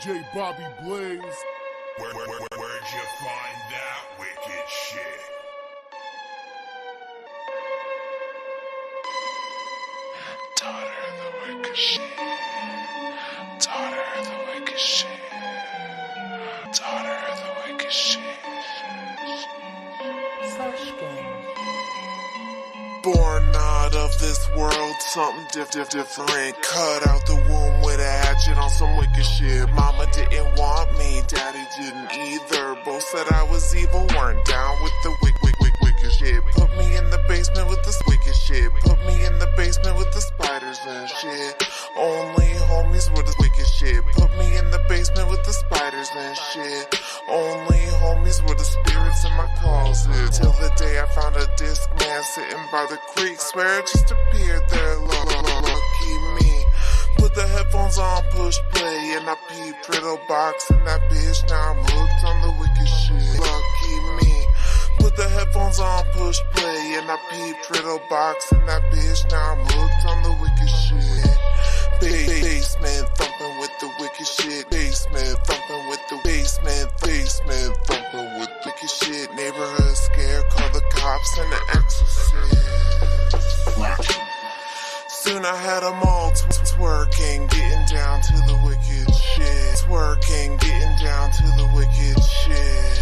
DJ BobeBlaze. Where'd you find that wicked shit? Daughter of the wicked shit. Daughter of the wicked shit. Daughter of the wicked shit. Born out of this world, something different. Cut out the womb with a hatchet on some wicked shit. Mama didn't want me, daddy didn't either. Both said I was evil, weren't down with the wicked shit. Put me in the basement with the wicked shit. Put me in the basement with the spiders and shit. Only homies were the wicked shit. Put me in the basement with the spiders and shit. Only homies were the spirits in my closet. Till the day I found a disc man sitting by the creek. Swear it just appeared there, lucky me. Put the headphones on, push play, and I peeped Riddle box in that bitch. Now I'm hooked on the wicked shit. Lucky me. Put the headphones on, push play, and I peeped Riddle box in that bitch. Now I'm hooked on the wicked shit. Basement thumping with the wicked shit. Basement thumping with the basement thumping with wicked shit. Neighborhood scare, call the cops and the exorcist. Soon I had them all twerking, getting down to the wicked shit. Twerking, getting down to the wicked shit.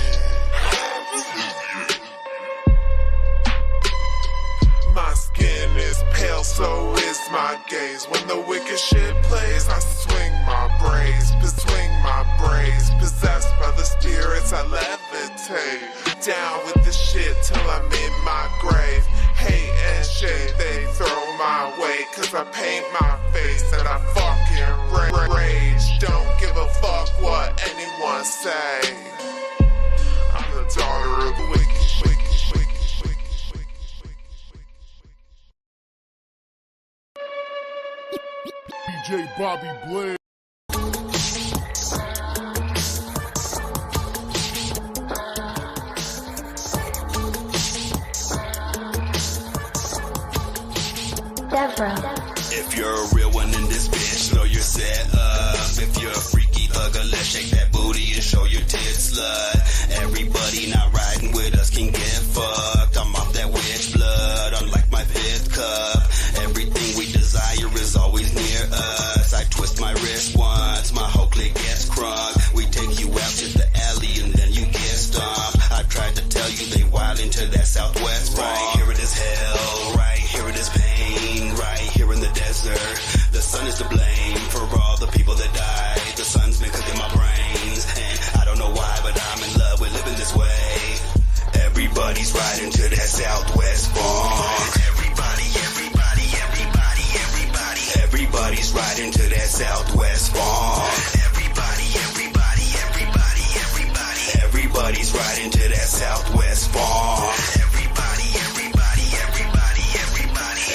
My skin is pale, so is my gaze. When the wicked shit plays, I swing my braids. Possessed by the spirits, I levitate. Down with the shit till I'm in my grave. Hate and shit, they throw my way. Cause I paint my face and I fucking rage. Don't give a fuck what anyone say. I'm the daughter of the wicked shit. DJ BobeBlaze. If you're a real one in this bitch, know you're set up. If you're a freaky thugger, let's shake that booty and show your tits, slut. Everybody not riding with us can get fucked. I'm off that witch blood, unlike my fifth cup. Everything we desire is always near us. I twist my wrist once, my whole clique gets crunk. We take you out to the alley and then you get stomped. I tried to tell you they wild into that southwest. Right here it is hell, right here it is pain. Right here in the desert, the sun is to blame for all the people that died. The sun's been cooking my brains, and I don't know why, but I'm in love with living this way. Everybody's riding to that southwest funk. Everybody's riding to that southwest funk. Everybody's riding to that southwest funk.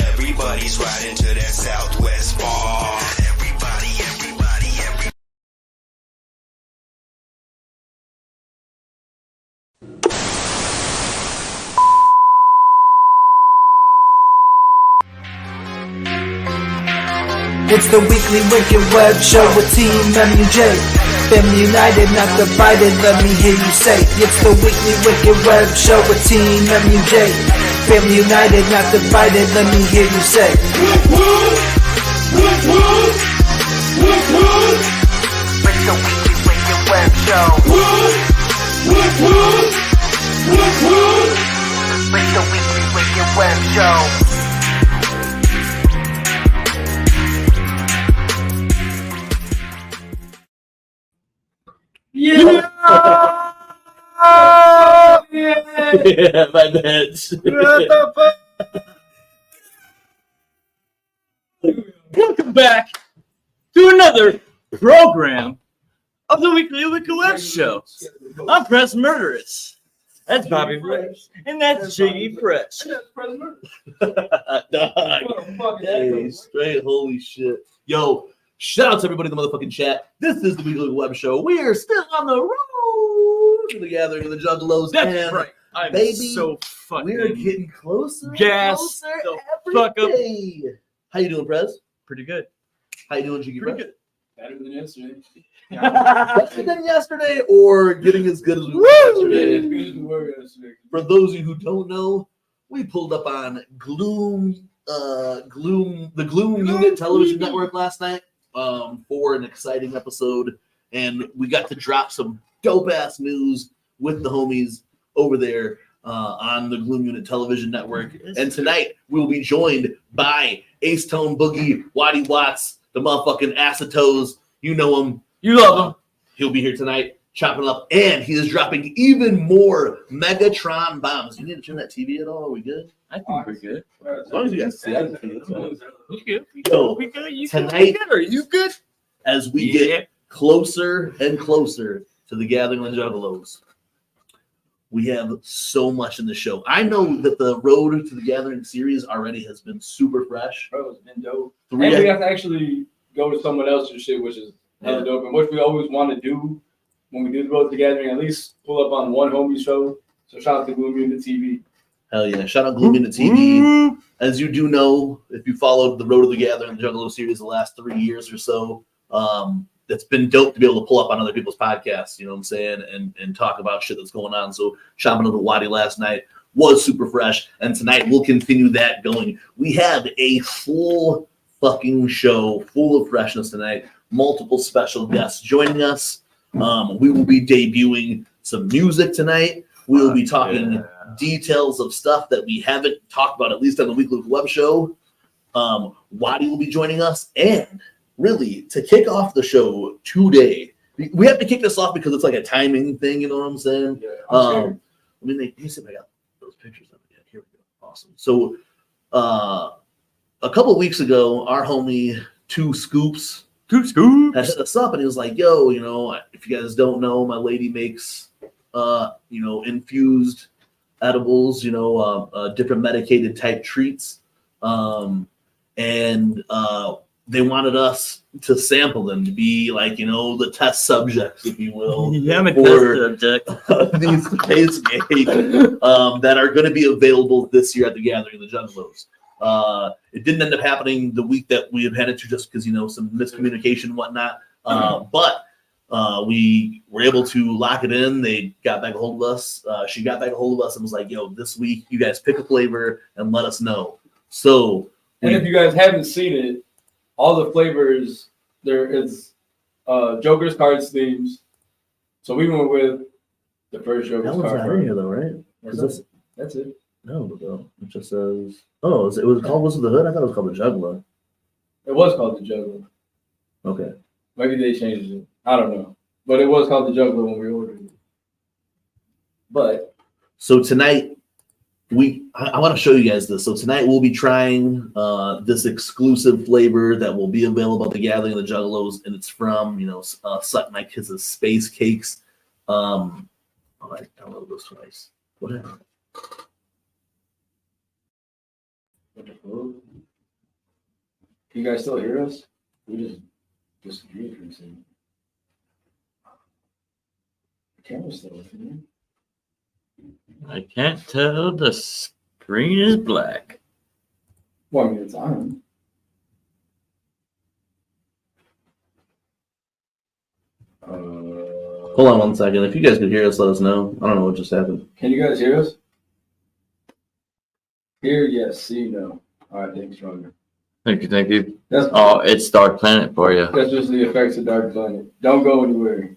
Everybody's riding to that southwest farm. Everybody. It's the Weekly Wicked Web Show with TeamMUJ. Family united, not divided, let me hear you say. It's the Weekly Wicked Web Show with TeamMUJ. Family united, not divided, let me hear you say. It's the Weekly Wicked Web Show. It's the Weekly Wicked Web Show. Yeah, my bad. Welcome back to another program of the Weekly Wicked Web Show. I'm Press Murderous. That's BobeBlaze. And that's Jiggy Fresh. Dog. Hey, straight holy shit. Yo, shout out to everybody in the motherfucking chat. This is the Weekly Web Show. We are still on the road to the gathering of the Juggalos. That's right. I'm baby, so fucking we're getting closer and gas closer the every fuck up. day. How you doing, Prez? Pretty good. How you doing, Jiggy? Pretty good. Better than yesterday. Better than yesterday, or getting as good as we were yesterday. For those of you who don't know, we pulled up on the Gloom Unit television network last night for an exciting episode, and we got to drop some dope ass news with the homies over there on the Gloom Unit television network. And tonight we'll be joined by Acetone Boogie, Waddy Watts, the motherfucking Acetones. You know him. You love him. He'll be here tonight chopping up, and he is dropping even more Megatron bombs. You need to turn that TV at all? Are we good? I think we're good. As long as you guys see, I just think it's good. We good. So, We good. You tonight- good? Are you good? As we get closer and closer to the Gathering of the Juggalos, we have so much in the show. I know that the Road to the Gathering series already has been super fresh. Bro, it's been dope. And 3 we have to actually go to someone else's shit, which is hella dope. And what we always want to do when we do the Road to the Gathering, at least pull up on one homie show. So shout out to Gloom Unit TV. Hell yeah. Shout out Gloom Unit TV. As you do know, if you followed the Road to the Gathering, the Juggalo series the last 3 years or so, it's been dope to be able to pull up on other people's podcasts, you know what I'm saying, and talk about shit that's going on. So shopping over Waddy last night was super fresh, and tonight we'll continue that going. We have a full fucking show full of freshness tonight. Multiple special guests joining us. We will be debuting some music tonight. We will be talking details of stuff that we haven't talked about, at least on the Weekly Web Show. Waddy will be joining us, and really, to kick off the show today, we have to kick this off because it's like a timing thing, you know what I'm saying? Yeah, Let me see if I got those pictures of it yet. Here we go. Awesome. So, a couple of weeks ago, our homie Two Scoops had hit us up, and he was like, "Yo, you know, if you guys don't know, my lady makes, infused edibles, different medicated type treats, and they wanted us to sample them, to be like, the test subjects, if you will. Yeah, I'm a for test subject. these SpaceCakes that are going to be available this year at the Gathering of the Juggalos. It didn't end up happening the week that we had headed to, just because, some miscommunication and whatnot. But we were able to lock it in. They got back a hold of us. She got back a hold of us and was like, "Yo, this week you guys pick a flavor and let us know." So, And if you guys haven't seen it, all the flavors, there is Joker's cards themes. So we went with the first Joker's that one's card. not in here though, right? Is this? That's it. No, it just says. Oh, it was called What's the Hood? I thought it was called the Juggalo. It was called the Juggalo. Okay. Maybe they changed it. I don't know. But it was called the Juggalo when we ordered it. But So tonight, I want to show you guys this. So tonight we'll be trying this exclusive flavor that will be available at the Gathering of the Juggalos, and it's from Suckmykiss's SpaceCakes. I downloaded this twice. Whatever. can you guys still hear us? We just disagreed for a second. The camera's still working. I can't tell. The screen is black. Well, I mean, it's on. Hold on 1 second. If you guys could hear us, let us know. I don't know what just happened. Can you guys hear us? Hear, yes. See, no. All right, thanks, Roger. Thank you. That's Oh, it's Dark Planet for you. That's just the effects of Dark Planet. Don't go anywhere.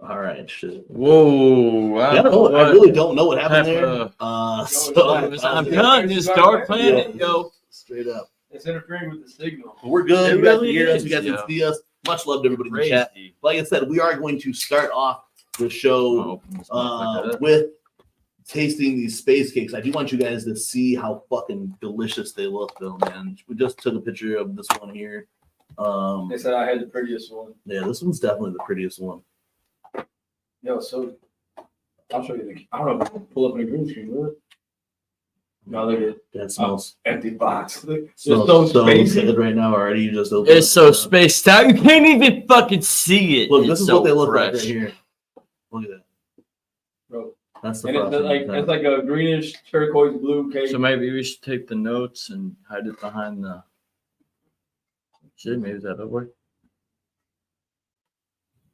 All right, shit. Whoa! I really don't know what happened there. I'm So telling you, it's Dark Planet, yo. straight up. It's interfering with the signal. But we're good. It You guys can really hear us. is, You guys yo. can see us. Much love to everybody in the chat. Crazy. Like I said, we are going to start off the show Oh, with tasting these SpaceCakes. I do want you guys to see how fucking delicious they look, though, man. We just took a picture of this one here. They said I had the prettiest one. Yeah, this one's definitely the prettiest one. Yo, so I'll show you the. I don't know if I can pull up in a green screen, will it? No, look at That smells. empty box. It's Smells so so spacey. good right now. Already, you just opened It's so spaced out. You can't even fucking see it. Look, It's this is so what they look like fresh. right here. Look at that. Bro. That's the And frosting. it's like a greenish turquoise blue cake. So maybe we should take the notes and hide it behind the. Shit, maybe that'll work.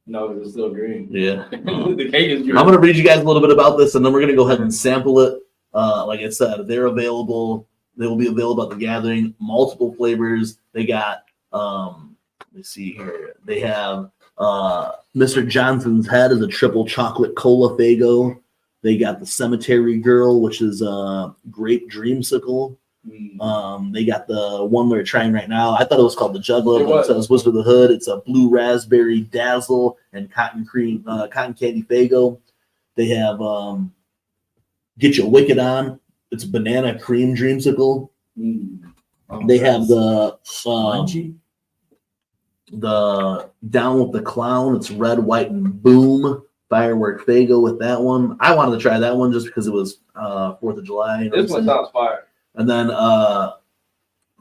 No, it's still green. Yeah. The cake is green. I'm going to read you guys a little bit about this, and then we're going to go ahead and sample it. Like I said, they're available. They will be available at the gathering. Multiple flavors. They got, let me see here. They have Mr. Johnson's Head is a triple chocolate cola Faygo. They got the Cemetery Girl, which is a grape dreamsicle. They got the one we're trying right now. I thought it was called the Juggalo, but it says Wizard of the Hood. It's a blue raspberry dazzle and cotton candy Faygo. They have Get Your Wicked On. It's a banana cream dreamsicle. They have the Down with the Clown. It's red, white, and boom. Firework Faygo with that one. I wanted to try that one just because it was 4th of July. You know This one sounds fire. And then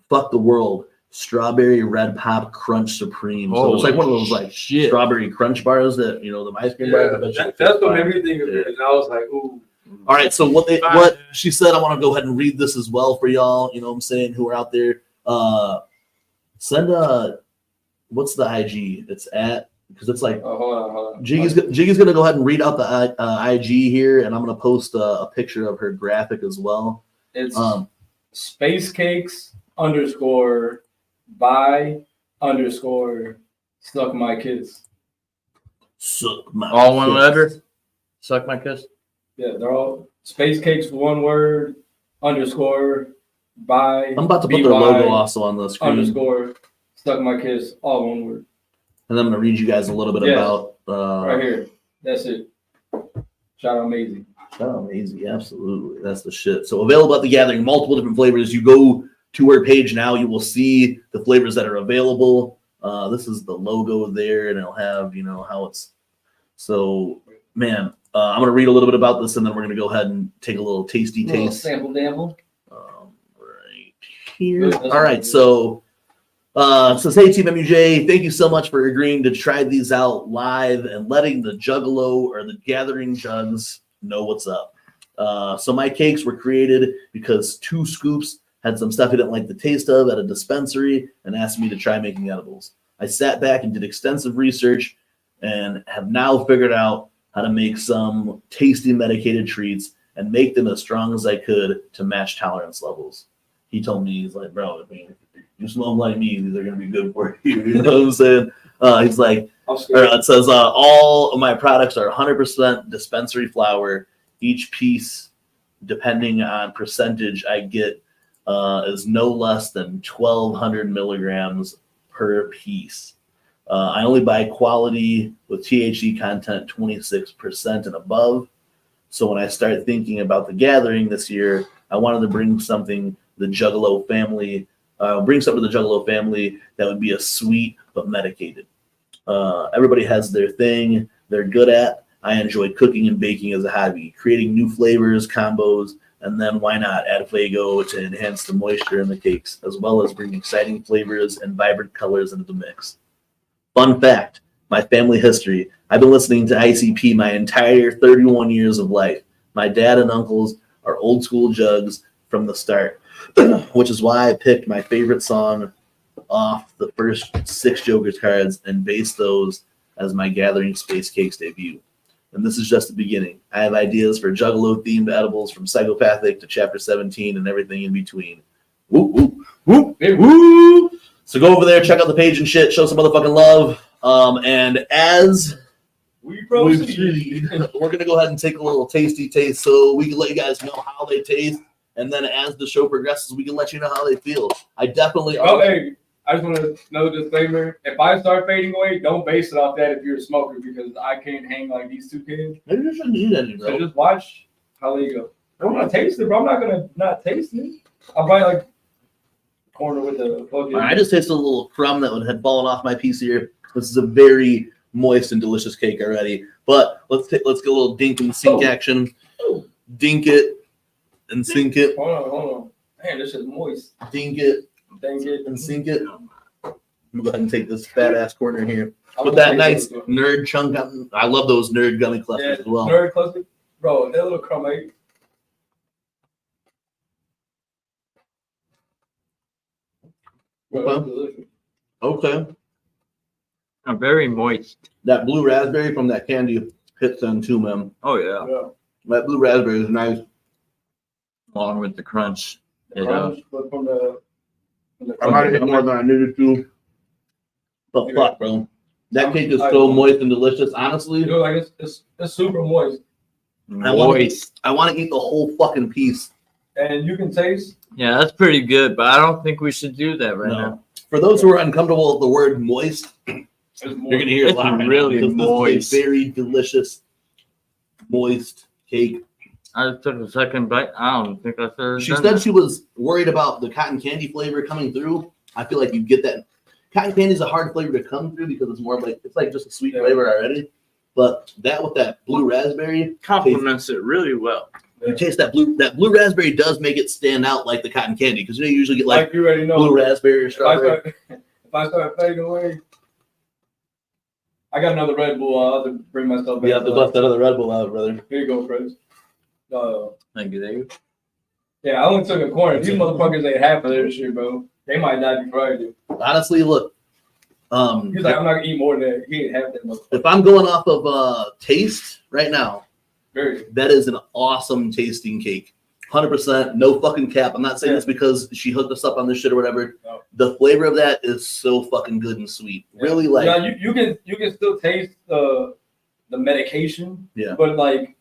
Fuck the World. Strawberry Red Pop Crunch Supreme. So it's like one of those like strawberry crunch bars that, you know, the ice cream bars. That's what everything is. And I was like, ooh. All right, so what she said, I want to go ahead and read this as well for y'all, you know what I'm saying, who are out there. Send what's the IG? It's at, because it's like, hold on. Jiggy's going to go ahead and read out the IG here, and I'm going to post a picture of her graphic as well. It's SpaceCakes _by_ Suckmykiss. All one letter? Suckmykiss? Yeah, they're all SpaceCakes, one word, _by. I'm about to put their logo also on the screen. _Suckmykiss, all one word. And I'm going to read you guys a little bit about. Right here. That's it. Shout out Maisie. Shout out Maisie, absolutely. That's the shit. So available at the gathering, multiple different flavors. You go to her page now, you will see the flavors that are available. This is the logo there, and it'll have, you know, how it's. So, man, I'm going to read a little bit about this, and then we're going to go ahead and take a little tasty taste. Sample damble. Right here. All right, so it says, hey, Team MUJ, thank you so much for agreeing to try these out live and letting the Juggalo or the gathering jugs know what's up. So my cakes were created because 2 scoops had some stuff he didn't like the taste of at a dispensary and asked me to try making edibles. I sat back and did extensive research and have now figured out how to make some tasty medicated treats and make them as strong as I could to match tolerance levels. He told me, he's like, bro, I mean, if you smoke like me, these are going to be good for you. You know what I'm saying? He's like, it says, all of my products are 100% dispensary flower. Each piece, depending on percentage I get, is no less than 1,200 milligrams per piece. I only buy quality with THC content 26% and above. So when I start thinking about the gathering this year, I wanted to bring something the Juggalo family, that would be a sweet but medicated. Everybody has their thing they're good at. I enjoy cooking and baking as a hobby, creating new flavors, combos, and then why not add Faygo to enhance the moisture in the cakes, as well as bring exciting flavors and vibrant colors into the mix. Fun fact, my family history. I've been listening to ICP my entire 31 years of life. My dad and uncles are old school jugs from the start, which is why I picked my favorite song off the first 6 Joker's cards and based those as my Gathering SpaceCakes debut. And this is just the beginning. I have ideas for Juggalo-themed edibles from Psychopathic to Chapter 17 and everything in between. Woo, woo, woo, woo. So go over there, check out the page and shit, show some motherfucking love. And as we proceed, we're going to go ahead and take a little tasty taste so we can let you guys know how they taste. And then as the show progresses, we can let you know how they feel. I definitely... hey, I just want to know the disclaimer. If I start fading away, don't base it off that if you're a smoker, because I can't hang like these 2 kids. Maybe you shouldn't eat any, bro. So just watch how they go. I'm going to taste it, bro. I'm not going to not taste it. I'll buy like corner with the fucking... I just tasted a little crumb that had fallen off my piece here. This is a very moist and delicious cake already. But let's get a little dink and sink action. Dink it. and sink it. Hold on. Man, this is moist. Dink it Dang it. and sink it. I'm gonna go ahead and take this fat ass corner here. I With was that gonna nice say this, nerd chunk. I love those nerd gummy clusters as well. Nerd cluster. Bro, that little crumb ate. Bro, that's delicious. Okay. I'm very moist. That blue raspberry from that candy hits them too, man. Oh yeah. Yeah. That blue raspberry is nice. Along with the crunch. Crunch, but from the I might have hit more than I needed to. But fuck, bro. That cake is so moist and delicious. Honestly, You know, like it's super moist, Moist. I want to eat the whole fucking piece. and you can taste. Yeah, that's pretty good, but I don't think we should do that right No. now. For those who are uncomfortable with the word moist, It's you're moist. gonna hear It's a lot right really now, because moist. This is a very delicious, moist cake. I just took a second bite. I don't think I should. She said she was worried about the cotton candy flavor coming through. I feel like you get that. Cotton candy is a hard flavor to come through because it's more of like it's like just a sweet flavor already. But that with that blue raspberry complements it really well. You taste that blue raspberry does make it stand out like the cotton candy because you usually get like you already know, blue raspberry or strawberry. If I start fading away, I got another Red Bull. I'll have to bring myself back. You have to bust that other Red Bull out, brother. Here you go, Chris. Thank you, Dave. Yeah, I only took a corner. These motherfuckers ate half of their shit, bro. They might not be fried. Honestly, look. He's like, I'm not gonna eat more than that. He ate half that motherfucker. If I'm going off of taste right now, Very. that is an awesome tasting cake. 100%, no fucking cap. I'm not saying this because she hooked us up on this shit or whatever. No. The flavor of that is so fucking good and sweet. Yeah. Really, like Yeah, you can still taste the medication. Yeah. But like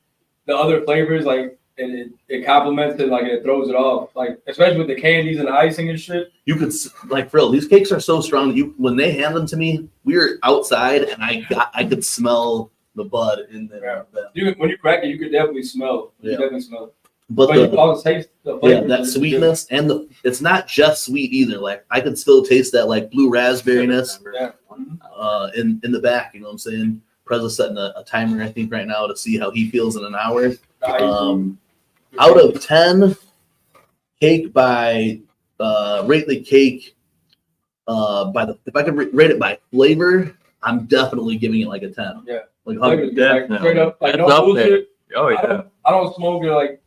the other flavors, like it complements it, like it throws it off. Like especially with the candies and the icing and shit. you could like for real. These cakes are so strong. That you when they hand them to me, we were outside and I could smell the bud in there. Yeah. When you crack it, you could definitely smell. You Yeah. definitely smell it. But you can also taste the flavor. that sweetness and it's not just sweet either. Like I could still taste that like blue raspberryness Yeah. in the back. You know what I'm saying? Prez is setting a timer, I think, right now to see how he feels in an hour. Out of 10, cake by rate the cake by the if I could rate it by flavor, I'm definitely giving it like a 10. Yeah. Like Flavor, 100. Definitely. straight up, like It's no up bullshit. Oh yeah. I don't smoke it like.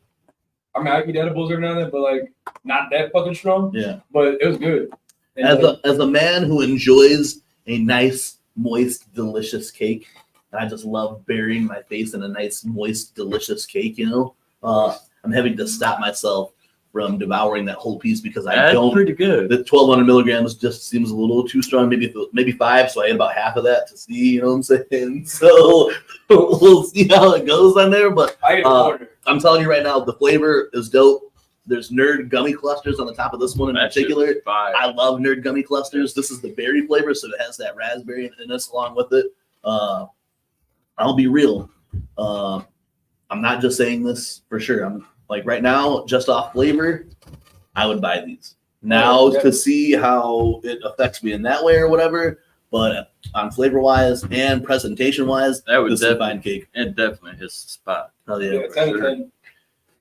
I mean, I eat edibles every now and then, but like not that fucking strong. Yeah. But it was good. And As a man who enjoys a nice, moist, delicious cake, and I just love burying my face in a nice, moist, delicious cake, you know, I'm having to stop myself from devouring that whole piece because I That's don't. pretty good. The 1,200 milligrams just seems a little too strong. Maybe 5, so I ate about half of that to see. You know what I'm saying? So we'll see how it goes on there. But I ate a quarter. I'm telling you right now, the flavor is dope. There's nerd gummy clusters on the top of this one in particular. I love nerd gummy clusters. This is the berry flavor, so it has that raspberry in this along with it. I'll be real. I'm not just saying this for sure. I'm like right now, just off flavor, I would buy these. Now to see how it affects me in that way or whatever, but on flavor wise and presentation wise, that would this is a fine cake. It definitely hits the spot. Hell yeah. Yeah, 10 to 10.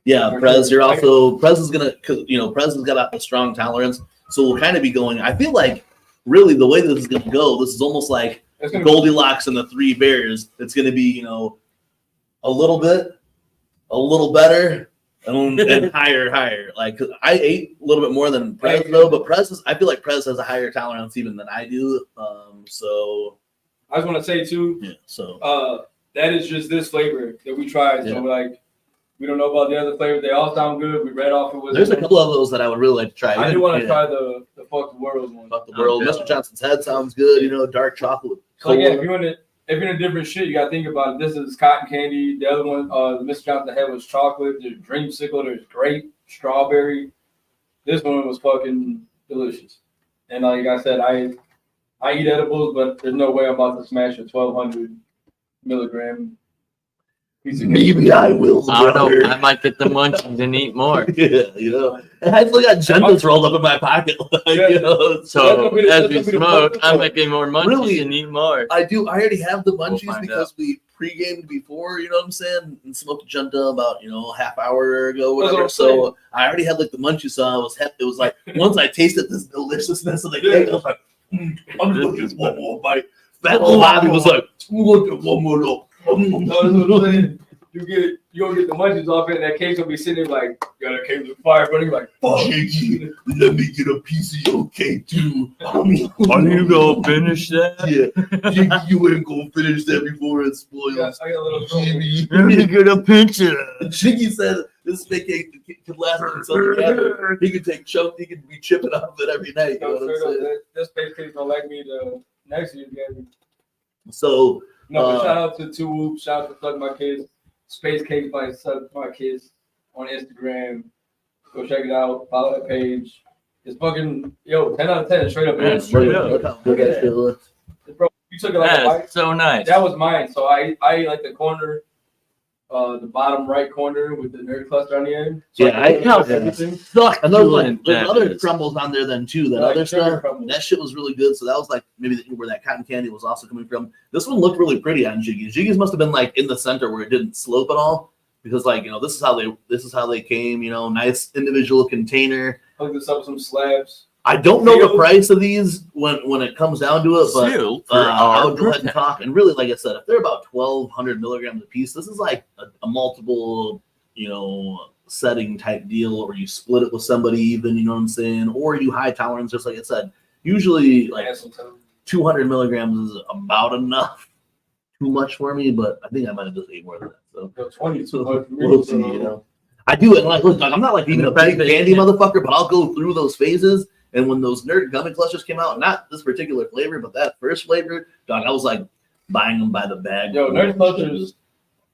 Yeah, Prez, you're also Prez is gonna, cause you know, Prez has got a strong tolerance, so we'll kind of be going. I feel like really the way this is gonna go, this is almost like Goldilocks and the Three Bears. It's gonna be, you know, a little bit, a little better, and higher. Like 'cause I ate a little bit more than Prez though, but I feel like Prez has a higher tolerance even than I do. So I just want to say too. Yeah. So that is just this flavor that we tried. So like. We don't know about the other flavors. They all sound good. We read off it. There's a couple of those that I would really like to try. I do want to try the Fuck the World one. Fuck the World. Mr. Johnson's Head sounds good. You know, dark chocolate. So yeah, if you're in a different shit, you gotta think about it. This is cotton candy. The other one, the Mr. Johnson's Head was chocolate. There's dreamsicle. There's grape, strawberry. This one was fucking delicious. And like I said, I eat edibles, but there's no way I'm about to smash a 1,200 milligram. Maybe I will. I don't know. I might get the munchies and eat more. Yeah, you know. And I still got Gentas rolled up in my pocket. You know, so as we smoke, I'm making more munchies and eat more. I do. I already have the munchies because we pre-gamed before, you know what I'm saying? And smoked junta about, a half hour ago, whatever. So I already had like the munchies, so I was happy. It was like, once I tasted this deliciousness of the cake, I was like, I'm gonna get one more bite. That little Bobby was like, look at one more look. You gonna get the munchies off it, and that cake's gonna be sitting there like, yo, that cake was fire, but you're like, fuck. Jakey, let me get a piece of your cake too. Are you gonna finish that? Yeah, Jakey, you ain't gonna finish that before it spoils. Yeah, I got a little Jimmy. Let me get a pinch of it. Jakey said this fake cake could last until together. He could take chunks, he could be chipping off it every night. You know what I'm saying? This SpaceCakes don't like me the next year again. So, but shout out to Two Whoop, shout out to Suckmykiss, SpaceCakes by Suckmykiss on Instagram. Go check it out. Follow that page. It's fucking 10 out of 10 straight up. Yeah, straight up. Look at it. Bro, you took it like a bite. That's so nice. That was mine. So I like the corner, the bottom right corner with the nerd cluster on the end. So Yeah, I know everything. And there's That other is. crumbles on there then too. That Like other sugar stuff, crumbles. that shit was really good. So that was like maybe where that cotton candy was also coming from. This one looked really pretty on Jiggy's. Jiggy's must have been like in the center where it didn't slope at all, because like this is how they came. Nice individual container. Hook this up with some slabs. I don't know the price of these when it comes down to it, but Still, for I would our go ahead and talk. And really, like I said, if they're about 1,200 milligrams a piece, this is like a multiple, setting type deal, or you split it with somebody even, you know what I'm saying? Or you high tolerance, just like I said. Usually, like 200 milligrams is about enough. Too much for me, but I think I might have just ate more than that. So 20 too much for me. we'll see, I do it like, look, I'm not like even a big candy motherfucker, but I'll go through those phases. And when those nerd gummy clusters came out, not this particular flavor, but that first flavor, dog, I was like buying them by the bag. Yo, nerd clusters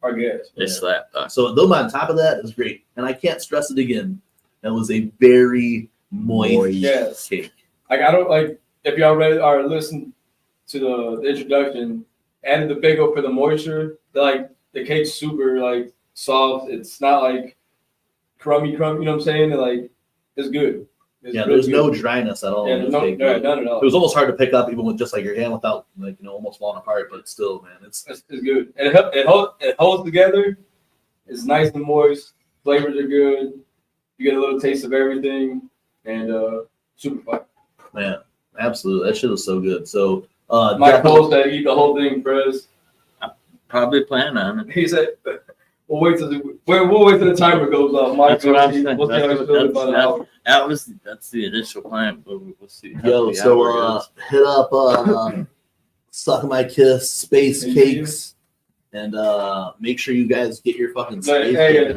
are good. They slap. So though on top of that is great, and I can't stress it again. That was a very moist cake. Like I don't like if y'all read or listened to the introduction, added the bagel for the moisture. The cake's super like soft. It's not like crummy. You know what I'm saying? It's good. It's There's no dryness at all. Yeah, there's none at all. It was almost hard to pick up even with just like your hand without almost falling apart, but still, man, it's good. And it holds together. It's nice and moist. Flavors are good. You get a little taste of everything, and super fun. Man, absolutely, that shit was so good. So, Mike Cole said eat the whole thing, Prez. Probably plan on it. He said, "We'll wait till the timer goes off." Mike, That's what I'm saying. We'll see how he's feeling about an hour. That's the initial plan, but we'll see. Yo, so hit up Suckmykiss, SpaceCakes, and make sure you guys get your fucking space. Hey,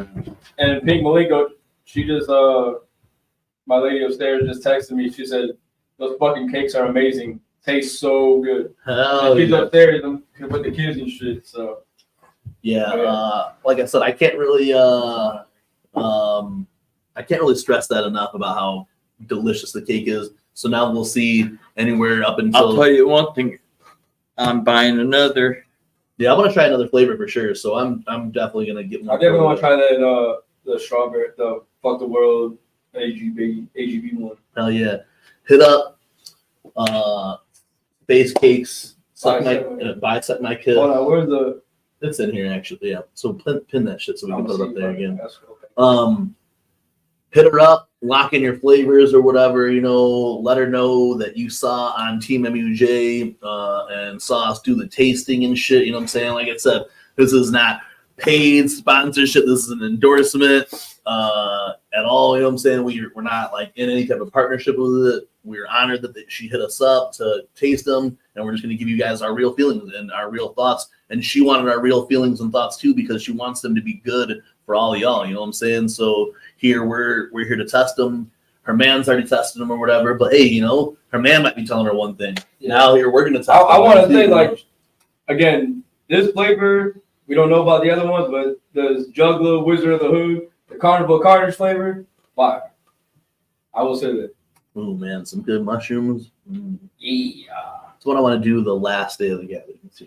and Pink Malenko, she just my lady upstairs just texted me. She said those fucking cakes are amazing. Taste so good. Hell She's yeah. upstairs with the kids and shit. So like I said, I can't really stress that enough about how delicious the cake is. So now we'll see anywhere up until. I'll tell you one thing. I'm buying another. Yeah, I want to try another flavor for sure. So I'm definitely gonna get more. I definitely want to try that the strawberry, the Fuck the World AGB one. Hell yeah! Hit up SpaceCakes. Buy Suckmykiss. Hold on, where's the? It's in here actually. Yeah. So pin that shit so we can put it up there again. Okay. Hit her up, lock in your flavors or whatever, let her know that you saw on TeamMUJ and saw us do the tasting and shit, you know what I'm saying? Like I said, this is not paid sponsorship, this is an endorsement at all, you know what I'm saying? We're not like in any type of partnership with it. We're honored that she hit us up to taste them, and we're just going to give you guys our real feelings and our real thoughts. And she wanted our real feelings and thoughts too, because she wants them to be good for all of y'all, you know what I'm saying? So here we're here to test them. Her man's already tested them or whatever, but hey, her man might be telling her one thing. Yeah. Now here we're gonna test. I want to say again, this flavor we don't know about the other ones, but the Juggalo Wizard of the Hood, the Carnival Carnage flavor, fire. I will say that. Oh man, some good mushrooms. Yeah. That's what I want to do the last day of the gathering. It's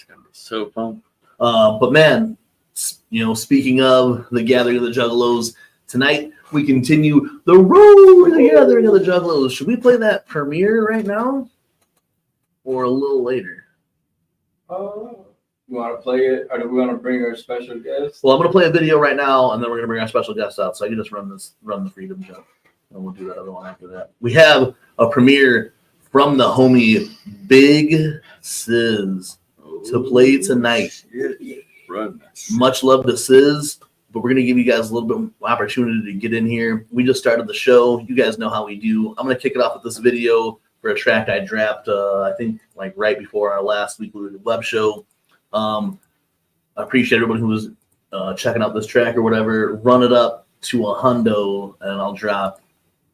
gonna be so fun. But man, speaking of the gathering of the Juggalos, tonight we continue the road to the gathering of the Juggalos. Should we play that premiere right now, or a little later? You want to play it, or do we want to bring our special guest? Well, I'm gonna play a video right now, and then we're gonna bring our special guest out. So I can just run the Freedom Show, and we'll do that other one after that. We have a premiere from the homie Big Sizz to play tonight. Much love to Sizz, but we're gonna give you guys a little bit of opportunity to get in here. We just started the show. You guys know how we do. I'm gonna kick it off with this video for a track I dropped, I think like right before our last Weekly Wicked Web Show. I appreciate everybody who was checking out this track or whatever. Run it up to 100, and I'll drop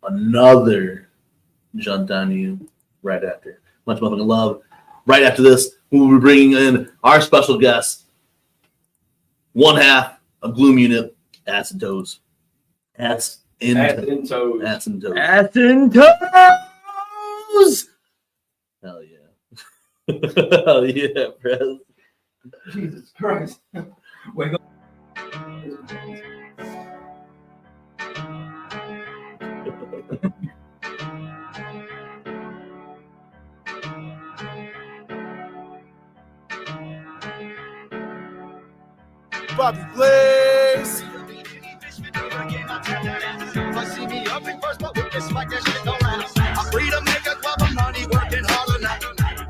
another Junt on you right after. Much motherfucking love. Right after this, we will be bringing in our special guest, one half of Gloom Unit, Acetone. Acetone. Hell yeah. Hell yeah, Prez. Jesus Christ. Wake up. BobeBlaze. I'm free to make a club of money working hard enough.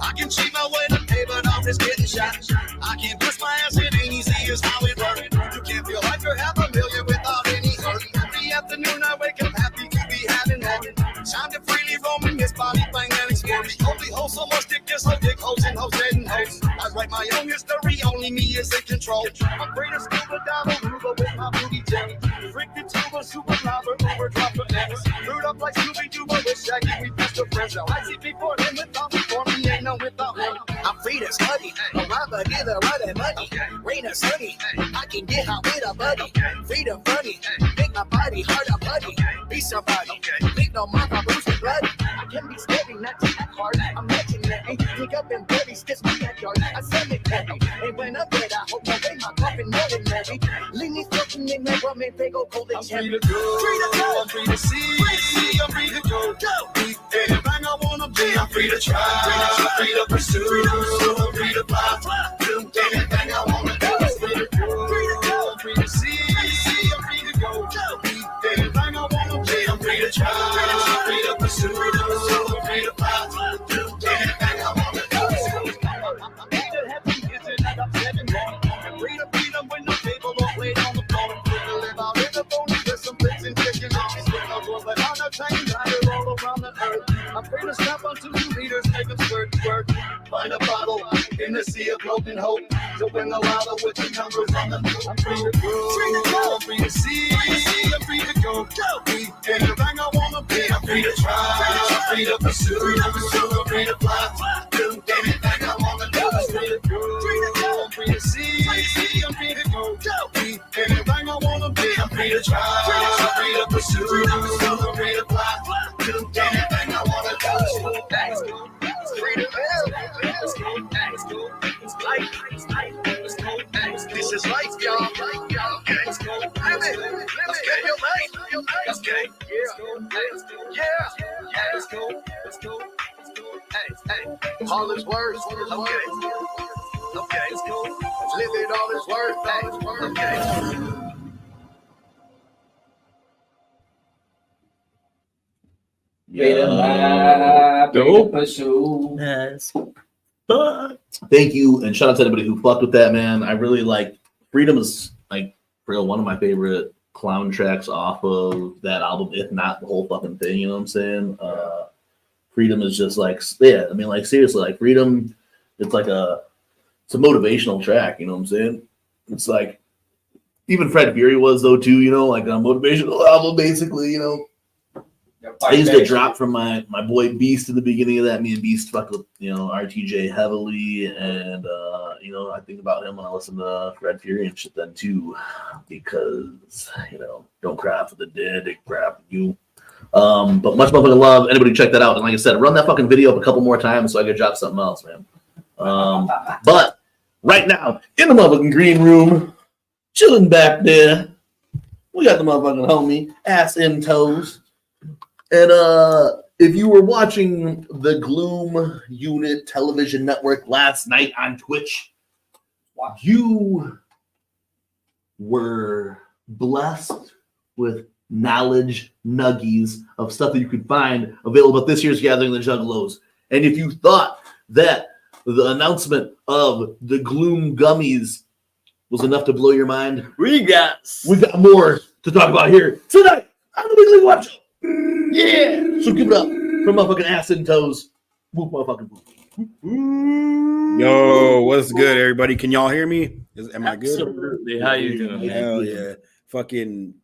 I can cheat my way to pay, but I'm just getting shot. I can't bust my ass, it ain't easy as how it works. You can't feel like you're $500,000 without any hurt. Every afternoon I wake up happy to be having more. Time to freely roam in this body thing and explore. The only hole so much dick is so dick holes and hoes and hoes. I write my own history, only me is in control. I'm free to scuba dive Aruba with my booty jet. Freak the tuba, super lava, Uber drop for X. Screwed up like Scooby-Doo, but with Shaggy, we best of friends. Now I see before him without me, for me ain't no without him. I'm free to study, a rapper get the right money. Rain or sunny, I can get hot with a buddy. Freedom funny, make my body hard a buddy. Be somebody, make no mark, I'm losing blood. I can be steady, not too hard. I'm legendary, pick up and bloody, stiff me at yard. I send it heavy, and when I'm dead, I hope I weigh my coffin ordinary. Lean me fucking in my rum and bagel cold and cherry. Free to go, I'm free to see, I'm free to go. Be anything I wanna be, I'm free to try, I'm free to pursue, I'm free to fly, do anything I wanna do. I'm free to go, I'm free to see, I'm free to go. Be anything I wanna be, I'm free to try, I'm free to pursue, I'm free to fly, do anything I wanna do. I'm free to have kids and I got 7 more. I'm free to freedom when the table or plate on the floor. I'm free to live out in the bonus with some flicks and chicken on. But on a train, I roll around the earth. I'm free to step on 2 meters, make them squirt, squirt. Find a bottle in the sea of golden hope. To win the lotto with the numbers on the news. I'm free to go, I'm free to see, I'm free to go. Be anything I wanna be, I'm free to try, I'm free to pursue, I'm free to fly, do anything I wanna do. I'm free to go, I'm free to see, I'm free to go. Be anything I wanna be, I'm free to try, I'm free to pursue, I'm free to fly, do anything I wanna do. Let's go, it's free to live. Let's go, let's go, it's life, it's life. Let's go, this is life, y'all. Okay, let's go, live it. Let's get your life. Let's get, yeah, let's go, let's go. Hey, all is worth. Okay, let's go, let's live it. All is worth. Okay. Thank you, and shout out to everybody who fucked with that, man. I really like Freedom is like real one of my favorite clown tracks off of that album, if not the whole fucking thing. You know what I'm saying? Freedom is just like, yeah. I mean, like seriously, like Freedom. It's like it's a motivational track. You know what I'm saying? It's like even Fred Fury was though too. You know, like a motivational album, basically. You know. I used to drop from my boy Beast in the beginning of that. Me and Beast fucked with, RTJ heavily. And, I think about him when I listen to Fred Fury and shit then too. Because, don't cry for the dead, they cry for you. But much motherfucking love. Anybody check that out. And like I said, run that fucking video up a couple more times so I could drop something else, man. But right now, in the motherfucking green room, chilling back there, we got the motherfucking homie, Ass in Toes. And if you were watching the Gloom Unit television network last night on Twitch, you were blessed with knowledge nuggies of stuff that you could find available at this year's gathering of the Juggalos. And if you thought that the announcement of the Gloom gummies was enough to blow your mind, we got more to talk about here tonight on the Weekly Wicked Webshow. Yeah! So give it up for motherfucking ass and toes. Whoop, motherfucking whoop. Yo, what's good, everybody? Can y'all hear me? Am I good? Absolutely. How you doing? Hell yeah. Fucking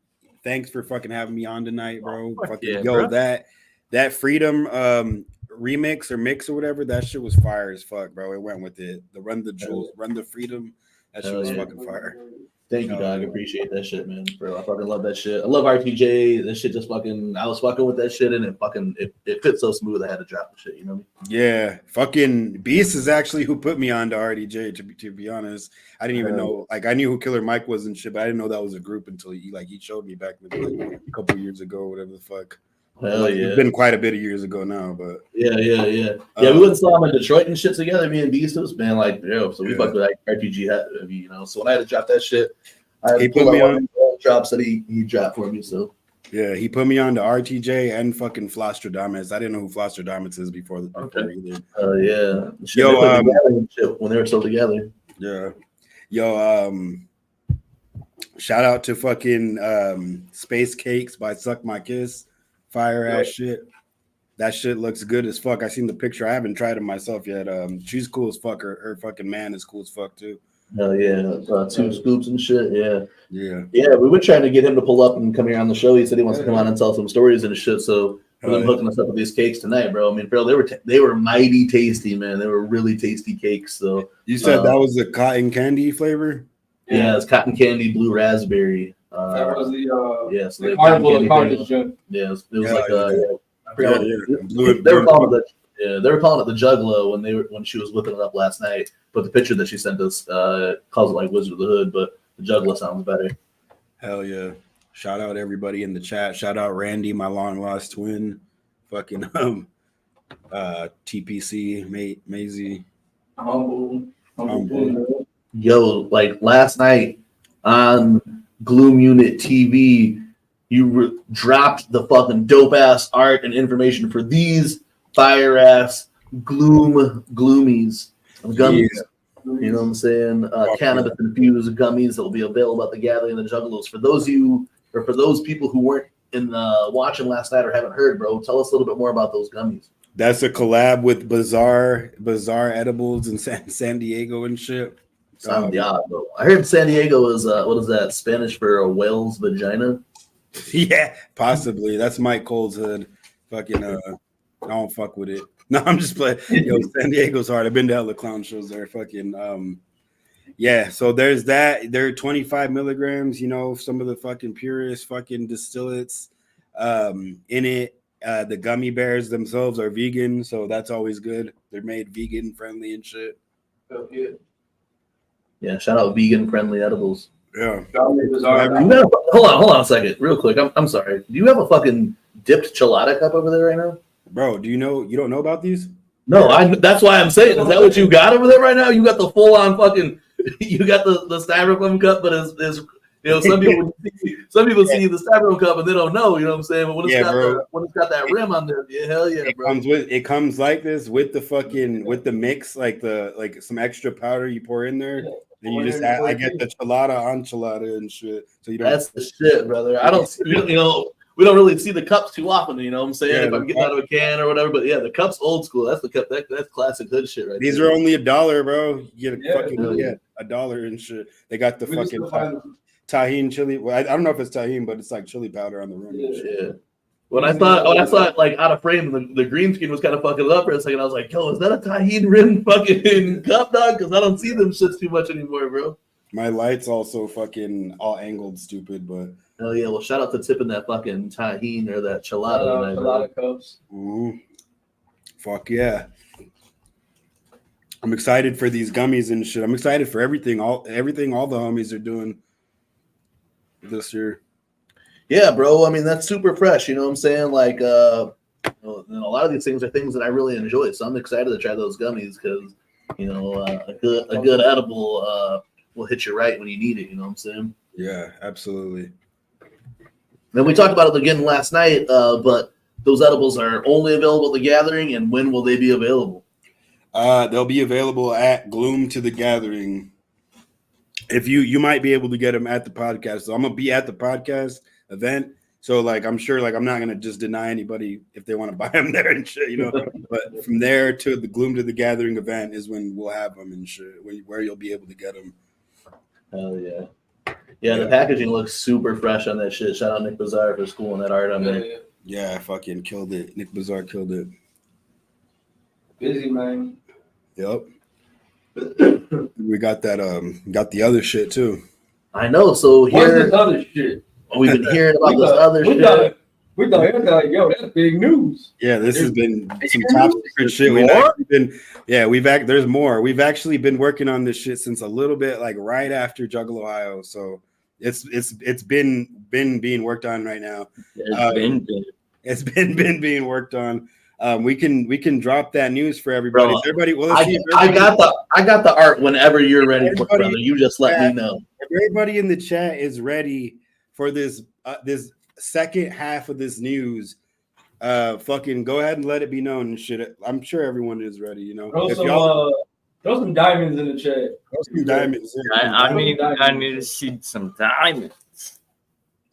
thanks for fucking having me on tonight, bro. Fucking yeah, yo, bro. that Freedom remix or mix or whatever, that shit was fire as fuck, bro. It went with it. The Run the Jewels, Run the Freedom. That shit was fucking fire. Thank you, dog. I appreciate that shit, man. Bro, I fucking love that shit. I love RTJ. That shit just fucking, I was fucking with that shit and it fits so smooth. I had to drop the shit, you know what I mean? Yeah. Fucking Beast is actually who put me on to RTJ, to be honest. I didn't even know, like, I knew who Killer Mike was and shit, but I didn't know that was a group until he showed me back like a couple years ago or whatever the fuck. Hell yeah. It's been quite a bit of years ago now, but yeah. We went and saw him in Detroit and shit together. Me and Beast, it was man, like, yo, so we fucked with like RTG, you know. So when I had to drop that shit, I had to pull out one of the drops that he dropped for me. So yeah, he put me on to RTJ and fucking Flostradamus. I didn't know who Flostradamus is before either. Oh yeah. Yo, when they were still together. Yeah. Yo, shout out to fucking SpaceCakes by SuckMykiss. Fire ass shit. That shit looks good as fuck. I seen the picture. I haven't tried it myself yet. She's cool as fuck. Her fucking man is cool as fuck too. Hell yeah. 2 scoops and shit. Yeah. Yeah. We were trying to get him to pull up and come here on the show. He said he wants to come on and tell some stories and shit. So we're hooking us up with these cakes tonight, bro. I mean, bro, they were mighty tasty, man. They were really tasty cakes. So you said that was the cotton candy flavor? Yeah, it's cotton candy, blue raspberry. That was the Carnival Carnage. Yeah, it was like I forgot. Yeah. They were calling it the Juggalo when she was whipping it up last night. But the picture that she sent us calls it like Wizard of the Hood, but the Juggalo sounds better. Hell yeah. Shout out everybody in the chat. Shout out Randy, my long lost twin. Fucking TPC, Maisie. Humble. Yo, like last night on Gloom Unit TV, you dropped the fucking dope ass art and information for these fire ass gloomies of gummies. Yeah. You know what I'm saying? Cannabis infused gummies that will be available at the gathering of the Juggalos. For those people who weren't watching last night or haven't heard, bro, tell us a little bit more about those gummies. That's a collab with Bizarre Edibles in San Diego and shit. Bro. I heard San Diego is what is that, Spanish for a whale's vagina? Yeah, possibly. That's Mike Cole's hood. Fucking I don't fuck with it. No, I'm just playing. Yo, San Diego's hard. I've been to hella clown shows there. Fucking yeah. So there's that. They're 25 milligrams. You know, some of the fucking purest fucking distillates in it. The gummy bears themselves are vegan, so that's always good. They're made vegan friendly and shit. Oh, yeah. Yeah, shout out vegan friendly edibles. Yeah. Hold on a second, real quick. I'm sorry. Do you have a fucking dipped chilada cup over there right now? Bro, you don't know about these? No, that's why I'm saying. Is that what you got over there right now? You got the full on fucking. You got the styrofoam cup, but it's you know, some people see the styrofoam cup and they don't know. You know what I'm saying? But when it's got that rim on there, yeah, hell yeah, bro. It comes like this with the mix, like some extra powder you pour in there. Yeah. And you just add, I get the chilada on chilada and shit. So you don't. That's the shit, brother. I don't, you know, we don't really see the cups too often. You know what I'm saying? Yeah, if I'm getting out of a can or whatever. But yeah, the cup's old school. That's the cup. That's classic hood shit, right? These are only $1, bro. You get $1 and shit. They got the fucking tahini chili. Well, I don't know if it's tahini, but it's like chili powder on the rim. Yeah. When I saw it like out of frame, the green screen was kind of fucking it up for a second. I was like, yo, is that a tahini rim fucking cup, dog? Because I don't see them shits too much anymore, bro. My light's also fucking all angled stupid, but hell yeah. Well, shout out to tipping that fucking tahini or that chilada. Chilada cups. Ooh. Fuck yeah. I'm excited for these gummies and shit. I'm excited for everything all the homies are doing this year. Yeah, bro. I mean, that's super fresh. You know what I'm saying? Like, a lot of these things are things that I really enjoy. So I'm excited to try those gummies because, you know, a good edible will hit you right when you need it. You know what I'm saying? Yeah, absolutely. Then we talked about it again last night, but those edibles are only available at the Gathering, and when will they be available? They'll be available at Gloom to the Gathering. If you might be able to get them at the podcast. So I'm gonna be at the podcast event. So like I'm sure like I'm not gonna just deny anybody if they want to buy them there and shit, you know. But from there to the Gloom to the Gathering event is when we'll have them and shit, where you'll be able to get them. Hell yeah. Yeah, the packaging looks super fresh on that shit. Shout out Nick Bazaar for schooling that art on there. Yeah, I fucking killed it. Nick Bazaar killed it. Busy, man. Yep. We got that got the other shit too. I know. So What's here this other shit? we've been hearing about this other shit. We thought it was like, yo, that's big news. Yeah, this has been some top secret shit. There's more. We've actually been working on this shit since a little bit like right after Juggalo, Ohio. So it's been being worked on right now. It's been being worked on. We can drop that news for everybody. Bro, Everybody, well, I got the art whenever you're ready for it, brother. You just let me know. Everybody in the chat is ready for this this second half of this news. Fucking go ahead and let it be known and shit. I'm sure everyone is ready, you know. Throw some diamonds in the chat. Throw some diamonds. I need to see some diamonds.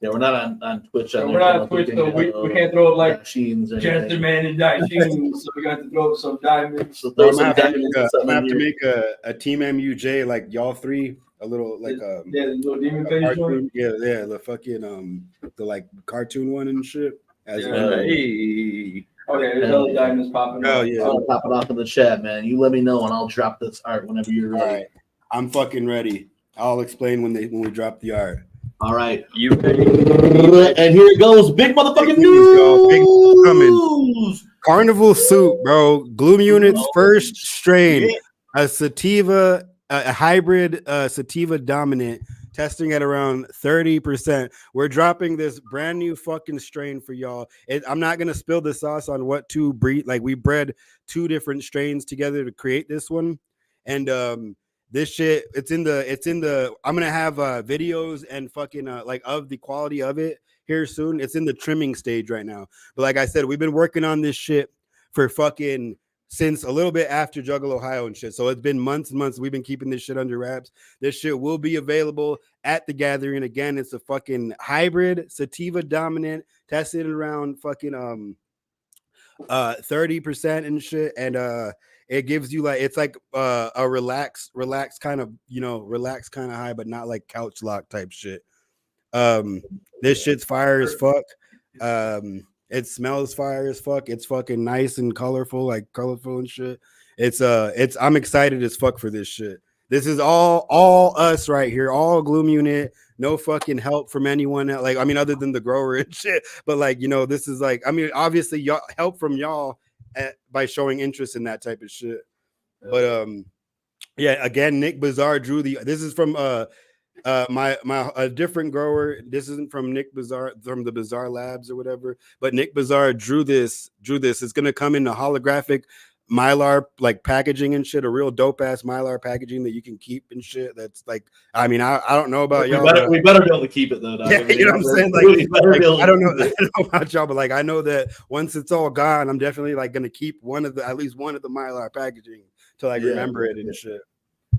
Yeah, we're not on Twitch. We're not on Twitch, so we can't throw up like machines. Chester Man and Machines, so we got to throw up some diamonds. So I'm gonna have to make a Team MUJ like y'all three, a little like the little demon face one. Yeah, the fucking the like cartoon one and shit. Hey. Okay, there's other diamonds popping up. Oh yeah, popping off in the chat, man. You let me know and I'll drop this art whenever you're ready. All right. I'm fucking ready. I'll explain when we drop the art. All right. You ready? And here it goes. Big motherfucking news. Big coming. Carnival soup, bro. Gloom Unit's first strain, a sativa, a hybrid sativa dominant, testing at around 30%. We're dropping this brand new fucking strain for y'all. I'm not gonna spill the sauce on what to breed. Like we bred two different strains together to create this one, and this shit, it's in the I'm gonna have videos and fucking like of the quality of it here soon. It's in the trimming stage right now. But like I said, we've been working on this shit for fucking since a little bit after Juggalo, Ohio and shit. So it's been months and months. We've been keeping this shit under wraps. This shit will be available at the Gathering. Again, it's a fucking hybrid sativa dominant, tested around fucking 30% and shit. And it gives you like it's like a relaxed kind of, you know, relaxed kind of high, but not like couch lock type shit. This shit's fire as fuck. It smells fire as fuck. It's fucking nice and colorful and shit. I'm excited as fuck for this shit. This is all us right here, all Gloom Unit. No fucking help from anyone else. Like, I mean, other than the grower and shit. But like, you know, this is like, I mean, obviously y'all help from y'all by showing interest in that type of shit. But yeah, again, Nick Bazaar drew this is from a different grower. This isn't from Nick Bazaar from the Bazaar Labs or whatever, but Nick Bazaar drew this. It's gonna come in a holographic Mylar like packaging and shit, a real dope ass Mylar packaging that you can keep and shit. That's like, I mean, I don't know about y'all. We better be able to keep it though. Yeah, you know what I'm saying? Like I don't know about y'all, but like I know that once it's all gone, I'm definitely like gonna keep at least one of the Mylar packaging to like remember it and shit.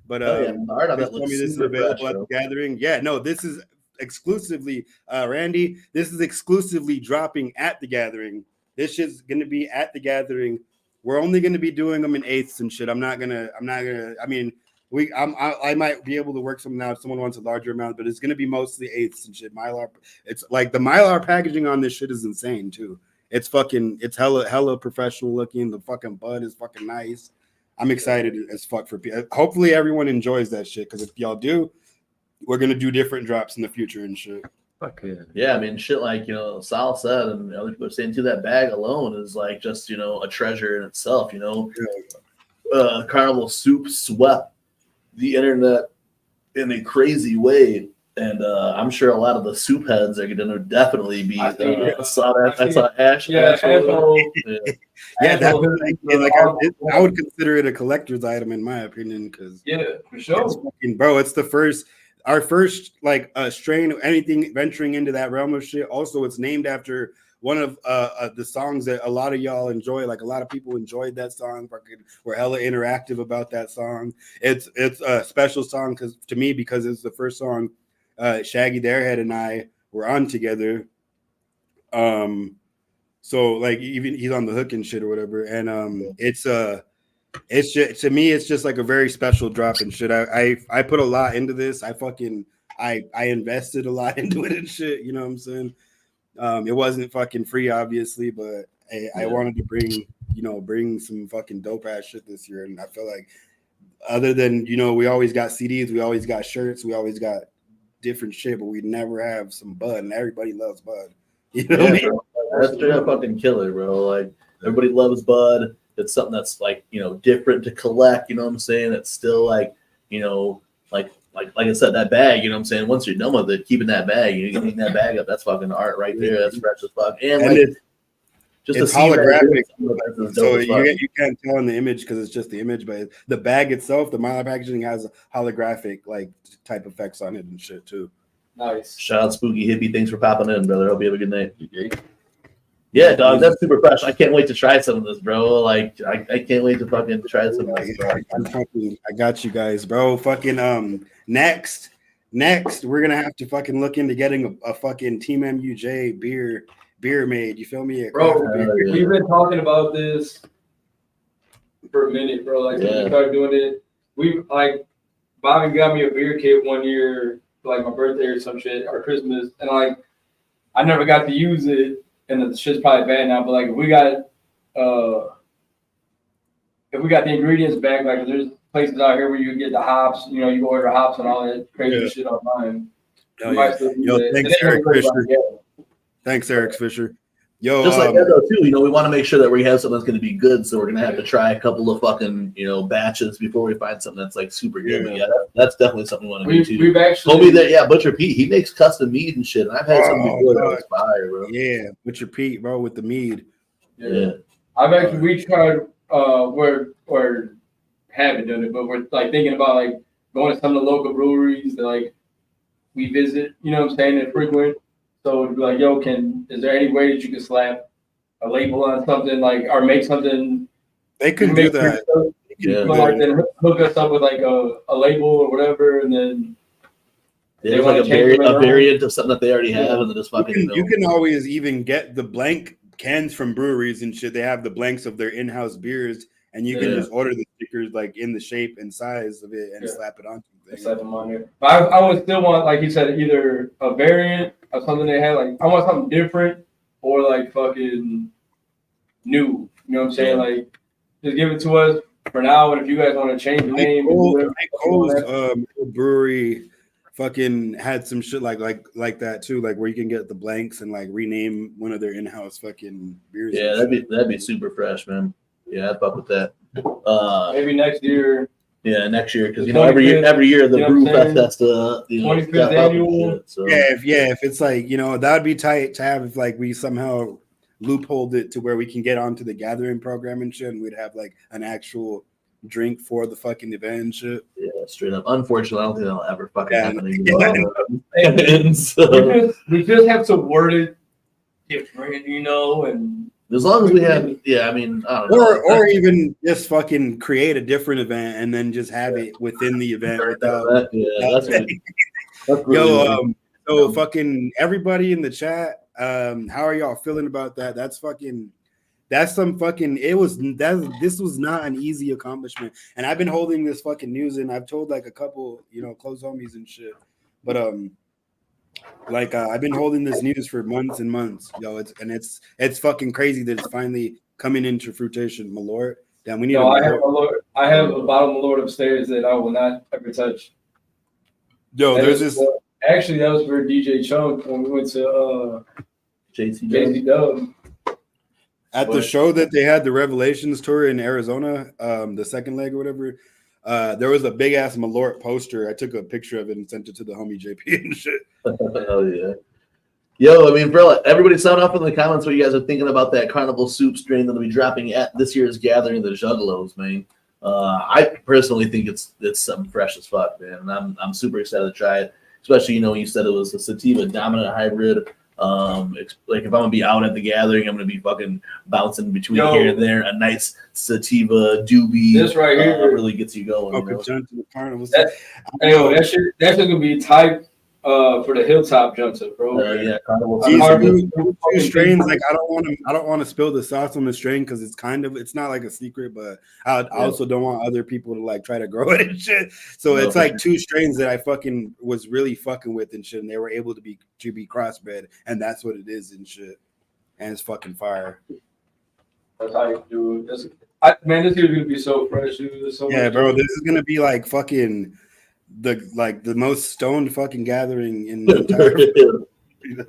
But this is available at the Gathering. Yeah, no, this is exclusively Randy. This is exclusively dropping at the Gathering. This shit's gonna be at the Gathering. We're only going to be doing them in eighths and shit. I mean, I might be able to work something out if someone wants a larger amount, but it's going to be mostly eighths and shit. Mylar, it's like the Mylar packaging on this shit is insane too. It's hella professional looking. The fucking bud is fucking nice. I'm excited as fuck for people. Hopefully everyone enjoys that shit, because if y'all do, we're going to do different drops in the future and shit. Fuck yeah. Yeah, I mean, shit like, you know, Sal said, and other people are saying too, that bag alone is like just, you know, a treasure in itself, you know. Carnival soup swept the internet in a crazy way And I'm sure a lot of the soup heads are going to definitely be. I saw that. I saw Ash. Yeah, Yeah, that's like I would consider it a collector's item in my opinion because for sure, it's the first, our first like strain of anything venturing into that realm of shit. Also, it's named after one of the songs that a lot of y'all enjoy. Like a lot of people enjoyed that song. We're hella interactive about that song. It's a special song because it's the first song Shaggy the Airhead and I were on together. So like even he's on the hook and shit or whatever. And it's just, to me, it's just like a very special drop and shit. I put a lot into this. I invested a lot into it and shit. You know what I'm saying? It wasn't fucking free, obviously, but I wanted to bring some fucking dope ass shit this year. And I feel like other than, we always got CDs, we always got shirts, we always got different shit, but we never have some Bud, and everybody loves Bud. You know what I mean? That's straight up fucking killer, bro. Like everybody loves Bud. It's something that's like, different to collect, you know what I'm saying? It's still like, like I said, that bag, you know what I'm saying? Once you're done with it, keeping that bag, you hang that bag up, that's fucking art right there. That's fresh as fuck. And like, it's holographic. So you can't tell in the image because it's just the image, but the bag itself, the Mylar packaging has holographic like type effects on it and shit too. Nice. Shout out Spooky Hippie. Thanks for popping in, brother. Hope you have a good night. Yeah, dog, that's super fresh. I can't wait to try some of this, bro. Like, I can't wait to fucking try some of this. I got you guys, bro. Fucking next, we're gonna have to fucking look into getting a fucking TeamMUJ beer made. You feel me? Bro, we've been talking about this for a minute, bro. Like, when we started doing it, Bobby got me a beer kit one year for like my birthday or some shit, or Christmas, and like I never got to use it, and the shit's probably bad now. But like, if we got the ingredients back, like there's places out here where you can get the hops, you can order hops and all that crazy shit online. Thanks, Eric Fisher. Thanks, Eric Fisher. Yo, just like that though too, we want to make sure that we have something that's going to be good, so we're going to have to try a couple of fucking batches before we find something that's like super good. But that's definitely something we want to do too. We've actually told me that Butcher Pete, he makes custom mead and shit, and I've had some before that was fire, bro. Yeah, Butcher Pete, bro, with the mead. Yeah. We tried or haven't done it, but we're like thinking about like going to some of the local breweries that like we visit, you know what I'm saying, and frequent. So it'd be like, yo, is there any way that you can slap a label on something, like, or make something? They could do that. Then hook us up with like a label or whatever, and then they like a variant of something that they already have, and then just fucking. You can always even get the blank cans from breweries and shit. They have the blanks of their in-house beers, and you can just order the stickers like in the shape and size of it and slap it on. Slap them on there. But I would still want, like you said, either a variant of something they have. Like I want something different or like fucking new. You know what I'm saying? Like just give it to us for now. And if you guys want to change the name, brewery fucking had some shit like that too, like where you can get the blanks and like rename one of their in-house fucking beers. Yeah, that'd be super fresh, man. Yeah, I'd fuck with that. Maybe next year. Yeah, next year, because every year the Brew Fest has to 25th annual. Shit, so. If it's like that'd be tight to have if like we somehow loopholed it to where we can get onto the gathering program and shit, and we'd have like an actual drink for the fucking event and shit. Yeah, straight up. Unfortunately, I don't think that'll ever fucking happen anymore. We just have to word it different, and. As long as we have, I don't know. Or even just fucking create a different event and then just have it within the event without. So fucking everybody in the chat, how are y'all feeling about that? This was not an easy accomplishment, and I've been holding this fucking news and I've told like a couple, close homies and shit, but I've been holding this news for months and months, it's fucking crazy that it's finally coming into fruition. Malort, damn, we need. I have a bottle of Malort upstairs that I will not ever touch. There's this. Actually, that was for DJ Chunk when we went to JC Dub. At the show that they had, the Revelations tour in Arizona, the second leg or whatever. There was a big ass Malort poster. I took a picture of it and sent it to the homie JP and shit. Hell yeah. Yo, I mean, bro, everybody sound off in the comments what you guys are thinking about that Carnival Soup strain that'll be dropping at this year's gathering, the Juggalos, man. I personally think it's something fresh as fuck, man. And I'm super excited to try it, especially, when you said it was a sativa dominant hybrid. Like if I'm gonna be out at the gathering, I'm gonna be fucking bouncing between here and there. A nice sativa doobie. This right here really gets you going. That shit gonna be tight for the hilltop junta, bro. Yeah, Carnival. Two strains. Like I don't want to spill the sauce on the strain because it's not like a secret, but I also don't want other people to like try to grow it and shit. So it's like two strains that I fucking was really fucking with and shit, and they were able to be crossbred, and that's what it is and shit. And it's fucking fire. That's how you do it. Man, this year's gonna be so fresh, dude. So bro, this is gonna be like fucking the most stoned fucking gathering in the entire.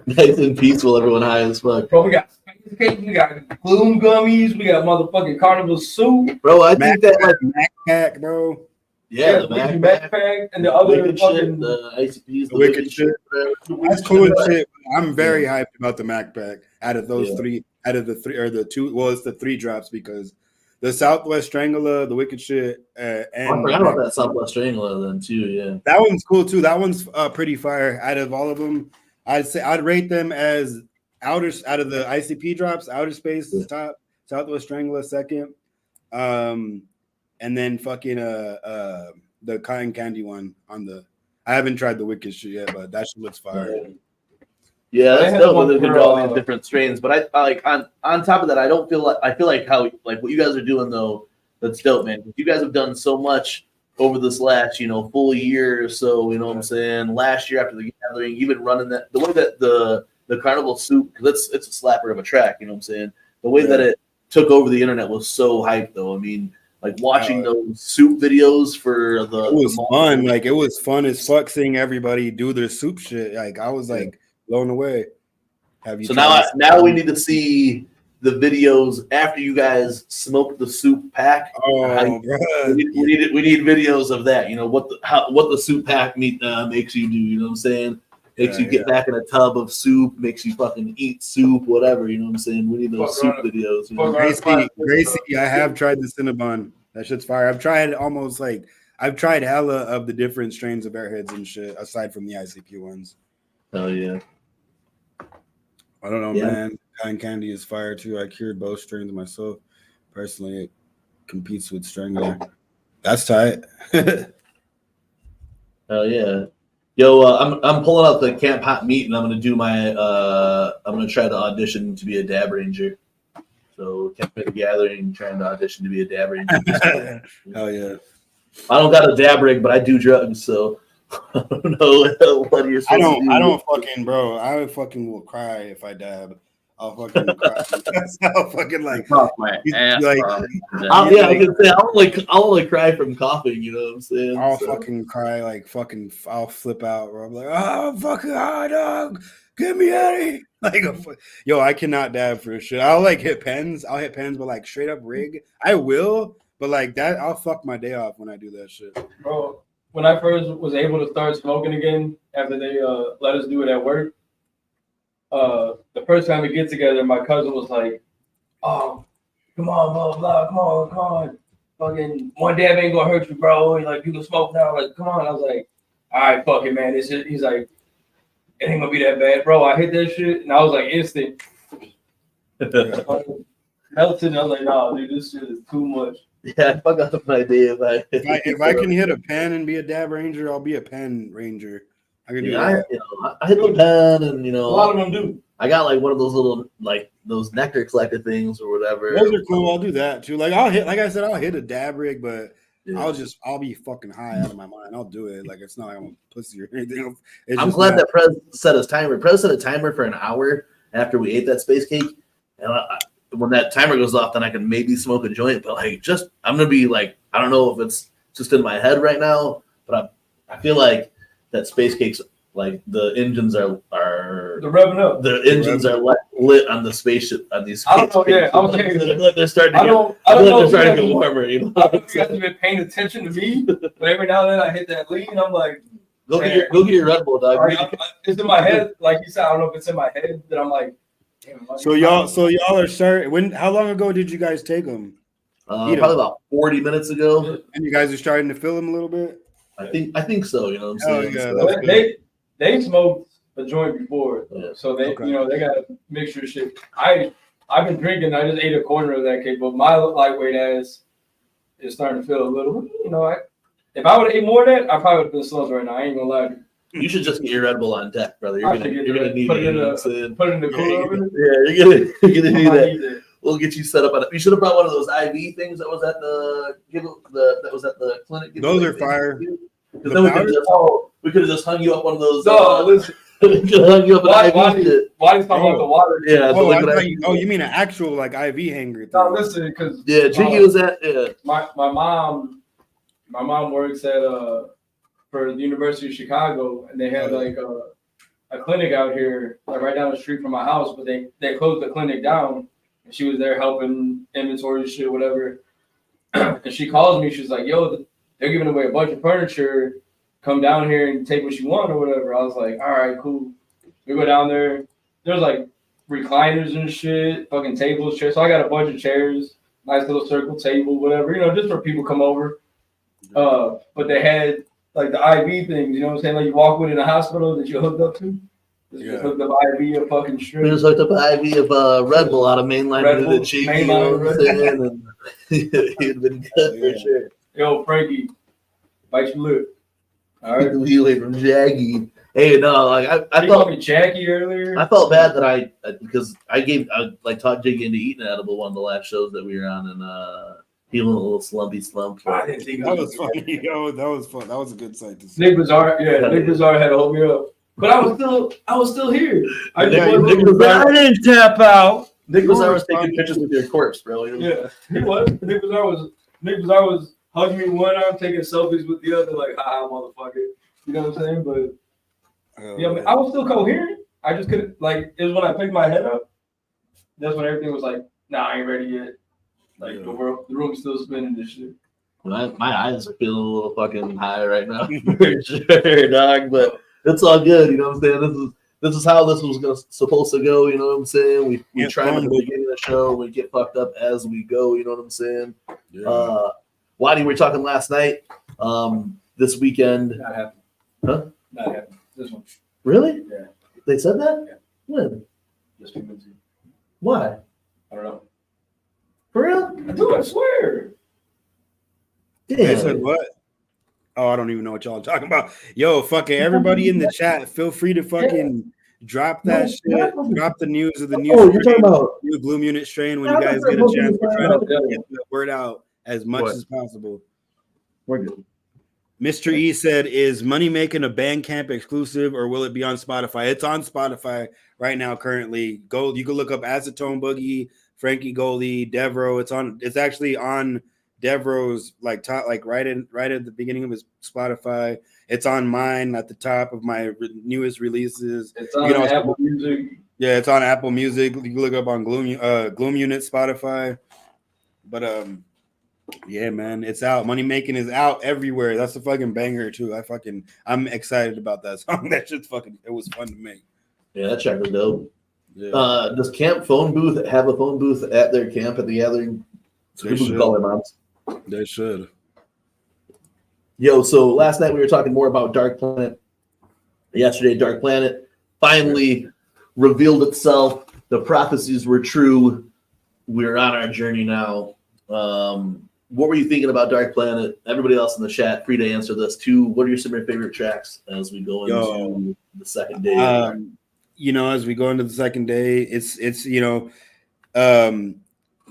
Nice and peaceful, everyone high as fuck. Bro, we got SpaceCakes, we got Gloom gummies, we got motherfucking Carnival Soup. Bro, I think that like Mac Pack, bro. Yeah, the Mac Pack and the other shit, the ICPs, the wicked shit. That's cool and shit. I'm very hyped about the Mac Pack out of those three, out of the three or the two. Well, it's the 3 drops because the Southwest Strangler, the wicked shit, and I forgot about that Southwest Strangler then too. Yeah, that one's cool too. That one's pretty fire. Out of all of them, I'd rate them as out of the ICP drops. Outer Space is top, Southwest Strangler second, and then fucking the cotton candy one on the. I haven't tried the wicked shit yet, but that shit looks fire. Yeah, that's dope. They do all these different strains, but I like on top of that, I feel like how like what you guys are doing though. That's dope, man. You guys have done so much over this last full year or so. You know what I'm saying? Last year after the gathering, even running that the way that the Carnival Soup, because it's a slapper of a track. You know what I'm saying? The way that it took over the internet was so hyped, though. I mean, like watching those soup videos for it was fun. Like it was fun as fuck seeing everybody do their soup shit. Like I was like blown away. So now we need to see the videos after you guys smoke the soup pack. Oh, we need videos of that. What the soup pack makes you do. You know what I'm saying? Makes you get back in a tub of soup. Makes you fucking eat soup. Whatever. You know what I'm saying? We need those soup videos. Gracie, I have tried the Cinnabon. That shit's fire. I've tried hella of the different strains of airheads and shit aside from the ICP ones. Oh yeah. I don't know, man. Cotton candy is fire too. I cured both strains myself. Personally, it competes with Strangler. That's tight. Oh yeah. Yo, I'm pulling out the Camp Hot Meat and I'm gonna do my I'm gonna try to audition to be a dab ranger. So Camp Hot Gathering, trying to audition to be a dab ranger. Hell yeah. I don't got a dab rig, but I do drugs, so I don't know what you're supposed to do. I don't fucking, bro. I fucking will cry if I dab. I'll fucking cry. I'll fucking like. I can say I'll only cry from coughing. You know what I'm saying? I'll fucking cry like fucking. I'll flip out. Where I'm like, oh fucking hot dog, get me out of here! Like, yo, I cannot dab for shit. I'll like hit pens. I'll hit pens, but like straight up rig, I will. But like that, I'll fuck my day off when I do that shit, bro. When I first was able to start smoking again after they let us do it at work, the first time we get together, my cousin was like, "Oh, come on, blah blah, come on, fucking one dab ain't gonna hurt you, bro. Like you can smoke now. Like come on." I was like, "All right, fuck it, man. It's just," he's like, "It ain't gonna be that bad, bro." I hit that shit, and I was like, instant. Melted. I was like, "Nah, dude, this shit is too much." Yeah, fuck up my idea. If I can hit a pen and be a dab ranger, I'll be a pen ranger. I can do that. I hit the pen, and a lot of them do. I got like one of those little like those nectar collector things or whatever. Those are cool. I'll do that too. Like I'll hit a dab rig, but I'll be fucking high out of my mind. I'll do it. Like it's not like I'm a pussy or anything. I'm glad that Prez set his timer. Prez set a timer for an hour after we ate that space cake, and when that timer goes off, then I can maybe smoke a joint. But like, I'm gonna be like, I don't know if it's just in my head right now, but I feel like that SpaceCakes, like the engines are the revving up. The engines are lit on the spaceship on these. I don't know. Yeah, I was saying they're starting to I don't get know. warmer. You know, I don't know if you guys have been paying attention to me, but every now and then I hit that lean. I'm like, go get your Red Bull, dog. It's in my head, like you said. I don't know if it's in my head that I'm like. So y'all are starting. How long ago did you guys take them? Probably about 40 minutes ago. And you guys are starting to fill them a little bit. I think so. You know what I'm saying? Yeah, they smoked a joint before, so they they got a mixture of shit. I've been drinking. I just ate a corner of that cake, but my lightweight ass is starting to feel a little. You know, if I would have ate more of that, I probably would have been slow right now. I ain't gonna lie. You should just get your Red Bull on deck, brother. You're gonna need put it. Put it in the cooler. Yeah, you're gonna need that. We'll get you set up on it. You should have brought one of those IV things that was at the clinic. Those are fire. Then we could have just hung you up one of those. Listen. We could have hung you up an IV shit. Why are you talking about the water? Yeah. You mean an actual like IV hanger thing? No, listen, because Jiggy was at my mom works at for the University of Chicago, and they had like a clinic out here, like right down the street from my house, but they closed the clinic down. And she was there helping inventory shit, whatever. And she calls me. She's like, "Yo, they're giving away a bunch of furniture. Come down here and take what you want or whatever." I was like, "All right, cool." We go down there. There's like recliners and shit, fucking tables, chairs. So I got a bunch of chairs, nice little circle table, whatever, just for people come over. But they had like the IV things, you know what I'm saying? Like you walk with in a hospital that you're hooked up to. Just hooked up IV of fucking strip. We just hooked up an IV of Red Bull out of mainline to the cheap. You know what I'm saying? And he'd been good for sure. Yo, Frankie, bite your lip. All right. Wheeling from Jaggy. Hey, no, like I you called me Jackie earlier. I felt bad that because I taught Jiggy into eating an edible one of the last shows that we were on, and he went a little slumpy slump. I didn't think that was funny. Yo, that was fun. That was a good sight to see. Nick Bizarre had to hold me up. But I was still here. I didn't tap out. Nick Bizarre was taking pictures with your corpse, bro. Yeah, he was. Nick Bizarre was hugging me one arm, taking selfies with the other, like, haha, motherfucker. You know what I'm saying? But I was still coherent. I just couldn't, like, it was when I picked my head up. That's when everything was like, nah, I ain't ready yet. Like the room's still spinning this shit. My eyes are feeling a little fucking high right now, for sure, dog. But it's all good, you know what I'm saying? This is how this was supposed to go, you know what I'm saying? We try at the beginning of the show, we get fucked up as we go, you know what I'm saying? Yeah. Waddy, we were talking last night. This weekend. Not happening. Huh? Not happening. This one. Really? Yeah. They said that? Yeah. When? Just a few minutes ago. Why? I don't know. For real? Dude, I swear. Damn. They said what? Oh, I don't even know what y'all are talking about. Yo, fucking everybody in the chat, feel free to fucking drop that shit. Drop the news of the new you're talking about new Gloom Unit strain when you guys get a chance. We're trying to get the word out as much as possible. We're good. Mr. E said, "Is Money Making a Bandcamp exclusive or will it be on Spotify?" It's on Spotify right now currently. Go, you can look up Acetone Boogie, Frankie Goldie, Devro. It's actually on Devro's like top, like right at the beginning of his Spotify. It's on mine at the top of my newest releases. It's on Apple Music. Yeah, it's on Apple Music. You can look up on Gloom Unit Spotify. But yeah, man, it's out. Money Making is out everywhere. That's a fucking banger too. I'm excited about that song. That shit's it was fun to make. Yeah, that track was dope. Yeah. Does Camp Phone Booth have a phone booth at their camp at the gathering? So people can call their moms. They should. Yo, so last night we were talking more about Dark Planet. Yesterday, Dark Planet finally revealed itself. The prophecies were true. We're on our journey now. What were you thinking about Dark Planet? Everybody else in the chat, free to answer this too. What are some of your favorite tracks as we go into the second day? As we go into the second day, it's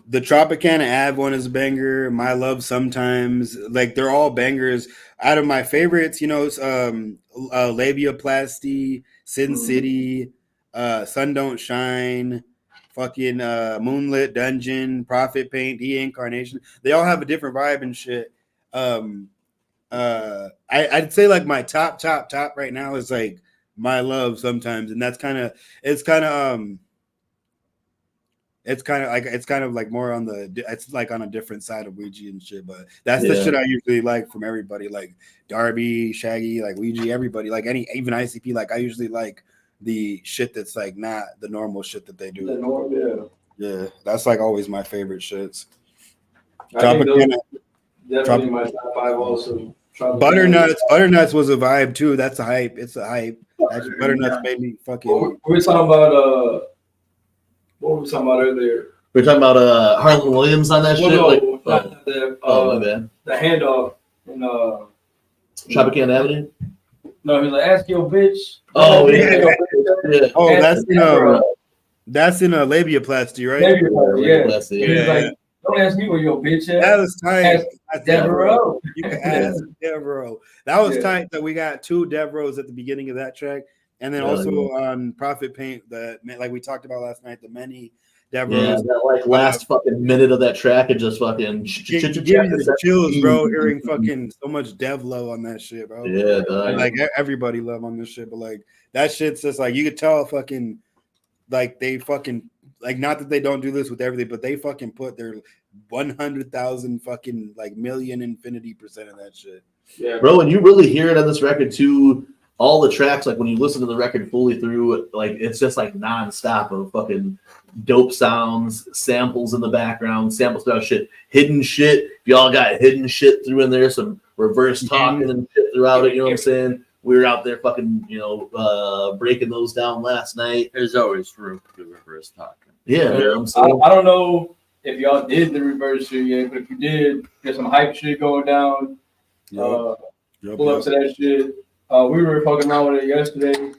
the Tropicana Ave one is a banger. My Love Sometimes, like they're all bangers. Out of my favorites, Labiaplasty, Sin City, Sun Don't Shine, fucking Moonlit Dungeon, Prophet Paint, De-Incarnation. They all have a different vibe and shit. I'd say like my top right now is like My Love Sometimes, and that's kind of it's kind of like more on it's like on a different side of Ouija and shit. But that's the shit I usually like from everybody, like Darby, Shaggy, like Ouija, everybody, like even ICP. Like I usually like the shit that's like not the normal shit that they do. Yeah, that's like always my favorite shits. Definitely my top 5 also. Butternuts was a vibe too. That's a hype. It's a hype. Actually, Butternuts made me fucking. What were we talking about? What were we talking about earlier? We were talking about Harlan Williams on that shit. No, like, my bad. The handoff in Tropicana Avenue. No, he was like, "Ask your bitch." Oh yeah. Oh, that's in a labiaplasty, right? Labiaplasty, yeah. He was like, "Don't ask me where your bitch at." That was tight. Devereaux. You can ask Devereaux. That was tight that we got 2 Devereaux at the beginning of that track. And then also on Profit Paint, like we talked about last night, the many Devereaux. Yeah, that like last fucking minute of that track, it just fucking give you the chills, bro. Hearing fucking so much Devlo on that shit, bro. Yeah, like everybody love on this shit, but like that shit's just like you could tell fucking like they fucking like not that they don't do this with everything, but they fucking put their 100,000 fucking like million infinity% of that shit. Yeah, bro, and you really hear it on this record too. All the tracks, like when you listen to the record fully through, like it's just like nonstop of fucking dope sounds, samples in the background, sample style shit, hidden shit. If y'all got hidden shit through in there, some reverse talking and shit throughout it, you know what I'm saying? We were out there fucking, breaking those down last night. There's always room for reverse talking. Yeah, I don't know if y'all did the reverse shit yet, but if you did, there's some hype shit going down. Pull up to that shit. We were fucking around with it yesterday.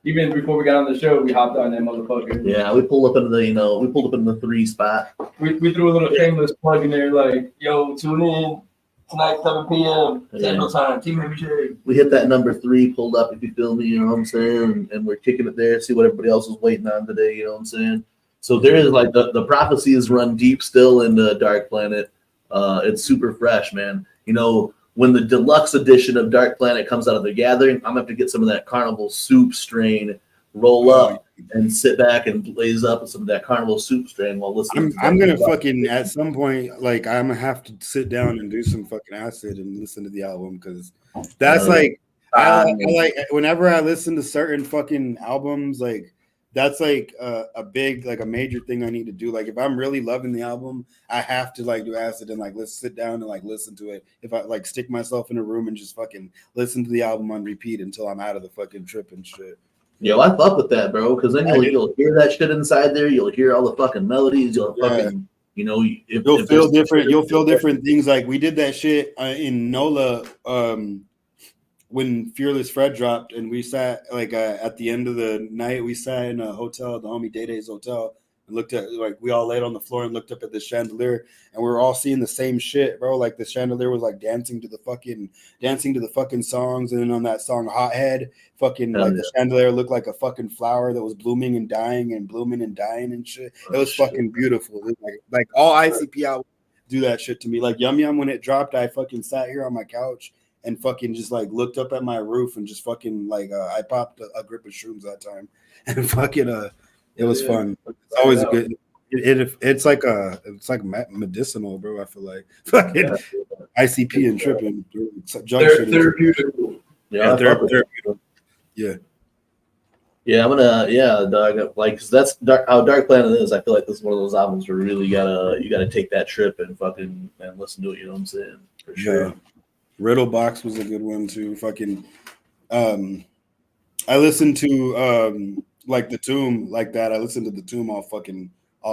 Even before we got on the show, we hopped on that motherfucker. Yeah, we pulled up into the 3 spot. We threw a little shameless plug in there, like, yo, tune in tonight, 7 p.m. Central Time, TeamMUJ's. We hit that number 3, pulled up, if you feel me, you know what I'm saying? And we're kicking it there, see what everybody else is waiting on today, you know what I'm saying? So there is like the prophecies run deep still in the Dark Planet. It's super fresh, man. You know, when the deluxe edition of Dark Planet comes out of the gathering, I'm gonna have to get some of that Carnival Soup strain, roll up, and sit back and blaze up with some of that Carnival Soup strain while listening. I'm gonna fucking at some point, like I'm gonna have to sit down and do some fucking acid and listen to the album because that's I like whenever I listen to certain fucking albums, like that's like a big, like a major thing I need to do. Like if I'm really loving the album, I have to like do acid and like let's sit down and like listen to it. If I like stick myself in a room and just fucking listen to the album on repeat until I'm out of the fucking trip and shit. Yo, I fuck with that, bro, because then you'll hear that shit inside there. You'll hear all the fucking melodies. You'll fucking, you'll feel different. You'll feel different things. Like we did that shit in NOLA when Fearless Fred dropped, and we sat like at the end of the night. We sat in a hotel, the homie Day Day's hotel, and looked at like we all laid on the floor and looked up at the chandelier, and we were all seeing the same shit, bro. Like the chandelier was like dancing to the fucking songs, and then on that song Hothead, the chandelier looked like a fucking flower that was blooming and dying and blooming and dying and shit. It was fucking beautiful. It was like all ICP albums do that shit to me. Like Yum Yum, when it dropped, I fucking sat here on my couch and fucking just like looked up at my roof and just fucking like I popped a grip of shrooms that time, and fucking it was fun. It's always a good. It's like medicinal, bro. I feel like fucking ICP and tripping. Therapeutic. Yeah, therapeutic. Yeah, I'm gonna dog. Like, cause that's how Dark Planet is. I feel like this is one of those albums where really you gotta take that trip and fucking and listen to it. You know what I'm saying? For sure. Yeah. Riddle Box was a good one too. Fucking, I listened to like the Tomb like that. I listened to the Tomb all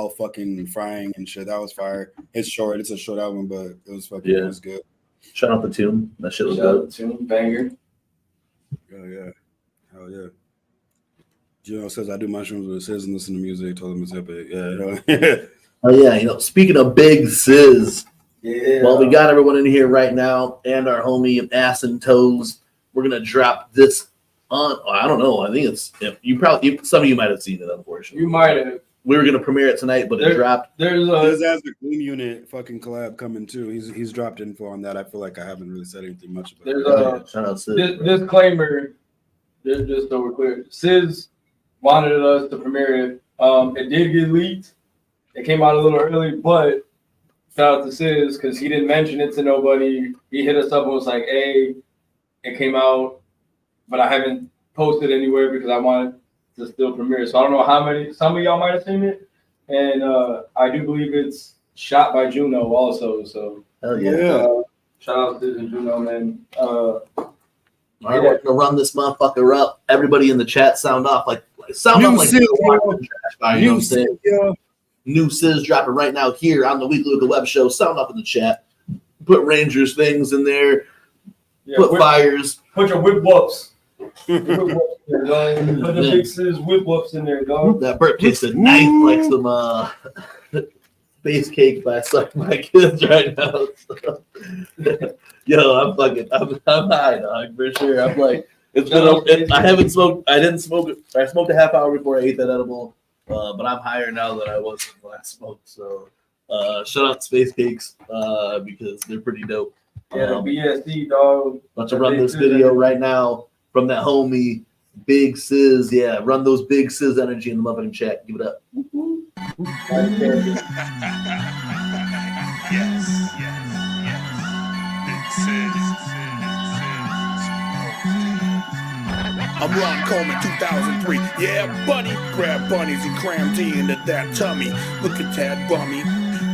fucking frying and shit. That was fire. It's short. It's a short album, but it was fucking. It was good. Shout out the Tomb. That shit was good. Tomb banger. Oh yeah, hell yeah. Gino says I do mushrooms with Sis and listen to music. Told him it's epic. Yeah. Oh yeah. Speaking of big Sis. Yeah. Well, we got everyone in here right now, and our homie Ass and Toes. We're gonna drop this on. I don't know. I think it's some of you might have seen it. Unfortunately, you might have. We were gonna premiere it tonight, but it dropped. There's a Gloom Unit fucking collab coming too. He's dropped info on that. I feel like I haven't really said anything much about it. Shout out Sis. Disclaimer. Just so we're clear, Sis wanted us to premiere it. It did get leaked. It came out a little early, but shout out to Sis because he didn't mention it to nobody. He hit us up and was like, "Hey, it came out, but I haven't posted anywhere because I wanted to still premiere." So I don't know how many. Some of y'all might have seen it, and I do believe it's shot by Juno also. So hell yeah. Shout out to Juno, man. All right, we're gonna run this motherfucker up. Everybody in the chat sound off like you know what I'm saying? New Sis dropping right now here on the Weekly Wicked Web Show. Sound up in the chat. Put Rangers things in there. Yeah, put fires. Put your whip whoops. Put the big Sis whip whoops in there, dog. That burp tasted nice like some SpaceCakes by Suckmykiss right now. Yo, I'm high, dog, for sure. I'm like, it's been. I haven't smoked. I didn't smoke. I smoked a half hour before I ate that edible, but I'm higher now than I was when I last smoked. So, shout out to SpaceCakes because they're pretty dope. Yeah, BSD, dog. About to run this video right now from that homie Big Sis. Yeah, run those Big Sis energy in the motherfucking chat. Give it up. I'm Ron Coleman, 2003. Yeah, buddy. Grab bunnies and cram tea into that tummy. Look at Tad Bummy,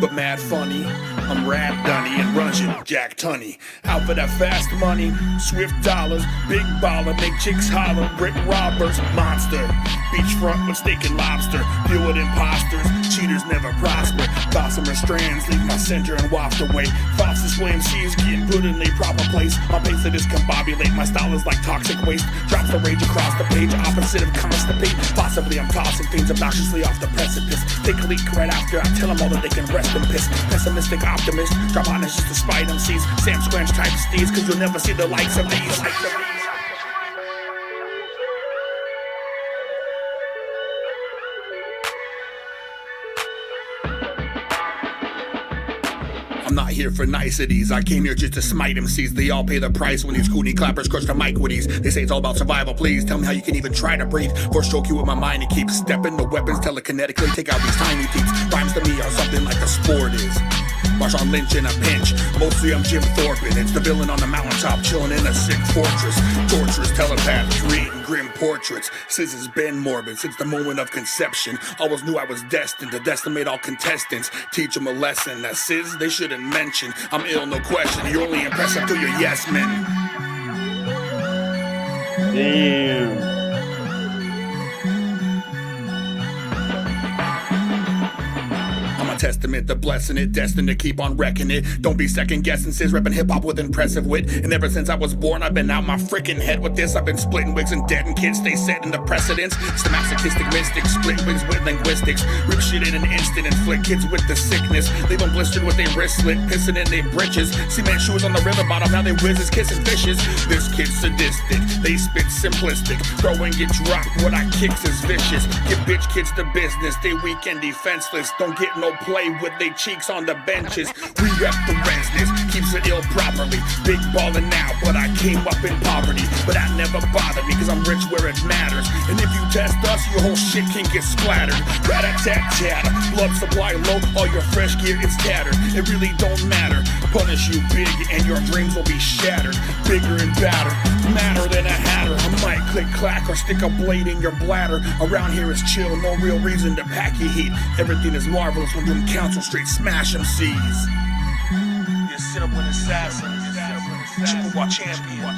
but mad funny. I'm Rap Dunny and Russian Jack Tunney. Out for that fast money, swift dollars, big baller, make chicks holler, brick robbers, monster. Beachfront with steak and lobster, deal with imposters, cheaters never prosper. Gossamer strands leave my center and waft away. Faucets YMCs getting put in their proper place. My pace of discombobulate, my style is like toxic waste. Drops the rage across the page, opposite of constipate. Possibly I'm tossing things obnoxiously off the precipice. Take a leak right after I tell them all that they can rest in piss. Pessimistic optimist, drop on just despite MCs. Sam Scranch type steeds, cause you'll never see the likes of these. I'm not here for niceties. I came here just to smite MCs. They all pay the price when these coonie clappers crush the mic with these. They say it's all about survival. Please tell me how you can even try to breathe. Force choke you with my mind and keep stepping. The weapons telekinetically take out these tiny peeps. Rhymes to me are something like a sport is. Marshawn Lynch in a pinch. Mostly I'm Jim Thornton. It's the villain on the mountaintop chilling in a sick fortress. Torturous telepaths reading grim portraits. Sis has been morbid since the moment of conception. Always knew I was destined to decimate all contestants. Teach them a lesson that Sis they shouldn't mention. I'm ill, no question. You're only impressive to your yes men. Damn. Testament to blessing it, destined to keep on wrecking it. Don't be second guessing, Sis repping hip hop with impressive wit. And ever since I was born, I've been out my freaking head with this. I've been splitting wigs and dead and kids stay setting the precedence. It's the masochistic mystic, split wigs with linguistics. Rip shit in an instant, inflict kids with the sickness. Leave them blistered with their wrist slit, pissing in their britches. Cement shoes on the river bottom, now they whizzes kissing fishes. This kid's sadistic, they spit simplistic. Throw and get dropped, what I kicks is vicious. Give bitch kids the business, they weak and defenseless. Don't get no play with they cheeks on the benches. We rep the resness, keeps it ill properly. Big ballin' now, but I came up in poverty. But that never bothered me, cause I'm rich where it matters. And if you test us, your whole shit can get splattered. Rat-a-tat-tat, blood supply low, all your fresh gear is tattered. It really don't matter, punish you big and your dreams will be shattered. Bigger and badder, madder than a hatter. I might click clack or stick a blade in your bladder. Around here is chill, no real reason to pack your heat. Everything is marvelous when doing council straight smash MCs. You sit up with assassins. Chippewa champion.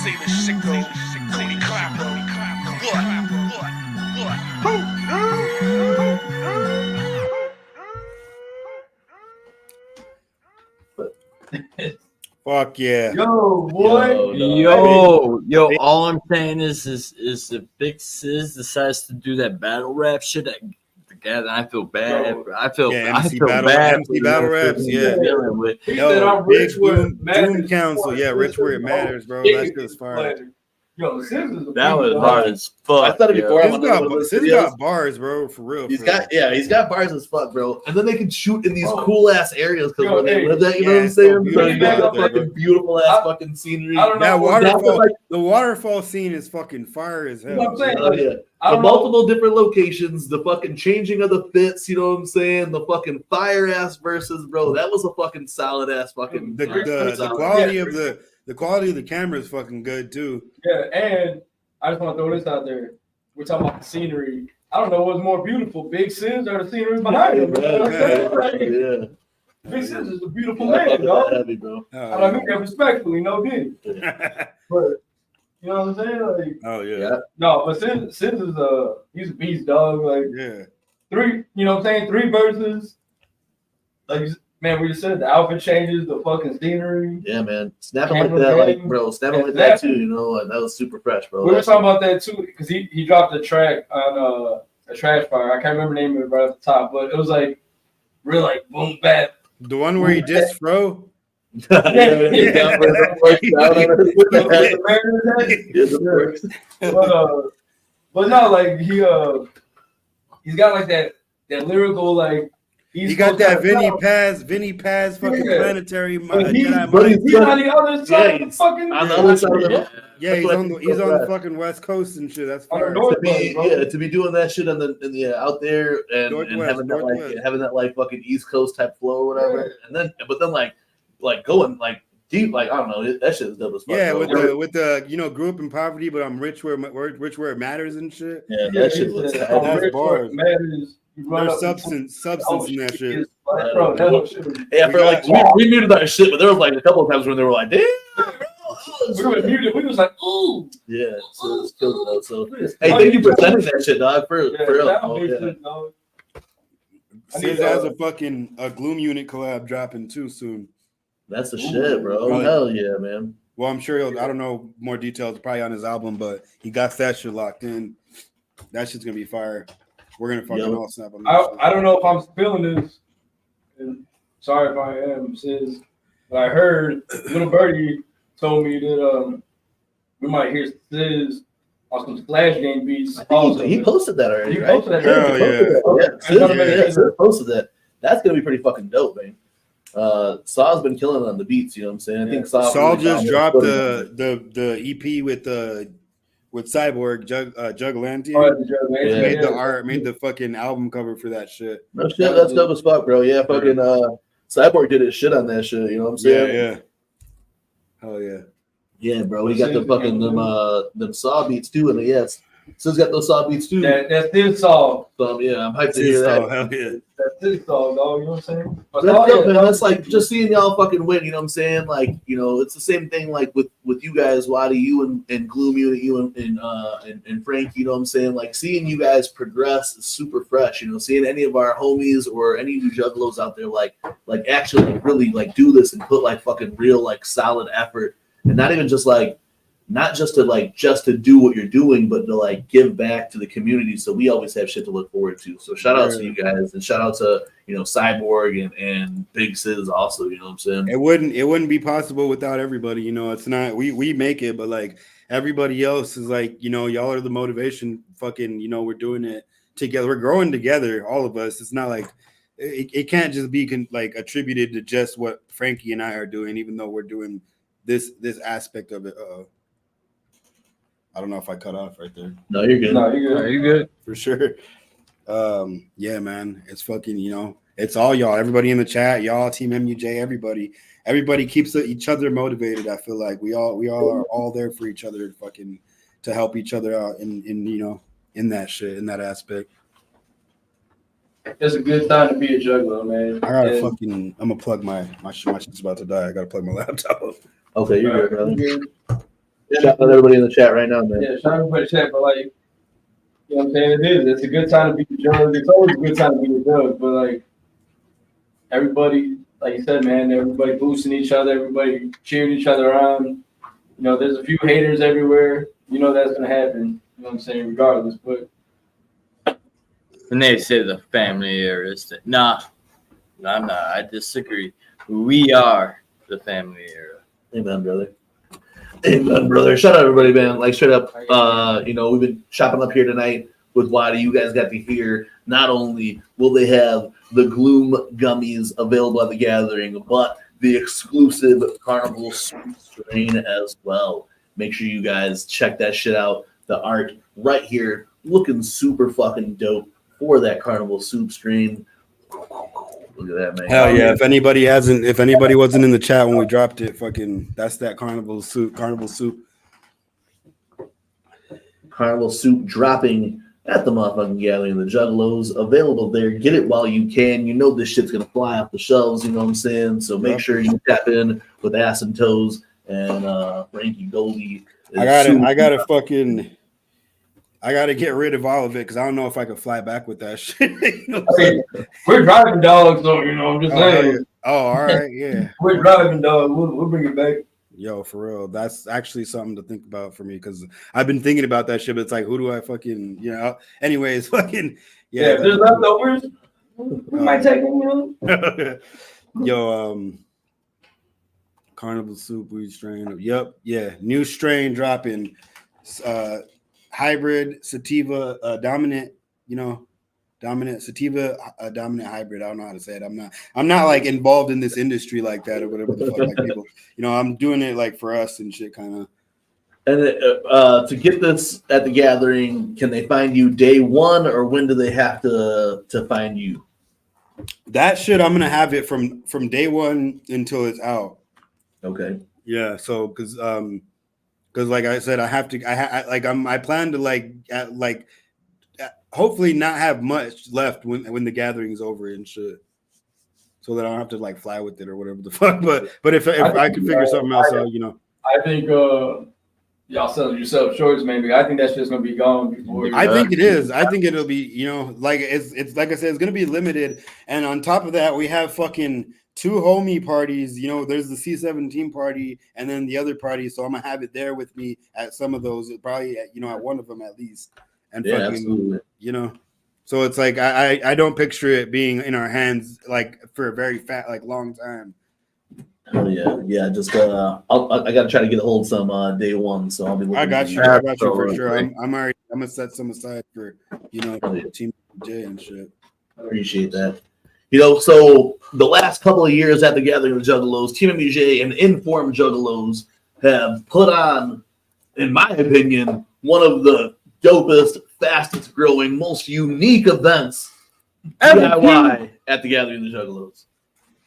Say the sicko. Cody Clapper. Fuck yeah. Yo, boy. Yo, all I'm saying is if Big Sis decides to do that battle rap shit, I feel bad. I feel bad. MC battle raps, yeah. He said I'm rich where it matters. Doom Council, yeah, rich where it matters, bro. That's just fire. Yo, Sis is a That was freak, hard dog. as fuck. I said it before. yo. I'm on one of those Sis videos. got bars, bro, for real. He's for got real. he's got bars as fuck, bro. And then they can shoot in these Oh. cool ass areas because Yo, where they hey. live at, you know Yeah, what I'm it's so saying? So beautiful you got out the there, fucking beautiful ass fucking scenery. I don't know. That what- waterfall, like- the waterfall scene is fucking fire as You know what I'm hell. saying? Oh, Like, yeah. I The don't know. multiple different locations, the fucking changing of the fits, you know what I'm saying? The fucking fire ass versus, bro. That was a fucking solid ass fucking. The quality of the camera is fucking good too. Yeah, and I just want to throw this out there. We're talking about the scenery. I don't know what's more beautiful, Big Sis or the scenery behind him. You know what I'm saying? Like, Yeah. Big Sis is a beautiful I man, fuck with dog. that heavy, bro. I mean that respectfully, no dig. But you know what I'm saying? Like, Oh yeah. Yeah. no, but Sis is he's a beast, dog. Like Yeah. three, you know what I'm saying? 3 verses. Like, man, we just said the outfit changes, the fucking scenery. Yeah, man. Snapping Camera like that, like, game. bro. Snapping like Exactly. that too, you know? And that was super fresh, bro. We were talking about that too, because he dropped a track on a Trash Fire. I can't remember the name of it right off the top, but it was like real like boom bap. The one where he dissed Fro. But no, like he's got like that lyrical like He got that Vinny Paz fucking planetary. But he's Jedi but mind. he's on the other side of the fucking on the other side of the Yeah, he's on the fucking West Coast and shit. That's On the fire. North to be doing that shit out there and Northwest, having that Northwest. like having that like fucking East Coast type flow or whatever, and then like going like deep, like I don't know, that shit is dope as fuck. Yeah, bro. with the grew up in poverty, but I'm rich where it matters and shit. Yeah, that shit was That's bars. There's Substance. substance in that shit. Bro, that whole shit was- Yeah, We for like got- we muted our shit, but there was like a couple of times when they were like, damn. we were muted. We was like, ooh. Yeah, so it was killed though. So hey, thank you for sending that shit, dog. For real. that Oh, makes yeah. sense, dog. Sis has a Gloom Unit collab dropping too soon. That's the shit, bro. Right. Hell yeah, man. Well, I'm sure I don't know more details probably on his album, but he got that shit locked in. That shit's gonna be fire. We're gonna fucking all snap on that shit. I don't know if I'm feeling this. And sorry if I am, sis. But I heard Little Birdie told me that we might hear Sis on some Splash Game beats. I think he posted that already, He right? posted that. Hell yeah. Sis posted that. That's gonna be pretty fucking dope, man. Saw's been killing on the beats, you know what I'm saying? I think Saul just dropped the EP with Cyborg Juggalos. Made the art, made the fucking album cover for that shit. No shit, that's dope as fuck, bro. Yeah, fucking Cyborg did his shit on that shit, you know what I'm saying? Yeah. Hell yeah. Yeah, bro. We got the fucking them Saw beats too, and yes, Sis got those Saw beats too. That's his song. So yeah, I'm hyped to hear that. Hell yeah. That's his song, dog. You know what I'm saying? But That's dope, man. dog, That's like just seeing y'all fucking win. You know what I'm saying? Like, you know, it's the same thing. Like with you guys, Waddy, you and Gloom Unit, you and Frank. You know what I'm saying? Like seeing you guys progress is super fresh. You know, seeing any of our homies or any new Juggalos out there, like actually really like do this and put like fucking real like solid effort, and not even just like. Not just to do what you're doing, but to like give back to the community. So we always have shit to look forward to. So shout out to you guys, and shout out to Cyborg and Big Sis also. You know what I'm saying? It wouldn't be possible without everybody. You know, it's not we make it, but like everybody else is like, y'all are the motivation. Fucking, we're doing it together. We're growing together, all of us. It's not like it can't just be like attributed to just what Frankie and I are doing, even though we're doing this aspect of it. I don't know if I cut off right there. No, you're good. No, you're good. Are you good? For sure. Yeah, man. It's fucking, it's all y'all. Everybody in the chat, y'all, Team MUJ, everybody keeps each other motivated. I feel like we all are all there for each other, fucking to help each other out in that shit, in that aspect. It's a good time to be a juggler, man. I gotta I'm gonna plug my shit's about to die. I gotta plug my laptop. Okay, you're good, brother. Shout out everybody in the chat right now, man. Yeah, shout out everybody in the chat, but like, you know what I'm saying? It is. It's a good time to be a judge. It's always a good time to be a judge, but like, everybody, like you said, man, everybody boosting each other, everybody cheering each other on. There's a few haters everywhere. That's gonna happen. You know what I'm saying? Regardless, but. And they say the family era is that. Nah, I'm not. I disagree. We are the family era. Amen, brother. Amen, brother. Shout out everybody, man. Like straight up, you know, we've been shopping up here tonight with Waddy. You guys got to hear not only will they have the Gloom gummies available at the gathering, but the exclusive Carnival strain as well. Make sure you guys check that shit out. The art right here, looking super fucking dope for that Carnival soup strain. Look at that, man. Hell yeah! If anybody wasn't in the chat when we dropped it, fucking that's that Carnival soup. Carnival soup dropping at the motherfucking gathering. The Juggalos available there. Get it while you can. You know this shit's gonna fly off the shelves. You know what I'm saying? So make sure you tap in with Ass and Toes and Frankie Goldie. I gotta get rid of all of it because I don't know if I could fly back with that shit. You know we're driving dogs, so you know I'm just saying. Oh, all right, yeah. We're driving dogs. We'll bring it back. Yo, for real, that's actually something to think about for me because I've been thinking about that shit. But it's like, who do I fucking, you know? Anyways, fucking yeah. If there's leftovers, we might take them. You know? Yo, Carnival soup weed strain. Yep, yeah, new strain dropping. Hybrid sativa dominant, you know, dominant sativa dominant hybrid. I don't know how to say it. I'm not like involved in this industry like that or whatever the fuck. Like people, you know, I'm doing it like for us and shit, kind of. And to get this at the gathering, can they find you day one or when do they have to find you? That shit, I'm gonna have it from day one until it's out. Okay. Yeah. So because like I said, I plan to hopefully not have much left when the gathering's over and shit, so that I don't have to like fly with it or whatever the fuck. But if I could figure something else out, you know. I think y'all selling yourself shorts, maybe. I think that's just gonna be gone before. I think it is. I think it'll be, you know, like it's like I said, it's gonna be limited. And on top of that, we have fucking 2 homie parties. You know, there's the C17 party and then the other party. So I'm gonna have it there with me at some of those, probably at, you know, at one of them at least. And yeah, fucking, absolutely. You know, so it's like I don't picture it being in our hands like for a very long time. Oh yeah. Just I gotta try to get a hold of some day one. So I'll be. I got you for sure. I'm gonna set some aside for, you know, TeamMUJ and shit. Appreciate that. You know, so the last couple of years at the gathering of the Juggalos, TeamMUJ and Informed Juggalos have put on, in my opinion, one of the dopest, fastest growing, most unique events DIY at the gathering of the Juggalos.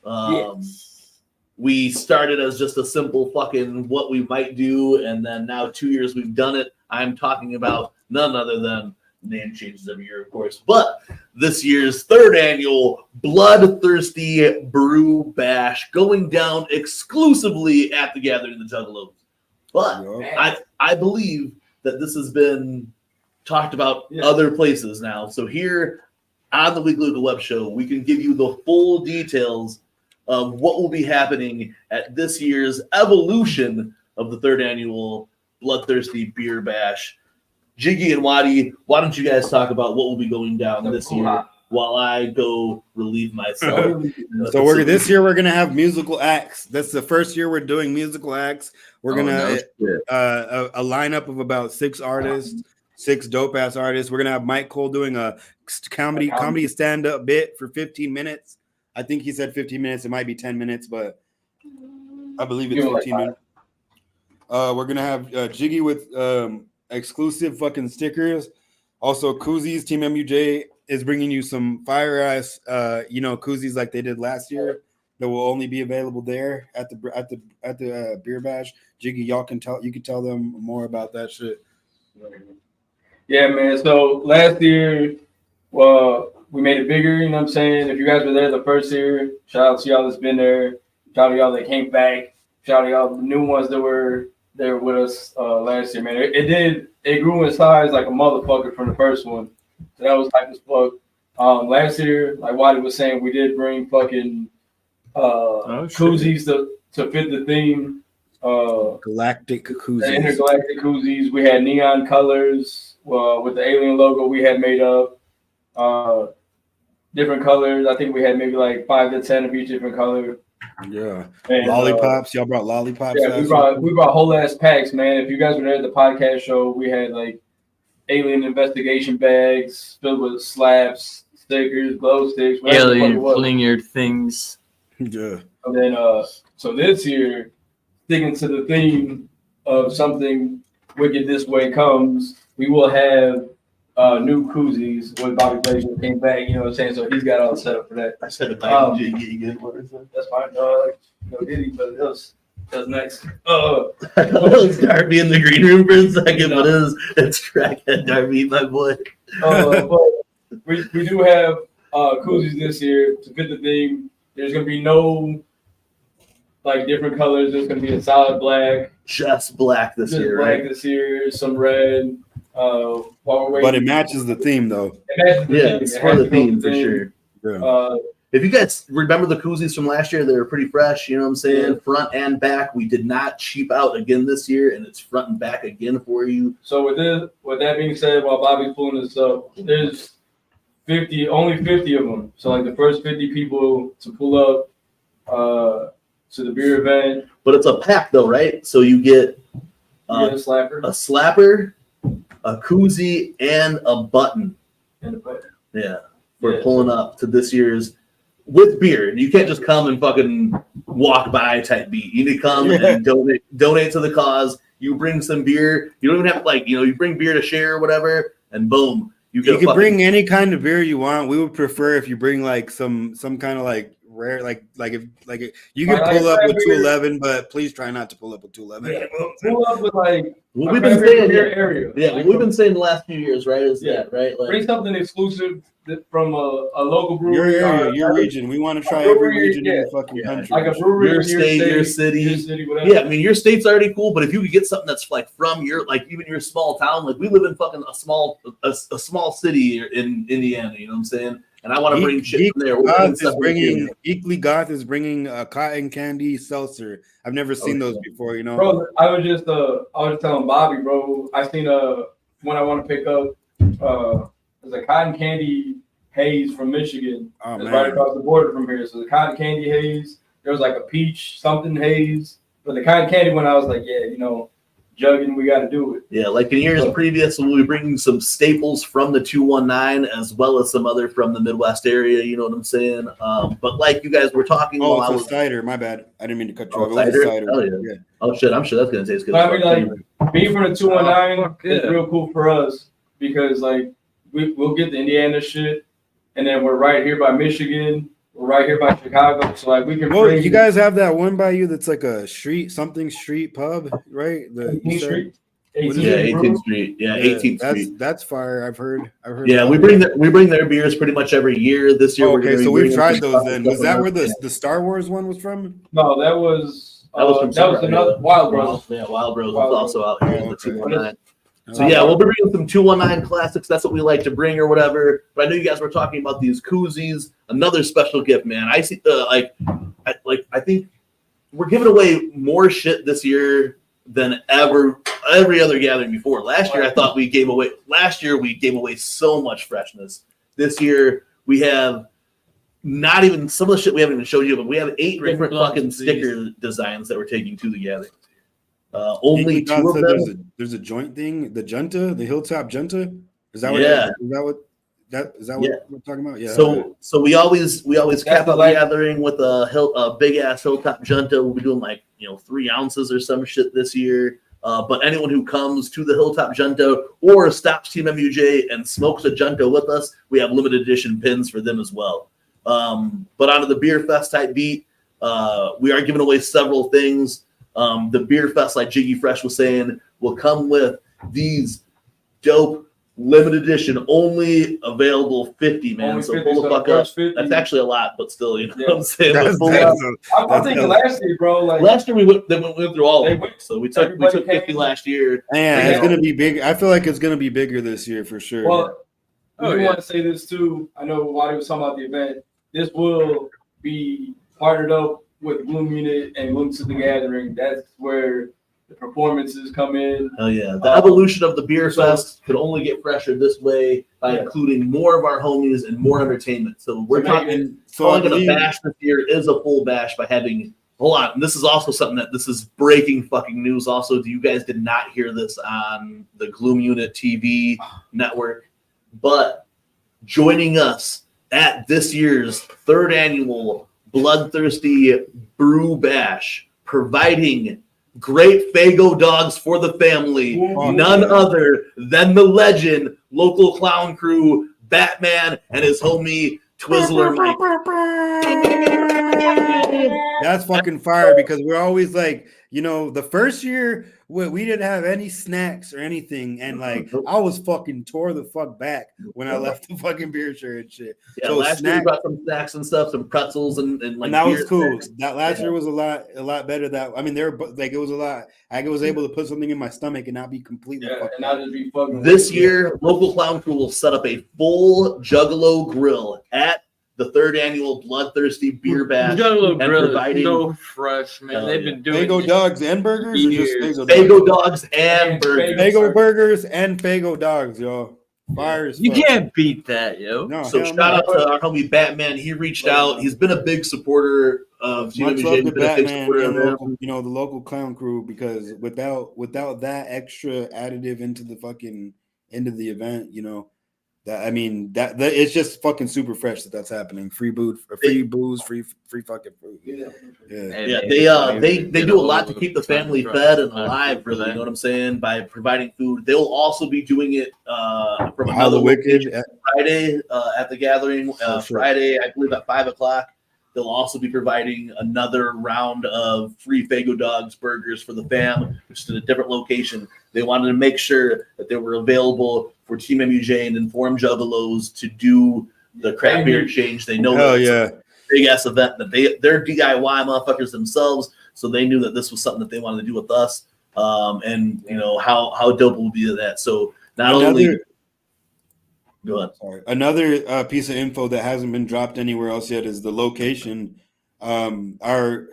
Yes. We started as just a simple fucking what we might do, and then now 2 years we've done it. I'm talking about none other than name changes every year, of course, but this year's 3rd annual Bloodthirsty Brew Bash going down exclusively at the gathering of the Juggalos. But I believe that this has been talked about other places now. So here on the Weekly Wicked Web Show, we can give you the full details of what will be happening at this year's evolution of the 3rd annual Bloodthirsty Beer Bash. Jiggy and Waddy, why don't you guys talk about what will be going down this year while I go relieve myself? So this year we're gonna have musical acts. That's the first year we're doing musical acts. We're gonna a lineup of about 6 artists, 6 dope ass artists. We're gonna have Mike Cole doing a comedy stand up bit for 15 minutes. I think he said 15 minutes. It might be 10 minutes, but I believe it's 15 minutes. We're gonna have Jiggy with exclusive fucking stickers. Also, koozies. TeamMUJ is bringing you some fire ass, koozies like they did last year that will only be available there at the beer bash. Jiggy, you can tell them more about that shit. Yeah, man. So last year, we made it bigger. You know what I'm saying? If you guys were there the first year, shout out to y'all that's been there. Shout out to y'all that came back. Shout out to y'all the new ones that were there with us last year, man. It grew in size like a motherfucker from the first one. So that was hype as fuck. Last year, like Waddy was saying, we did bring fucking koozies to fit the theme. Galactic koozies. The intergalactic koozies. We had neon colors with the alien logo we had made up. Different colors. I think we had maybe like 5 to 10 of each different color. Yeah. And, Lollipops. Y'all brought lollipops. Yeah, we brought whole ass packs, man. If you guys were there at the podcast show, we had like alien investigation bags filled with slaps, stickers, glow sticks, alien flinger things. Yeah. And then so this year, sticking to the theme of something wicked this way comes, we will have new koozies when BobeBlaze came back, you know what I'm saying? So he's got all set up for that. I said That's fine, dog. No Diddy, but it was nice. That was Darby in the green room for a second, but it's crackhead Darby, my boy. But we do have koozies this year to fit the theme. There's gonna be no like different colors. There's gonna be a solid black. Just black this year, black right? this year, some red. While we're waiting, But it matches the theme though. It's for the theme for sure. Yeah. If you guys remember the koozies from last year, they were pretty fresh, you know what I'm saying? Front and back. We did not cheap out again this year, and it's front and back again for you. So with that being said, while Bobby's pulling this up, there's only 50 of them. So like the first 50 people to pull up to the beer event. But it's a pack though, right? So you get a slapper, a koozie, and a button. And a button. Yeah. We're pulling up to this year's with beer. You can't just come and fucking walk by type beat. You need to come and donate to the cause. You bring some beer. You don't even have to you bring beer to share or whatever, and boom. You can bring any kind of beer you want. We would prefer if you bring like some kind of like rare if you can pull up with 211, but please try not to pull up with 211. Yeah, pull up with like what we've been saying area. Yeah, what we've been saying the last few years, right? Right? Like bring something exclusive from a local brewery. Your area, your region. We want to try every region in the fucking country. Like a brewery, your state, your city. Whatever. Yeah, I mean your state's already cool, but if you could get something that's like from your even your small town, like we live in fucking a small city in Indiana, you know what I'm saying? And I want to bring shit from there. Weekly Goth is bringing cotton candy seltzer. I've never seen those before, you know. Bro, I was just telling Bobby, bro. I seen one I want to pick up. There's a cotton candy haze from Michigan. It's right across the border from here. So the cotton candy haze. There was like a peach something haze, but the cotton candy one, I was like, jugging, we got to do it. Yeah, like in years previous, we'll be bringing some staples from the 219 as well as some other from the Midwest area. You know what I'm saying? But like you guys were talking. It's a cider. My bad. I didn't mean to cut you off. Cider? Cider. Oh, yeah. Oh shit! I'm sure that's gonna taste good. But I mean, like being from the 219 is real cool for us because like we'll get the Indiana shit, and then we're right here by Michigan. We're right here by Chicago, so like we can. Well, you guys have that one by you that's like a street pub, right? 18th Street. 18th Street. Yeah, 18th Street. That's fire. I've heard. Yeah, we bring their beers pretty much every year. This year, so we've tried those. Then was that where the Star Wars one was from? No, that was another Wild Bros. Yeah, Wild Bros was also out here in the 219. So yeah, we'll be bringing some 219 classics. That's what we like to bring or whatever. But I know you guys were talking about these koozies. Another special gift, man. I see, I think we're giving away more shit this year than every other gathering before. Last year, we gave away so much freshness. This year, we have not even some of the shit we haven't even showed you, but we have 8 different fucking sticker designs that we're taking to the gathering. Only 2 of them. There's a joint thing, the Junta, the Hilltop Junta. Is that what? Is that what we're talking about? Yeah. So we always cap up the gathering with a big ass Hilltop Junta. We'll be doing 3 ounces or some shit this year. But anyone who comes to the Hilltop Junta or stops TeamMUJ and smokes a Junta with us, we have limited edition pins for them as well. But onto the Beer Fest type beat, we are giving away several things. The Beer Fest, like Jiggy Fresh was saying, will come with these dope limited edition, only available 50, man. Only so 50, pull the fuck up. That's actually a lot, but still, you know what I'm saying? I'm thinking last year, bro. Last year we went through all of them. So we took 50 last year. Yeah, it's gonna be big. I feel like it's gonna be bigger this year for sure. Well, I want to say this too. I know while he was talking about the event, this will be partnered up with Gloom Unit and Gloom to the Gathering. That's where The performances come in. Oh yeah, the evolution of the beer fest could only get fresher this way by including more of our homies and more entertainment. So we're talking. Calling it a bash this year is a full bash by having. Hold on, and this is also something that this is breaking fucking news. Also, you guys did not hear this on the Gloom Unit TV network, but joining us at this year's 3rd annual Bloodthirsty Brew Bash, providing great Faygo dogs for the family, none other than the legend, local clown crew, Batman, and his homie Twizzler Mike. That's fucking fire because we're always like, you know, the first year we didn't have any snacks or anything, and like I was fucking tore the fuck back when I left the fucking beer shirt and shit. Yeah, so last year we brought some snacks and stuff, some pretzels and like. And that was cool. That last year was a lot better. That I mean, they were like it was a lot. I was able to put something in my stomach and not be completely. And not just be fucking. This year, local clown crew will set up a full Juggalo grill at the 3rd annual Bloodthirsty Beer Bash. Juggalo and grill providing is so fresh, man. They've been doing Faygo dogs and burgers, or just Faygo dogs and burgers. Faygo burgers and Faygo dogs, yo. Fire as You fuck. can't beat that, yo. No, So shout out to our homie Batman. He reached out. He's been a big supporter of Much love TeamMUJ's. to Been a big Batman supporter and of him. local, you know, the local clown crew, because without that extra additive into the fucking end of the event, you know, that I mean that it's just fucking super fresh that's happening. Free booze, free fucking food. Yeah. They do a lot to keep the family fed and alive. Really, you know what I'm saying? By providing food, they will also be doing it from another Wicked Friday at the gathering. Friday, I believe at 5:00. They'll also be providing another round of free Faygo dogs burgers for the fam, which is at a different location. They wanted to make sure that they were available for TeamMUJ and Informed Juggalos to do the craft beer exchange. They know that it's a big ass event that they're DIY motherfuckers themselves, so they knew that this was something that they wanted to do with us. And you know how dope it would be that. So not only. Go ahead. Sorry. Another piece of info that hasn't been dropped anywhere else yet is the location. Are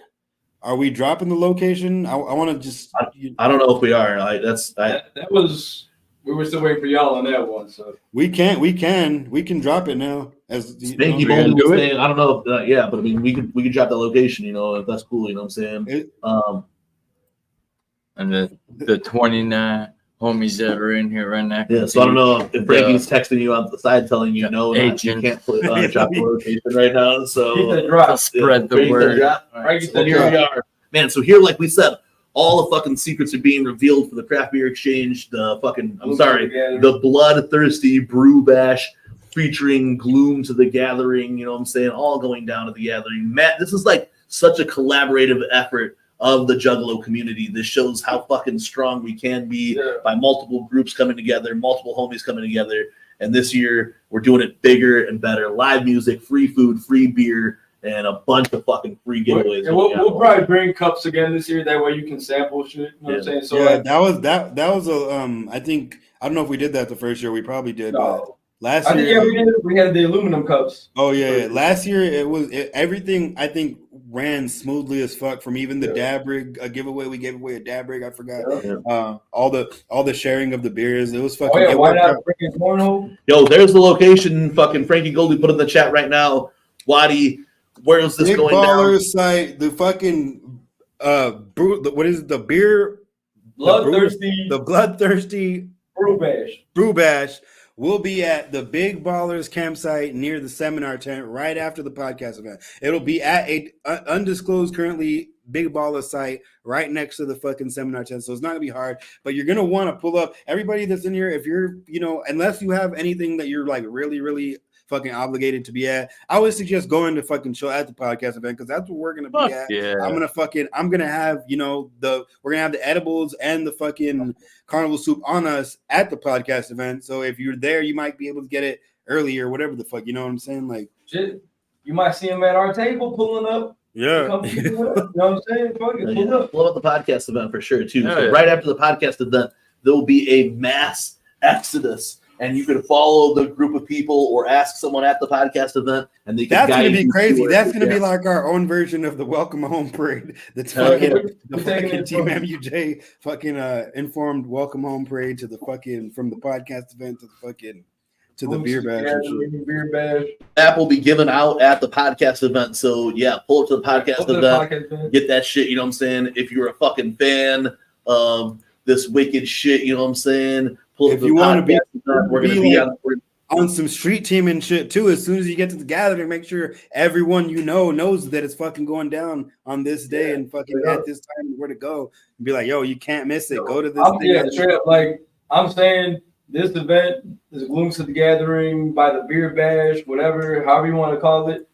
we dropping the location? I want to just. I don't know if we are. That was. We were still waiting for y'all on that one. So we can drop it now. As Spanky Bowl was saying, I don't know. If, but I mean, we could drop the location. You know, if that's cool. You know what I'm saying? And the 29 homies that are in here right now. Yeah, so I don't know if Frankie's texting you on the side telling you no, you can't drop the location right now. So spread the word. So here we are, man. So here, like we said, all the fucking secrets are being revealed for the craft beer exchange. The Bloodthirsty Brew Bash featuring Gloom to the Gathering. You know what I'm saying? All going down to the Gathering. Matt, this is like such a collaborative effort of the Juggalo community. This shows how fucking strong we can be by multiple groups coming together, multiple homies coming together. And this year we're doing it bigger and better. Live music, free food, free beer, and a bunch of fucking free giveaways. And we'll probably bring cups again this year. That way you can sample shit. You know what I'm saying? So that was a I think I don't know if we did that the first year. We probably did. No. Last year, we had the aluminum cups. Oh yeah. Last year everything I think ran smoothly as fuck. From even the dab rig giveaway, we gave away a dab rig. I forgot. All the sharing of the beers. It was fucking. Oh yeah, why not freaking cornhole? Yo, there's the location. Fucking Frankie Goldie put in the chat right now. Waddy, where is this Big going Ballers down? site. The fucking what is it? The beer. The Bloodthirsty Brew Bash. We'll be at the Big Ballers campsite near the seminar tent right after the podcast event. It'll be at a undisclosed currently Big Baller site right next to the fucking seminar tent. So it's not gonna be hard, but you're gonna want to pull up everybody that's in here. If you're, unless you have anything that you're like really, really fucking obligated to be at, I would suggest going to fucking show at the podcast event, because that's what we're gonna be at. Yeah. I'm gonna have, we're gonna have the edibles and the fucking carnival soup on us at the podcast event. So if you're there, you might be able to get it early or whatever the fuck, you know what I'm saying? Like shit, you might see him at our table pulling up. Yeah. You know what I'm saying? Pull up the podcast event for sure too. Oh, so right after the podcast event, there will be a mass exodus and you could follow the group of people or ask someone at the podcast event, and they can That's guide gonna be you crazy. to it. That's gonna be Yeah. like our own version of the welcome home parade. That's Hell fucking yeah. the fucking Team MUJ fucking informed welcome home parade to the fucking from the podcast event to the fucking to the beer bash. And shit. Beer bash. App will be given out at the podcast event. So yeah, pull up to the podcast event, get that shit. You know what I'm saying? If you're a fucking fan of this wicked shit, you know what I'm saying? Pull up If to you the want to podcast event. We're gonna be on some street team and shit too. As soon as you get to the gathering, make sure everyone you know knows that it's fucking going down on this day and fucking at this time where to go. And be like, yo, you can't miss it. Go to this thing. Yeah, straight up. Like I'm saying, this event, this Gloom to the Gathering by the beer bash, whatever, however you want to call it,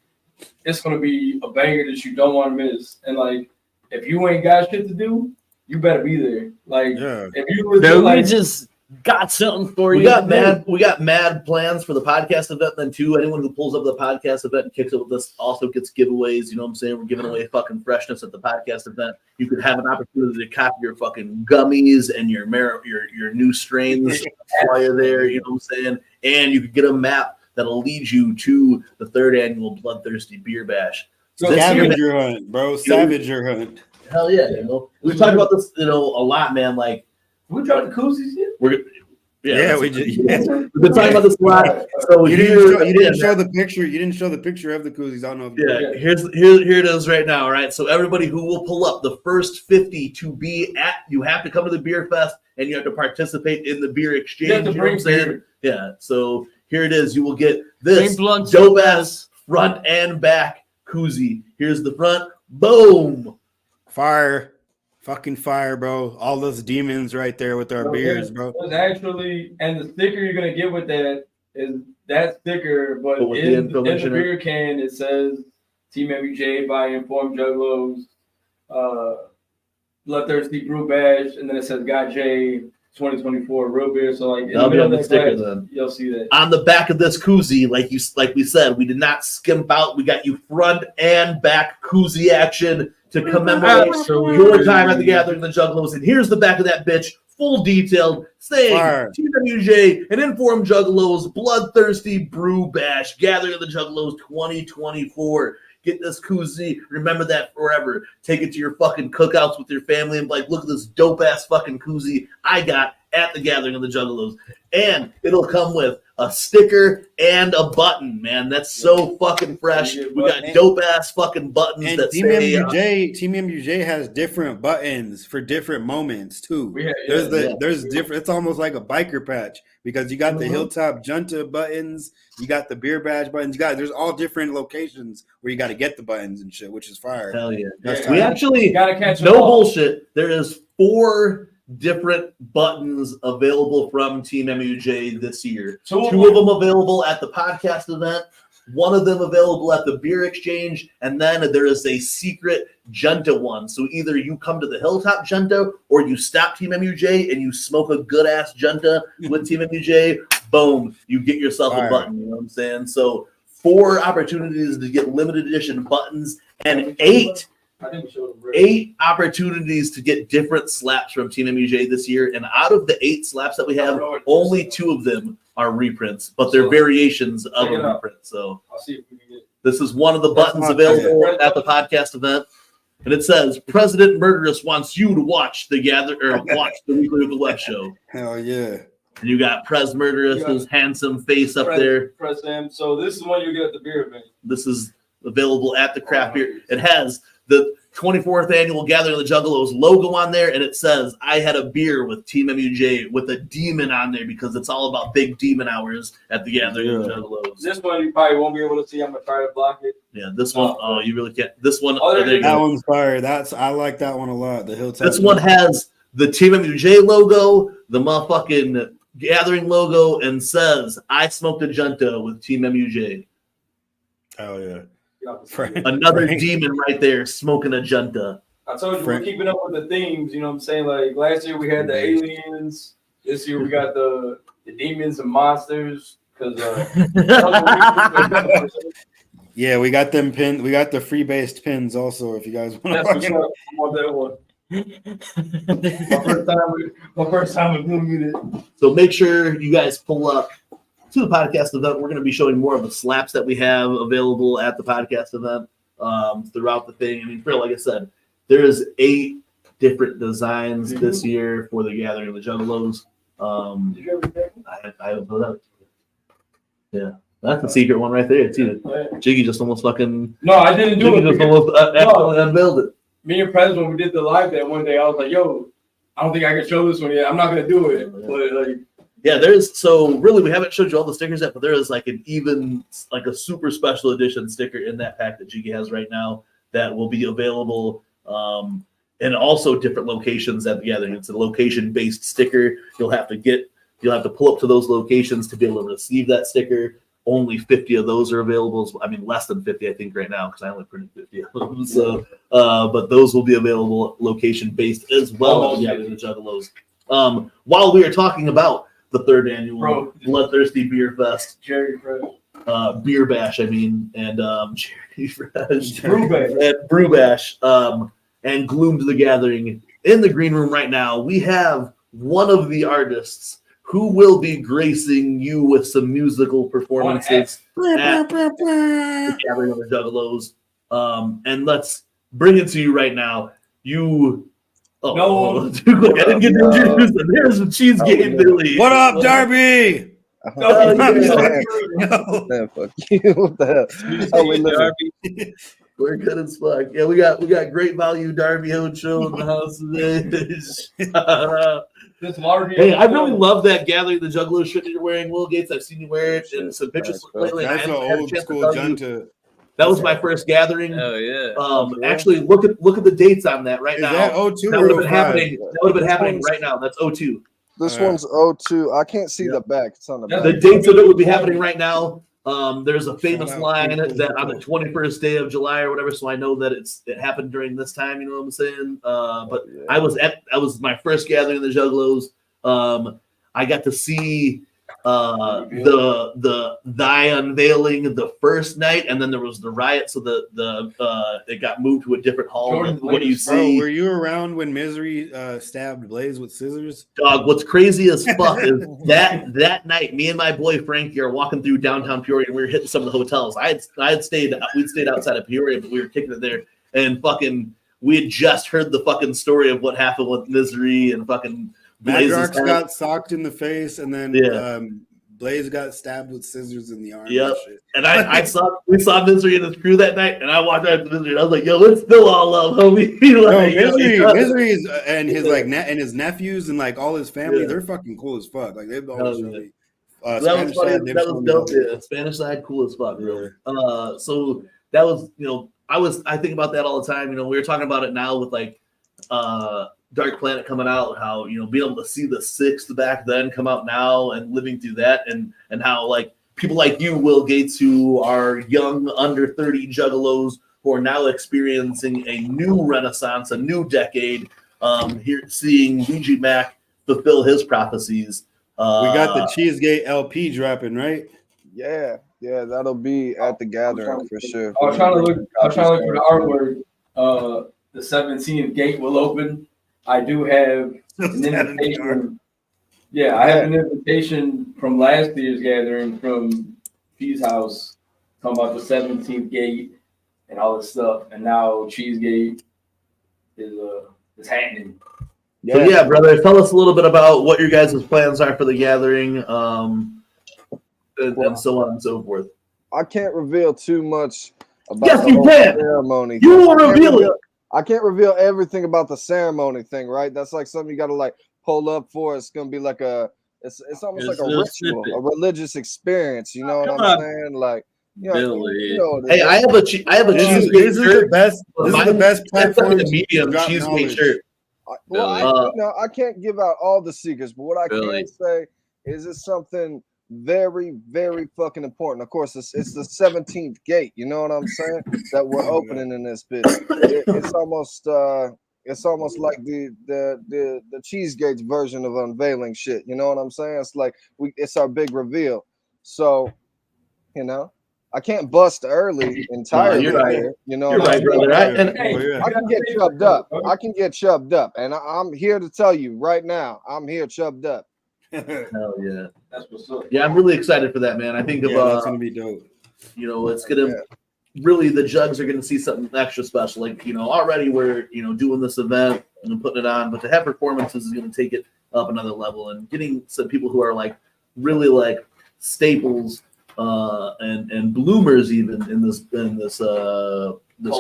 it's gonna be a banger that you don't want to miss. And like, if you ain't got shit to do, you better be there. Like, if you were So like, we just got something for we you. got mad plans for the podcast event then too. Anyone who pulls up the podcast event and kicks it with us also gets giveaways. You know what I'm saying? We're giving away fucking freshness at the podcast event. You could have an opportunity to copy your fucking gummies and your new strains while you're there. You know what I'm saying? And you could get a map that'll lead you to the 3rd annual Bloodthirsty Beer Bash. Scavenger hunt, bro. Scavenger hunt. Hell yeah, you know. We've talked about this, you know, a lot, man. Like, we dropped the koozies yet? We did. Yeah. We've been talking about this a lot. So you didn't show the picture. You didn't show the picture of the koozies. I don't know. Yeah, here it is right now. All right. So everybody who will pull up, the first 50 to be at, you have to come to the beer fest and you have to participate in the beer exchange. You know what I'm saying? Yeah. So here it is. You will get this dope ass front and back koozie. Here's the front. Boom. Fire. Fucking fire, bro. All those demons right there with our beers, bro. It's actually, and the sticker you're going to get with that is that sticker, but in the beer can, it says Team MUJ by Informed Juggalos, Bloodthirsty Brew Bash, and then it says GOTJ 2024 real beer. So like in the middle of that sticker, then you'll see that on the back of this koozie. Like we said, we did not skimp out. We got you front and back koozie action to commemorate your time at the Gathering of the Juggalos. And here's the back of that bitch, full detailed, saying TeamMUJ and Informed Juggalos Bloodthirsty Brew Bash Gathering of the Juggalos 2024. Get this koozie. Remember that forever. Take it to your fucking cookouts with your family and be like, look at this dope ass fucking koozie I got at the Gathering of the Juggalos. And it'll come with a sticker and a button, man. That's so fucking fresh. We got dope ass fucking buttons and that Team say MUJ has different buttons for different moments too. There's different. It's almost like a biker patch because you got the Hilltop Junta buttons, you got the beer badge buttons. There's all different locations where you got to get the buttons and shit, which is fire. Hell yeah! We actually gotta catch no bullshit. There is 4 different buttons available from Team MUJ this year. 2 of them available at the podcast event, 1 of them available at the beer exchange, and then there is a secret Junta one. So either you come to the Hilltop Junta or you stop Team MUJ and you smoke a good ass Junta with Team MUJ. Boom, you get yourself a button. You know what I'm saying? So 4 opportunities to get limited edition buttons and 8 opportunities to get different slaps from Team MUJ this year. And out of the 8 slaps that we have, only 2 of them are reprints, but they're variations of a reprint. So I'll see if we can get this is one of the buttons available at the podcast event. And it says, President Murderous wants you to watch the Weekly Wicked Web Show. Hell yeah. And you got Pres Murderous's handsome face up there. President. So this is one you get at the beer event. This is available at the craft beer. It has the 24th annual Gathering of the Juggalos logo on there, and it says, I had a beer with Team MUJ with a demon on there because it's all about big demon hours at the Gathering of the Juggalos. This one you probably won't be able to see. I'm going to try to block it. Yeah, this one, you really can't. This one, that one's fire. I like that one a lot. The Hilltop. This one has the Team MUJ logo, the motherfucking Gathering logo, and says, I smoked a Junta with Team MUJ. Oh, yeah. Another demon right there smoking a Junta. I told you we're keeping up with the themes, you know what I'm saying? Like last year we had the aliens. This year we got the demons and monsters. Yeah, we got them pins. We got the free based pins also. If you guys want that one. My first time with Gloom Unit. So make sure you guys pull up to the podcast event. We're going to be showing more of the slaps that we have available at the podcast event throughout the thing. I mean, Phil, like I said, there's 8 different designs this year for the Gathering of the Juggalos. Did you ever get I haven't put it up. Yeah, that's the secret one right there. Too. Jiggy just almost fucking. No, I didn't do Jiggy it. just almost accidentally unveiled it. Me and Prez, when we did the live that one day, I was like, yo, I don't think I can show this one yet. I'm not gonna do it. But like, yeah, there's so really we haven't showed you all the stickers yet, but there is like a super special edition sticker in that pack that Jiggy has right now that will be available and also different locations at the gathering. It's a location-based sticker. You'll have to pull up to those locations to be able to receive that sticker. Only 50 of those are available. I mean, less than 50, I think, right now, because I only printed 50 of them. So, but those will be available location-based as well. Yeah, the Juggalos. While we are talking about the 3rd annual Bloodthirsty Beer Fest, Jerry Fresh. Beer Bash, I mean, and Jerry Fresh, Brew Bash. and Brew Bash, and Gloom to the Gathering. In the green room right now, we have one of the artists who will be gracing you with some musical performances at the Gathering of the Juggalos. And let's bring it to you right now. I didn't get to introduce them. Here's the Cheese Game Billy. What up, Darby? Man, fuck you. What the hell? How we living? We're good as fuck. Yeah, we got great value Darby Ocho in the house today. Hey, I really love that Gathering the Juggalos shirt that you're wearing, Will Gates. I've seen you wear it in some pictures lately. That's an old school junta. That was my first gathering. Oh yeah. Actually, look at the dates on that right Is now. that 02 that or would have been 05? happening. That would have been happening right now. That's 02. This one's 02. I can't see the back. It's on the back. The dates of it would be happening right now. There's a famous line that on the 21st day of July or whatever, so I know that it happened during this time. You know what I'm saying? But I was my first gathering of the Juggalos. I got to see the thy unveiling the first night, and then there was the riot, so it got moved to a different hall. What do you see? Bro, were you around when Misery stabbed Blaze with scissors? Dog, what's crazy as fuck is that night, me and my boy Frankie are walking through downtown Peoria, and we were hitting some of the hotels. We'd stayed outside of Peoria, but we were kicking it there, and we had just heard the fucking story of what happened with Misery and fucking Blaze got socked in the face, and then Blaze got stabbed with scissors in the arm. Yep. And we saw Misery and his crew that night, and I walked out to Misery, and I was like, "Yo, let's still all love, homie." Misery and his and his nephews and like all his family, they're fucking cool as fuck. Like they've always really. That was funny. That was dope. Yeah. Spanish side, cool as fuck, really. So that was, I think about that all the time. We were talking about it now with like Dark Planet coming out, how being able to see the 6th back then come out now and living through that, and how like people like you, Will Gates, who are young under 30 juggalos who are now experiencing a new renaissance, a new decade, here seeing Ouija Mac fulfill his prophecies. We got the Cheesegate LP dropping, right? Yeah, that'll be at the gathering for sure. I was trying to look for the artwork. The 17th gate will open. I do have an invitation. Yeah, I have an invitation from last year's gathering from Fee's house, talking about the 17th gate and all this stuff. And now Cheesegate is happening. So yeah, brother, tell us a little bit about what your guys' plans are for the gathering, and so on and so forth. I can't reveal too much about the whole ceremony. You will reveal it. I can't reveal everything about the ceremony thing, right? That's like something you got to like pull up for. It's gonna be like it's almost like a ritual, a religious experience. You know what I'm saying? Like, hey, I have a cheesecake. This is the best. This is the best platform. Medium cheesecake shirt. I can't give out all the secrets, but what I can say is it's something very, very fucking important. Of course, it's the 17th gate. You know what I'm saying? That we're opening in this bit. It's almost like the Cheesegate's version of unveiling shit. You know what I'm saying? It's like it's our big reveal. So, I can't bust early entirely. you're right. Here, you know, You're right, brother. I can get chubbed up. I can get chubbed up, and I'm here to tell you right now, I'm here chubbed up. Hell yeah, That's what's up. yeah. I'm really excited for that, man. I think that's gonna be dope. You know, it's gonna really, the Jugs are gonna see something extra special. Like, you know, already we're doing this event and putting it on, but to have performances is gonna take it up another level, and getting some people who are like really like staples and bloomers even in this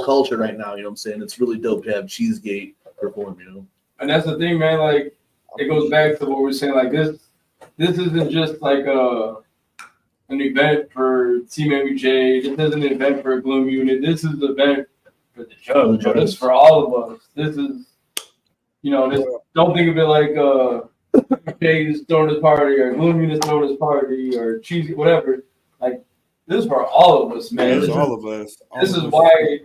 culture right now. You know what I'm saying? It's really dope to have Cheesegate perform. You know, and that's the thing, man. Like, it goes back to what we're saying. Like, this isn't just like an event for TeamMUJ. This isn't an event for a Gloom Unit. This is an event for the Jugs. This is for all of us. This is, this, don't think of it like Jay's throwing his party or Gloom Unit's throwing his party or Cheesy, whatever. Like, this is for all of us, man. It's all of us. This is why,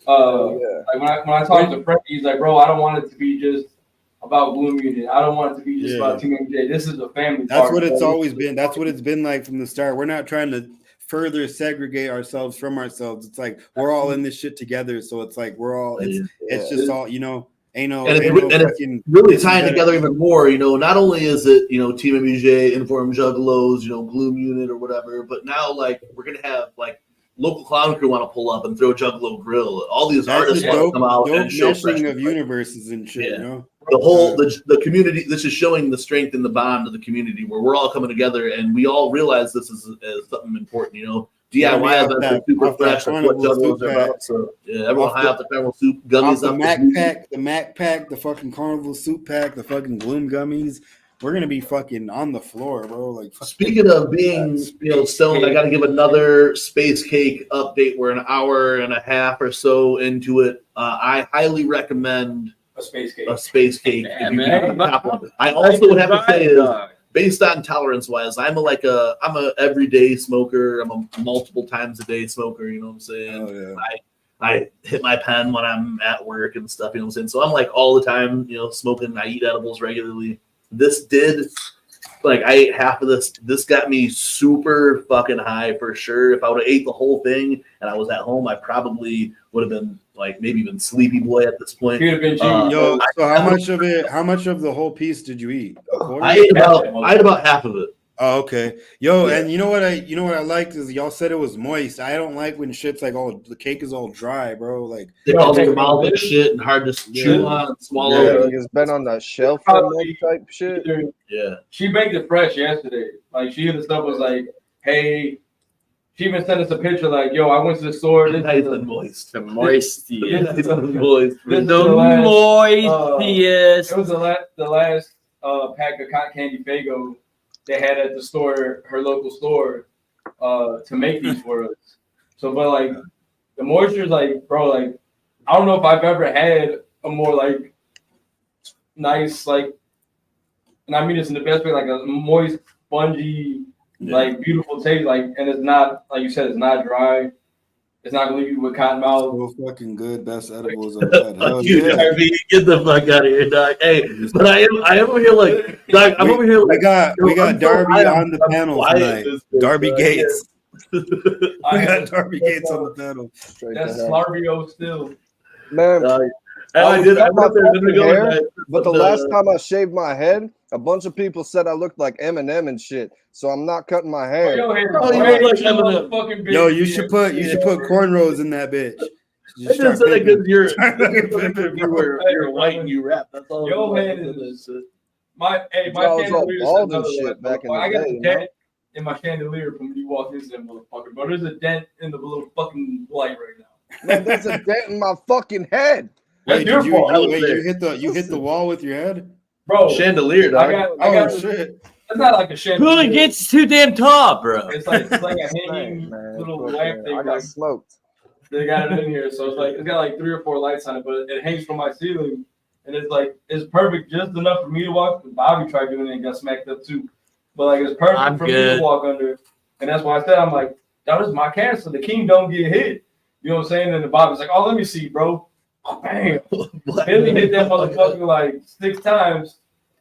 like when I talk to Frank, he's like, bro, I don't want it to be just about Gloom Unit. I don't want it to be just about TeamMUJ. This is a family. That's what it's always been. That's what it's been like from the start. We're not trying to further segregate ourselves from ourselves. It's like we're all in this shit together. So it's like we're all. It's just all it's really tying together even more. Not only is it TeamMUJ, Informed Juggalos, Gloom Unit or whatever, but now like we're gonna have like local clown crew want to pull up and throw Juggalo Grill. All these artists want to come out and show meshing of universes and shit. The whole the community. This is showing the strength and the bond of the community where we're all coming together and we all realize this is something important. DIY events are super fresh. That's what Juggalos are about. So everyone high off the Carnival soup, gummies up. The Mac Pack, the fucking Carnival soup pack, the fucking Gloom gummies. We're gonna be fucking on the floor, bro. Like, speaking of being, stoned, I got to give another SpaceCake update. We're an hour and a half or so into it. I highly recommend a SpaceCake. I also would have to say is, based on tolerance wise, I'm a everyday smoker. I'm a multiple times a day smoker. You know what I'm saying? Oh, yeah. I hit my pen when I'm at work and stuff. You know what I'm saying? So I'm like all the time, smoking. I eat edibles regularly. This did, like, I ate half of this. This got me super fucking high for sure. If I would have ate the whole thing and I was at home, I probably would have been like maybe even sleepy boy at this point. So how much of the whole piece did you eat? I ate about half of it. Oh, okay. And you know what I liked is y'all said it was moist. I don't like when shit's like the cake is all dry, bro. Like it all your mouth and shit and hard to chew on and swallow. Yeah, it's been on the shelf for type shit. Yeah. She baked it fresh yesterday. Like, she hit us up, was like, hey, she even sent us a picture like, yo, I went to the store. This is the moist. The moisty. This is the moistiest. It was the last pack of cotton candy Faygo they had at the store, her local store, to make these for us. So, but like the moisture is like, bro, like I don't know if I've ever had a more like nice, like, and I mean this in the best way, like a moist, spongy, like beautiful taste, like, and it's not, like you said, it's not dry. It's not gonna leave you with cotton mouth. So fucking good, best edibles I've had. Get the fuck out of here, dog. Hey, but I am over here like, dog. I'm over here. We got Darby on the panel tonight. Darby Gates. We got Darby Gates on the panel. That's Slarbio still, man. I did my hair, but the last time I shaved my head, a bunch of people said I looked like Eminem and shit. So I'm not cutting my hair. Yo, you should put cornrows in that bitch. I just said it because you're white and you rap. That's all. Yo, head is my chandelier. I got a dent in my chandelier from when you walked into that motherfucker, but there's a dent in the little fucking light right now. Man, there's a dent in my fucking head. Wait, you hit the wall with your head? Bro, chandelier, dog. I got shit. It's not like a chandelier. Cooling gets too damn tall, bro. It's like a hanging little lamp thing. I got smoked. They got it in here, so it's got like 3 or 4 lights on it, but it hangs from my ceiling, and it's perfect, just enough for me to walk. Bobby tried doing it and got smacked up too, but like it's perfect for me to walk under, and that's why I said I'm like, that was my cancer. The king don't get hit. You know what I'm saying? And the Bobby's like, oh, let me see, bro. Oh, bam. Billy hit that motherfucker like 6 times,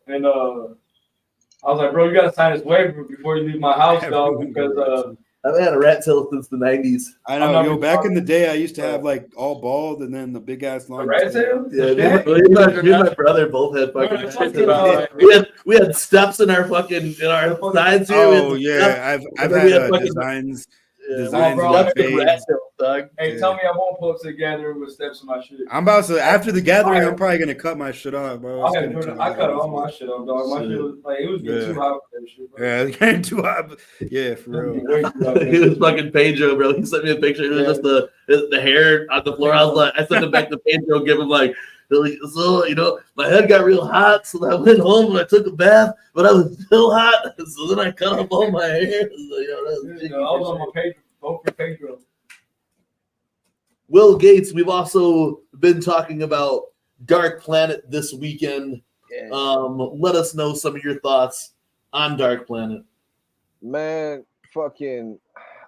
and I was like, bro, you gotta sign this waiver before you leave my house, dog, because haven't had a rat tail since the 90s. I know, yo. Back in the day, I used to have like all bald and then the big ass long. rat tail? Yeah, me and my brother both had fucking. We had steps in our sides here. Oh yeah, I've had designs. Designs rat tail, dog. Hey, tell me I won't post a gathering with steps in my shit. I'm about to after the gathering. I'm probably gonna cut my shit off, bro. I cut all my shit off, dog. My shit was like it was getting too hot for that shit, bro. Yeah, it's getting too hot. Yeah, for real. He was fucking Pedro, bro. He sent me a picture. It was just the hair on the floor. I was like, I sent it back to Pedro, give him like, so my head got real hot, so I went home and I took a bath, but I was still hot, so then I cut off all my hair. So, I was on my page, vote for Pedro. Will Gates, we've also been talking about Dark Planet this weekend. Yeah. Let us know some of your thoughts on Dark Planet. Man, fucking,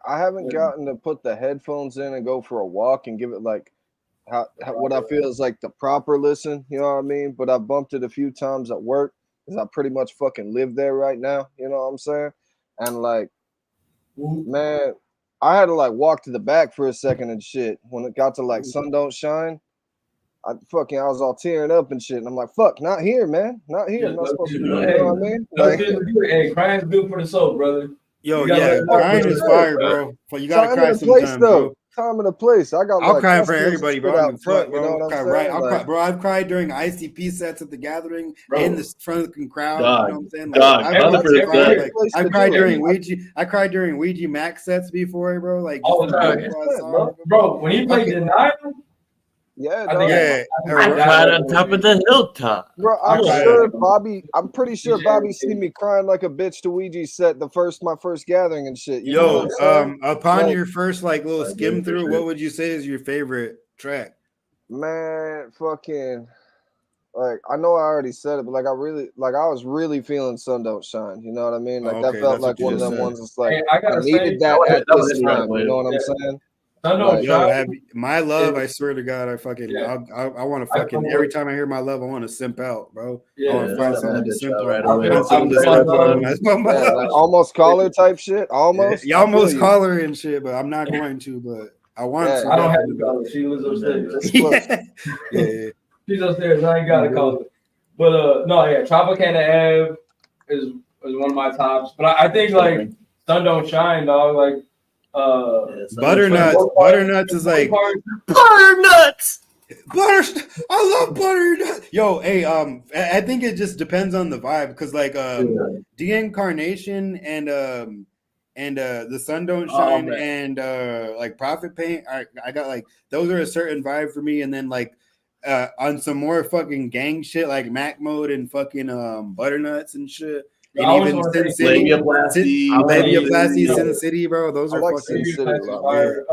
I haven't gotten to put the headphones in and go for a walk and give it like what I feel is like the proper listen, you know what I mean? But I bumped it a few times at work because I pretty much fucking live there right now, you know what I'm saying? And like, man, I had to like walk to the back for a second and shit. When it got to like Sun Don't Shine, I was all tearing up and shit. And I'm like, fuck, not here, man. Not here. I'm not supposed to be doing, you know what I mean? Like, hey, crying's good for the soul, brother. Yo, yeah, crying is fire, bro. But you gotta cry sometimes, bro. Time and a place. I got. I'll cry for everybody, bro. Out front, you know what I'm saying? Right, I'll cry, bro. I've cried during ICP sets at the gathering in the front of the crowd. Dog, you know what I'm saying? Like, I've cried during Ouija. I cried during Ouija Max sets before, bro. Like, bro, when he played Denial. Yeah, I cried on top of the hilltop. Bro, I'm pretty sure Bobby seen me crying like a bitch to Ouija set my first gathering and shit. Upon your first like little skim through, what would you say is your favorite track? Man, fucking like I know I already said it, but like I was really feeling Sun Don't Shine. You know what I mean? Like that felt like one of them ones that's like I needed that at this time. You know what I'm saying? My love, I swear to God, I fucking I want to fucking every time I hear my love, I want to simp out, bro. I want to find something to simp out. Like almost collar type shit. Almost. Yeah, almost collar and shit, but I'm not going to. But I want to. I don't have to collar. She lives upstairs. Yeah. She's upstairs. I ain't got a collar. But Tropicana Ave is one of my tops. But I think like Sun Don't Shine, dog. Like. Butternuts is like Butternuts. I love butternut. Yo, hey, I think it just depends on the vibe because like De-Incarnation and the Sun Don't Shine and like Profit Paint. I got like those are a certain vibe for me, and then like on some more fucking gang shit like Mac Mode and fucking Butternuts and shit. And even Sin City, Labiaplasty, Sin City, bro. Those are fucking fire.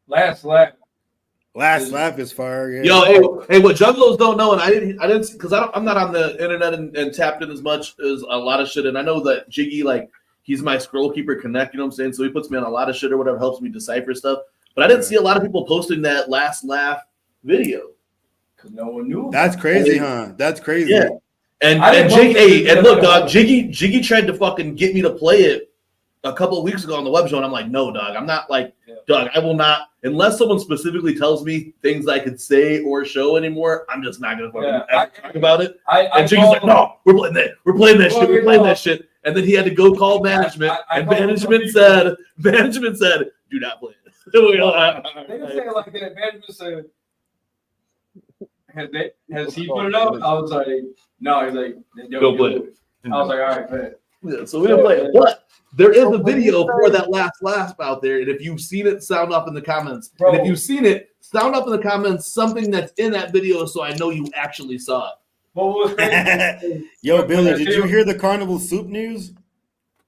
Last Laugh is fire. Yeah. Yo, hey, what Juggalos don't know, and I didn't, because I'm not on the internet and tapped in as much as a lot of shit, and I know that Jiggy, like, he's my scroll keeper connect, you know what I'm saying? So he puts me on a lot of shit or whatever, helps me decipher stuff. But I didn't see a lot of people posting that Last Laugh video. Because no one knew. That's crazy, huh? That's crazy. Yeah. And look, dog, Jiggy tried to fucking get me to play it a couple of weeks ago on the web show, and I'm like, no, dog, I'm not like, dog, I will not, unless someone specifically tells me things I could say or show anymore, I'm just not gonna fucking talk about it. And Jiggy's like, no, we're playing that shit. And then he had to go call management, and management said, do not play it. They didn't say it like that. Management said, has he put it up? I was like, no. He's like, go play it. I was like, all right, man. Yeah, so we didn't play it. But there is a video for that Last Laugh out there, and if you've seen it, sound off in the comments. Bro. And if you've seen it, sound up in the comments something that's in that video, so I know you actually saw it. What was crazy? Yo, Billy, did you hear the Carnival Soup news?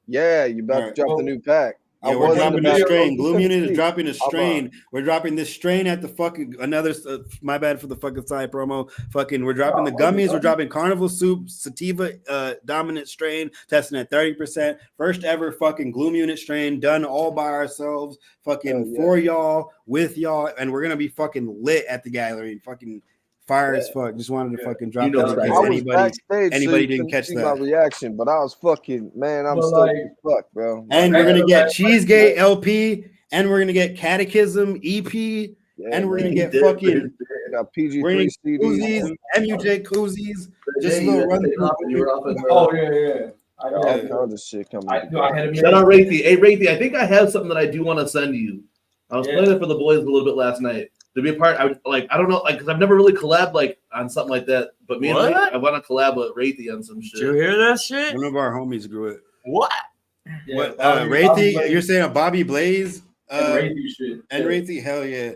Yeah, you about to drop the new pack. Yeah, we're dropping a strain. Gloom Unit is dropping a strain. We're dropping this strain at the fucking my bad for the fucking side promo. We're dropping the gummies. We're dropping Carnival Soup Sativa dominant strain, testing at 30%. First ever fucking Gloom Unit strain done all by ourselves. For y'all, with y'all, and we're gonna be fucking lit at the gallery. Fucking Fire as fuck. Just wanted to fucking drop You know that what in I case was backstage, anybody you didn't couldn't catch see that. my reaction, but I was fucking, man, I'm But, stoked like- as fuck, bro. And we're gonna get Cheesegate LP, and we're gonna get Catechism EP, and we're gonna get fucking PG3 we're gonna get CDs. koozies, MUJ koozies. Just a Jay, little you run had to take off and you were off in the- Oh yeah. I All got kinds of shit coming. I had a Shout out Wraithy. Hey Wraithy, I think I have something that I do want to send you. I was Yeah. playing it for the boys a little bit last night. To be a part, I don't know, like, because I've never really collabed like on something like that. But me and What? Wraithy, I want to collab with Wraithy on some Did shit. you hear that shit? One of our homies grew it. What? Yeah, What? Bobby Wraithy, Blaze you're saying a Bobby Blaze? and Wraithy shit. And Yeah. Wraithy, hell yeah.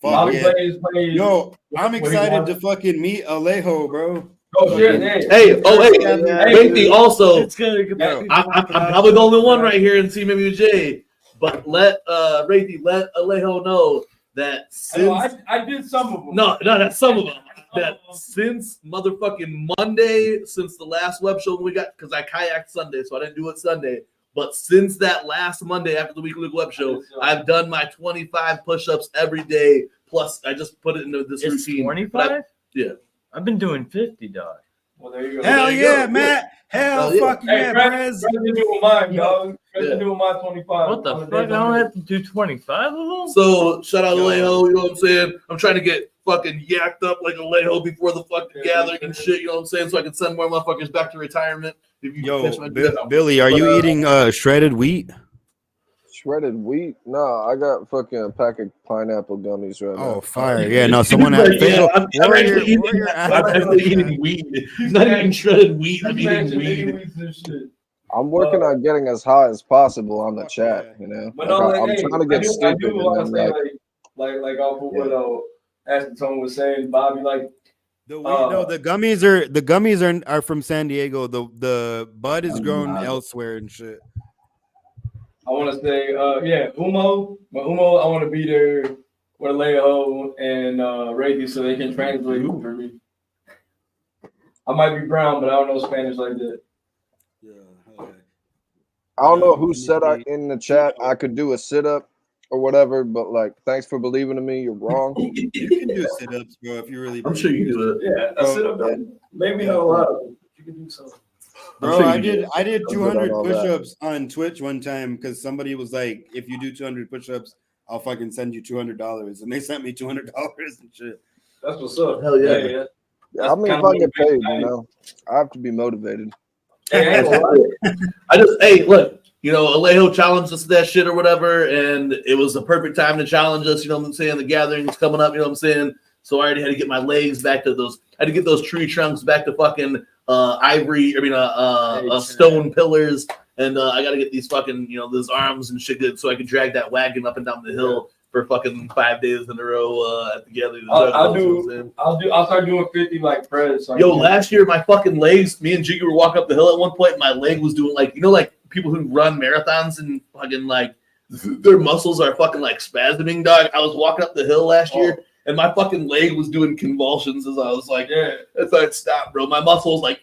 Fuck Bobby yeah. Blaze plays. Yo, I'm what he excited wants. to fucking meet Alejo, bro. Oh shit! Hey, Hey, Yeah, Wraithy also. It's gonna get back. I'm probably the only one right here in TeamMUJ, but let Wraithy, let Alejo know that since I did some of them. no, that's some of them. That since motherfucking Monday, since the last web show we got, because I kayaked Sunday, so I didn't do it Sunday. But since that last Monday after the Weekly Web Show, I've done my 25 push-ups every day. Plus, I just put it into this It's routine. 25? Yeah. I've been doing 50, dog. Well, there you go. Hell there you yeah, go. Matt. Hell Hell yeah. fucking yeah, Prez. Been doing mine, Yo. dog. Been doing my 25. What the fuck? I don't have to do 25 of them? So shout out Yo. Alejo, you know what I'm saying? I'm trying to get fucking yacked up like Alejo before the fucking gathering and shit, you know what I'm saying? So I can send more motherfuckers back to retirement. If you catch my drift. Billy, are you eating shredded wheat? Shredded wheat? No, I got fucking a pack of pineapple gummies right now. Oh, fire. Yeah, no, someone had Like, yeah, I'm Warrior- actually Warrior eating weed. He's not eating shredded wheat. I'm eating weed. I'm working on getting as high as possible on the chat, you know. But Like, no, like, I'm hey, trying to get I stupid. do want to and say, then, like off of what Acetone was saying, Bobby, like, The weed, no, the gummies are from San Diego. The bud is grown elsewhere and shit. I want to say, Umo, I want to be there with Alejo and Wraithy so they can translate for me. I might be brown, but I don't know Spanish like that. I don't know who said in the chat I could do a sit-up or whatever, but like, thanks for believing in me. You're wrong. You can do sit-ups, bro, if you really. I'm sure you can do it. Yeah, a sit-up. Maybe not a lot, but you can do something. Bro, I did 200 all that. push-ups on Twitch one time because somebody was like, if you do 200 push-ups, I'll fucking send you $200. And they sent me $200 and shit. That's what's up. Hell yeah. I mean, if I get paid, you know, I have to be motivated. I just, hey, look, you know, Alejo challenged us to that shit or whatever, and it was the perfect time to challenge us. You know what I'm saying? The gathering's coming up. You know what I'm saying? So I already had to get my legs back to those. I had to get those tree trunks back to fucking stone pillars, and I got to get these fucking, you know, those arms and shit good so I could drag that wagon up and down the hill for fucking 5 days in a row at the gathering. I'll start doing 50 like Prez. So Yo, last year my fucking legs, me and Jiggy were walking up the hill at one point, and my leg was doing like, you know, like people who run marathons and fucking like their muscles are fucking like spasming, dog. I was walking up the hill last year, and my fucking leg was doing convulsions as I was like, as I stopped, bro. My muscles like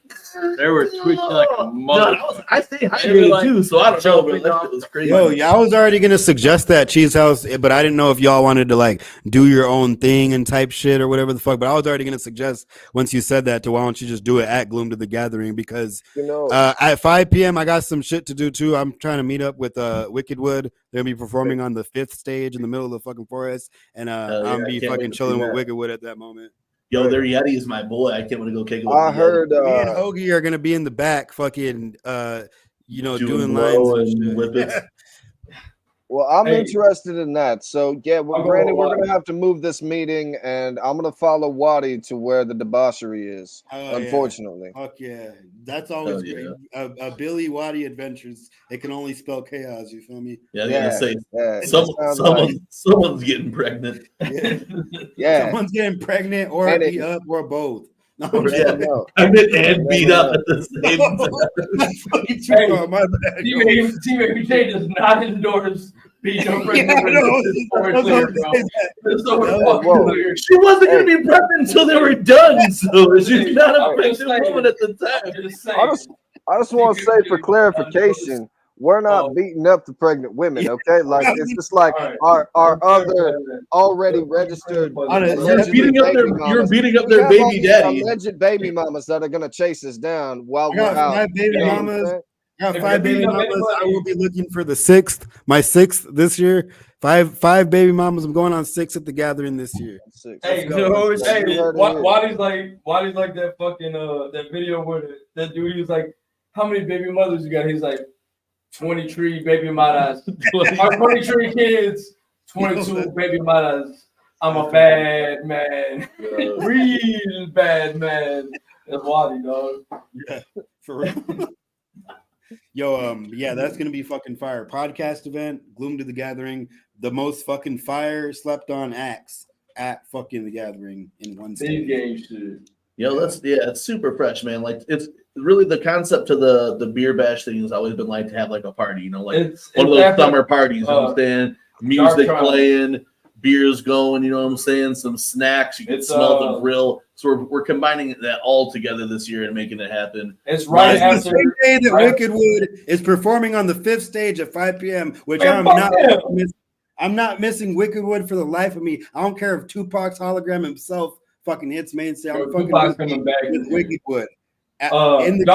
they were twitching like a mother. I stay hydrated too, so I don't know, bro. That shit was crazy. Yo, yeah, I was already gonna suggest that Cheese House, but I didn't know if y'all wanted to like do your own thing and type shit or whatever the fuck. But I was already gonna suggest once you said that to why don't you just do it at Gloom to the Gathering, because at 5 p.m. I got some shit to do too. I'm trying to meet up with Wicked Wood. They're gonna be performing on the 5th stage in the middle of the fucking forest, and I'm gonna be fucking chilling with Wicked Wood at that moment. Yo, their Yeti is my boy. I can't want to go kick it with I heard me and Hoagie are gonna be in the back, fucking doing lines and shit. Well, I'm interested in that. So yeah, granted, we're gonna have to move this meeting, and I'm gonna follow Waddy to where the debauchery is. Unfortunately, fuck yeah, that's always a Billy Waddy adventures. It can only spell chaos. You feel me? Yeah, I was gonna say someone's getting pregnant. Yeah, someone's getting pregnant or beat up or both. No, pregnant and beat up at the same time. TeamMUJ does not endorse beating up pregnant. She wasn't going to be pregnant until they were done, so she's not a pregnant woman at the time. I just want to say for clarification, we're not beating up the pregnant women, okay? Like it's just like our other already registered. You're beating up their baby daddy. Alleged baby mamas that are gonna chase us down while I we're got out. 5 baby You know what I'm mamas. saying? I got 5 baby mamas. I will be looking for the 6th, my 6th this year. Five baby mamas. I'm going on 6 at the gathering this year. Hey, Waddy's like that fucking that video where that dude, he was like, how many baby mothers you got? He's like 23 baby mamas. 23 kids, 22 baby mamas. I'm a bad man. Real bad man. That's Waddy, dog. Yeah, for real. Yo, yeah, that's gonna be fucking fire. Podcast event, Gloom to the Gathering, the most fucking fire slept on acts at fucking the Gathering in one state. Yo, it's super fresh, man. Like it's really the concept to the beer bash thing has always been like to have like a party, you know, like one of those summer parties, you know what I'm saying? Music playing, beers going, you know what I'm saying? Some snacks, you can smell the grill. So we're combining that all together this year and making it happen. It's right after the same day that Wickedwood is performing on the 5th stage at 5 p.m., which I'm not missing Wickedwood for the life of me. I don't care if Tupac's hologram himself fucking hits mainstay. I'm fucking with Wickedwood. Darby,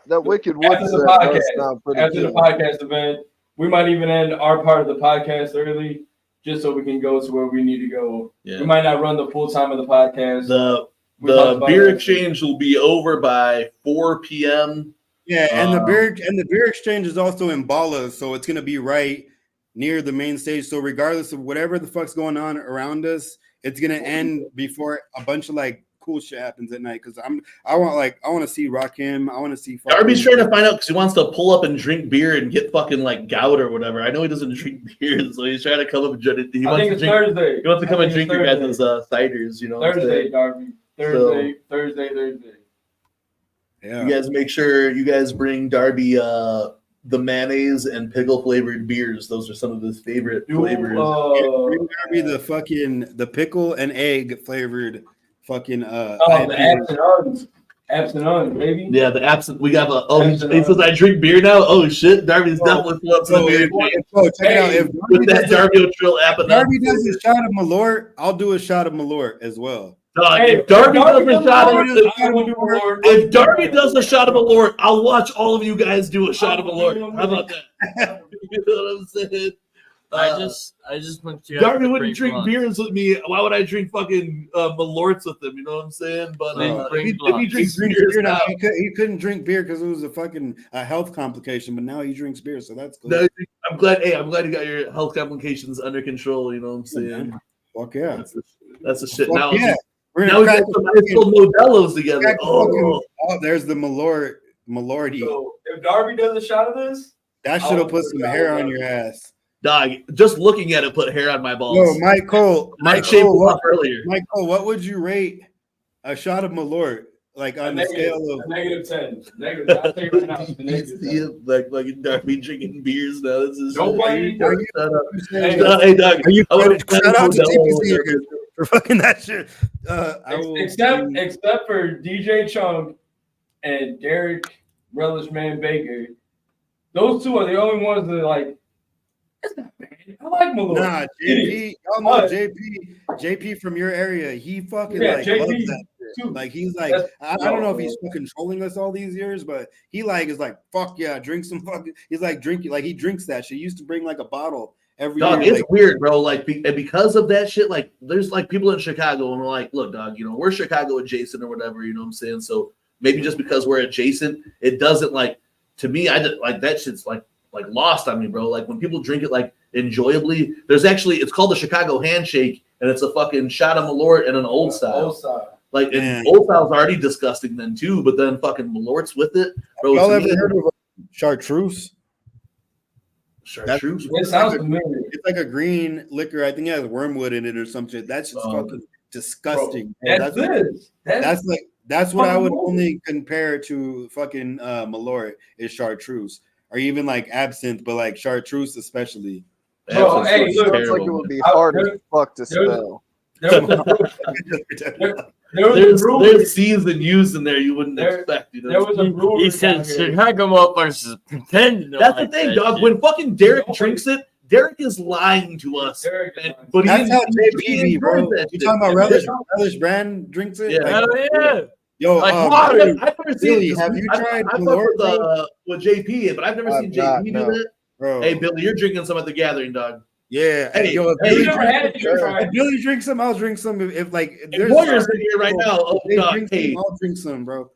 that Wickedwood after the podcast event, we might even end our part of the podcast early, just so we can go to where we need to go. Yeah. We might not run the full time of the podcast. The beer exchange will be over by 4 p.m. Yeah, and the beer exchange is also in Bala, so it's gonna be right near the main stage. So regardless of whatever the fuck's going on around us, it's gonna end before a bunch of like cool shit happens at night. Because I want to see Rakim. I want to see Darby's trying to find out because he wants to pull up and drink beer and get fucking like gout or whatever. I know he doesn't drink beer, so he's trying to come up and drink. He wants to come and drink your guys' ciders. You know, Thursday, Darby. Thursday. Yeah. You guys make sure you guys bring Darby the mayonnaise and pickle flavored beers. Those are some of his favorite flavors. Bring Darby the pickle and egg flavored fucking the absent, baby. Yeah, the absent. We got he says I drink beer now. Oh shit, Darby's definitely full up to the beer. Check it out. If Darby Trill app, Darby does a shot of Malort, I'll do a shot of Malort as well. If Darby does a shot of Malort, I'll watch all of you guys do a shot of Malort. How about that? You know what I'm saying? I just went to Darby wouldn't drink beers with me. Why would I drink fucking Malorts with him? You know what I'm saying? But if he drinks beer now, he couldn't drink beer because it was a health complication. But now he drinks beer, so that's good. I'm glad. Hey, I'm glad you got your health complications under control. You know what I'm saying? Fuck yeah, that's the shit. Now, yeah. Now we got some nice little Modelo's together. There's the Malorty. So if Darby does a shot of this, that should have put some hair on your ass. Dog, just looking at it put hair on my balls. Yo, Michael, earlier. Michael, what would you rate a shot of Malort? Like on the scale of -10. Negative. I'll take it right now. Like Darby drinking beers now. This is nobody. Hey, dog. Are you shout out to TPC for fucking that shit? Except for DJ Chung and Derek Relishman Baker, those two are the only ones that like. It's not bad. I like Malort. Nah, JP, y'all know JP from your area. He fucking loves that shit. Too. Like he's like, I don't know if he's fucking trolling us all these years, but he like is like, fuck yeah, drink some fucking. He's like drinking, like he drinks that shit. He used to bring like a bottle every year. It's weird, bro. Like because of that shit, like there's like people in Chicago and we're like, look, dog, you know, we're Chicago adjacent or whatever, you know what I'm saying? So maybe just because we're adjacent, it doesn't like to me. I just like that shit's like lost on me, bro. Like when people drink it like enjoyably, it's called the Chicago handshake, and it's a fucking shot of Malort and an old style. Like and old style's already disgusting then too, but then fucking Malort's with it, bro. Y'all ever heard of chartreuse? Chartreuse? It sounds familiar. It's like a green liquor. I think it has wormwood in it or some shit. That's just fucking disgusting. Bro, that's what I would only compare to fucking Malort is chartreuse. Or even like absinthe, but like chartreuse especially. Bro, hey, look, like it would be hard as fuck to spell. there's C's and U's in there you wouldn't expect. You know? There was a brewery. He said Chicago motherfuckers is pretending to That's like the thing, that dog. shit. When fucking Derek drinks it, Derek is lying to us. But That's how he JP, bro. enjoys that You shit. talking about Relish Brand drinks it? Yeah. Hell yeah. Yo, Like I've never seen Billy, this. have you tried I fuck Malort, with JP, but I've never seen JP do that. bro? Hey, Billy, you're drinking some at the gathering, dog. Yeah. Hey, yo, if hey, Billy you never had it, you're if trying. Billy drinks some, I'll drink some. If like And Warrior's in here right now. Oh, they dog. drink Hey, some, I'll drink some, bro.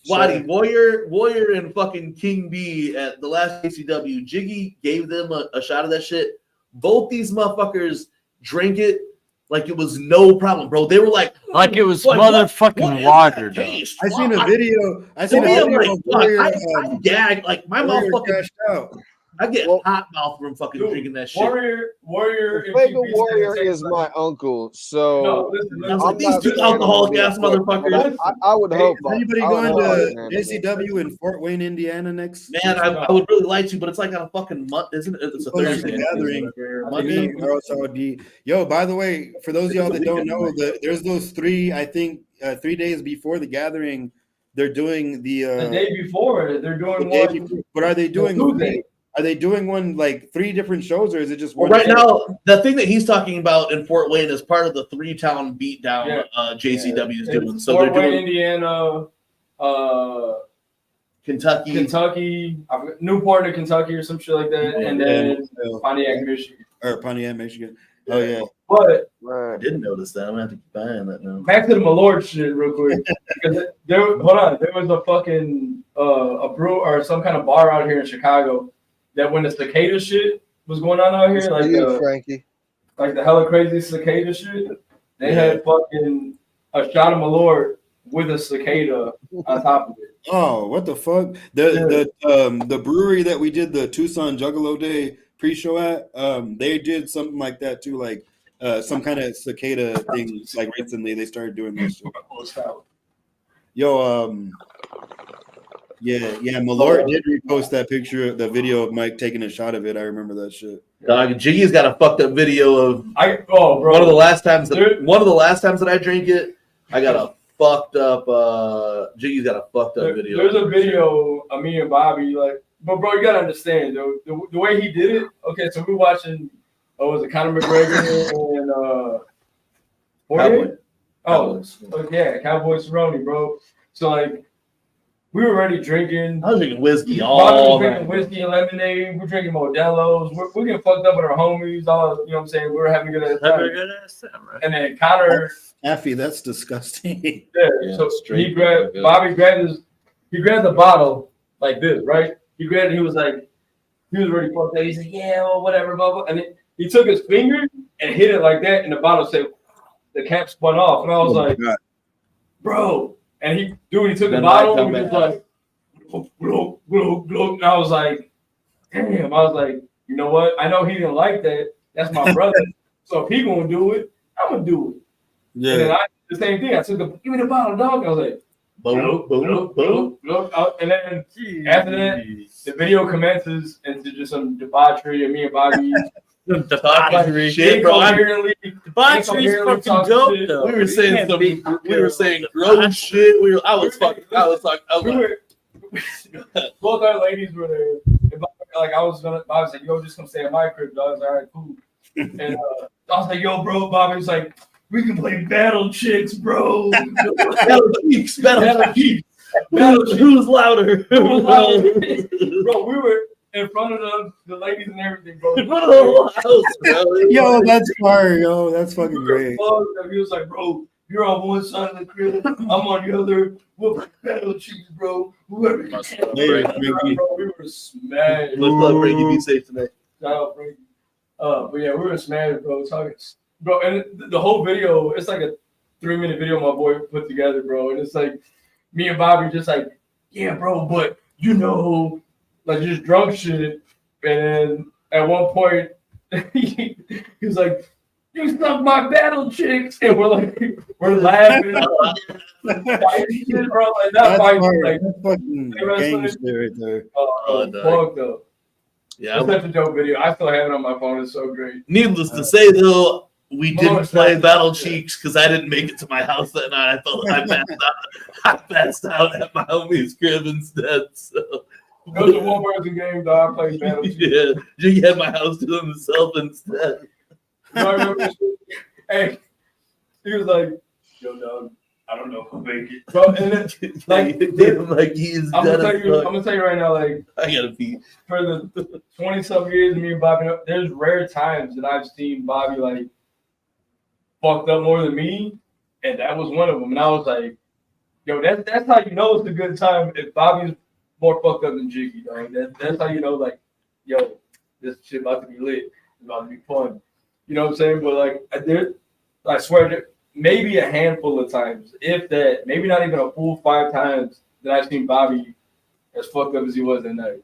Waddy, Warrior, and fucking King B at the last ACW. Jiggy gave them a shot of that shit. Both these motherfuckers drank it like it was no problem, bro. They were like it was what motherfucking water, dude. I seen a video. I seen a I'm video like, of fuck, Warrior. I gag like my mouth Warrior fucking. crashed out. I get hot mouth from fucking drinking that shit. Warrior. Vega Warrior is my uncle, so No, listen, I was like, these two alcoholic ass motherfuckers. I would hope. Is anybody going to to JCW in Fort Wayne, Indiana next? Man, I would really like to, but it's like on a fucking month, isn't it? It's a Thursday. Gathering. Monday. Yo, by the way, for those of y'all that don't know, there's those 3, I think, 3 days before the gathering, they're doing the day before. They're doing one. But are they doing? Tuesday. Are they doing one like 3 different shows, or is it just one? Right now, the thing that he's talking about in Fort Wayne is part of the 3-town beatdown JCW is doing. So Fort they're Wayne, doing Indiana, Kentucky, Newport to Kentucky or some shit like that, and then Pontiac, Michigan. Or Pontiac, Michigan. Oh yeah. But I didn't notice that. I'm gonna have to keep buying that now. back to the Malort shit real quick. Because there was a fucking a brew or some kind of bar out here in Chicago that when the cicada shit was going on out here, like Frankie, like the hella crazy cicada shit, they had fucking a shot of Malort with a cicada on top of it. Oh, what the fuck? The brewery that we did the Tucson Juggalo Day pre-show at, they did something like that too, like some kind of cicada thing. Like recently, they started doing this shit. Yo, yeah, Malort did repost that picture, the video of Mike taking a shot of it. I remember that shit. Dog, Jiggy's got a fucked up video of bro. One of the last times that I drank it, I got a fucked up. Jiggy's got a fucked up video. There's a video of me and Bobby, like, but bro, you gotta understand though, the way he did it. Okay, so we're watching. Was it Conor McGregor and Cowboy. Cowboy Cerrone, bro. So like, we were already drinking. I was drinking whiskey Bobby all was drinking whiskey and lemonade. We're drinking Modelo's. We're getting fucked up with our homies. All you know what I'm saying. We were having a good ass time. Right? And then Connor. Effie, that's disgusting. Yeah. So Bobby grabbed the bottle like this, right? He grabbed it. He was already fucked up. He said, "Yeah, well, whatever, blah blah." And then he took his finger and hit it like that, and the bottle said, the cap spun off, and I was like, God. "Bro!" And he took the bottle and he was like, glug, glug, glug. And I was like, "Damn!" I was like, "You know what? I know he didn't like that. That's my brother. So if he gonna do it, I'm gonna do it." Yeah. And then the same thing. I took give me the bottle, dog. I was like, boom, boom, boom. And then after that, the video commences into just some debauchery of me and Bobby. Debauchery shit, bro. Debauchery's fucking dope, though. We were saying gross shit. I was talking. Both our ladies were there. And like I was like, "Yo, just come stay at my crib, dog." I was like, "All right, cool." And I was like, "Yo, bro," Bobby was like, "We can play Battle Chicks, bro." Battle Chicks. Who's louder? Bro, we were in front of the ladies and everything, bro. In front of the whole house, bro. Yo, that's fire, yo. That's fucking great. He was like, "Bro, you're on one side of the crib, I'm on the other. We'll play Battle Chicks, bro. Whoever can tell." We were smashed. Let's let Frankie be safe tonight. Shout out, Frankie. But yeah, we were smashed, bro. Talking, bro, and the whole video, it's like a 3-minute video my boy put together, bro. And it's like me and Bobby just like, "Yeah, bro, but you know, like just drunk shit." And then at one point, he was like, "You suck my Battle Chicks," and we're laughing, fighting shit, bro. Like not fighting, like that's fucking gang shit right there. Fuck though. Yeah, it's such a dope video. I still have it on my phone. It's so great. Needless to say, though, we didn't play Battle Cheeks because I didn't make it to my house that night. I passed out at my homie's crib instead. So it was a one-person game, dog. I played Battle Cheeks. Yeah, Jiggy had my house to himself instead. I remember this shit. Hey, he was like, "Yo, dog, I don't know if I'll make it." Bro, and then, like he's I'm gonna tell you right now, like I gotta pee. For the 20-some years of me and Bobby, there's rare times that I've seen Bobby like fucked up more than me, and that was one of them. And I was like, "Yo, that's how you know it's a good time if Bobby's more fucked up than Jiggy, dog. That's how you know, like, yo, this shit about to be lit. It's about to be fun." You know what I'm saying? But like, I swear, there maybe a handful of times, if that, maybe not even a full 5 times that I've seen Bobby as fucked up as he was that night.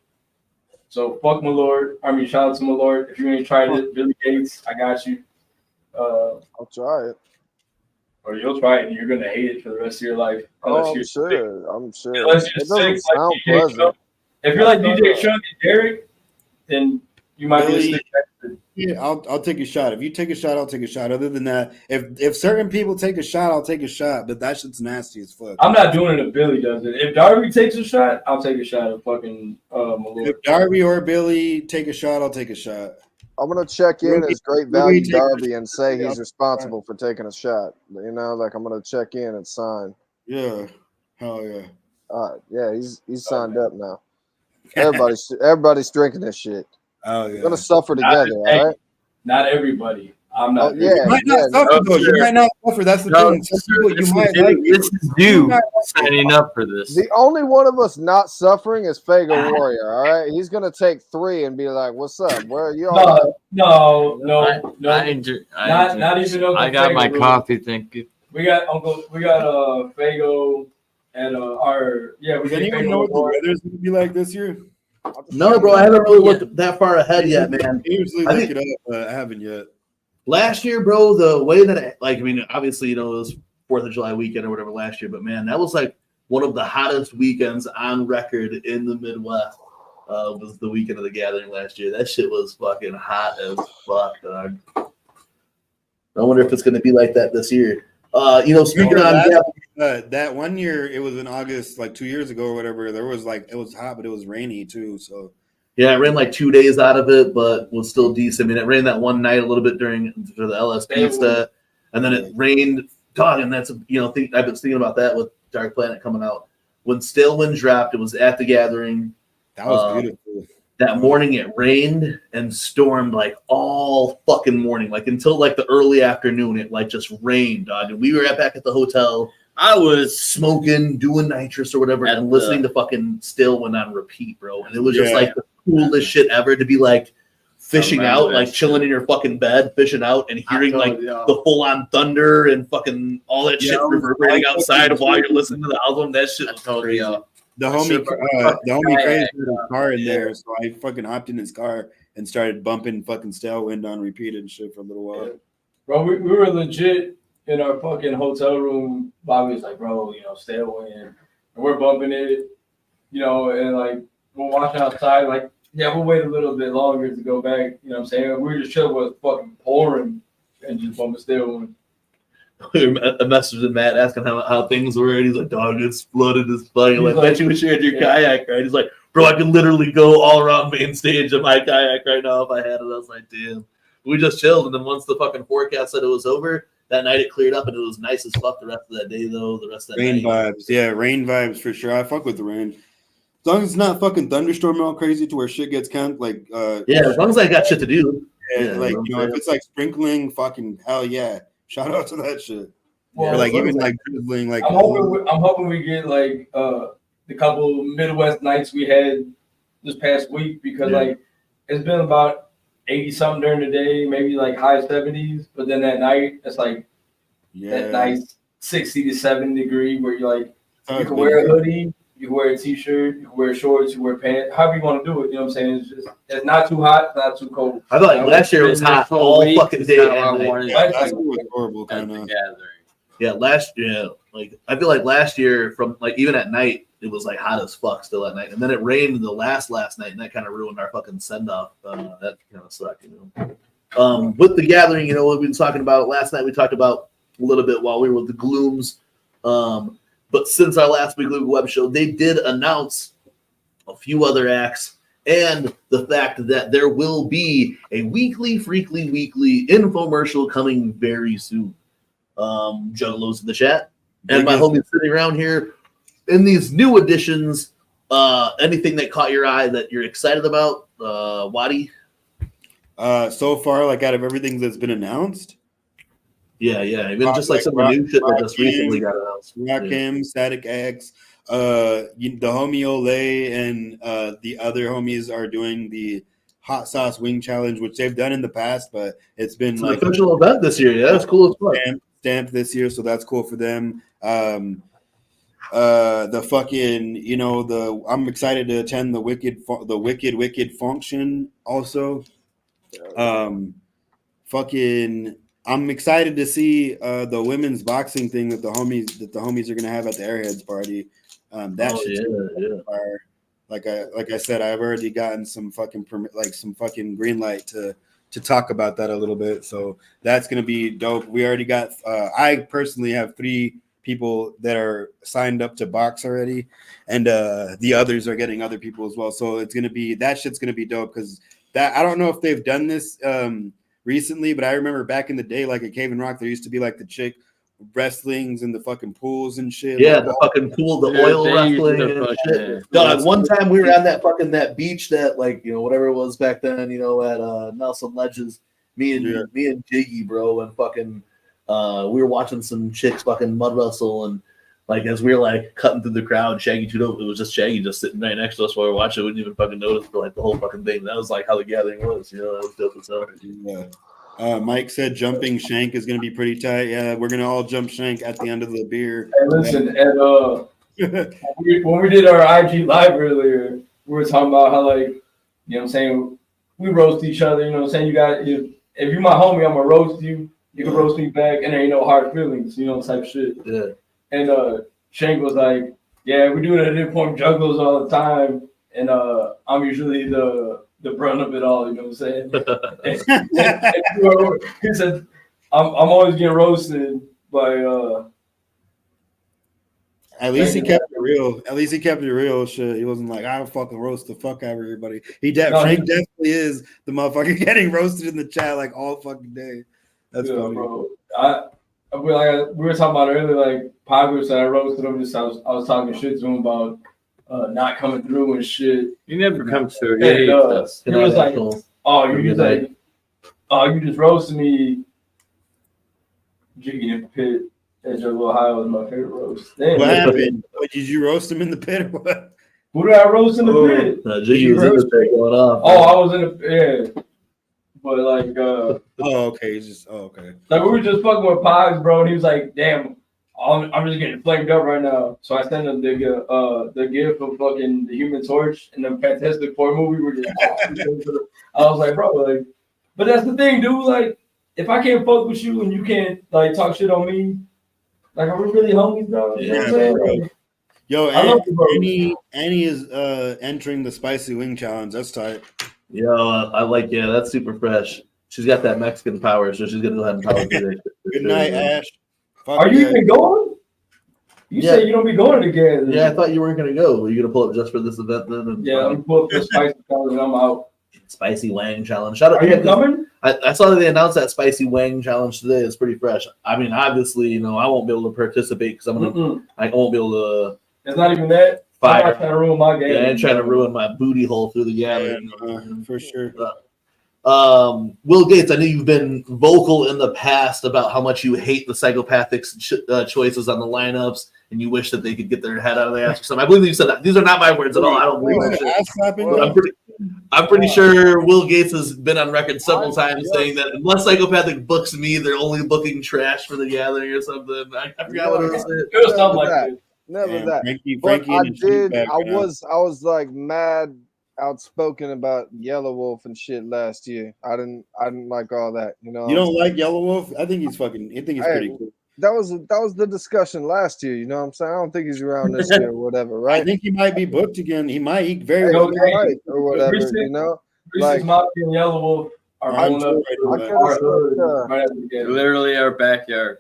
So fuck my lord. I mean, shout out to my lord. If you ain't tried it, Billy Gates, I got you. I'll try it. Or you'll try it and you're gonna hate it for the rest of your life. Oh, I'm sure. I'm sure. Unless It you're doesn't sick, sound like DJ pleasant. Chuck. If you're like DJ Chuck and Derek, then you might be a sick. Yeah, I'll take a shot. If you take a shot, I'll take a shot. Other than that, if certain people take a shot, I'll take a shot. But that shit's nasty as fuck. I'm not doing it if Billy does it. If Darby takes a shot, I'll take a shot of fucking Malort. If Darby or Billy take a shot, I'll take a shot. I'm gonna check in as Great Value Darby and say he's responsible for taking a shot. You know, like I'm gonna check in and sign. Yeah, hell yeah. Yeah, he's signed up now. Everybody's drinking this shit. Oh yeah. We're gonna suffer together, all right? Not everybody. I'm not. Yeah, you might not suffer though. You might not suffer. That's the thing. Some people you might like. This is you signing up for this. The only one of us not suffering is Fago Warrior. All right, he's gonna take 3 and be like, "What's up? Where are you?" No. I enjoy. Not even Uncle I got my Fago. coffee. Thank you. We got Fago and we Does got anyone know what the weather's gonna be like this year? No, bro, I haven't really looked that far ahead yet, man. I usually look it up, but I haven't yet. Last year, bro, the way that obviously, it was 4th of July weekend or whatever last year, but man, that was like one of the hottest weekends on record in the Midwest. Was the weekend of the gathering last year. That shit was fucking hot as fuck, dog. I wonder if it's going to be like that this year. Speaking on that one year, it was in August, like 2 years ago or whatever. There was it was hot, but it was rainy too. So yeah, it ran like 2 days out of it, but was still decent. I mean, it rained that one night a little bit for the LSP stuff, and then it rained. God, and that's I've been thinking about that with DARCC PLANET coming out. When Stale Wind dropped, it was at the gathering. That was beautiful. That morning it rained and stormed like all fucking morning, like until like the early afternoon. It like just rained, dog. And we were back at the hotel. I was smoking, doing nitrous or whatever, and listening to fucking Stale Wind on repeat, bro. And it was just like the coolest shit ever to be like fishing out, like chilling in your fucking bed, fishing out, and hearing like the full on thunder and fucking all that shit reverberating outside while you're listening to the album. That shit was crazy. The homie Crazy had a car in there, so I fucking hopped in his car and started bumping fucking Stale Wind on repeat and shit for a little while. Bro, we were legit in our fucking hotel room. Bobby was like, "Bro, Stale Wind," and we're bumping it, and like we're watching outside, like, yeah, we'll wait a little bit longer to go back. You know what I'm saying? We were just chilling with fucking pouring and just bumping Stale Wind. We messaged Matt asking how things were, and he's like, "Dog, it's flooded as fuck." Like, bet you shared your kayak, right? He's like, "Bro, I could literally go all around main stage of my kayak right now if I had it." I was like, "Damn." We just chilled, and then once the fucking forecast said it was over, that night it cleared up, and it was nice as fuck the rest of that day, though. The rest of that rain night. vibes, yeah, rain vibes for sure. I fuck with the rain. As long as it's not fucking thunderstorming all crazy to where shit gets camped, like as long as I got shit to do. Yeah, if it's like sprinkling, fucking hell yeah. Shout out to that shit. Well, or like even like drizzling, like I'm hoping we get like the couple Midwest nights we had this past week, because like it's been about 80 something during the day, maybe like high 70s, but then that night it's like that nice 60 to 70 degree where you're like you can wear a hoodie, you can wear a t-shirt, you can wear shorts, you wear pants, however you want to do it. You know what I'm saying? It's not too hot, not too cold. I feel like last year it was hot all fucking day. That was horrible, kind of. Yeah, I feel like last year from like even at night it was like hot as fuck still at night, and then it rained the last night, and that kind of ruined our fucking send off. That kind of sucked, With the gathering, we've been talking about last night. We talked about a little bit while we were with the Glooms. But since our last Weekly Web show, they did announce a few other acts and the fact that there will be a weekly infomercial coming very soon. Juggalos in the chat. And my homies sitting around here in these new editions. Anything that caught your eye that you're excited about, Wadi? So far, like out of everything that's been announced. Yeah. Even just like some of the new shit that just recently got announced. Rakim, Static X, the homie Olay and the other homies are doing the hot sauce wing challenge, which they've done in the past, but it's been like an official event this year. Yeah, it's cool as fuck. Stamped this year, so that's cool for them. The fucking, I'm excited to attend the wicked function also. I'm excited to see the women's boxing thing that the homies are gonna have at the Airheads party. Fire. Like I said, I've already gotten some fucking green light to talk about that a little bit. So that's gonna be dope. We already got. I personally have 3 people that are signed up to box already, and the others are getting other people as well. So it's gonna be that shit's gonna be dope because I don't know if they've done this recently, but I remember back in the day, like at Cave and Rock, there used to be like the chick wrestlings and the fucking pools and shit. Yeah, the fucking pool, the oil wrestling and shit. Dog, one time we were on that beach that whatever it was back then, at Nelson Ledges. Me and Jiggy, bro, and fucking we were watching some chicks fucking mud wrestle, and as we were cutting through the crowd, Shaggy Tudo, it was just Shaggy just sitting right next to us while we were watching. We didn't even fucking notice for the whole fucking thing. That was how the gathering was, that was dope as hell. Yeah. Mike said jumping shank is going to be pretty tight. Yeah, we're going to all jump shank at the end of the beer. Hey, listen, and when we did our IG live earlier, we were talking about how what I'm saying, we roast each other. You know what I'm saying? You got if you're my homie, I'm gonna roast you. You can roast me back, and there ain't no hard feelings. Type shit. Yeah. And Shank was like, "Yeah, we do it at Informed Juggalos all the time, and I'm usually the brunt of it all." You know what I'm saying? and he said, "I'm always getting roasted by." At least he kept it real. At least he kept it real. Shit, he wasn't like, "I'll fucking roast the fuck out of everybody." Frank definitely is the motherfucker getting roasted in the chat all fucking day. That's funny, bro. We were talking about earlier, Pablo said I roasted him. I was talking shit to him about not coming through and shit. He never comes through. He was like, you just roasted me. Jiggy in the pit at Juggalo Ohio was my favorite roast. Damn, what happened? Did you roast him in the pit or what? Who did I roast in the pit? Jiggy was in the pit going off. I was in the pit. But okay. Okay. We were just fucking with Pogs, bro, and he was like, "Damn, I'm just getting flamed up right now." So I sent him the gift of fucking the Human Torch and the Fantastic Four movie. We're just I was like, bro, but that's the thing, dude. If I can't fuck with you and you can't talk shit on me, are we really homies, bro? You know what I'm saying? Yo, Annie is entering the spicy wing challenge. That's tight. Yo, that's super fresh. She's got that Mexican power, so she's gonna go ahead and power through it. Good night, Ash. Are you even going? You said you don't be going again. Yeah, I thought you weren't gonna go. Were you gonna pull up just for this event then? Yeah, I'm pull up the spicy challenge and I'm out. Spicy Wang challenge. Shout out! Are you coming? I saw that they announced that Spicy Wang challenge today. It's pretty fresh. I mean, obviously, I won't be able to participate because I won't be able to. It's not even that. I'm not trying to ruin my game. Yeah, I ain't trying to ruin my booty hole through the gathering. For sure. Will Gates, I know you've been vocal in the past about how much you hate the psychopathic choices on the lineups, and you wish that they could get their head out of their ass or something. I believe you said that. These are not my words at all. I don't believe that. I'm pretty sure Will Gates has been on record several times saying that unless Psychopathic books me, they're only booking trash for the gathering or something. I forgot what it was. It was something like that. Never that. Frankie I was mad outspoken about Yellow Wolf and shit last year. I didn't like all that. You don't like Yellow Wolf? I think he's pretty cool. That was the discussion last year. You know what I'm saying? I don't think he's around this year or whatever, right? I think he might be booked again. He very well be right or whatever. Reese's Mafia and Yellow Wolf Literally our backyard.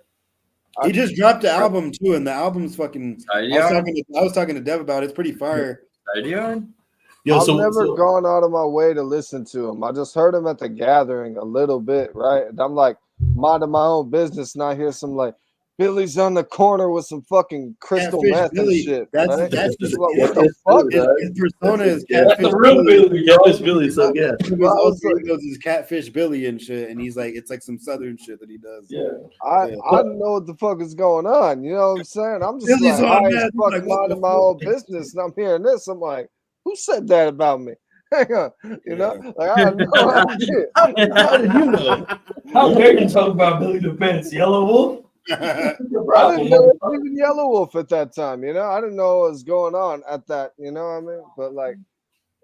He just dropped the album too, and the album's fucking. I was talking to Dev about it. It's pretty fire. I've never gone out of my way to listen to him. I just heard him at the gathering a little bit, right? And I'm like minding my own business, and I hear some like Billy's on the corner with some fucking crystal meth and shit. That's what the fuck? His persona is Catfish Billy. So yeah, he goes his Catfish Billy and shit, and he's like, it's like some southern shit that he does. Yeah, I don't know what the fuck is going on. You know what I'm saying? I'm just Billy's like, on I meth. fucking minding my own business, and I'm hearing this. I'm like, who said that about me? Hang on, you know, like I have no idea. How did you know? How dare you talk about Billy the Fence, Yellow Wolf? I didn't know it was even Yellow Wolf at that time, you know. I didn't know what was going on at that, you know what I mean? But like,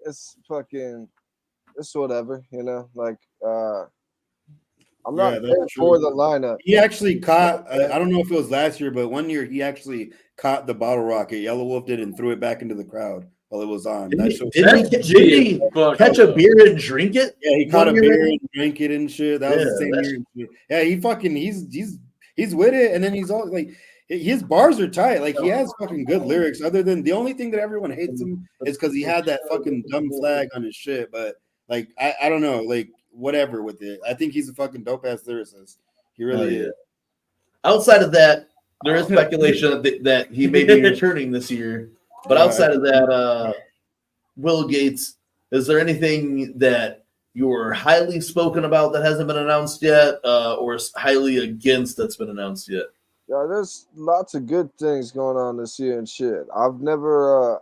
it's fucking, it's whatever, you know. Like, I'm not there for the lineup. He actually caught. I don't know if it was last year, but one year he actually caught the bottle rocket. Yellow Wolf did and threw it back into the crowd while it was on. Did he catch a beer and drink it? Yeah, he caught a beer and drank it and shit. That was the same year. Yeah, he fucking he's with it, and then he's all like, his bars are tight. Like he has fucking good lyrics. Other than the only thing that everyone hates him is because he had that fucking dumb flag on his shit. But like I don't know, like whatever with it. I think he's a fucking dope ass lyricist. He really is. Outside of that, there is speculation that he may be returning this year. But outside of that, Will Gates, is there anything that you're highly spoken about that hasn't been announced yet, or is highly against that's been announced yet? Yeah, there's lots of good things going on this year and shit. I've never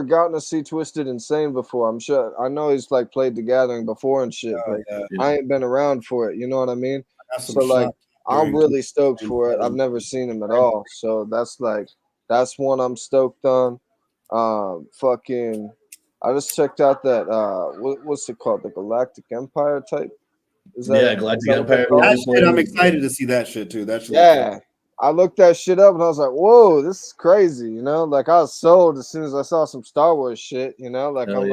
gotten to see Twisted Insane before. I'm sure I know he's like played the gathering before and shit, but I ain't been around for it. You know what I mean? So like, I'm really stoked for it. I've never seen him at all, so that's one I'm stoked on. Fucking. I just checked out that what's it called? The Galactic Empire type? Galactic Empire. That shit, I'm excited to see that shit too. That shit. Yeah. I looked that shit up and I was like, whoa, this is crazy, you know? Like I was sold as soon as I saw some Star Wars shit, you know? Like I'm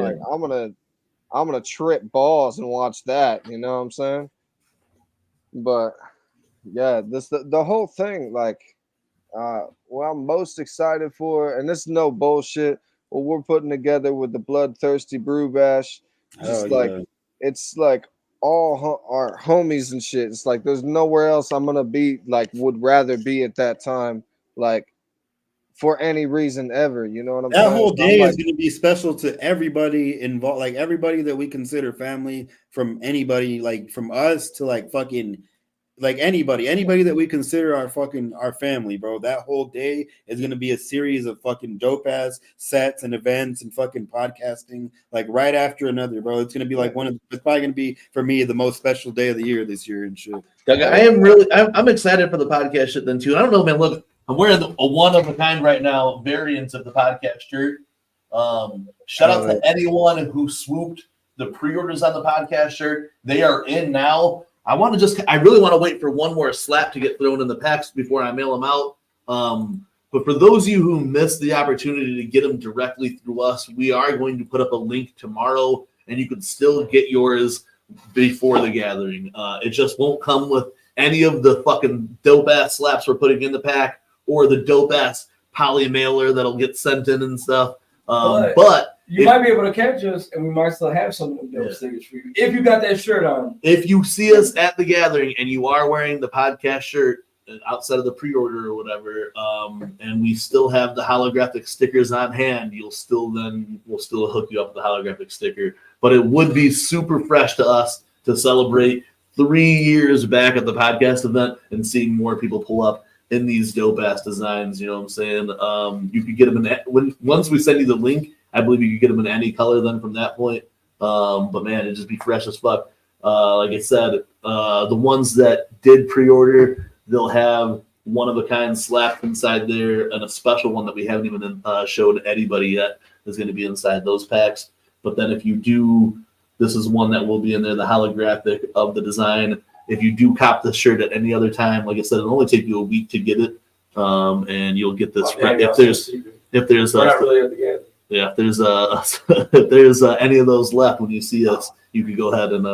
gonna trip balls and watch that, you know what I'm saying? But yeah, the whole thing, like what I'm most excited for, and this is no bullshit, what we're putting together with the Bloodthirsty Brew Bash, it's like all our homies and shit. It's like there's nowhere else I'm gonna be like would rather be at that time, like for any reason ever. You know what I'm saying? That whole day is gonna be special to everybody involved, like everybody that we consider family, from anybody, like from us to like fucking like anybody that we consider our family, bro. That whole day is gonna be a series of fucking dope ass sets and events and fucking podcasting, like right after another, bro. It's gonna be like it's probably gonna be for me the most special day of the year this year and shit. I'm excited for the podcast shit then too. I don't know, man. Look, I'm wearing a one of a kind right now variant of the podcast shirt. Shout out to anyone who swooped the pre-orders on the podcast shirt. They are in now. I really want to wait for one more slap to get thrown in the packs before I mail them out. But for those of you who missed the opportunity to get them directly through us, we are going to put up a link tomorrow, and you can still get yours before the gathering. It just won't come with any of the fucking dope-ass slaps we're putting in the pack or the dope-ass poly mailer that'll get sent in and stuff. But you might be able to catch us, and we might still have some of them dope stickers for you if you got that shirt on. If you see us at the gathering and you are wearing the podcast shirt outside of the pre-order or whatever, and we still have the holographic stickers on hand, we'll still hook you up with the holographic sticker. But it would be super fresh to us to celebrate 3 years back at the podcast event and seeing more people pull up in these dope ass designs. You know what I'm saying? You could get them once we send you the link. I believe you could get them in any color then from that point. But man, it'd just be fresh as fuck. Like I said, the ones that did pre-order, they'll have one of a kind slapped inside there, and a special one that we haven't even showed anybody yet is going to be inside those packs. But then if you do, this is one that will be in there, the holographic of the design. If you do cop the shirt at any other time, like I said, it'll only take you a week to get it, and you'll get this. If there's we're not really at the game. Yeah, if there's any of those left when you see us, you can go ahead and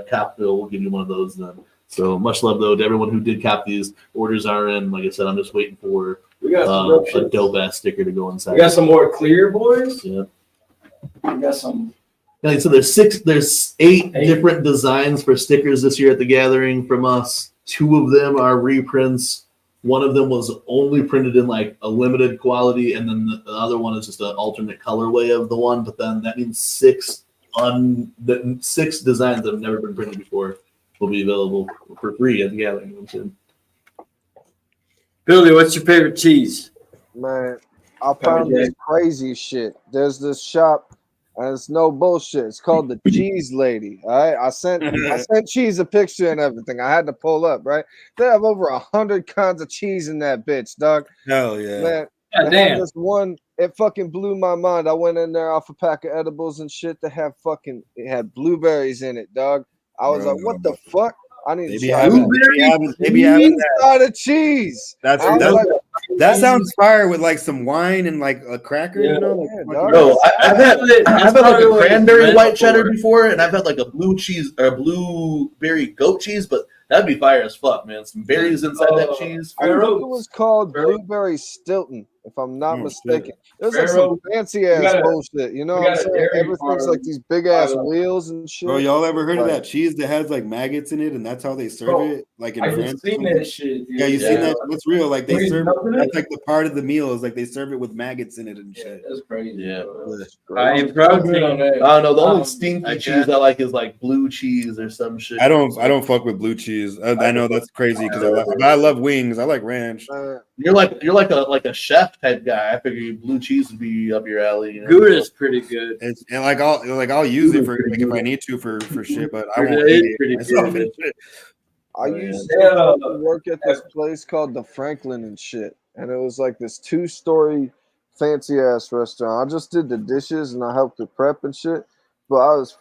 cop. We'll give you one of those then. So much love though to everyone who did cop these. Orders are in. Like I said, I'm just waiting for a dope ass sticker to go inside. We got some more clear boys. Yeah. We got some. Yeah, so there's eight different designs for stickers this year at the gathering from us. 2 of them are reprints. One of them was only printed in like a limited quality, and then the other one is just an alternate colorway of the one. But then that means 6 designs that have never been printed before will be available for free at the gathering. Billy, what's your favorite cheese? Man, I found this crazy shit. There's this shop, and it's no bullshit. It's called the Cheese Lady. All right, I sent Cheese a picture and everything. I had to pull up. Right, they have over 100 kinds of cheese in that bitch, dog. Hell yeah, man. God damn. This one, it fucking blew my mind. I went in there off a pack of edibles and shit that have it had blueberries in it, dog. I was like, what the fuck? I need to try that cheese. That sounds fire with like some wine and like a cracker. Yeah. You know, Bro, I've had like a cranberry white cheddar before, and I've had like a blue cheese or blueberry goat cheese, but that'd be fire as fuck, man. Some berries inside that cheese. I think it was called blueberry Stilton, if I'm not mistaken. It was like some fancy ass bullshit. You know what I'm saying? Everything's like these big ass wheels and shit. Bro, y'all ever heard of that cheese that has like maggots in it, and that's how they serve it? Like in France. I've seen that shit. Yeah, you seen that? That's real. Like they serve it. That's like the part of the meal is like they serve it with maggots in it and shit. That's crazy. Yeah. I protein. I don't know. The only stinky cheese I like is like blue cheese or some shit. I don't fuck with blue cheese. I know that's crazy because I love wings. I like ranch. You're like a chef type guy. I figured blue cheese would be up your alley. You know? Gouda's pretty good. And I'll use it for like if I need to for shit, but I won't eat it myself. I used to work at this place called the Franklin and shit, and it was like this 2-story fancy ass restaurant. I just did the dishes and I helped to prep and shit. But I was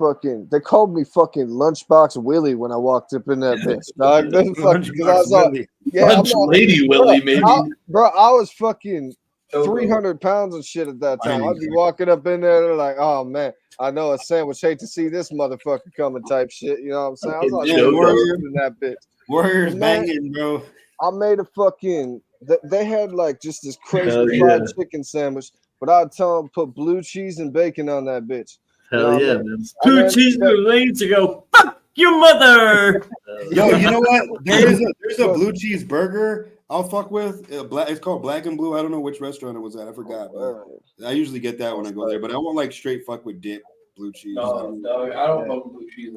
they called me fucking Lunchbox Willie when I walked up in that bitch, dog. Lunch Lady Willie, maybe. I was fucking 300 pounds and shit at that time. I'd be walking up in there, they're like, oh man, I know a sandwich. Hate to see this motherfucker coming type shit. You know what I'm saying? I was like, in that bitch. Warriors banging, bro. I made a fucking. They had like just this crazy fried chicken sandwich, but I'd tell them put blue cheese and bacon on that bitch. Hell yeah, man. 2 cheeseburger lanes to go. Fuck your mother. Yo, you know what? There's a blue cheese burger I'll fuck with. It's called Black and Blue. I don't know which restaurant it was at. I forgot. But I usually get that when I go there, but I won't like straight fuck with dip blue cheese. No, I don't fuck with blue cheese.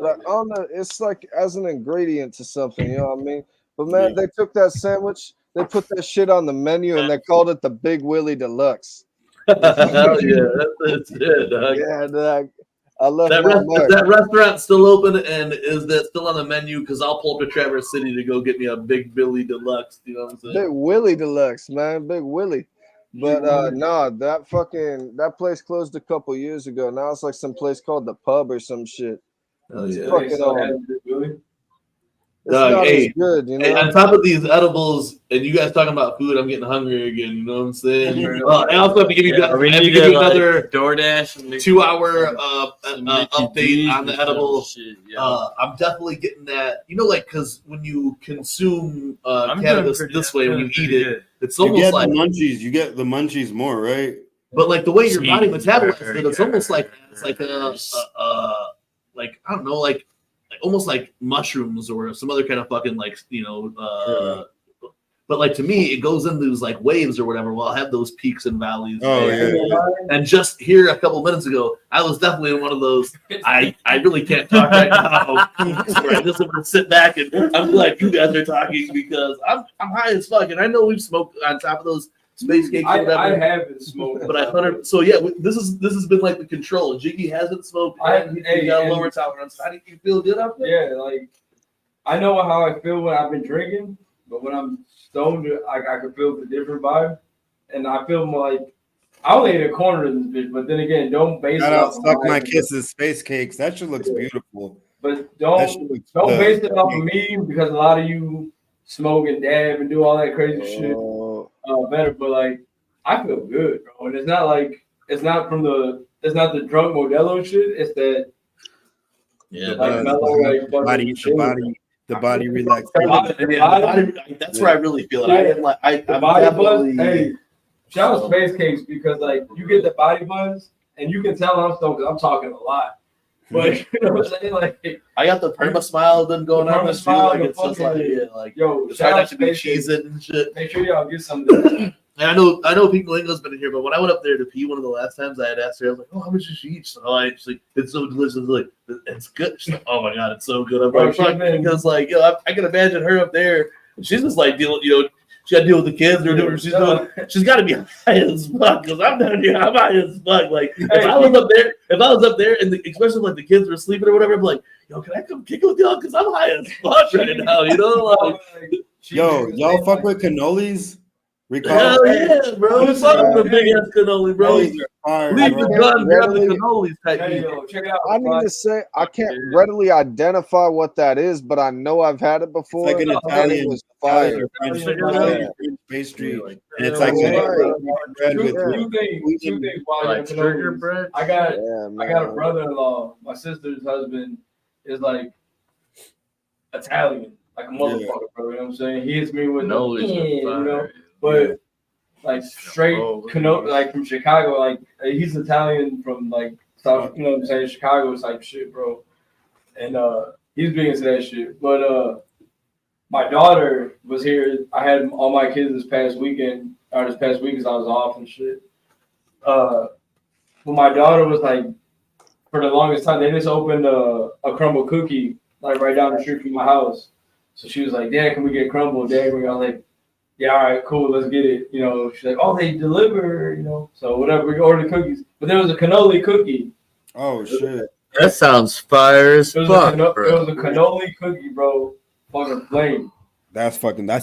It's like as an ingredient to something, you know what I mean? But man, they took that sandwich, they put that shit on the menu, and they called it the Big Willie Deluxe. Hell yeah, that's it, dog. Yeah, dog. I love Is that restaurant still open, and is that still on the menu? Because I'll pull up to Traverse City to go get me a Big Billy Deluxe. You know what I'm saying? Big Willie Deluxe, man, Big Willie. But that place closed a couple years ago. Now it's like some place called the Pub or some shit. Oh yeah. It's not as good, you know? Hey, on top of these edibles, and you guys talking about food, I'm getting hungry again. You know what I'm saying? I also have to give you another DoorDash 2-hour update on the edible. I'm definitely getting that. You know, like because when you consume cannabis this way, when you eat it, it's almost like the munchies. You get the munchies more, right? But like the way your body metabolizes it, it's almost like like I don't know, like almost like mushrooms or some other kind of fucking like, you know, but like to me, it goes into these like waves or whatever. Well, I'll have those peaks and valleys. And just here a couple minutes ago, I was definitely in one of those. I really can't talk right now. I just want to sit back and I'm glad you guys are talking because I'm high as fuck. And I know we've smoked on top of those SpaceCakes or whatever. I haven't smoked, but so yeah, this has been like the control. Jiggy hasn't smoked. He got a lower tolerance. How do you feel good out there? Yeah, like I know how I feel when I've been drinking, but when I'm stoned, I can feel the different vibe, and I feel more like I only ate a corner of this bitch. But then again, don't base it off Suckmykiss SpaceCakes. That shit looks beautiful. But don't base it off of me because a lot of you smoke and dab and do all that crazy shit. Better, but like I feel good, bro. And it's not like it's not the drunk Modelo shit. It's that like mellow, like the body relax. That's where I really feel it. The body buzz. Hey, shout out SpaceCakes because like you get the body buzz and you can tell I'm stoned because I'm talking a lot. But you know what I'm saying? Like I got the perma smile then going on this too. Like it's just like yo, it's hard not to be cheesing and shit. Make sure y'all get some of that. And I know Pink Lingo's been in here, but when I went up there to pee one of the last times, I had asked her, I was like, "Oh, how much did she eat?" So she's like, "It's so delicious." Like, it's good. She's like, "Oh my god, it's so good." I'm like, "Fuck," because like, yo, I can imagine her up there. And she's just like dealing, she got to deal with the kids or doing what she's doing. She's got to be high as fuck because I'm down here. I'm high as fuck. Like if I was up there, and especially like the kids were sleeping or whatever, I'm like, "Yo, can I come kick it with y'all? Because I'm high as fuck right now." Like, yo, y'all fuck with cannolis? Hell yeah, bro. It's like the big ass cannoli, bro. Leave the gun, grab the cannolis type. Check it out. I need to say I can't readily identify what that is, but I know I've had it before. It's like an Italian fire. Pastry, and it's like bread with two things like sugar bread. I got a brother-in-law. My sister's husband is like Italian, like a motherfucker, bro. You know what I'm saying? He hits me with but like straight cannoli, like from Chicago, like he's Italian from like South, you know what I'm saying, Chicago type shit, bro. And he's big into that shit. But my daughter was here. I had all my kids this past week because I was off and shit. But my daughter was like, for the longest time, they just opened a crumble cookie like right down the street from my house. So she was like, "Dad, can we get crumble?" Dad, I was like, "Yeah, all right, cool, let's get it." She's like, "Oh, they deliver," So whatever, we ordered the cookies. But there was a cannoli cookie. Oh shit, that sounds fire as fuck, bro. It was a cannoli cookie, bro. Fucking flame. That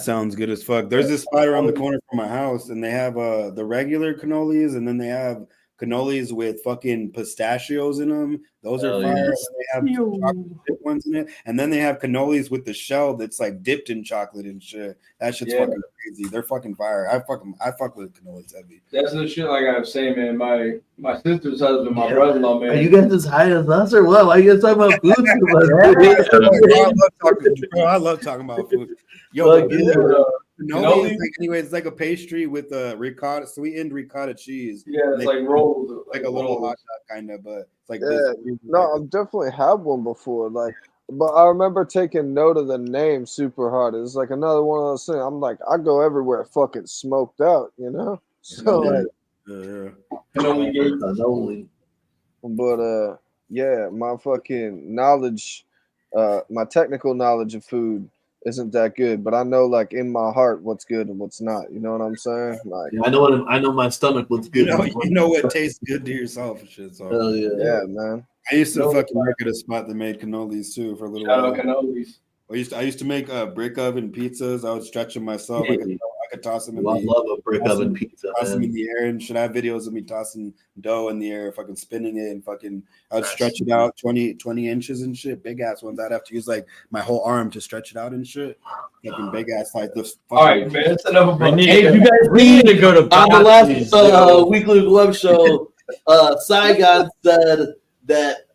sounds good as fuck. There's this spot around the corner from my house, and they have the regular cannolis, and then they have cannolis with fucking pistachios in them. Those are fire. Yes. They have chocolate dip ones in it, and then they have cannolis with the shell that's like dipped in chocolate and shit. That shit's fucking crazy. They're fucking fire. I fuck with cannolis heavy. That's the shit. Like I was saying, man. My sister's husband, my brother-in-law, man. Are you guys as high as us or what? Why are you guys talking about food? I love talking about food. Yo, cannoli, it's like a pastry with sweetened ricotta cheese. Yeah, it's like rolled, like a little hot dog kind of, but it's like No, I've definitely had one before. But I remember taking note of the name super hard. It's like another one of those things. I'm like, I go everywhere fucking smoked out, So cannoli. But my fucking knowledge, my technical knowledge of food isn't that good, but I know like in my heart what's good and what's not. You know what I'm saying? Like I know my stomach what's good. You know what tastes good to yourself and shit. So hell yeah, man. I used to fucking work at a spot that made cannolis too for a little while. Cannolis. I used to make brick oven pizzas. I would stretch them myself. I could toss them in I love a brick oven pizza. Toss them in the air, and should I have videos of me tossing dough in the air, fucking spinning it, and fucking I would stretch it out 20 inches and shit. Big ass ones. I'd have to use like my whole arm to stretch it out and shit. Fucking big ass like this. All right, man. That's enough about Hey, you guys need to go to on the last Weekly Web Show. Saigon said that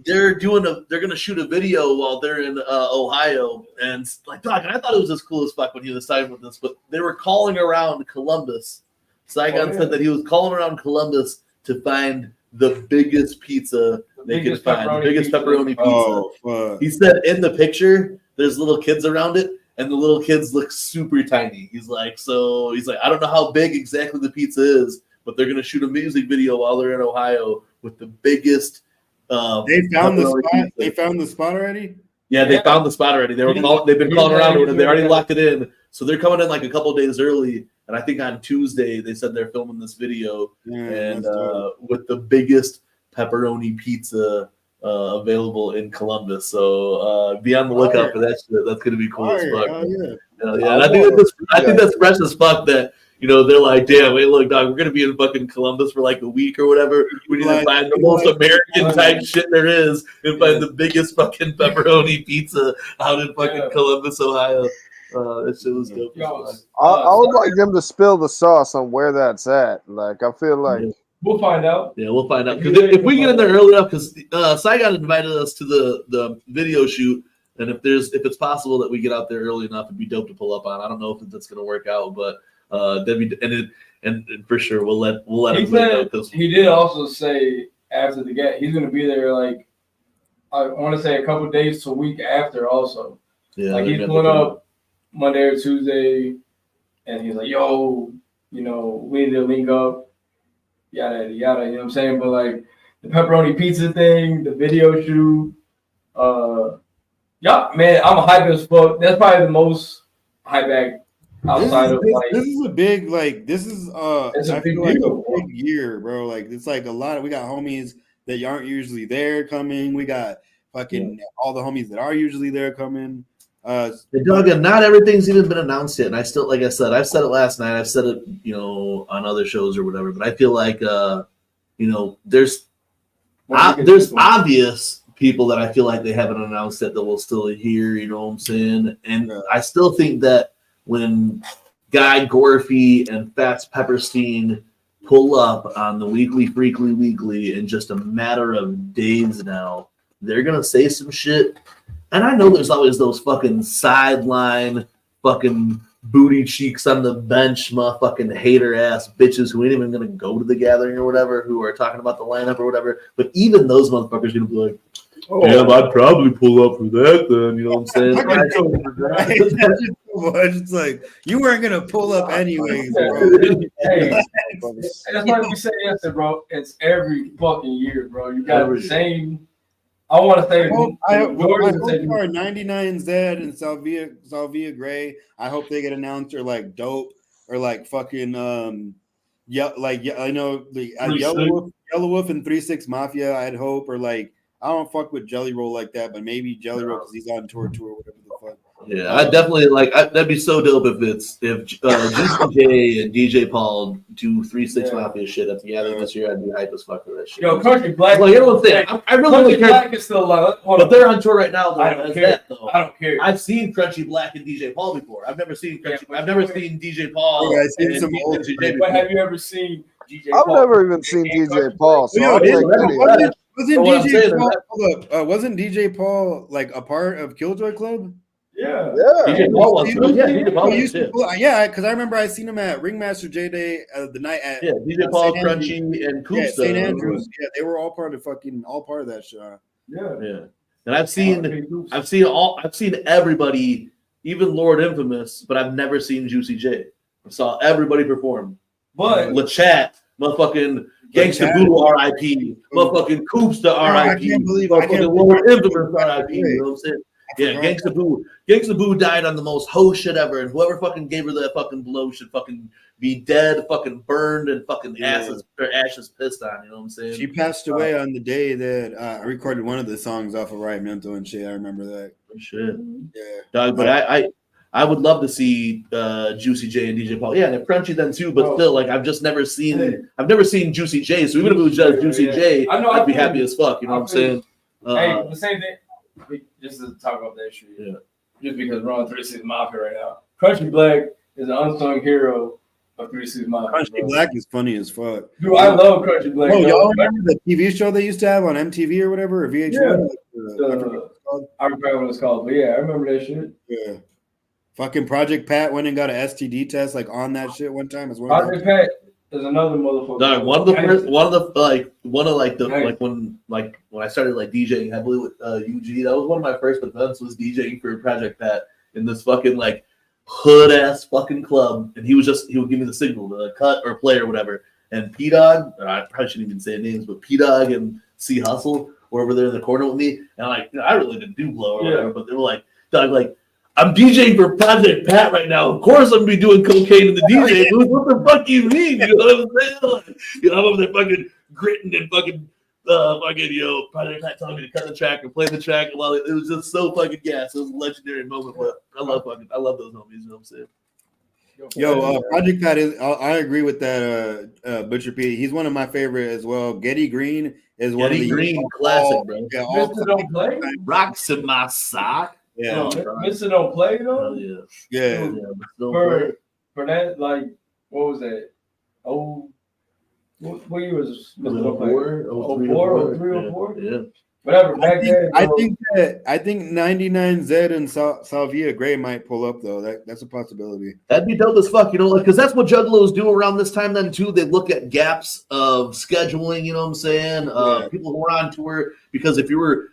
they're gonna shoot a video while they're in Ohio, and like, dog, I thought it was as cool as fuck when he was signing with this, but they were calling around Columbus. Saigon said that he was calling around Columbus to find the biggest pizza they could find, the biggest pepperoni pizza. He said in the picture there's little kids around it, and the little kids look super tiny. He's like, I don't know how big exactly the pizza is, but they're gonna shoot a music video while they're in Ohio with the biggest. They found the spot. Pizza. They found the spot already. Yeah, they found the spot already. They've been calling around it, and they already locked it in. So they're coming in like a couple of days early. And I think on Tuesday they said they're filming this video, with the biggest pepperoni pizza available in Columbus. So be on the lookout for that shit. That's gonna be cool as fuck. And I think that's fresh as fuck that. They're like, damn, hey, look, dog, we're going to be in fucking Columbus for like a week or whatever. We need to find the most American type shit there is and find the biggest fucking pepperoni pizza out in fucking Columbus, Ohio. That shit was dope. I would like them to spill the sauce on where that's at. Like, I feel like We'll find out. Yeah, we'll find out. Because if we get in there early enough, because Saigon invited us to the video shoot, and if it's possible that we get out there early enough, it'd be dope to pull up on. I don't know if that's going to work out, but and for sure we'll let him know. He did also say after the get, he's going to be there like I want to say a couple days to a week after also. Yeah, like he's pulling up Monday or Tuesday, and he's like, "Yo, we need to link up." Yada yada, you know what I'm saying? But like the pepperoni pizza thing, the video shoot, yeah, man, I'm hype as fuck. That's probably the most hype act outside of like. This is a big it's a big deal, a big year, bro. Like it's like a lot. We got homies that aren't usually there coming. We got fucking all the homies that are usually there coming. Doug, and not everything's even been announced yet. And I still, like I said, I've said it last night. I've said it, on other shows or whatever. But I feel like, there's obvious people that I feel like they haven't announced that we'll still hear. You know what I'm saying? And I still think that when Guy Gorfy and Fats Pepperstein pull up on the Weekly in just a matter of days now, they're gonna say some shit. And I know there's always those fucking sideline fucking booty cheeks on the bench, motherfucking hater ass bitches who ain't even gonna go to the gathering or whatever, who are talking about the lineup or whatever. But even those motherfuckers are gonna be like, damn, I'd probably pull up for that then. You know what I'm saying? It's like you weren't gonna pull up anyways, bro. Hey, that's why we say yesterday, bro. It's every fucking year, bro. You got the same. I want to say. I hope our 99 Zed and Salvia Gray. I hope they get announced or like dope or like fucking I know the Yellow Wolf and 3-6 Mafia. I'd hope or like I don't fuck with Jelly Roll like that, but maybe Jelly Roll because he's on tour, whatever the fuck. Yeah, I definitely that'd be so dope if GOTJ and DJ Paul do 3-6 Mafia shit at the gathering this year. I'd be hype as fuck for that shit. Yo, Country Black. Like everyone's saying, I really don't care. Black is still alive, but they're on tour right now. Though, I don't care. I don't care. I've seen Crunchy Black and DJ Paul before. I've never seen I've never seen DJ Paul. Yeah, I've seen some old DJ. But have you ever seen DJ I've Paul? never even seen DJ Paul. So wasn't DJ Paul like a part of Killjoy Club? Yeah. DJ Paul was. DJ Paul used to, because I remember I seen him at Ringmaster J Day the night at DJ Paul, Crunchy, and Coops. St. Andrews. Yeah, they were all part of that show. Yeah. And I've seen everybody, even Lord Infamous, but I've never seen Juicy J. I saw everybody perform. But LaChat, motherfucking Gangsta Boo, R.I.P. Motherfucking Coops to R.I.P. Motherfucking Lord Infamous, R.I.P. You know what I'm saying? Yeah, Gangsta Boo died on the most hoe shit ever, and whoever fucking gave her that fucking blow should fucking be dead, fucking burned, and fucking ashes pissed on. You know what I'm saying? She passed away on the day that I recorded one of the songs off of Right Mental and shit. I remember that. Shit. Yeah, dog. But I would love to see Juicy J and DJ Paul. Yeah, and Crunchy then too. But still, like I've never seen Juicy J. So even if it was just Juicy J, I'd be happy as fuck. You know what I'm saying? Hey, the same thing. Just to talk about that shit. Yeah. Just because we're on 3-6 Mafia right now. Country Black is an unsung hero of 3-6 Mafia. Country Black is funny as fuck. Dude, I love Country Black. Oh, y'all remember the TV show they used to have on MTV or whatever, or VH1? Yeah. I forgot what it's called, but yeah, I remember that shit. Yeah. Fucking Project Pat went and got an STD test like on that shit one time as well. Project Pat is another motherfucker. Dog, when I started like DJing heavily with UG, that was one of my first events was DJing for Project Pat in this fucking like hood ass fucking club, and he would give me the signal to cut or play or whatever. And P Dog, I probably shouldn't even say names, but P Dog and C Hustle were over there in the corner with me, and I really didn't do blow or whatever, but they were like, Dog, like, I'm DJing for Project Pat right now. Of course, I'm gonna be doing cocaine in the DJ booth. What the fuck you mean? You know what I'm saying? I'm over there fucking gritting and fucking Project Pat telling me to cut the track and play the track. Well, it was just so fucking gas. It was a legendary moment. But I love those homies. You know what I'm saying? Yo, Project Pat is. I agree with that. Butcher P. He's one of my favorite as well. Getty Green is one of the classic, bro. Yeah, Mr. Don't Play. Rocks in my sock. Yeah, Mr. Don't Play though. Yeah. For that, like, what was that? Oh, What year was Was it 04? 03, 04, 04? 04? Yeah. Whatever. Back then, I think 99Z and Salvia Gray might pull up though. That's a possibility. That'd be dope as fuck, you know, because that's what Juggalos do around this time then too. They look at gaps of scheduling, you know what I'm saying? People who are on tour, because if you're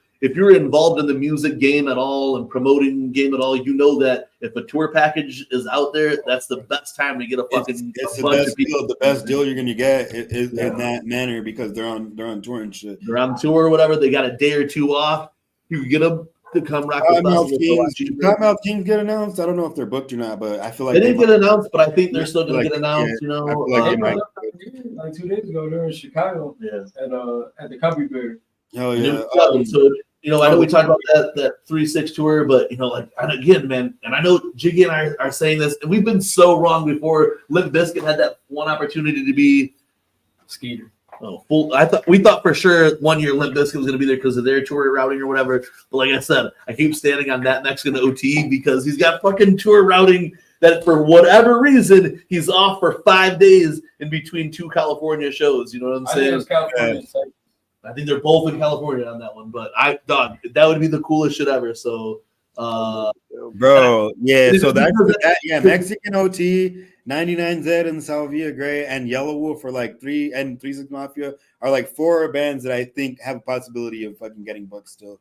involved in the music game at all and promoting game at all, you know that if a tour package is out there, that's the best time to get a fucking it's the best deal. The best deal you're gonna get is in that manner because they're on tour and shit. They're on tour or whatever. They got a day or two off. You can get them to come rock the festival. Cottonmouth Kings get announced. I don't know if they're booked or not, but I feel like they didn't get announced, but I think they're still gonna get announced. Yeah, you know, like 2 days ago, they're in Chicago. Yeah, at the Cubby Bear. Hell yeah. So you know, I know we talked about that 3-6 tour, but you know, like, and again, man, and I know Jiggy and I are saying this, and we've been so wrong before. Limp Bizkit had that one opportunity to be Skeeter. Oh, we thought for sure 1 year Limp Bizkit was going to be there because of their tour routing or whatever. But like I said, I keep standing on that Mexican OT because he's got fucking tour routing that for whatever reason he's off for 5 days in between 2 California shows. You know what I'm saying? I think they're both in California on that one. But that would be the coolest shit ever. So, bro, yeah. So Mexican OT. 99Z and Salvia Gray and Yellow Wolf are like 3 and 3-6 Mafia are like 4 bands that I think have a possibility of fucking getting booked still.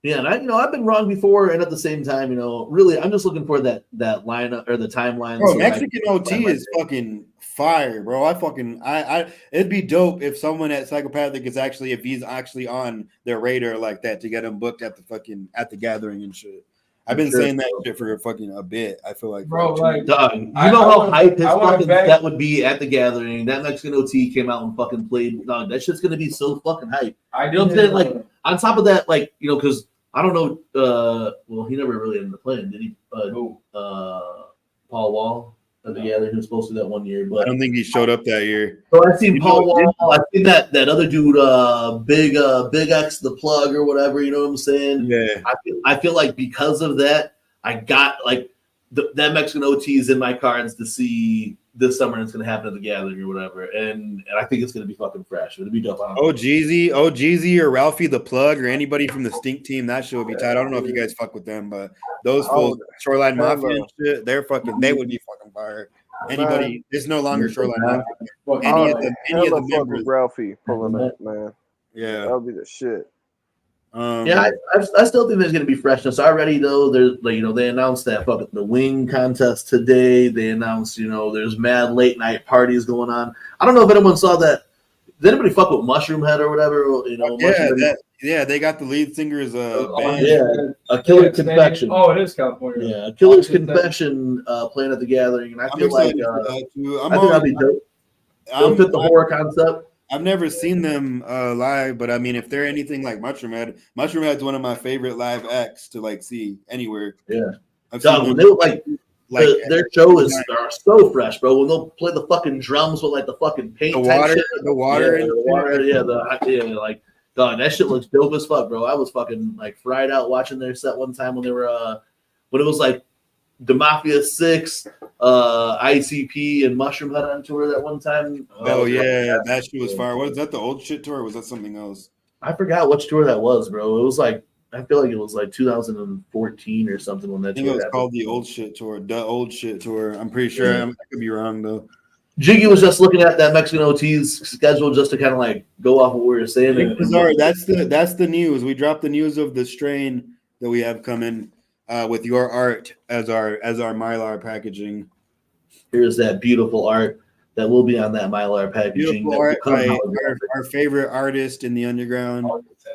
Yeah, and I've been wrong before, and at the same time, really, I'm just looking for that lineup or the timeline. Bro, Mexican OT is fucking fire, bro. I it'd be dope if someone at Psychopathic is actually if he's actually on their radar like that to get him booked at the gathering and shit. I've been saying that shit for fucking a bit. I feel like, bro, like, dog, you know how hype his fucking that would be at the gathering. That Mexican OT came out and fucking played. Dog, that shit's gonna be so fucking hype. You know what I'm saying? Like, on top of that, like, because I don't know. Well, he never really ended up playing, did he? Paul Wall at the gathering, who was supposed to that 1 year, but I don't think he showed up that year. So I seen Paul Wall. I seen that other dude, Big X the Plug or whatever. You know what I'm saying? Yeah. I feel like because of that, I got like that Mexican OT is in my cards to see this summer, and it's gonna happen at the gathering or whatever. And I think it's gonna be fucking fresh. It'll be dope. Jeezy or Ralphie the Plug or anybody from the Stink Team, that shit would be tight. I don't know if you guys fuck with them, but those fools, Shoreline Mafia and shit, they would be fucking fire. Anybody, there's no longer Shoreline Mafia. Any of the members, Ralphie pulling up, man. Yeah, that would be the shit. I still think there's gonna be freshness already though. There's they announced that fucking the wing contest today. They announced there's mad late night parties going on. I don't know if anyone saw that. Did anybody fuck with Mushroom Head or whatever? They got the lead singer's band. A Killer's Confession. Oh, it is California. Yeah, a Killer's Confession playing at the gathering, and I feel like I think that'd be dope. They'll fit the horror concept. I've never seen them live, but I mean, if they're anything like Mushroom Head's one of my favorite live acts to like see anywhere. Yeah, when they like their show are so fresh, bro. When they'll play the fucking drums with like the fucking paint, the water, like dog, that shit looks dope as fuck, bro. I was fucking like fried out watching their set one time when they were when it was like the Mafia 6, ICP, and Mushroom Head on tour that one time. That shit was fire. Was that the old shit tour or was that something else? I forgot which tour that was, bro. It was like, I feel like it was like 2014 or something when that tour was called the old shit tour. The old shit tour. I'm pretty sure. I could be wrong though. Jiggy was just looking at that Mexican OT's schedule just to kind of like go off of what we were saying. That's the news. We dropped the news of the strain that we have coming. With your art as our Mylar packaging. Here's that beautiful art that will be on that Mylar packaging. Beautiful art by our favorite artist in the underground,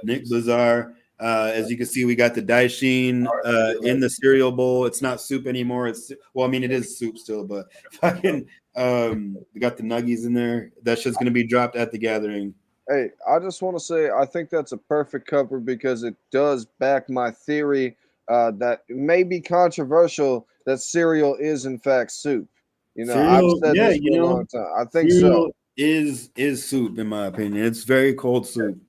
Nick Bazar. As you can see, we got the Daishin in the cereal bowl. It's not soup anymore. It is soup still, but fucking we got the nuggies in there. That shit's gonna be dropped at the gathering. Hey, I just want to say I think that's a perfect cover because it does back my theory that it may be controversial that cereal is in fact soup. I've said this for a long time. I think so. Is soup in my opinion. It's very cold soup.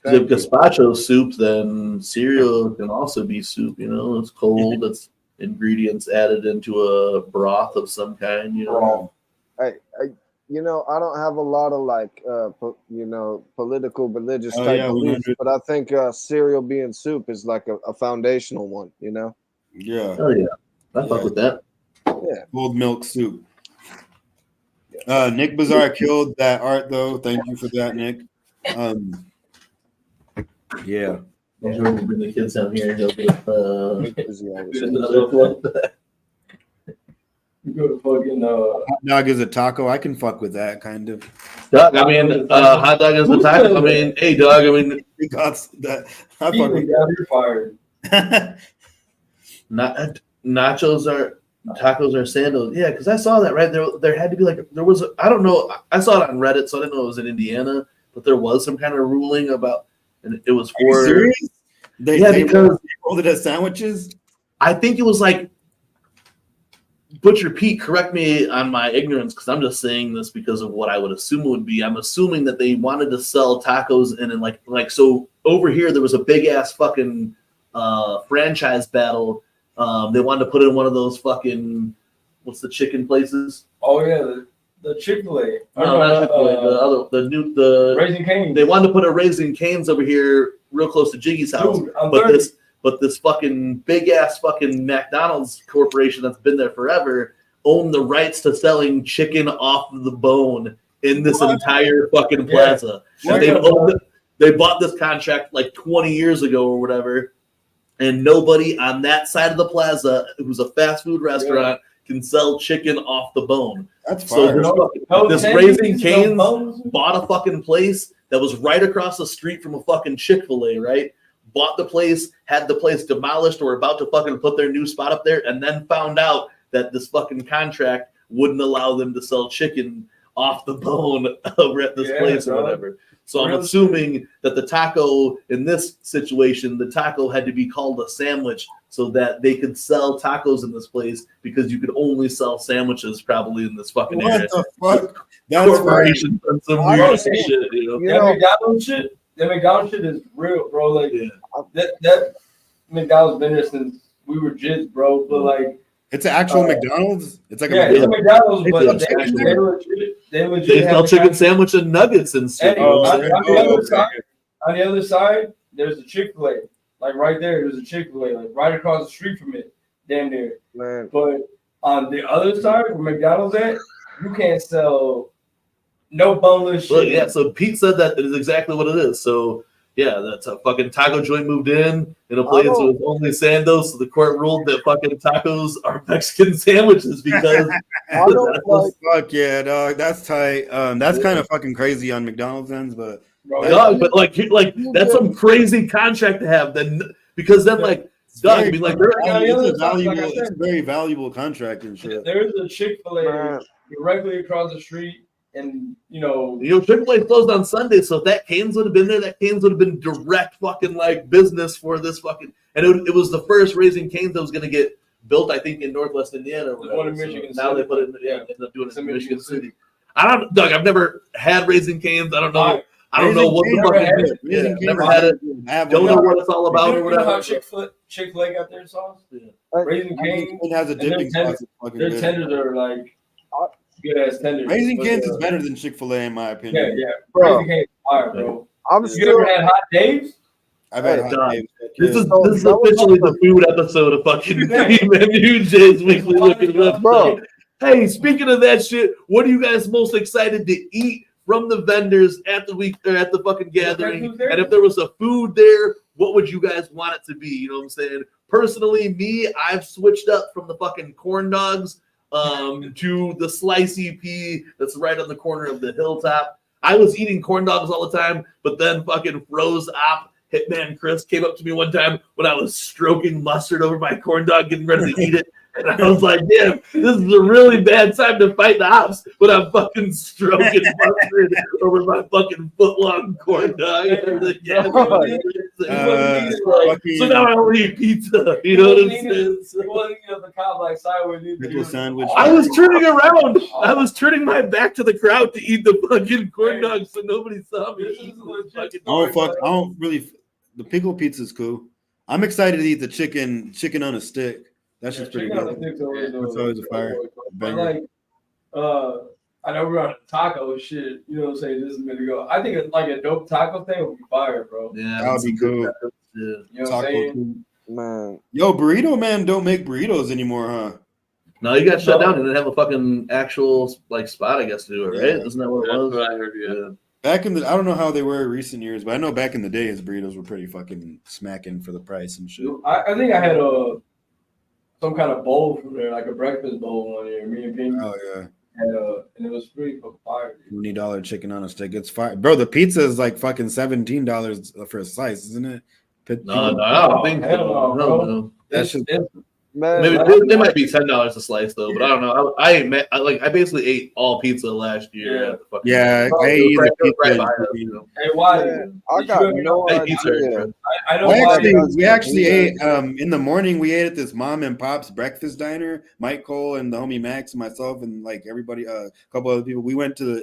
If gazpacho soup, then cereal can also be soup. It's cold. It's ingredients added into a broth of some kind. Hey, I don't have a lot of like, political, religious type beliefs, but I think cereal being soup is like a foundational one. Yeah. Oh yeah, I fuck with that. Yeah. Cold milk soup. Nick Bazaar killed that art though. Thank you for that, Nick. Yeah. I'm sure we'll bring the kids down here and help You go to fucking hot dog is a taco. I can fuck with that kind of. Dog, I mean, hot dog is a taco. I mean, hey, dog. I mean, he got that. I fuck with you're fired. Nachos are tacos are sandals. Yeah, because I saw that right there had to be like there was I don't know. I saw it on Reddit, so I didn't know it was in Indiana, but there was some kind of ruling about, and it was for. Serious? They because rolled it as sandwiches. I think it was like Butcher Pete. Correct me on my ignorance, because I'm just saying this because of what I would assume it would be. I'm assuming that they wanted to sell tacos, and then like so over here there was a big ass fucking franchise battle. They wanted to put in one of those fucking what's the chicken places? Oh yeah, the Chick-fil-A. No, not Chick-fil-A. The Raising Cane's. They wanted to put a Raising Cane's over here, real close to Jiggy's house. Dude, but this fucking big ass fucking McDonald's corporation that's been there forever owned the rights to selling chicken off the bone in this entire fucking plaza. Yeah. And they bought this contract like 20 years ago or whatever. And nobody on that side of the plaza, who's a fast food restaurant, can sell chicken off the bone. That's so fire. this Raising Cane's bought a fucking place that was right across the street from a fucking Chick-fil-A, right? Bought the place, had the place demolished, or about to fucking put their new spot up there, and then found out that this fucking contract wouldn't allow them to sell chicken off the bone over at this place or whatever. So I'm assuming that the taco in this situation, the taco had to be called a sandwich so that they could sell tacos in this place, because you could only sell sandwiches probably in this fucking area. What the fuck? That's corporation done some weird shit, That McDonald's shit. That McDonald's shit is real, bro. Like that McDonald's been there since we were kids, bro. But like, it's an actual McDonald's. It's like it's a McDonald's, but they sell chicken sandwich and nuggets and shit. On the other side, there's a Chick-fil-A. Like right there, there's a Chick-fil-A. Like right across the street from it, damn near. Man. But on the other side, where McDonald's at, you can't sell no boneless shit. Look, yeah, so Pete said that is exactly what it is. So yeah, that's a fucking taco joint moved in a place with only sandos. So the court ruled that fucking tacos are Mexican sandwiches because fuck yeah, dog. That's tight. That's kind of fucking crazy on McDonald's ends, but dog, but like that's some crazy contract to have. Then because then like dog, I mean like it's a very valuable contract and shit. There's a Chick-fil-A directly across the street. And Chick-fil-A closed on Sunday, so if that Cane's would have been there, that Cane's would have been direct fucking like business for this fucking. And it was the first Raising Cane's that was going to get built, I think, in Northwest Indiana. Or whatever. One in Michigan. So now they put it, ended up doing it in Michigan City. Doug, I've never had Raising Cane's. I don't know. I don't know what the fuck it is. Never had it. Don't know what it's all about or whatever. You know how Chick-fil-A got their sauce? Yeah. Raising Cane's has a dipping sauce. Their tenders are like good ass tenders. Raising Cane's is better than Chick-fil-A in my opinion. Yeah. Raising Cane's is fire, bro. You ever had Hot Dave's? I've had Hot Dave's. This is officially the food episode of fucking TeamMUJ's Weekly Wicked Webshow. Hey, speaking of that shit, what are you guys most excited to eat from the vendors at the fucking gathering? And if there was a food there, what would you guys want it to be? You know what I'm saying? Personally, I've switched up from the fucking corn dogs to the slicey pea that's right on the corner of the hilltop. I was eating corn dogs all the time, but then fucking Froze Op Hitman Chris came up to me one time when I was stroking mustard over my corn dog, getting ready to eat it. And I was like, damn, this is a really bad time to fight the ops, but I'm fucking stroking mustard over my fucking foot-long corn dog. So now I only eat pizza. You know what I'm saying? You wasn't eating the cob like sideways. Sandwich. I was turning around. I was turning my back to the crowd to eat the fucking corn dog so nobody saw me. The pickle pizza is cool. I'm excited to eat the chicken on a stick. That shit's pretty good. That's always a fire. But like, I know we're on taco shit. You know what I'm saying? This is a minute ago. I think it's like a dope taco thing would be fire, bro. Yeah, That would be cool. You know what I'm saying? Man. Yo, Burrito Man don't make burritos anymore, huh? No, you got shut down. You didn't have a fucking actual like spot, I guess, to do it, right? Yeah. Isn't that what it was? That's what I heard. Yeah. Back in the, I don't know how they were in recent years, but I know back in the day, his burritos were pretty fucking smacking for the price and shit. I think I had some kind of bowl from there, like a breakfast bowl one year. Me and Pink Oh yeah, had and it was pretty fucking fire. $20 chicken on a stick. It's fire, bro. The pizza is like fucking $17 for a slice, isn't it? No, I don't think so. No. That's just. Man, Maybe they might be $10 a slice though, but I don't know. I basically ate all pizza last year. Yeah, I ate the pizza. Hey, why? I got no idea. I know we actually ate in the morning. We ate at this mom and pop's breakfast diner. Mike Cole and the homie Max and myself and like everybody, a couple other people. We went to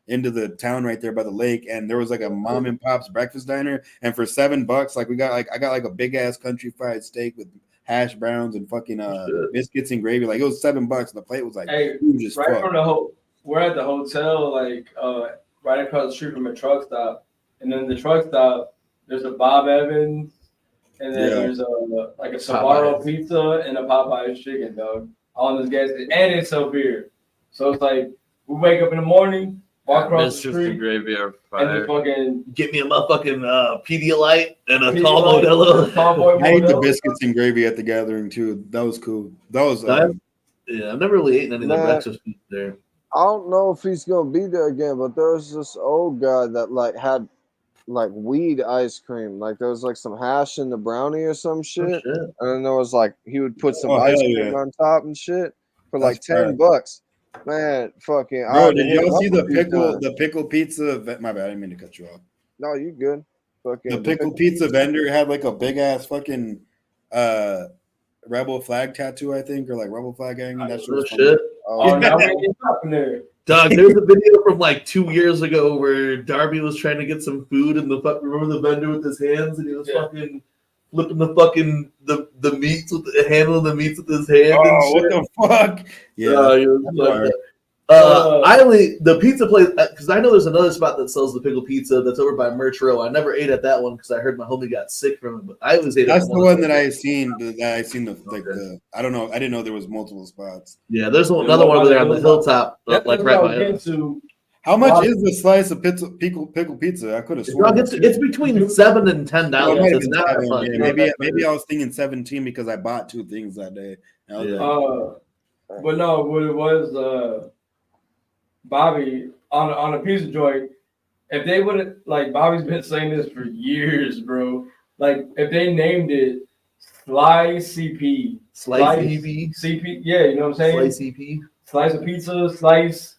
into the town right there by the lake, and there was like a mom and pop's breakfast diner. And for $7, like I got like a big ass country fried steak with hash browns and fucking biscuits and gravy. Like it was $7, and the plate was like huge as right fuck. from we're at the hotel, like right across the street from a truck stop, and then the truck stop there's a Bob Evans, and then there's a like a Sbarro pizza and a Popeye's chicken, dog, on this gas station, and it's a beer. So it's like we wake up in the morning, walk across the street, gravy are and then fucking get me a motherfucking Pedialyte and a tall Modelo. I ate the biscuits and gravy at the gathering too. That was cool. That was yeah. I've never really eaten any of the breakfast food there. I don't know if he's gonna be there again, but there was this old guy that like had like weed ice cream. Like there was like some hash in the brownie or some shit. Oh, shit. And then there was like he would put some ice cream on top and shit for like $10. Man, fucking bro, did y'all see the pickle pizza? My bad, I didn't mean to cut you off. No, you good. Fucking the pickle pizza vendor had like a big ass fucking rebel flag tattoo, I think, or like rebel flag hanging. That shit. Dog, there's a video from like 2 years ago where Darby was trying to get some food and remember the vendor with his hands and he was fucking flipping the fucking the meats with handling the meats with his hand. Oh, what the fuck? Yeah. The pizza place, because I know there's another spot that sells the pickle pizza that's over by Merch Row. I never ate at that one because I heard my homie got sick from it. But I always ate. That's the one that I seen. I don't know. I didn't know there was multiple spots. Yeah, there's another one over there on the hilltop, like right by it. How much is the slice of pickle pizza? I could have sworn it's between $7 and $10. It's not fun. Maybe I was thinking 17 because I bought 2 things that day. But no, what it was, Bobby on a pizza joint. If they would have, like, Bobby's been saying this for years, bro. Like, if they named it Slice CP, Slice CP, yeah, you know what I'm saying? Slice CP, slice of pizza, slice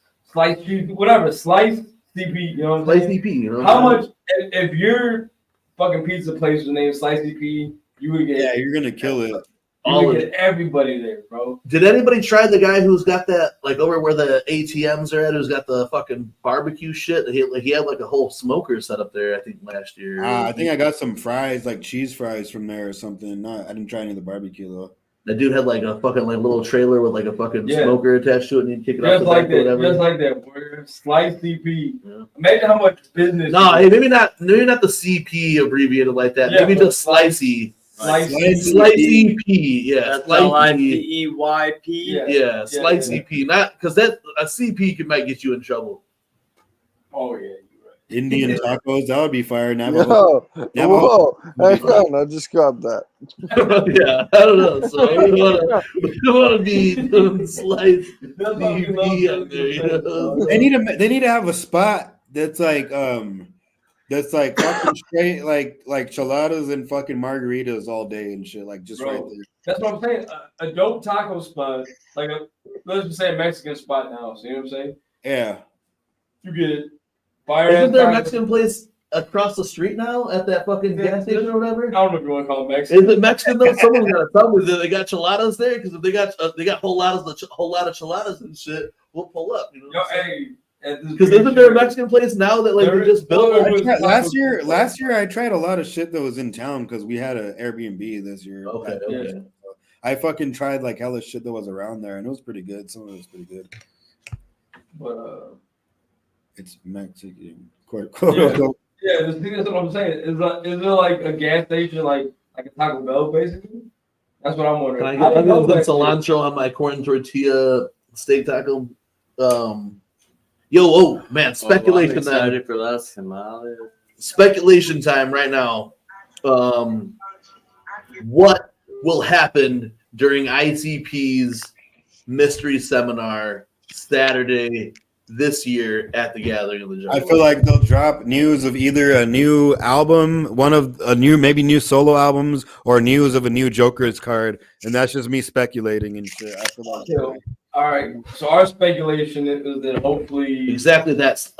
cheese, whatever, slice CP, you know what I'm saying? Slice CP, you know. How much if your fucking pizza place was named Slice CP, you would get. Yeah, you're gonna kill it. You would get everybody there, bro. Did anybody try the guy who's got that, like over where the ATMs are at, who's got the fucking barbecue shit? He had like a whole smoker set up there, I think, last year. I think I got some fries, like cheese fries from there or something. No, I didn't try any of the barbecue though. That dude had like a fucking like little trailer with like a fucking smoker attached to it, and you'd kick it off the like back or whatever. Just like that, where Slice CP. Yeah. Imagine how much business. No, hey, maybe not the CP abbreviated like that. Yeah, maybe just Slicey. Slicey P, yeah. LIPEYP. Yeah, Slicey P. Not because that a CP might get you in trouble. Oh yeah, you're right. Indian tacos, that would be fire. Whoa, hang on, I just got that. Yeah, I don't know. So we want to be sliced CP out there. You know? They need to have a spot that's like fucking straight like cheladas and fucking margaritas all day and shit, like just right there. That's what I'm saying. A dope taco spot, like let's just say a Mexican spot now. See what I'm saying? Yeah. You get fire. Isn't there a Mexican place across the street now at that fucking gas station or whatever? I don't know if you want to call it Mexican. Is it Mexican though? Someone's got to tell me that they got cheladas there, because if they got whole lot of cheladas and shit, we'll pull up. You know? Yo, hey. Because isn't there a Mexican place now that like they just built? Last year I tried a lot of shit that was in town because we had an Airbnb this year. Okay. So I fucking tried like hella shit that was around there, and it was pretty good. Some of it was pretty good. But it's Mexican. Yeah, the thing is what I'm saying. Is it like a gas station, like a Taco Bell, basically? That's what I'm wondering. Can I put cilantro on my corn tortilla steak taco? Man, speculation excited for that tamale. Speculation time right now. What will happen during ICP's mystery seminar Saturday this year at the Gathering of the Juggalos? I feel like they'll drop news of either a new album, maybe new solo albums, or news of a new Joker's card, and that's just me speculating and shit. I feel like all right, so our speculation is that hopefully exactly that's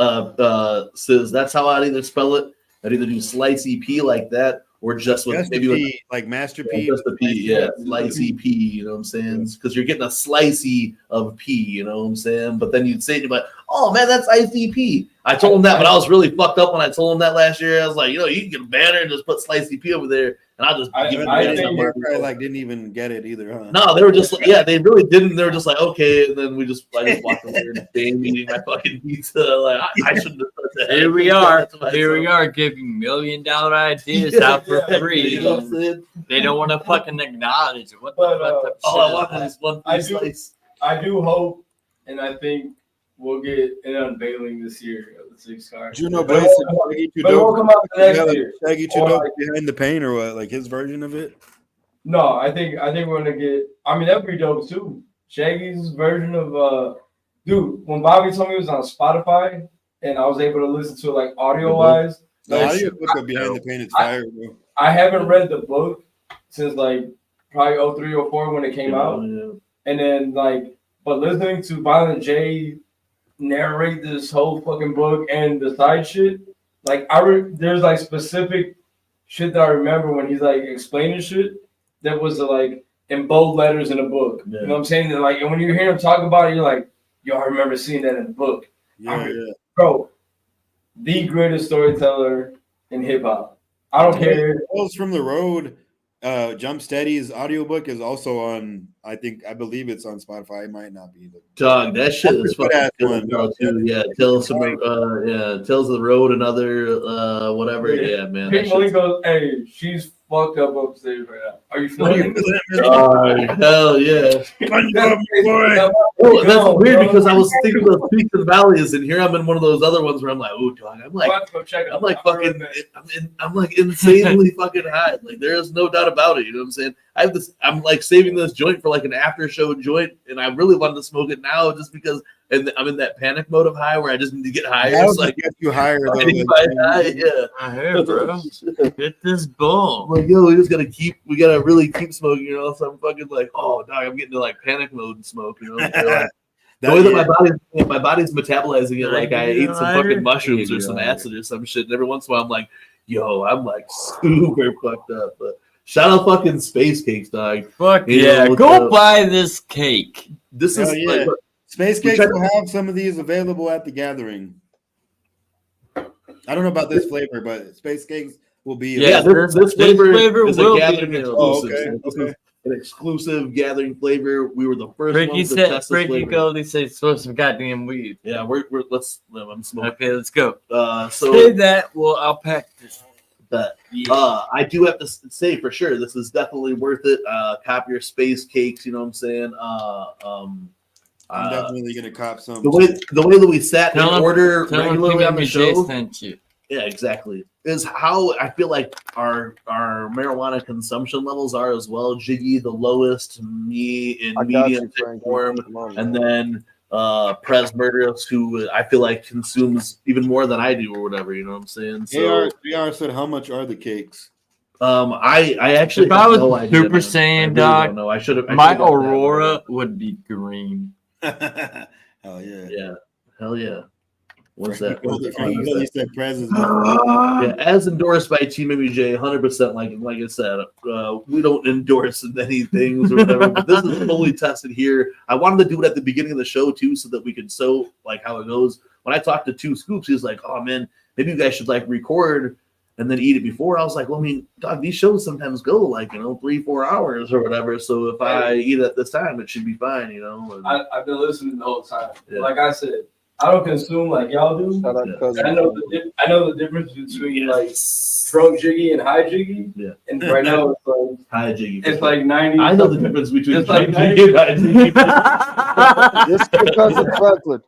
says that's how I'd either spell it. I'd either do slice EP like that, or just with maybe with, like Master P, just a P, yeah, slice EP. You know what I'm saying? Because you're getting a slicey of P. You know what I'm saying? But then you'd say to me, "Oh man, that's ICP." I told him that, but I was really fucked up when I told him that last year. I was like, you can get a banner and just put slicey P over there, and I'll just give it. I think like didn't even get it either, huh? No, they were just they really didn't. They were just like, okay, and then I just walked over there and eating my fucking pizza. Like I shouldn't have said that. Here we are giving $1 million ideas out for free. You know what I'm saying? They don't want to fucking acknowledge it. What the fuck? All I want is one slice. I do hope, and I think we'll get an unveiling this year of the 6 cards. Juno but Blaze it won't come out next year. Shaggy Too Dope Behind the Pain, or what? Like his version of it? No, I think we're gonna get. I mean, that'd be dope too. Shaggy's version of dude. When Bobby told me it was on Spotify, and I was able to listen to it like audio wise. The audio book of Behind the Pain is fire, bro. I haven't read the book since like probably 03 or 04 when it came out, and then but listening to Violent J narrate this whole fucking book and the side shit, there's like specific shit that I remember when he's like explaining shit that was like in bold letters in a book. Yeah. You know what I'm saying? And and when you hear him talk about it, you're like, yo, I remember seeing that in the book. Yeah. Bro, the greatest storyteller in hip hop. I don't care. Tales from the Road, Jump Steady's audiobook is also on, I believe it's on Spotify. It might not be. Dog, that shit is fucking good, too. Yeah, Tales of the Road and other whatever. Yeah, man. Pink goes, hey, she's fucked up upstairs right now. Are you feeling it? Hell yeah. That's weird because I was thinking of Peaks and Valleys, and here I'm in one of those other ones where I'm like, oh, dog, I'm like insanely fucking high. Like there is no doubt about it. You know what I'm saying? I'm like saving this joint for like an after show joint, and I really wanted to smoke it now just because I'm in that panic mode of high where I just need to get higher. It's like get you higher though. I hear, bro. Get this bull. Like, yo, we gotta really keep smoking, you know. So I'm fucking like, oh dog, I'm getting to like panic mode and smoke, you know. Like, the way that my body's metabolizing it, like I ate some fucking mushrooms or some acid or some shit. And every once in a while I'm like, yo, I'm like super fucked up. But shout out fucking SpaceCakes, dog. Fuck yeah, go buy this cake. This is like SpaceCakes will have some of these available at the Gathering. I don't know about this flavor, but SpaceCakes will be. Yeah, this flavor is will a Gathering be exclusive. Okay. An exclusive Gathering flavor. We were the first ones to test this flavor. Go, say, "Source some goddamn weed." Yeah, I'm smoking. Okay, let's go. So say that. Well, I'll pack this. But I do have to say for sure, this is definitely worth it. Cop your SpaceCakes. You know what I'm saying? I'm definitely gonna cop some. The way that we sat in order regularly on the show. Sent you. Yeah, exactly. Is how I feel like our marijuana consumption levels are as well. Jiggy the lowest, me in medium form, and then Prez Murderous, who I feel like consumes even more than I do or whatever. You know what I'm saying? So AR said, how much are the cakes? I actually if I was Super Saiyan dog, no, I should have. My Aurora would be green. Hell yeah! Yeah, hell yeah. What's that? You said Prez. Yeah, as endorsed by TeamMUJ, 100%. Like I said, we don't endorse many things or whatever, but this is fully tested here. I wanted to do it at the beginning of the show too, so that we could show like how it goes. When I talked to Two Scoops, he was like, "Oh man, maybe you guys should like record and then eat it before." I was like, well, I mean, dog, these shows sometimes go like, 3-4 hours or whatever. So if I eat at this time, it should be fine, And I've been listening the whole time. Yeah. Like I said, I don't consume like y'all do. Shout out cousin. I know the difference between like drunk jiggy and high jiggy. Yeah. And right now it's like high jiggy. It's like 90. I know the difference between it's like drunk jiggy and high jiggy. Just because it's Franklin.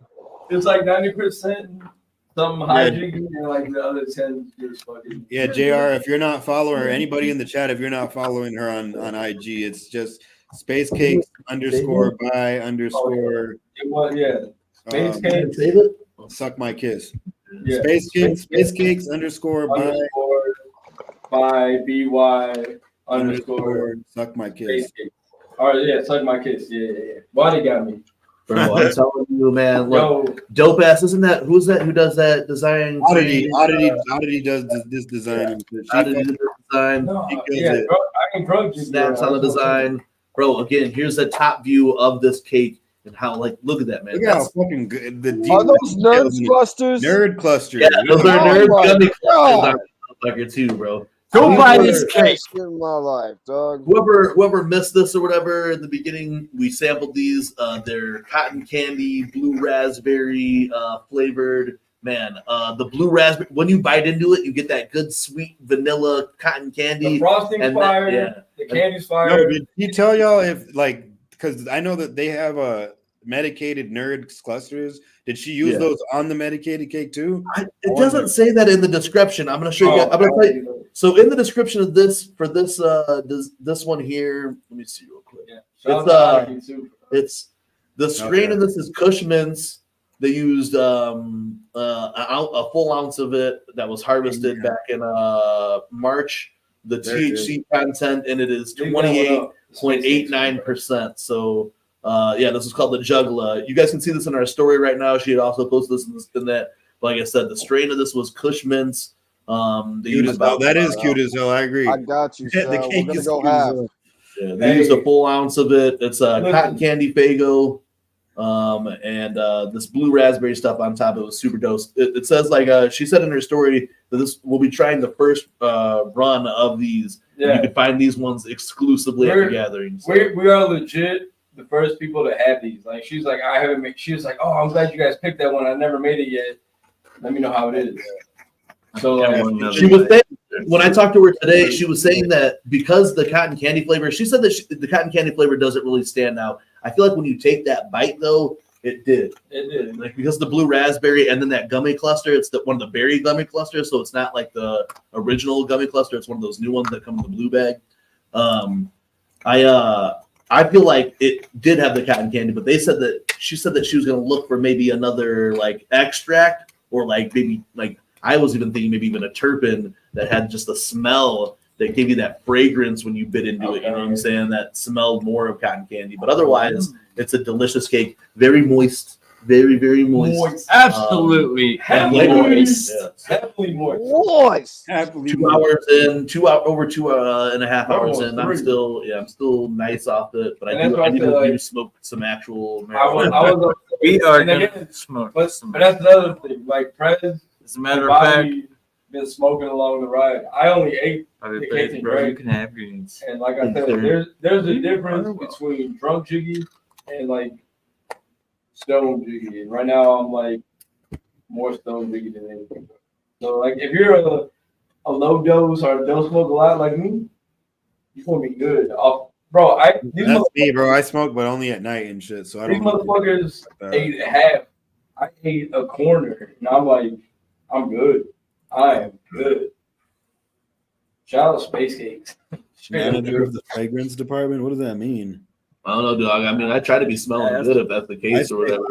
It's like 90% some high jiggy and like the other 10 is fucking. Yeah, JR, if you're not following her, anybody in the chat, if you're not following her on IG, it's just SpaceCakes _by_ SpaceCakes. Suckmykiss. Yeah. SpaceCakes _by BY Suckmykiss. All right, yeah, Suckmykiss. Yeah. Why they got me? Bro, I'm telling you, man. Look, dope ass. Isn't that who's that? Who does that design? Oddity does this design. Oddity does design. Bro, I can pro snaps on the design. Bro, again, here's the top view of this cake and how, like, look at that, man. Look at how fucking good the Are those nerd clusters? Nerd clusters. Yeah, those are nerd gummy clusters. Like too, bro. Go buy this cake. In my life, dog. Whoever missed this or whatever in the beginning, we sampled these. They're cotton candy, blue raspberry flavored. Man, the blue raspberry. When you bite into it, you get that good sweet vanilla cotton candy. The frosting's fire. The candy's fire. No, did he tell y'all if like because I know that they have a medicated nerd clusters. Did she use those on the medicated cake too? It doesn't say that in the description. I'm going to show you. I'm going to tell you. So in the description of this for this one here, let me see real quick. It's the strain of this is Kush Mints. They used a full ounce of it that was harvested back in March. The THC content in it is 28.89%. So this is called the Juggalo. You guys can see this in our story right now. She had also posted this in that. Like I said, the strain of this was Kush Mints. That is cute as hell. I agree. I got you. The cake We're is gonna go cute as half. hell. Yeah, they used a full ounce of it. It's cotton candy Faygo, and this blue raspberry stuff on top. It was super dope. It says like she said in her story that this will be trying the first run of these. Yeah. You can find these ones exclusively at the gatherings. So. We are legit the first people to have these. Like she's like, I haven't made. She was like, oh, I'm glad you guys picked that one. I never made it yet. Let me know how it is. So she was saying, when I talked to her today, she was saying that because the cotton candy flavor, she said that the cotton candy flavor doesn't really stand out. I feel like when you take that bite though, it did. Like because the blue raspberry and then that gummy cluster, it's one of the berry gummy clusters, so it's not like the original gummy cluster. It's one of those new ones that come in the blue bag. I feel like it did have the cotton candy, but she said that she was going to look for maybe another like extract or like maybe like I was even thinking maybe even a terpene that had just a smell that gave you that fragrance when you bit into it. You know what I'm saying? That smelled more of cotton candy. But otherwise, it's a delicious cake. Very moist. Very, very moist. Absolutely. Heavily moist. Yes. Heavily moist. Moist. 2 hours in, over 2.5 hours in. I'm still nice off it, but I do smoke some actual marijuana. We are gonna smoke. But that's the other thing. Like Prez, as a matter of fact, been smoking along the ride. I only ate the cake and bro, you grape. can have greens. And like I said, there's a difference between drunk jiggy and like stone jiggy. And right now I'm like more stone jiggy than anything. So like if you're a low dose or don't smoke a lot like me, you're gonna be good. Bro, that's me, bro. I smoke, but only at night and shit. So I don't. These motherfuckers ate half. I ate a corner, and I'm like, I'm good. I am good. Shout out SpaceCakes. Manager of the fragrance department. What does that mean? I don't know, dog. I mean, I try to be smelling good if that's the case or whatever.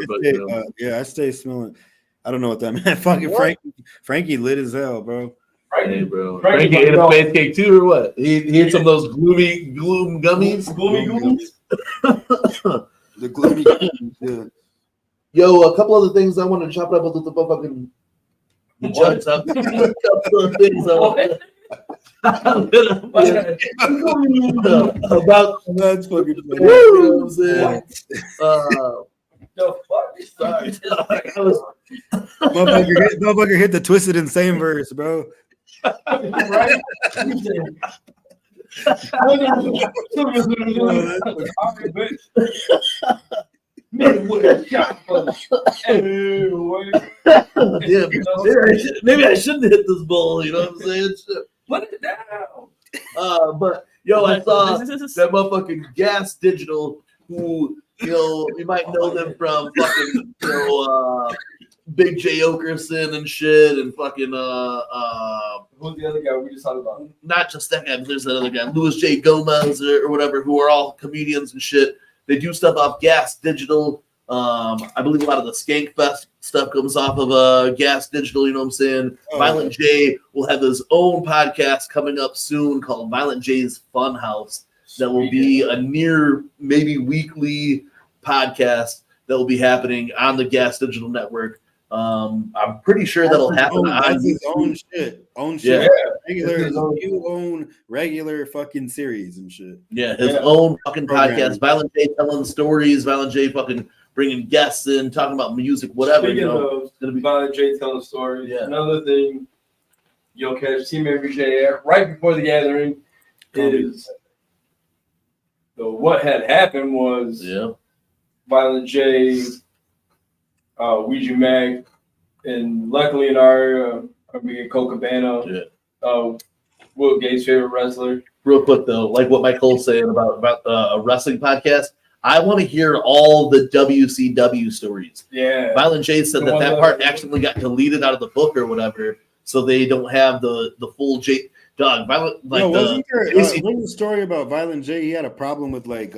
I stay smelling. I don't know what that meant. Fucking Frankie lit as hell, bro. Hey, bro. Frankie ate a space cake too, or what? He ate some of those gloom gummies. The gloomy gummies. Yeah. Yo, a couple other things I want to chop it up with the fucking jugs up. A couple of things I want about that's fucking funny. You know what I'm saying? The fuck? Motherfucker hit the twisted insane verse, bro. Right? Midwest shot for anyway. Damn, maybe I shouldn't hit this bowl. You know what I'm saying? Put it down. But yo, I saw that motherfucking Gas Digital, who you might know them from fucking Big J Okerson and shit, and fucking who's the other guy we just talked about? Not just that guy, but there's that other guy, Louis J Gomez or whatever, who are all comedians and shit. They do stuff off Gas Digital. I believe a lot of the Skank Fest stuff comes off of Gas Digital, you know what I'm saying? Violent J will have his own podcast coming up soon called Violent J's Funhouse. That will be a near maybe weekly podcast that will be happening on the Gas Digital Network. I'm pretty sure that'll happen on his own shit. Yeah. You own regular fucking series and shit. Yeah, his own fucking podcast. Violent J telling stories. Violent J fucking bringing guests in, talking about music, whatever. Speaking of Violent J telling stories, another thing you'll catch TeamMUJ's right before the gathering is what had happened was Violent J, Ouija Mag, and luckily in our Cole Cabana, Will Gates' favorite wrestler. Real quick though, like what Michael's saying about a wrestling podcast, I want to hear all the WCW stories. Yeah, Violent J said that part accidentally got deleted out of the book or whatever, so they don't have the full J. Dog, Violent wasn't there a story about Violent J? He had a problem with like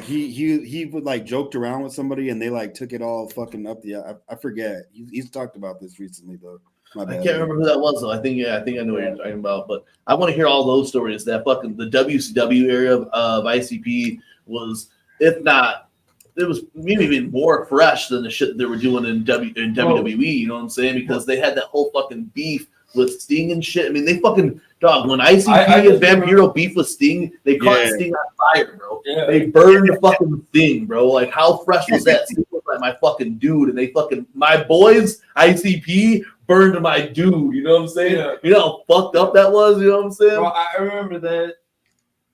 he would like joked around with somebody and they like took it all fucking up the. I forget. He's talked about this recently though. I can't remember who that was though. I think I know what you're talking about, but I want to hear all those stories. That fucking the WCW area of ICP was, if not, it was maybe even more fresh than the shit that they were doing in WWE. You know what I'm saying? Because they had that whole fucking beef with Sting and shit. I mean, they fucking when ICP and Vampiro beef with Sting, they caught Sting on fire, bro. Yeah. They burned the fucking thing, bro. Like, how fresh was that? Sting was like my fucking dude, and they fucking my boys ICP burned my dude. You know what I'm saying? Yeah. You know how fucked up that was. You know what I'm saying? Well, I remember that.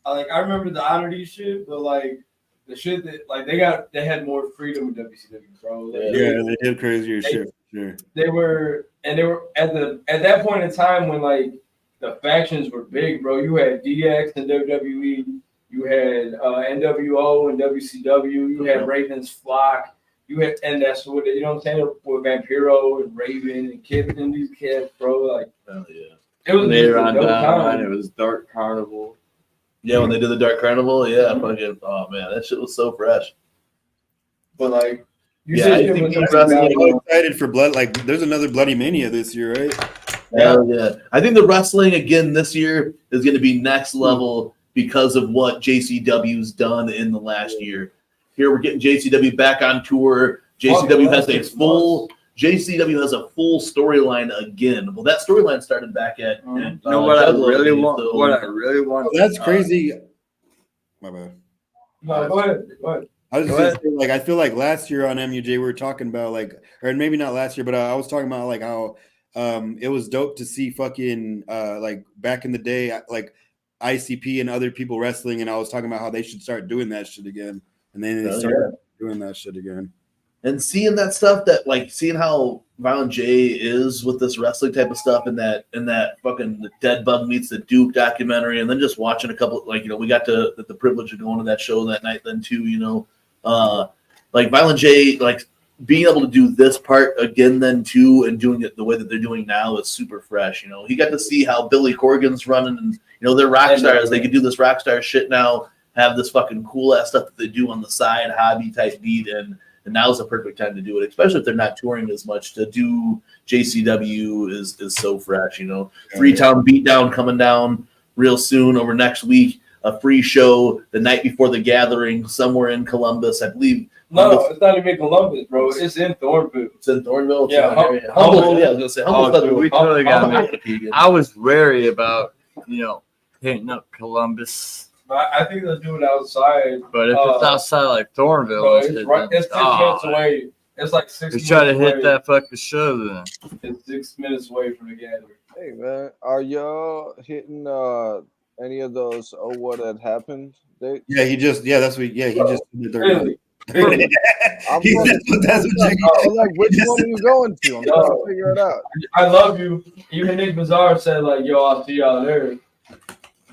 I remember the oddities shit, but like the shit that they had more freedom in WCW, bro. Like, they did crazier shit. Sure. They were at that point in time when like the factions were big, bro. You had DX and WWE, you had NWO and WCW, you had Raven's Flock, you had, and that's what you know what I'm saying, with Vampiro and Raven and Kid and these kids, bro. Like, it was later on down. It was Dark Carnival. Yeah, when they did the Dark Carnival, fucking oh man, that shit was so fresh. But like. I'm excited for blood. Like, there's another Bloody Mania this year, right? Hell yeah! I think the wrestling again this year is going to be next level because of what JCW's done in the last year. Here we're getting JCW back on tour. JCW has a full storyline again. Well, that storyline started back at. What I really want. That's crazy. My bad. No, go ahead. I was just gonna say, like, I feel like last year on MUJ we were talking about like, or maybe not last year, but I was talking about like how it was dope to see fucking like back in the day like ICP and other people wrestling, and I was talking about how they should start doing that shit again, and then they started doing that shit again. And seeing that stuff, that like seeing how Violent J is with this wrestling type of stuff, and that fucking the Dead Bug Meets the Duke documentary, and then just watching a couple, like, you know, we got the privilege of going to that show that night then too, you know. Like Violent J, like being able to do this part again then too, and doing it the way that they're doing now is super fresh. You know, he got to see how Billy Corgan's running, and you know they're rock stars. They could do this rock star shit now, have this fucking cool ass stuff that they do on the side, hobby type beat, and now's the perfect time to do it, especially if they're not touring as much. To do JCW is so fresh. You know, Freetown Beatdown coming down real soon over next week. A free show the night before the gathering somewhere in Columbus, I believe. No, it's not even in Columbus, bro. It's in Thornville. It's in Thornville. Yeah, Humble. Yeah, I was gonna say Humble. We totally got me. I was wary about hitting up Columbus. I think they'll do it outside. But if it's outside like Thornville, bro, it's 6 minutes away. It's like 6 minutes. Try to hit that fucking show then. It's 6 minutes away from the gathering. Hey man, are y'all hitting any of those what had happened? He just Really? That's like, which one are you going to? I'm trying to figure it out. I love you. Even Nick Bazaar said, like, yo, I'll see y'all there.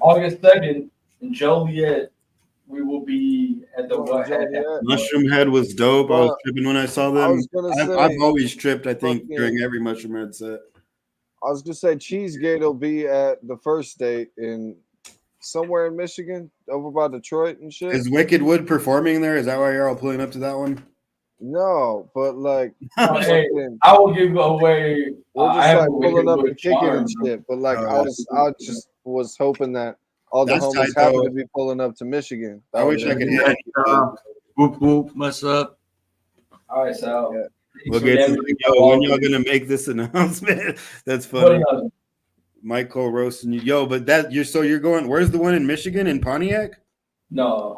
August 2nd in Joliet, we will be at the Mushroom Head was dope. I was tripping when I saw them. I've always tripped, I think, during every Mushroom Head set. I was gonna say Cheesegate will be at the first date in somewhere in Michigan, over by Detroit and shit. Is Wicked Wood performing there? Is that why you're all pulling up to that one? No, but like, hey, I will give away. We're just like pulling up to kick it and shit. But like, I just was hoping that all the homies happen to be pulling up to Michigan. I wish I could hit it. Whoop whoop, what's up? All right, so we'll get to when y'all gonna make this announcement. That's funny. Michael roasting you, yo, but you're going. Where's the one in Michigan in Pontiac? No,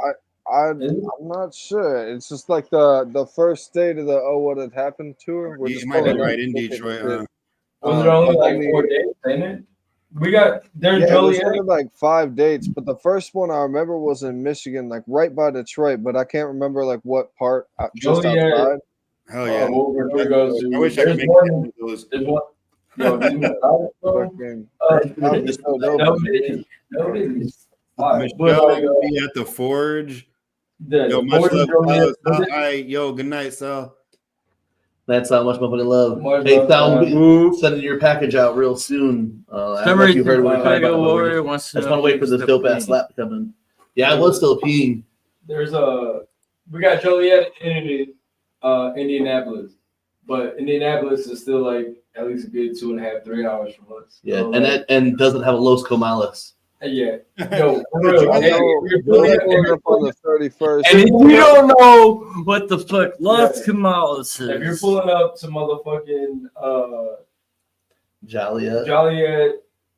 I'm not sure. It's just like the first date of the What Had Happened tour. You might be right in Detroit. Was there only like 4 dates, ain't it? We got there's Joliet. There's only like 5 dates, but the first one I remember was in Michigan, like right by Detroit, but I can't remember like what part. Just outside. Hell yeah! I wish I could make those. There's one. Yo, Michelle be at the Forge. Yo, much love. All right, yo, good night, Sal. That's how much motherfucking love. Hey, Sal, we'll be sending your package out real soon. I don't know if you heard what I just want to wait for the dope ass slap to come in. Yeah, I was still peeing. We got Joliet in Indianapolis, but Indianapolis is still like at least a good 2.5, 3 hours from us. Yeah, so, and doesn't have a Los Comales. Yeah, yo, for real. On the 31st. And if you don't know what the fuck Los Comales is, if you're pulling up to motherfucking Joliet,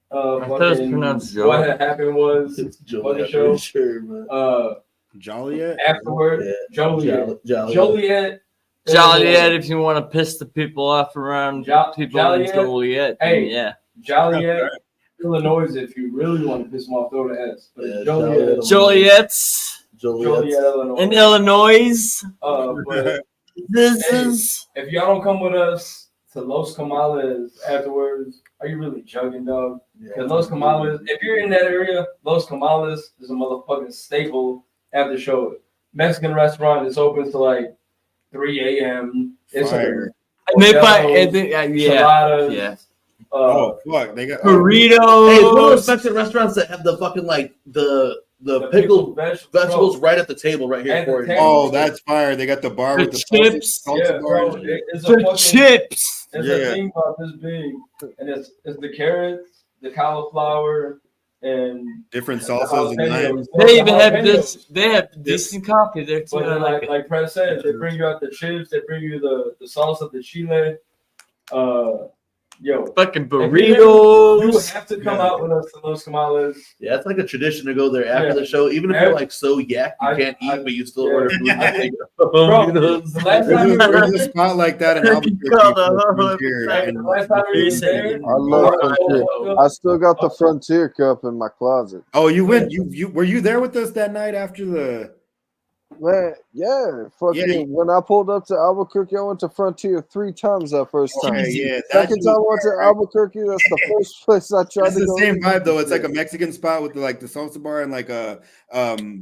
what had happened was Joliet, show. Sure, Joliet afterward, Joliet. Joliet, if you want to piss the people off around people in Joliet. Hey, yeah. Joliet, Illinois, if you really want to piss them off, throw the S. Joliet, Illinois. In Illinois. But if y'all don't come with us to Los Comales afterwards, are you really jugging, dog? Because Los Comales, if you're in that area, Los Comales is a motherfucking staple after show. Mexican restaurant is open to like 3 a.m. It's yeah. Oh fuck! They got burritos. Hey, one of those Mexican restaurants that have the fucking like the pickled vegetables right at this table right here for you. Oh, that's fire! They got the bar with the chips. Chips. It's a thing about this big, and it's the carrots, the cauliflower, and different salsas and limes. They even have this. They have decent coffee there too. But like Fred said, they bring you out the chips. They bring you the salsa, the chile. Yo, fucking burritos. You have to come out with us to Los Comales. Yeah, it's like a tradition to go there after the show. Even if you're like so yacked, you can't eat, but you still order food. Bro, the last time there's a spot like that in Albuquerque. I love Frontier. I still got the Frontier cup in my closet. Oh, you went? You were you there with us that night after the? Man, yeah, fucking. When I pulled up to Albuquerque, I went to Frontier 3 times that first time. Yeah, second time I went to Albuquerque, that's the first place I tried to go. It's the same vibe though. It's like a Mexican spot with the salsa bar and like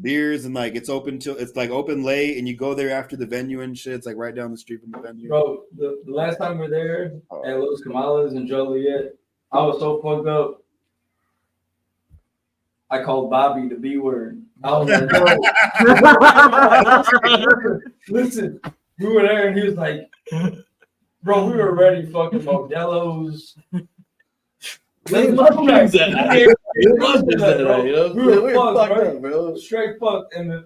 beers and like it's open till it's like open late and you go there after the venue and shit. It's like right down the street from the venue. Bro, the last time we were there at Los Comales and Joliet, I was so fucked up. I called Bobby the B word. I was like, bro. Listen, we were there and he was like, bro, we were ready fucking Modelo's. We were fucked, bro. Straight fucked. And then,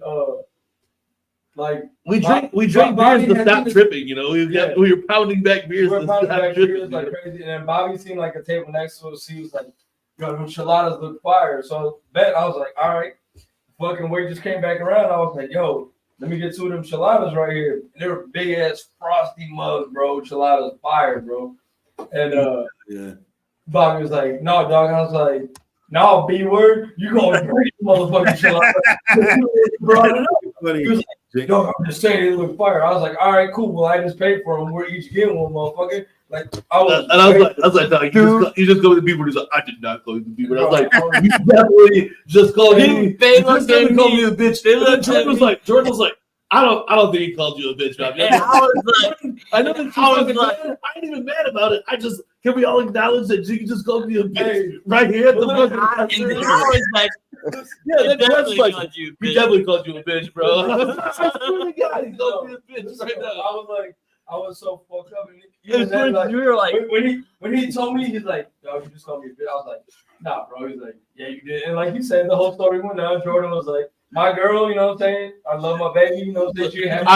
we drank beers to stop tripping, you know. We were pounding back beers. We were pounding back beers like crazy. And then Bobby seen like a table next to us. He was like, yo, them enchiladas look fire. So I was like, all right. Fucking wait just came back around. I was like, yo, let me get 2 of them enchiladas right here. And they were big ass frosty mugs, bro. Enchiladas fire, bro. And Bobby was like, no, dog. I was like, no, B word, you gonna drink motherfucking enchiladas. Brought it up. funny. He was like, "Yo, I'm just saying it look fire." I was like, "All right, cool. Well, I just paid for them. We're each getting one, motherfucker." Like I was like, "No, you just go with the people." He's like, "I did not go with the people." I was like, "You definitely just called me. They called me a bitch." Jordan was like, I don't think he called you a bitch, man. And I was like, I know that I ain't even mad about it. Can we all acknowledge that you just called me a bitch right here at the fucking I was like, yeah, that's like you he definitely called you a bitch, bro. I swear to God, he called me a bitch right now. I was so fucked up. And then, like, you were like, when he told me, he's like, "No, you just called me a bitch." I was like, "Nah, bro." He's like, "Yeah, you did." And like you said, the whole story went down. Jordan was like, "My girl, you know what I'm saying? I love my baby, you know what I'm saying? She had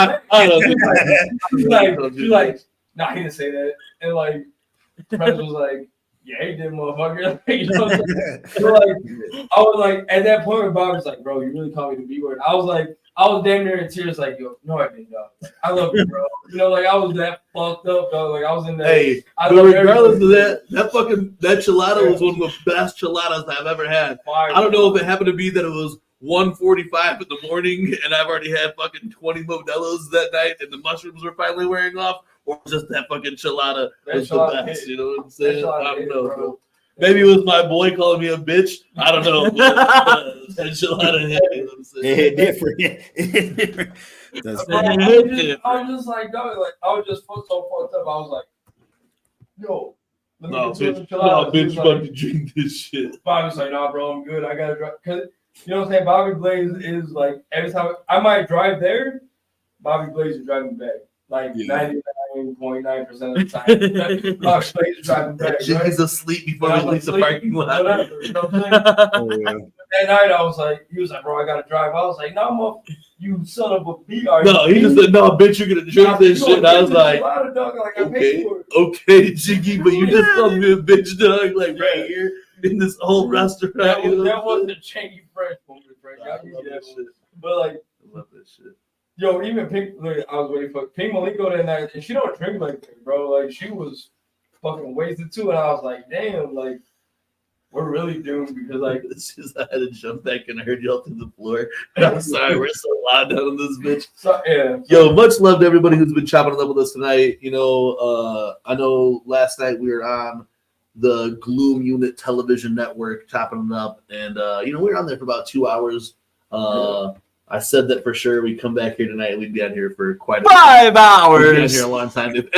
she's like, nah, he didn't say that." And like, Prez was like, "Yeah, he did, motherfucker." You know what I'm saying? So, like, I was like, at that point, Bob was like, "Bro, you really called me the B word." I was damn near in tears, like, "Yo, no, I didn't, dog. I love you, bro." You know, like I was that fucked up, dog. Like I was in that. Hey, but regardless of that, that chilada was one of the best chiladas I've ever had. I don't know if it happened to be that it was 1:45 in the morning and I've already had fucking 20 Modelo's that night and the mushrooms were finally wearing off, or just that fucking chilada was the best. You know what I'm saying? I don't know, bro. Maybe it was my boy calling me a bitch. I don't know. That enchilada hit. You know what I'm saying? Different. I was just like, dog, like I was just so fucked up. I was like, "Yo, bitch, you about to drink this shit." Bobby's like, "Nah, bro, I'm good. I gotta drive." Cause you know what I'm saying? Bobby Blaze is like every time I might drive there, Bobby Blaze is driving back. Like 99.9% of the time. Bobby Blaze is driving back. He's asleep before we leave the parking lot. Whatever, you know what I'm saying? Oh, yeah. That night I was like, he was like, "Bro, I gotta drive." I was like, "No, you son of a B." No, he just said, "No, bitch, you're gonna drink this shit." I was like, "Okay, Jiggy, but you just called me a bitch, dog, like right here in this whole restaurant." That wasn't a Chingy Fresh moment, Frank. Y'all give me that shit. But like, I love that shit. Yo, even Pink, look, I was waiting for Pink Maliko that night, and she don't drink like that, bro. Like she was fucking wasted too, and I was like, "Damn, like we're really doomed," because like I had to jump back and I heard y'all through the floor. I'm sorry, we're so loud down on this bitch. So, yeah. Yo, much love to everybody who's been chopping it up with us tonight. You know, I know last night we were on the Gloom Unit television network chopping it up, and you know, we were on there for about 2 hours. I said that for sure. We'd come back here tonight. We'd be on here for quite 5 hours. We'd be on here a long time. If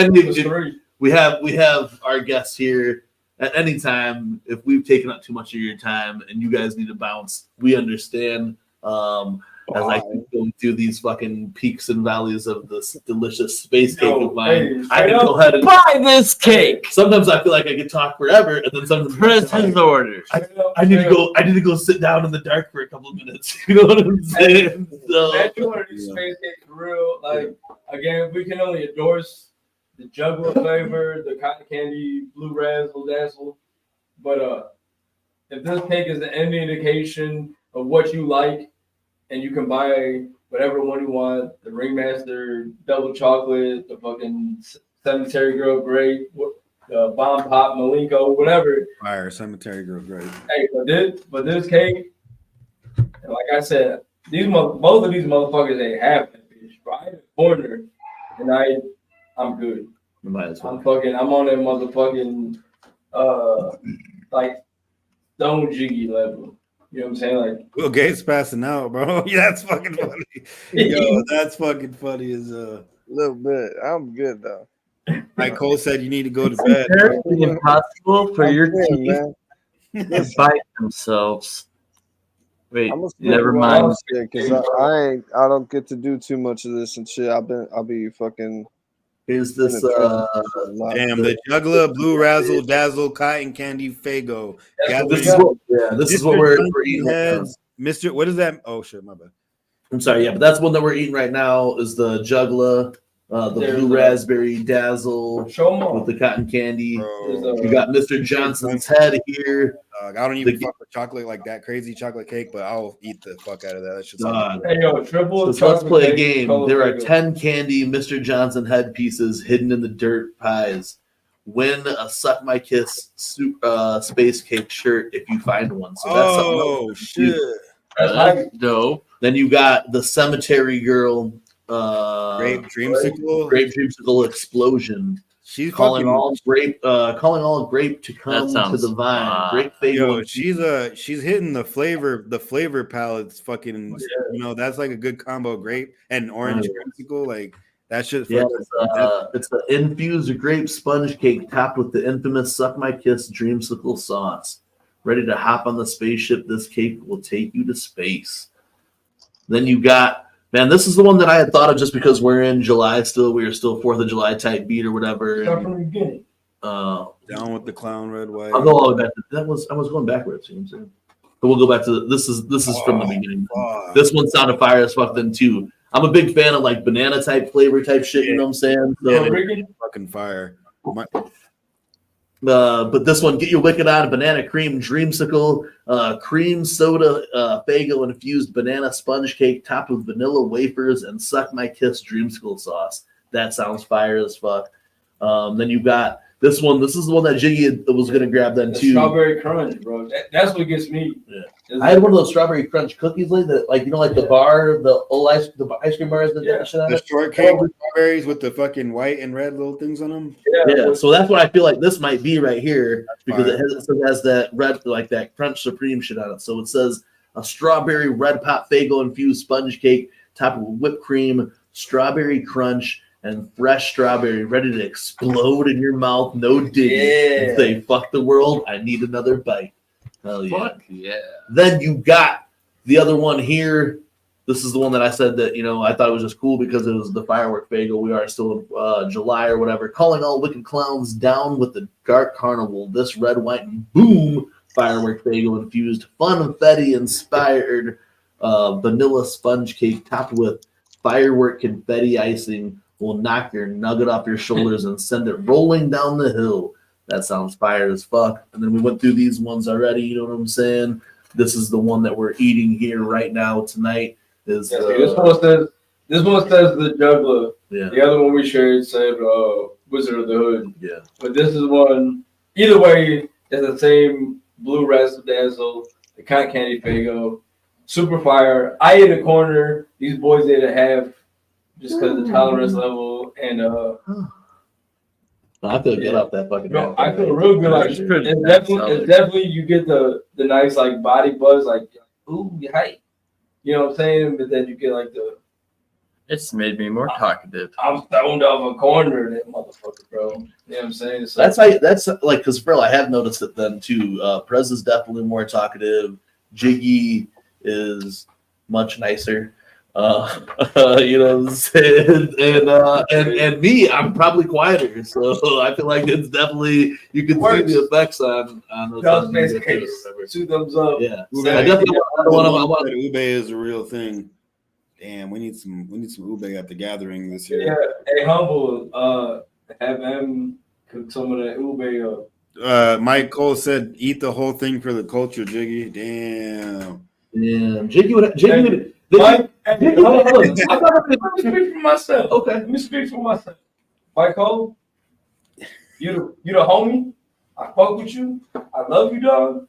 we have our guests here at any time. If we've taken up too much of your time and you guys need to bounce, we understand. As I keep going through these fucking peaks and valleys of this delicious space cake of mine, I can go ahead and buy this cake. Sometimes I feel like I can talk forever, and then sometimes press his orders. I need to go sit down in the dark for a couple of minutes. You know what I'm saying? So that's one of these space cakes for real. Like again, we can only endorse the Juggalo flavor, the cotton candy, blue razzle dazzle. But if this cake is any indication of what you like, and you can buy whatever one you want, the Ringmaster double chocolate, the fucking Cemetery Girl Grape, the Bomb Pop Malenko, whatever. Fire Cemetery Girl Grape. Hey, but this cake, like I said, both of these motherfuckers ain't half that bitch. Right in the corner, and I'm good. I'm on that motherfucking like Stone Jiggy level. You know what I'm saying? Like Will Gates passing out, bro. Yeah, that's fucking funny. Yo, that's fucking funny as a little bit. I'm good though. Like Cole said, you need to go to bed. It's impossible for your team to bite themselves. Wait, never mind. Because I don't get to do too much of this and shit. I'll be fucking. Here's this damn the Juggalo, Blue Razzle Dazzle, Cotton Candy, Fago. This is what we're eating. Mr. What is that? Oh shit, my bad. I'm sorry, yeah, but that's one that we're eating right now is the Juggalo, the Blue Raspberry Dazzle with the cotton candy. We got Mr. Johnson's head here. I don't even fuck with chocolate like that crazy chocolate cake, but I'll eat the fuck out of that. That's just so let's play a game. There are 10 candy Mr. Johnson head pieces hidden in the dirt pies. Win a SuckMykiss space cake shirt if you find one. So that's shit. That's dope. Then you got the Cemetery Girl. Grape Dreamsicle Explosion. She's calling fucking calling all grape to come to the vine. Grape Yo, she's hitting the flavor palettes. Fucking, that's like a good combo. Grape and orange creamsicle, like that shit. Yeah, it's the infused grape sponge cake topped with the infamous Suckmykiss dreamsicle sauce. Ready to hop on the spaceship? This cake will take you to space. Then you got. Man, this is the one that I had thought of just because we're in July still. We are still 4th of July type beat or whatever. Start from the beginning. Down with the clown, red, white. I'll go all the way back. I was going backwards. You know what I'm saying? But we'll go back to this is from the beginning. This one sounded fire as fuck then too. I'm a big fan of like banana type flavor type shit. You know what I'm saying? So, fucking fire. But this one, get your wicked on banana cream dreamsicle, cream soda, Faygo infused banana sponge cake topped with vanilla wafers and Suckmykiss dreamsicle sauce. That sounds fire as fuck. Then you got this one. This is the one that Jiggy was gonna grab then too. Strawberry crunch, bro. That's what gets me. Yeah. I had one of those strawberry crunch cookies lately that, like, like the bar, the ice cream bars that shit on the it. shortcake strawberries with the fucking white and red little things on them. Yeah. So that's what I feel like this might be right here because it has that red, like that crunch supreme shit on it. So it says a strawberry red pop Faygo infused sponge cake topped with whipped cream, strawberry crunch, and fresh strawberry ready to explode in your mouth. No digging. And say, fuck the world. I need another bite. Hell yeah. Fuck yeah. Then you got the other one here. This is the one that I said that, I thought it was just cool because it was the firework Faygo. We are still in July or whatever. Calling all wicked clowns down with the dark carnival. This red, white, and boom firework Faygo infused funfetti inspired vanilla sponge cake topped with firework confetti icing will knock your nugget off your shoulders and send it rolling down the hill. That sounds fire as fuck. And then we went through these ones already. You know what I'm saying? This is the one that we're eating here right now tonight. This one says the Juggalo. Yeah. The other one we shared said Wizard of the Hood. Yeah. But this is one. Either way, it's the same blue razzle dazzle, the cotton candy Faygo, super fire. I ate a corner. These boys ate a half. Just because of the tolerance level and I feel good off that fucking. No, I feel real good. Like it's definitely you get the nice like body buzz, like ooh, you hype. You know what I'm saying? But then you get like the. It's made me more talkative. I'm stoned off a corner, that motherfucker, bro. You know what I'm saying? So, that's like because Phil, I have noticed it then too. Prez is definitely more talkative. Jiggy is much nicer. You know what I'm saying? And me, I'm probably quieter, so I feel like it's definitely you can see the effects on those. SpaceCakes. 2 thumbs up. Yeah, I definitely want Ube is a real thing. Damn, we need some ube at the gathering this year. Yeah, hey, Humble, have them cook some of that ube up. Mike Cole said, "Eat the whole thing for the culture, Jiggy." Damn. Jiggy would. Mike, hey, hold on. Let me speak for myself. Okay, let me speak for myself. Mike Cole, you the homie. I fuck with you. I love you, dog.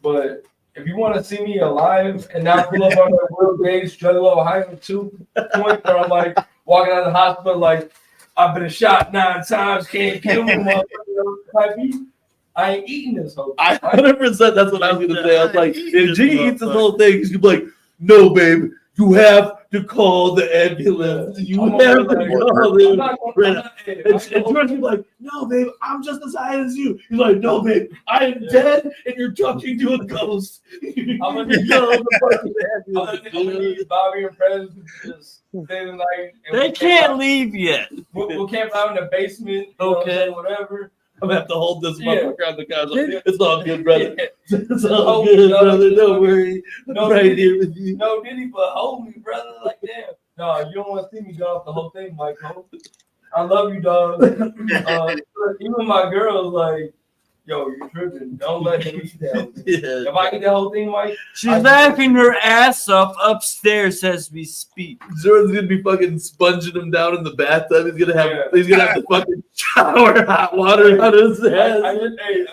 But if you want to see me alive and not pull up on that real gauge Juggalo Highway 2 point where I'm like walking out of the hospital like I've been shot 9 times, can't kill me, motherfucker. I ain't eating this whole thing. I 100%. That's what I was gonna say. I was like, if G eats this whole thing, he's gonna be like, "No, babe, you have to call the ambulance. You have to call them." And George is like, "No, babe, I'm just as high as you." He's like, "No, babe, I am dead, and you're talking to a ghost." I'm gonna need Bobby and Prez just stay the night. They can't leave yet. We'll camp out in the basement. Okay, whatever. I'm gonna have to hold this motherfucker on the couch. It's all good, brother. It's all good, brother. Don't worry. I'm right here with you. No, did he? But hold me, brother. Like, damn. No, you don't want to see me go off the whole thing, Michael. I love you, dog. Even my girl, like, yo, you tripping. Don't let him eat that. Yeah. If I eat that whole thing, Mike. She's laughing her ass off upstairs as we speak. Jordan's gonna be fucking sponging him down in the bathtub. He's gonna have the fucking shower hot water on his head. I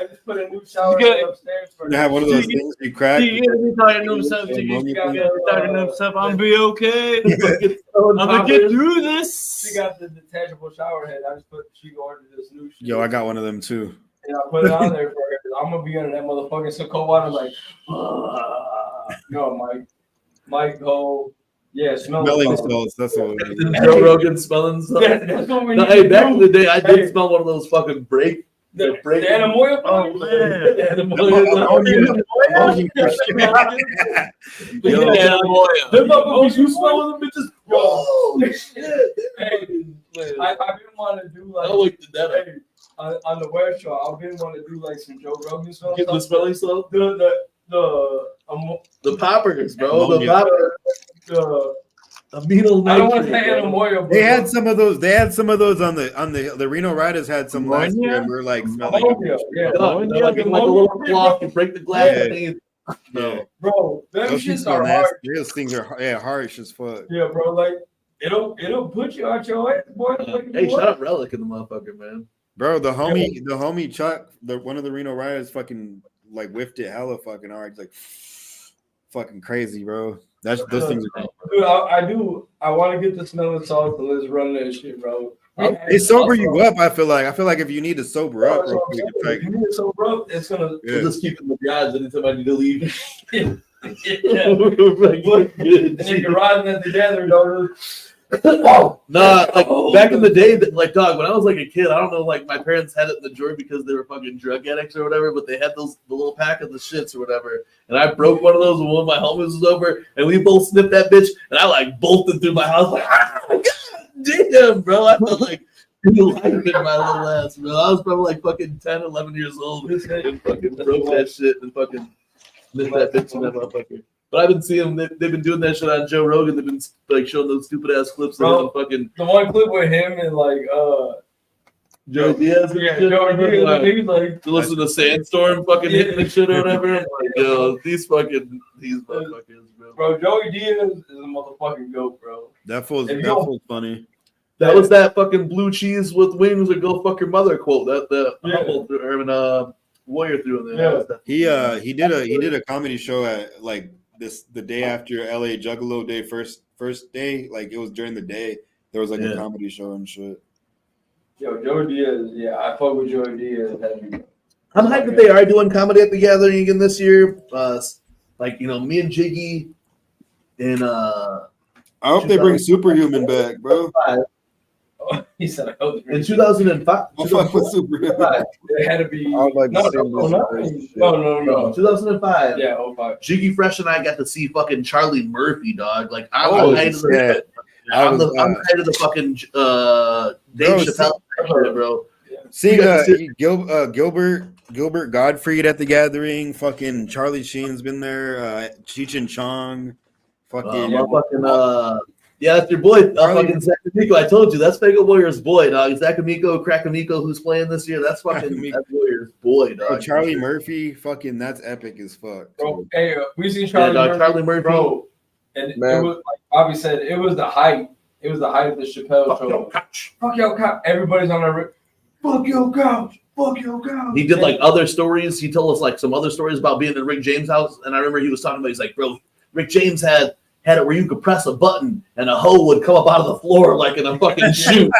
just put a new shower head upstairs for You have one of those things you crack. You gotta be talking to himself. You gotta be talking to himself. I'm gonna be okay. I'm gonna get through this. She got the detachable shower head. I just she ordered this new shit. Yo, I got one of them too. And I put it on there for her. I'm gonna be under that motherfucking some cold water like, yo, Mike, go, yeah, smelling salts. That's what it is. Joe Rogan smelling salts. Yeah, that's what we need. Hey, back in the day, I did smell one of those fucking break. The Anamoya? Oh, man. You smell them bitches? Oh, shit. Hey, I've been wanting to do like on the web show. I've been wanting to do like some Joe Rogan stuff. Get the smelling stuff? The poppers, bro. The poppers. Amino I don't want to say Anamoya. They had some of those. They had some of those on the Reno Riders had some last year. And we're like smelling. Like a little cloth to break the glass. No, bro, those shits are hard. Those things are harsh as fuck. Yeah, bro, like it'll put you out your way, boy. Hey, shout out Relic in the motherfucker, man. Bro, the homie Chuck, one of the Reno Riders, fucking like whiffed it hella fucking hard. It's like fucking crazy, bro. Those things are dude, I want to get the smelling salts and let's run that shit, bro. They sober you up. I feel like if you need to sober up, real quick, if you need to sober up, it's gonna just keep it in the garage anytime I need to leave. Yeah. And if you're riding at the gathering, dog. Back in the day, like dog, when I was like a kid, I don't know, like my parents had it in the drawer because they were fucking drug addicts or whatever, but they had the little pack of the shits or whatever, and I broke one of those when one of my homies was over, and we both sniffed that bitch, and I like bolted through my house like, god damn, bro, I felt like life in my little ass, bro. I was probably like fucking 10, 11 years old, and fucking broke that shit and fucking sniffed that bitch in that motherfucker. But I've been seeing them. They've been doing that shit on Joe Rogan. They've been like showing those stupid ass clips. Bro, fucking the one clip with him and like Joe Diaz. Yeah, Joe Diaz. He's like to listen to Sandstorm fucking hitting the shit or whatever. I'm like, yo, these motherfuckers, bro. Bro, Joey Diaz is a motherfucking goat, bro. That fool's funny. That was that fucking blue cheese with wings or go fuck your mother quote. That Warrior threw in there. Yeah. He did a comedy show at like the day after LA Juggalo Day first day, like it was during the day. There was like a comedy show and shit. Yo, Joey Diaz, I fuck with Joey Diaz. I'm hyped that they are doing comedy at the gathering again this year. Like me and Jiggy and I hope they bring Superhuman back, bro. He said, in 2005. I'll fuck with Superhuman. It had to be. I would like to see No. 2005. Yeah, 05. Jiggy Fresh and I got to see fucking Charlie Murphy, dog. Like I'm the height of the fucking Dave Chappelle, bro. Seeing Gilbert Gottfried at the gathering, fucking Charlie Sheen's been there, Cheech and Chong, that's your boy, fucking Zach Amico. I told you, that's Fago Warrior's boy, dog. Zach Amico, Crack Amico, who's playing this year. That's fucking Warrior's boy, dog. Oh, Charlie Murphy, fucking, that's epic as fuck. Bro, hey, we seen Charlie Murphy, bro. And it was like Bobby said, it was the height. It was the height of the Chappelle show. Fuck your couch. Everybody's on the fuck your couch. Fuck your couch. He did like other stories. He told us like some other stories about being in Rick James' house. And I remember he was talking about, he's like, bro, Rick James had it where you could press a button and a hoe would come up out of the floor like in a fucking shoot.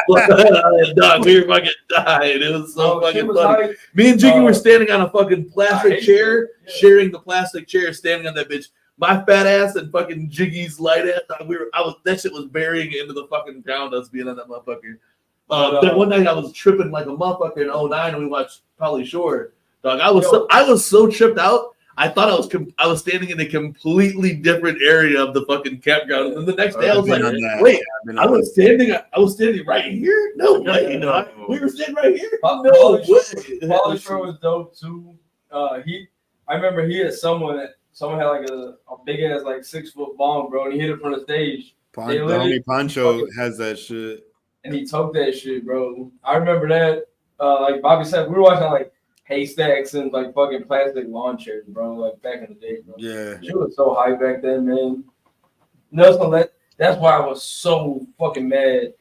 Dog, we were fucking dying. It was so fucking funny. Like, me and Jiggy were standing on a fucking plastic chair, sharing the plastic chair, standing on that bitch. My fat ass and fucking Jiggy's light ass. That shit was burying into the fucking ground. Us being on that motherfucker. Then one night I was tripping like a motherfucker in 2009 and we watched Pauly Shore. Dog, I was so tripped out. I thought I was standing in a completely different area of the fucking campground. And then the next day I was like, wait, I was standing right here? No way. We were standing right here? No way. Pauly Shore was dope too. I remember he had someone had like a big ass like 6 foot bomb, bro, and he hit it from the stage. Homie Poncho has that shit. And he took that shit, bro. I remember that. Like Bobby said, we were watching like haystacks and like fucking plastic lawn chairs, bro. Like back in the day, bro. Yeah. She was so high back then, man. That's why I was so fucking mad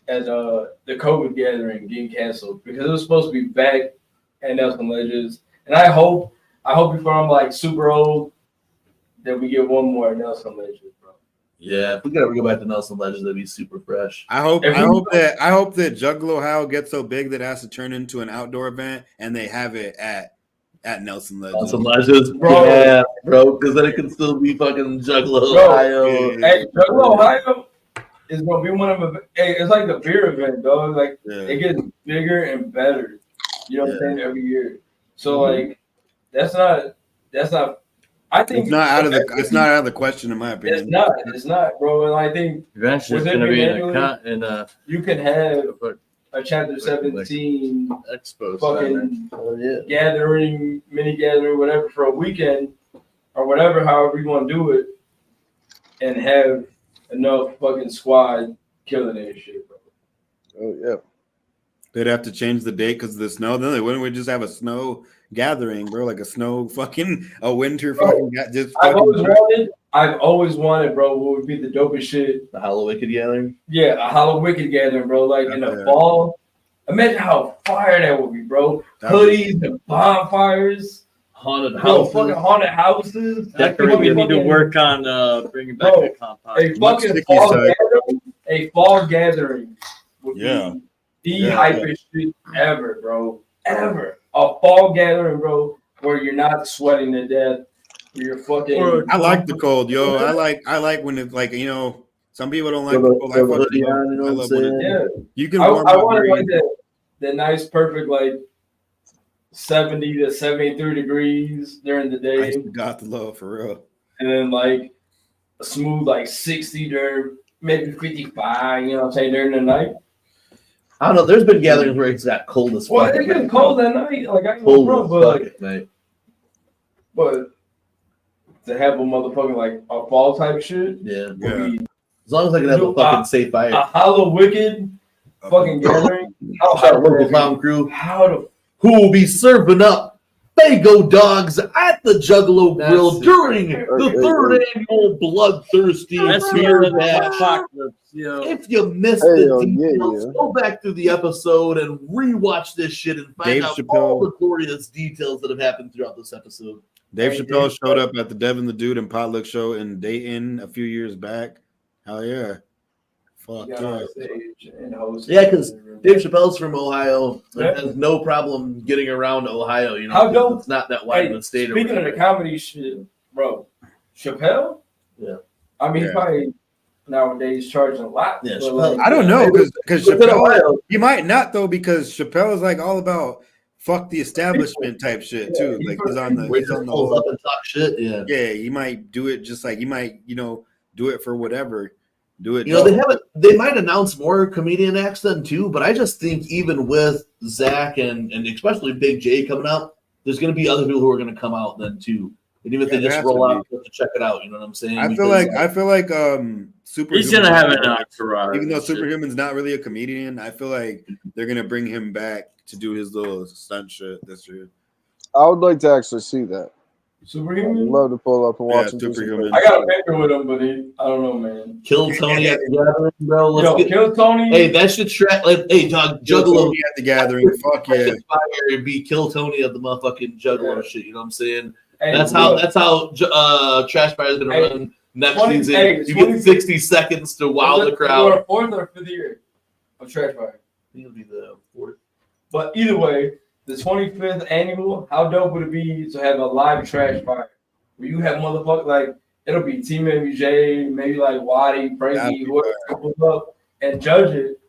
at the COVID gathering getting canceled because it was supposed to be back at Nelson Ledges, and I hope before I'm like super old that we get one more Nelson Ledges, bro. Yeah, if we gotta go back to Nelson Ledges, that'd be super fresh. I hope that Juggalo Ohio gets so big that it has to turn into an outdoor event, and they have it at Nelson Ledges. Nelson Ledges, bro. Yeah, bro, because then it can still be fucking Juggalo Ohio. Yeah. Hey, Juggalo Ohio is gonna be one of the. Hey, it's like the beer event, dog. Like it gets bigger and better. You know what I'm saying? Every year. So like, that's not. I think it's not out of the question in my opinion. It's not, bro. And I think eventually it's gonna be in a you can have a chapter 17 expo fucking gathering, mini gathering, whatever for a weekend or whatever, however you want to do it, and have enough fucking squad killing that shit, bro. Oh yeah. They'd have to change the date because of the snow. Then they wouldn't we just have a snow gathering, bro? Like a winter fucking I've always wanted, bro, what would be the dopest shit? The Hollow Wicked gathering? Yeah, a Hollow Wicked gathering, bro. Like in the fall. Imagine how fire that would be, bro. Hoodies and bonfires. Haunted houses. Fucking haunted houses. We need to work on bringing back a compound. A fall gathering would be the hypest shit ever, bro. Ever. A fall gathering, bro, where you're not sweating to death. Where you're fucking. I like the cold, yo. I like when it's like, some people don't like the cold. I love when you can warm I up. wanted like that nice, perfect, like 70 to 73 degrees during the day. I got the love for real. And then like a smooth like 60 during maybe 55, you know what I'm saying, during the night. I don't know. There's been gatherings where it's got cold as fuck. Well, it's been cold that night. Like I cold know, bro, but to have a motherfucking like a fall type shit. Yeah. As long as I can have a fucking safe fire. A Hollow Wicked fucking gathering. Local clown crew. Who will be serving up Fago dogs at the Juggalo Grill during the third annual Bloodthirsty Beer Bash. If you missed the details, go back through the episode and rewatch this shit and find out all the glorious details that have happened throughout this episode. Dave Chappelle showed up at the Devin the Dude and Potluck show in Dayton a few years back. Hell yeah. Fuck yeah. Yeah, because Dave Chappelle's from Ohio. Has no problem getting around Ohio. How dope? It's not that wide of a state. Speaking of the comedy shit, bro, Chappelle? Yeah. I mean, probably nowadays charging a lot. Yeah, like, I don't know because Chappelle, he might not though because Chappelle is like all about fuck the establishment type shit too. Like he's on the pulls up and talk shit. Yeah. Yeah, he might do it just like he might, do it for whatever. Do it. They might announce more comedian acts then too, but I just think even with Zach and especially Big J coming out, there's gonna be other people who are gonna come out then too. And even if they just roll out to check it out, you know what I'm saying? I feel like Superhuman. He's gonna have an entourage. Even though Superhuman's not really a comedian, I feel like they're gonna bring him back to do his little stunt shit this year. I would like to actually see that. Superhuman? I'd love to pull up and watch him. Superhuman. I got a picture with him, but I don't know, man. Kill Tony at the gathering, bro. Kill Tony. Hey, that should hey, dog, Juggalo at the gathering. Fuck yeah. Be Kill Tony at the motherfucking Juggalo shit. You know what I'm saying? Hey, that's how Trash Fire is gonna run next season. You get 60 seconds to wow the crowd. Fourth or fifth year of Trash Fire. I think it'll be the fourth. But either way, the 25th annual, how dope would it be to have a live Trash Fire? Where you have motherfuckers like, it'll be TeamMUJ, maybe like Waddy, Frankie, whoever comes up and judge it.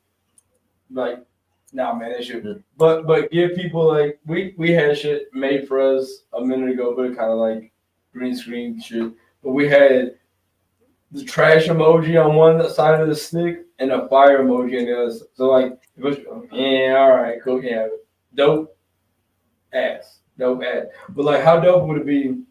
Like, nah, man, that shit. But give people like, we had shit made for us a minute ago, but it kind of like green screen shit. But we had the trash emoji on one side of the stick and a fire emoji on the other. So like, yeah, all right, cool, yeah, dope ass. But like, how dope would it be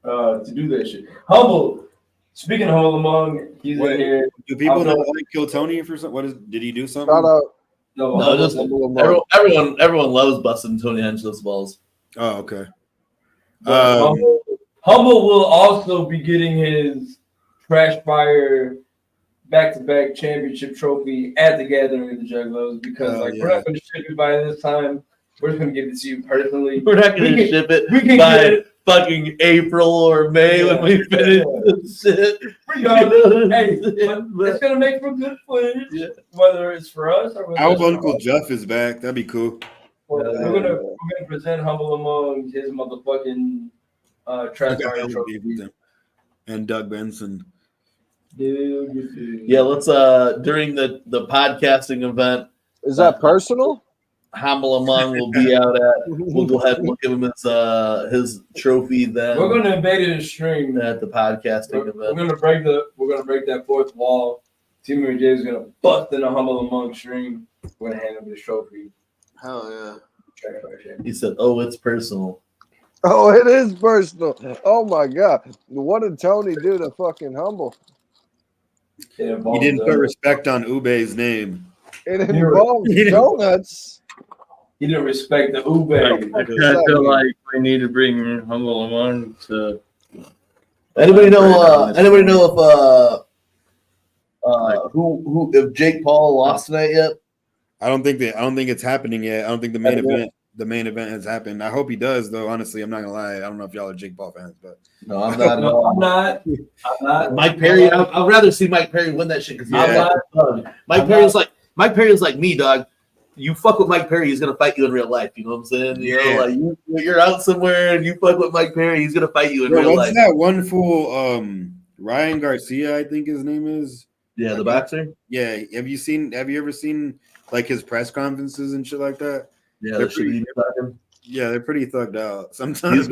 to do that shit? Humble. Speaking of Humble Among, he's in here. Do people know like Kill Tony for something? Did he do something? Shout out. No, just everyone loves busting Tony Hench's balls. Oh, okay. Humble will also be getting his Trash Fire back-to-back championship trophy at the Gathering of the Juggalos because we're not going to ship it by this time. We're just going to give it to you personally. We're not going to ship it by fucking April or May when we finish this shit. Hey, but it's going to make for good footage, whether it's for us or whether I hope Uncle Jeff is back. That'd be cool. We're gonna present Humble Among his motherfucking Trash Fire trophy. And Doug Benson. Yeah, let's during the podcasting event. Is that personal? Humble Among will be out at. We'll go ahead and we'll give him his trophy then. We're gonna invade his stream at the podcasting event. We're gonna break that fourth wall. TeamMUJ's is gonna bust in a Humble Among stream. We're gonna hand him his trophy. Hell yeah. He said, "Oh, it's personal." Oh, it is personal. Oh my god. What did Tony do to fucking Humble? He didn't put respect on Ube's name. It involved donuts. He didn't respect the Ube. I feel like we need to bring Humble Among to. Anybody know if Jake Paul lost tonight yet? I don't think it's happening yet. I don't think the main event has happened. I hope he does, though. Honestly, I'm not gonna lie. I don't know if y'all are Jake Paul fans, but no, I'm not. I'm not. Mike Perry. I'd rather see Mike Perry win that shit because Mike Perry's like me, dog. You fuck with Mike Perry, he's gonna fight you in real life. You know what I'm saying? You know, like you're out somewhere and you fuck with Mike Perry, he's gonna fight you in real life. What's that one fool? Ryan Garcia, I think his name is. Yeah, the boxer. Yeah. Have you ever seen like his press conferences and shit like that? Yeah, they're pretty thugged out. Sometimes he's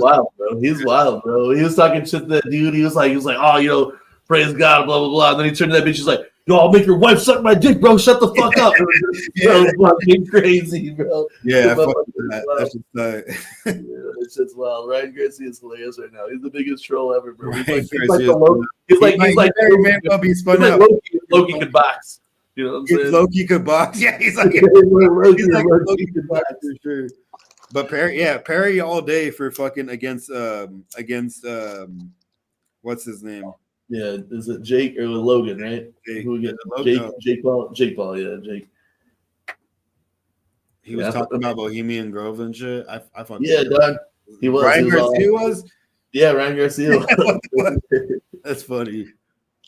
wild, bro. He was talking shit to that dude. He was like, oh, you know, praise God, blah blah blah. And then he turned to that bitch. He's like, yo, I'll make your wife suck my dick, bro. Shut the fuck up. Bro, fucking crazy, bro. Yeah, that's just it's just wild. Ryan Garcia is hilarious right now. He's the biggest troll ever, bro. He's like Loki could box. You know what I'm saying? Loki could box. Yeah, he's like Loki could box for sure. But Perry all day for fucking against what's his name? Yeah, is it Jake or Logan, right? Jake Paul, yeah, Jake. He was talking about Bohemian Grove and shit. I dog. He was. Ryan Garcia was? Yeah, Ryan Garcia. That's funny.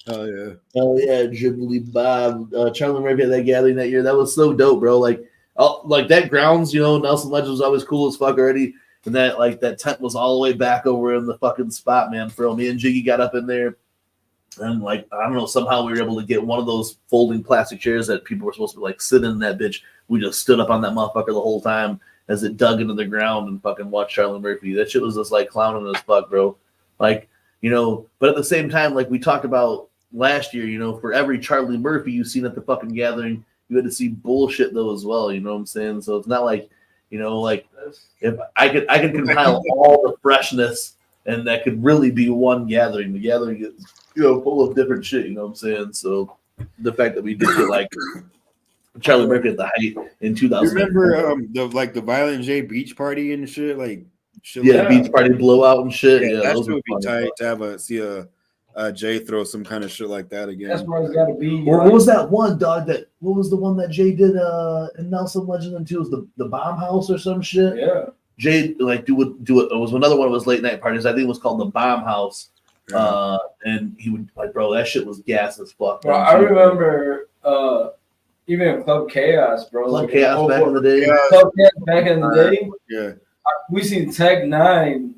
Oh yeah. Oh yeah, Dribbly Bob. Charlie Murphy at that gathering that year. That was so dope, bro. Like that grounds, you know, Nelson Legend was always cool as fuck already. And that tent was all the way back over in the fucking spot, man. For me and Jiggy got up in there. And I don't know, somehow we were able to get one of those folding plastic chairs that people were supposed to sit in that bitch. We just stood up on that motherfucker the whole time as it dug into the ground and fucking watched Charlie Murphy. That shit was just clowning as fuck, bro. But at the same time, we talked about last year, you know, for every Charlie Murphy you've seen at the fucking gathering, you had to see bullshit though as well. You know what I'm saying? So it's not if I could compile all the freshness and that could really be one gathering. The gathering is, you know, full of different shit, you know what I'm saying? So the fact that we did get Charlie Murphy at the height in 2000. You remember the Violent J beach party and shit? Beach party blowout and shit. Yeah, that those would be fun, tight to see a Jay throw some kind of shit like that again. That's where it's gotta be. Or what was that one, dog? What was the one that Jay did in Nelson Legend and two? Was the Bomb House or some shit? Yeah. Jay do it. It was another one of his late night parties. I think it was called the Bomb House. And he would bro, that shit was gas as fuck. Bro, I remember even in Club Chaos, bro. Club Chaos back in the day. Club Chaos back in the day. Yeah. We seen Tech 9,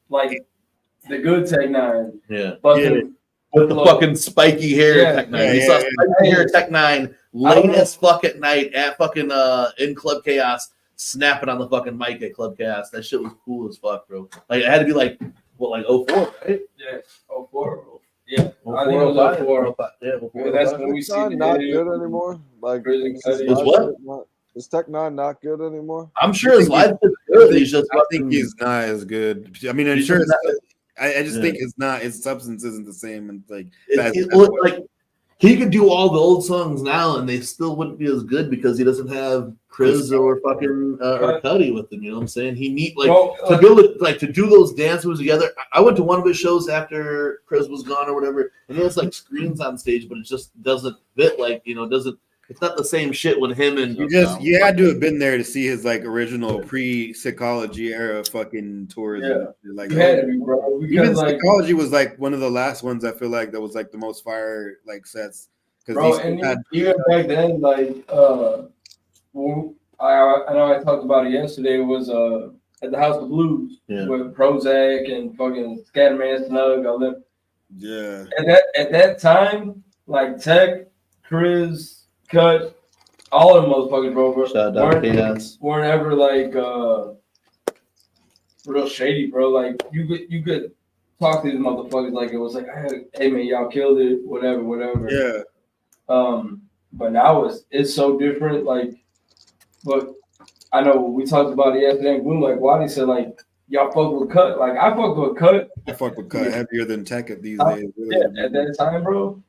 the good Tech 9. Yeah. With the fucking spiky hair Tech 9. We saw spiky hair Tech 9 late as fuck at night at fucking in Club Chaos, snapping on the fucking mic at Club Chaos. That shit was cool as fuck, bro. It had to be 04, right? Yeah, 04. Yeah, I think it was 04. Yeah, that's when we see the not good anymore. Is what? Is Tech 9 not good anymore? I'm sure his life is good. I think he's not as good. I mean, I'm sure. I just think it's not. His substance isn't the same, and he could do all the old songs now, and they still wouldn't be as good because he doesn't have Chris or fucking or Cuddy with him. You know what I'm saying? He need to build it, like to do those dance moves together. I went to one of his shows after Chris was gone or whatever, and there's like screens on stage, but it just doesn't fit. Like doesn't. It's not the same shit when him and you had to have been there to see his like original pre-Psychology era fucking tours. Yeah, like you had to be, bro. Even Psychology was like one of the last ones I feel like that was like the most fire like sets. Bro, and even back then, like when I know I talked about it yesterday. It was at the House of Blues with Prozac and fucking Scatterman Snug. All them. Yeah. At that time, like Tech, Chris, Cut, all of them motherfuckers, bro, weren't ever like real shady, bro. Like you could talk to these motherfuckers like it was like, hey man, y'all killed it, whatever. Yeah. But now it's so different. Like, but I know we talked about it yesterday in Gloom. Like Waddy said, like y'all fuck with Cut. Like I fuck with Cut. I fuck with Cut heavier than Tech at these days. Yeah, at that time, bro.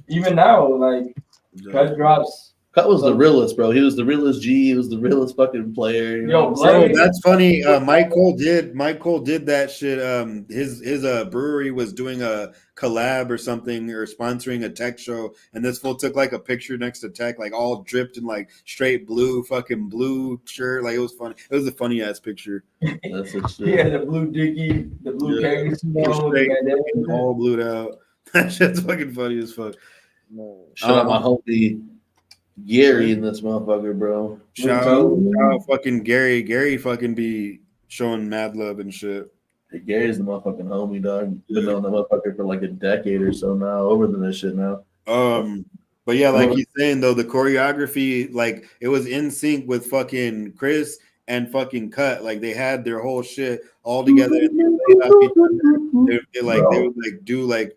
Even now, like. Cut drops. Cut was the realest, bro. He was the realest G. He was the realest fucking player. You know that's funny. Mike Cole did that shit. His brewery was doing a collab or something or sponsoring a Tech show, and this fool took like a picture next to Tech, like all dripped in like straight blue shirt. Like it was funny. It was a funny ass picture. That's yeah, the blue dicky, the blue khakis, all blued out. That shit's fucking funny as fuck. Shout out my homie Gary in this motherfucker, bro. Shout out fucking Gary. Gary fucking be showing mad love and shit. Hey, Gary's the motherfucking homie, dog. Been on the motherfucker for like a decade or so now, over than this shit now. But yeah, like he's saying though, the choreography, like it was in sync with fucking Chris and fucking Cut. Like they had their whole shit all together. And they would do like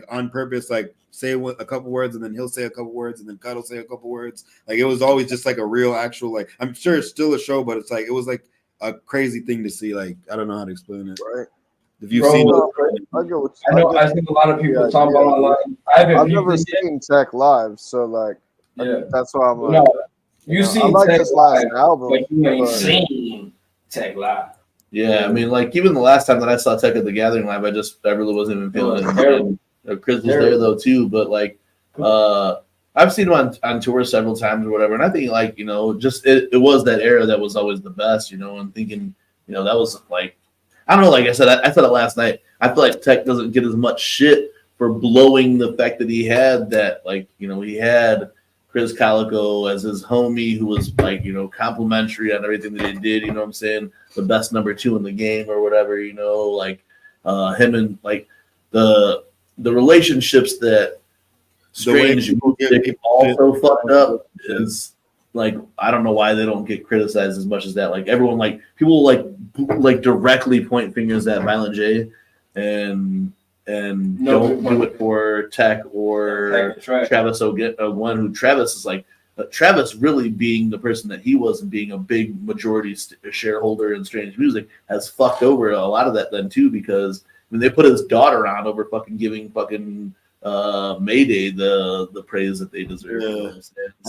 on purpose, like say a couple words and then he'll say a couple words and then Cut will say a couple words. Like it was always just like a real actual, like I'm sure it's still a show, but it's like it was like a crazy thing to see. Like I don't know how to explain it. Right. If you've seen it, I think a lot of people talk about online. I've never seen Tech live, so like that's why I'm like, no, you see, I like Tech his last live, album, but you ain't seen Tech live. Yeah, I mean, like even the last time that I saw Tech at the Gathering live, I really wasn't even feeling it. Chris was there though too, but like I've seen him on tour several times or whatever, and I think like just it was that era that was always the best, and thinking that was like I don't know, like I said it last night. I feel like Tech doesn't get as much shit for blowing the fact that he had that, like he had Chris Calico as his homie who was like complimentary on everything that he did. You know what I'm saying? The best number 2 in the game or whatever. Like him and like the relationships that Strange also fucked up is like I don't know why they don't get criticized as much as that. Like everyone, like people like directly point fingers at Violent J and don't do it for Tech or Travis one who Travis is like Travis really being the person that he was and being a big majority shareholder in Strange Music has fucked over a lot of that then too, because I mean they put his daughter on over fucking giving fucking Mayday the praise that they deserve. Yeah.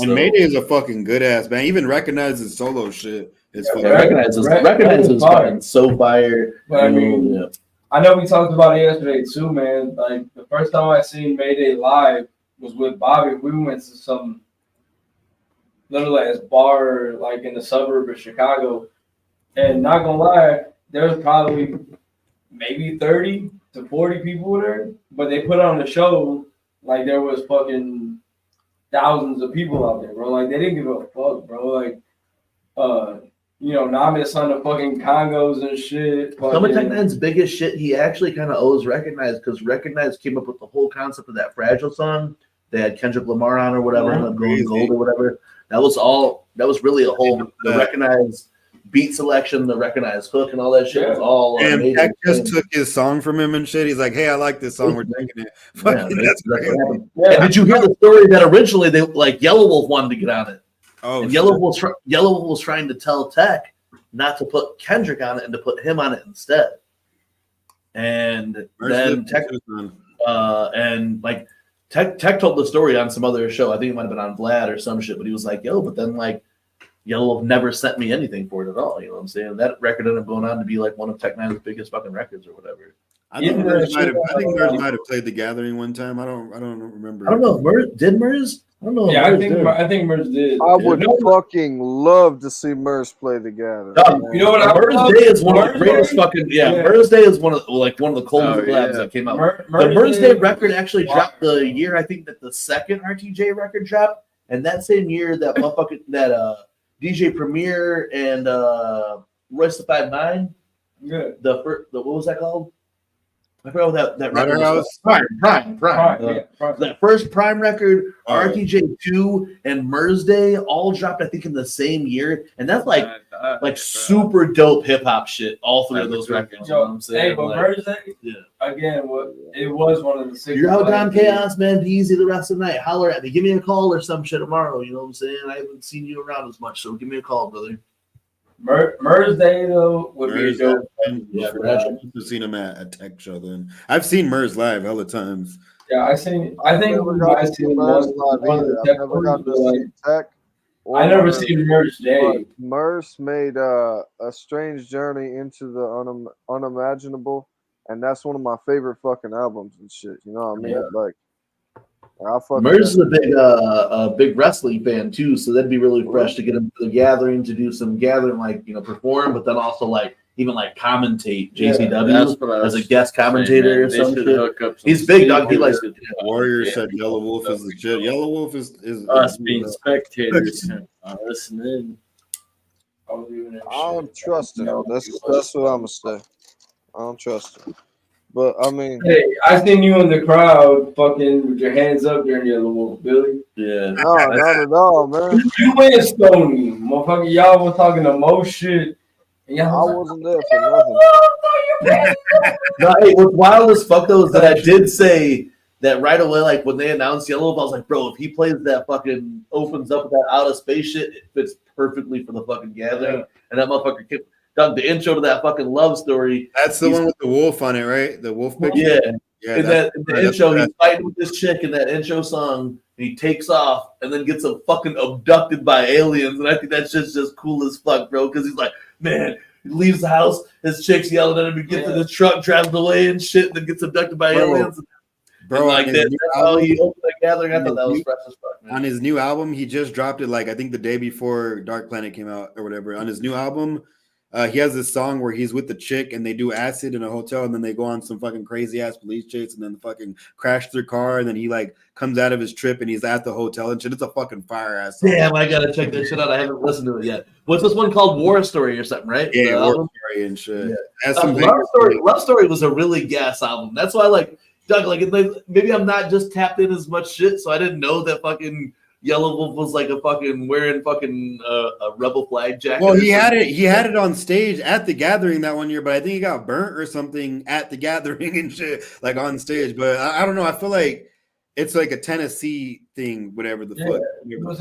And Mayday is a fucking good ass man. Even recognizes solo shit. It's recognizes fucking so fire. But I mean, I know we talked about it yesterday too, man. Like the first time I seen Mayday live was with Bobby. We went to some little ass bar like in the suburb of Chicago, and not gonna lie, there was probably maybe 30 to 40 people there, but they put on the show like there was fucking thousands of people out there, bro. Like they didn't give a fuck, bro. Like Namis on the fucking Congos and shit. Some of Tech9's biggest shit he actually kind of owes Recognize, because Recognize came up with the whole concept of that Fragile song. They had Kendrick Lamar on or whatever, and Going Gold or whatever. That was really a whole the Recognize beat selection, the Recognize hook, and all that shit was all and Tech just took his song from him and shit. He's like, hey, I like this song, we're taking it. That's crazy. Yeah. Did you hear the story that originally they like Yellow Wolf wanted to get on it? And Yellow Wolf was trying to tell Tech not to put Kendrick on it and to put him on it instead. And then Tech Tech told the story on some other show. I think it might have been on Vlad or some shit, but he was like, yo, but then like Yellow Wolf never sent me anything for it at all. You know what I'm saying? That record ended up going on to be like one of Tech Nine's biggest fucking records or whatever. I think Murs might have played The Gathering one time. I don't remember. I don't know if Murs did Murs. I don't know. Yeah, I think Murs did. I would fucking love to see Murs play together. You know what? Murs Day is one of the greatest fucking Murs Day is one of the coldest collabs that came out. The Murs Day record actually dropped the year I think that the second RTJ record dropped, and that same year that motherfucking DJ Premier and Royce the 5'9". Yeah. The what was that called? I forgot what that record was. Prime. That first Prime record, RTJ 2 and Murs Day all dropped, I think, in the same year. And that's like super dope hip hop shit, all three of those records. You know what I'm saying? Hey, but Murs Day, again, it was one of the 6. You're out down chaos, man. Be easy the rest of the night. Holler at me. Give me a call or some shit tomorrow. You know what I'm saying? I haven't seen you around as much, so give me a call, brother. Murs Day though would be a dope. I've seen him at Tech Show. Then I've seen Murs live hella times. Yeah, I think I seen Murs live either. I never got to see Tech. I never seen Murs Day. Murs made a strange journey into the unimaginable, and that's one of my favorite fucking albums and shit. You know what I mean? Yeah. Like, Murs is a big wrestling fan too, so that'd be really fresh to get him to the gathering to do some gathering, like perform, but then also like even like commentate JCW as a guest commentator or something. He's big, dog. He likes it. Warrior said Yellow Wolf is legit. Yellow Wolf is us being spectators listening. I don't trust him. That's what I'm gonna say. I don't trust him. But I mean, hey, I seen you in the crowd, fucking with your hands up during Yellow Wolf, Billy. Yeah, no, not at all, man. You went Stony, motherfucker. Y'all was talking the most shit. And I wasn't there for nothing. No, hey, what's wild as fuck though is that I did say that right away, like when they announced Yellow Wolf, I was like, bro, if he plays that fucking opens up that out of space shit, it fits perfectly for the fucking gathering, and that motherfucker kept. Done the intro to that fucking love story. That's the one with the wolf on it, right? The wolf picture. Yeah. In the intro, he's fighting with this chick in that intro song, and he takes off and then gets fucking abducted by aliens. And I think that's just cool as fuck, bro. Because he's like, man, he leaves the house, his chick's yelling at him, he gets in the truck, drives away and shit, and then gets abducted by aliens. Bro, like that's how he opened that gathering. I thought that was fresh as fuck, man. On his new album, he just dropped it like I think the day before Dark Planet came out or whatever. On his new album, he has this song where he's with the chick and they do acid in a hotel and then they go on some fucking crazy ass police chase and then fucking crash their car and then he like comes out of his trip and he's at the hotel and shit. It's a fucking fire ass song. Damn, I gotta check that shit out. I haven't listened to it yet. What's this one called? War Story or something, right? Yeah, War Story and shit. Yeah. Love Story was a really gas album. That's why like Doug, like maybe I'm not just tapped in as much shit, so I didn't know that fucking Yellow Wolf was like a fucking wearing fucking a rebel flag jacket. Well, he had it on stage at the gathering that one year, but I think he got burnt or something at the gathering and shit, like on stage. But I don't know. I feel like it's like a Tennessee thing, whatever the fuck. Like,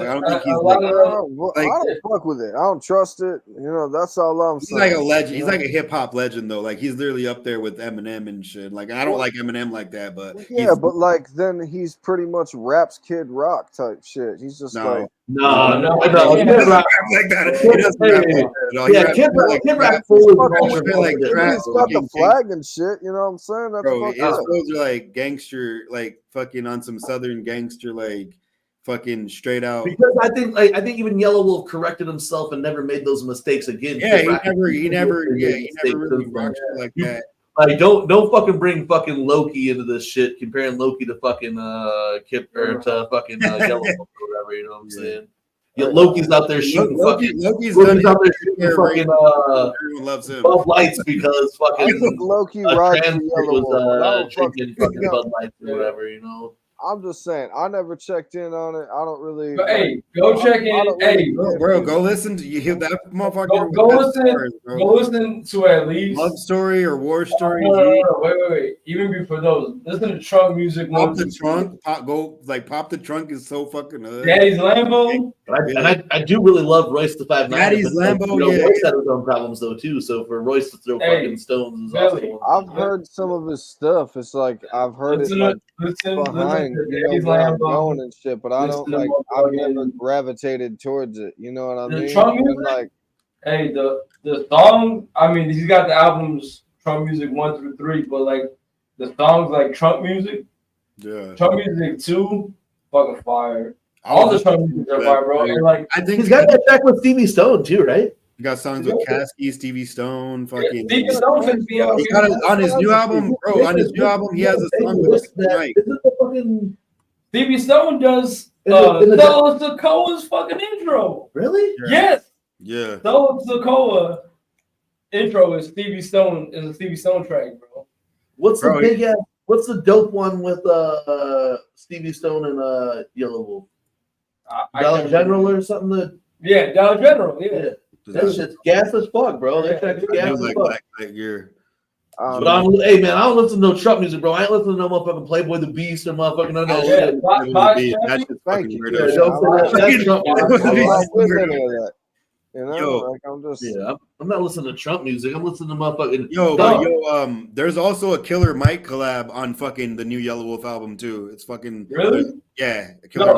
I don't think he's I don't fuck with it. I don't trust it. You know, that's all I'm saying. He's like a legend. He's like a hip hop legend though. Like he's literally up there with Eminem and shit. Like I don't like Eminem like that, but but like then he's pretty much raps Kid Rock type shit. He's just like no. He doesn't rap like that. He doesn't rap like that at all. Yeah, Kid Rock he's got the flag and shit. You know what I'm saying? That's bro, his flows are like gangster, like fucking on some southern gangster, like fucking straight out. Because I think even Yellow Wolf corrected himself and never made those mistakes again. Yeah, he never really rocked shit like that. Like don't fucking bring fucking Loki into this shit, comparing Loki to fucking Kip or to fucking Yellow Wolf or whatever, you know what I'm saying? Yeah, Loki's out there shooting Loki's out there shooting fucking everyone loves him. Bud Lights because fucking I think Loki rides Yellow was drinking fucking Bud Lights or whatever, you know. I'm just saying, I never checked in on it. I don't really. But hey, go check in. Hey, bro, go listen to you. Hear that motherfucker? Go listen to at least Love Story or War Story. No, wait. Even before those, listen to Trunk Music. Pop the Trunk. Pop the Trunk is so fucking. Daddy's Lambo. And I do really love Royce the 5'9". Daddy's Lambo. Royce had his own problems though too. So for Royce to throw fucking stones is also. I've heard some of his stuff. It's like I've heard it behind where I'm going and shit, but I don't like. I've never gravitated towards it. You know what I mean? Trump music, like, hey, the song. I mean, he's got the albums Trump Music 1 through 3, but like the songs like Trump Music, Trump Music 2, fucking fire. All the Trump music are fire, bro. And like, I think he's got that track with Stevie Stone too, right? You got songs with Caskey, Stevie Stone, fucking. Stevie Stone can be he got it on his new album, bro. On his new album, he has a song with Mike. Stevie Stone does Solo Sokoa's fucking intro. Really? Yes. Yeah. Solo Sokoa intro is Stevie Stone, is a Stevie Stone track, bro. What's the big ass? What's the dope one with Stevie Stone and Yellow Wolf? Dollar General or something? Yeah, Dollar General. Yeah. That shit's gas as fuck, bro. That track's gas as fuck. But hey man, I don't listen to no Trump music, bro. I ain't listening to no motherfucking Playboy the Beast or motherfucking none of that shit. That's just fucking weirdo. You know, like I'm just I'm not listening to Trump music. I'm listening to motherfucking there's also a Killer Mike collab on fucking the new Yellow Wolf album too. It's fucking No,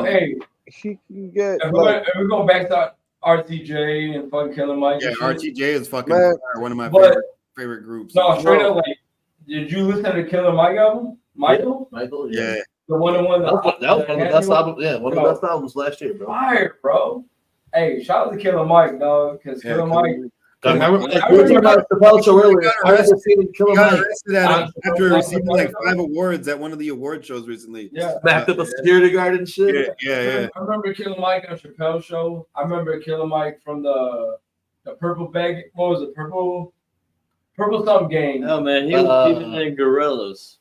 hey, he can get. If we're going back to RTJ and fucking Killer Mike. Yeah, RTJ is fucking one of my favorite groups. No, straight up, like, did you listen to Killer Mike album? Michael, yeah. The one that was one of the best albums. Yeah, one of the best albums last year, bro. Fire, bro. Hey, shout out to Killer Mike, dog, because Killer Mike. I remember we were talking about the Chappelle show earlier. I remember seeing Killer Mike after receiving like 5 awards at one of the award shows recently. Yeah, backed up a security guard and shit. Yeah. I remember Killer Mike on Chappelle show. I remember Killer Mike from the purple bag. What was it? Purple something game. Oh man, he was even in Gorillas.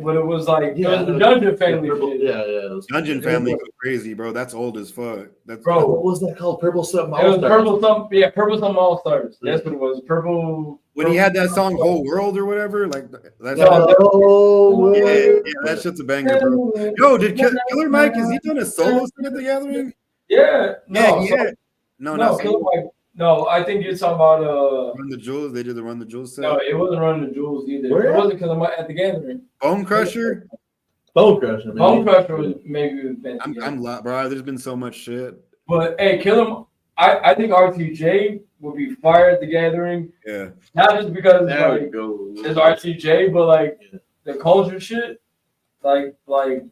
But it was like it was the Dungeon Family. Yeah. Dungeon Family was crazy, bro. That's old as fuck. That's bro. What was that called? Purple something All Stars. Purple something All Stars. That's what it was. Purple. When he had that song "Whole World" or whatever, like that's that shit's a banger, bro. Yo, did Killer Mike? Is he doing a solo thing at the Gathering? Yeah. No, Killer Mike. No, I think you're talking about Run the Jewels. They did the Run the Jewels set. No, it wasn't Run the Jewels either. It wasn't Killer Mike at the Gathering. Bone Crusher. Bone Crusher was maybe. I'm bro. There's been so much shit. But hey, I think RTJ would be fire at the Gathering. Yeah. Not just because it's RTJ, but like the culture shit. Like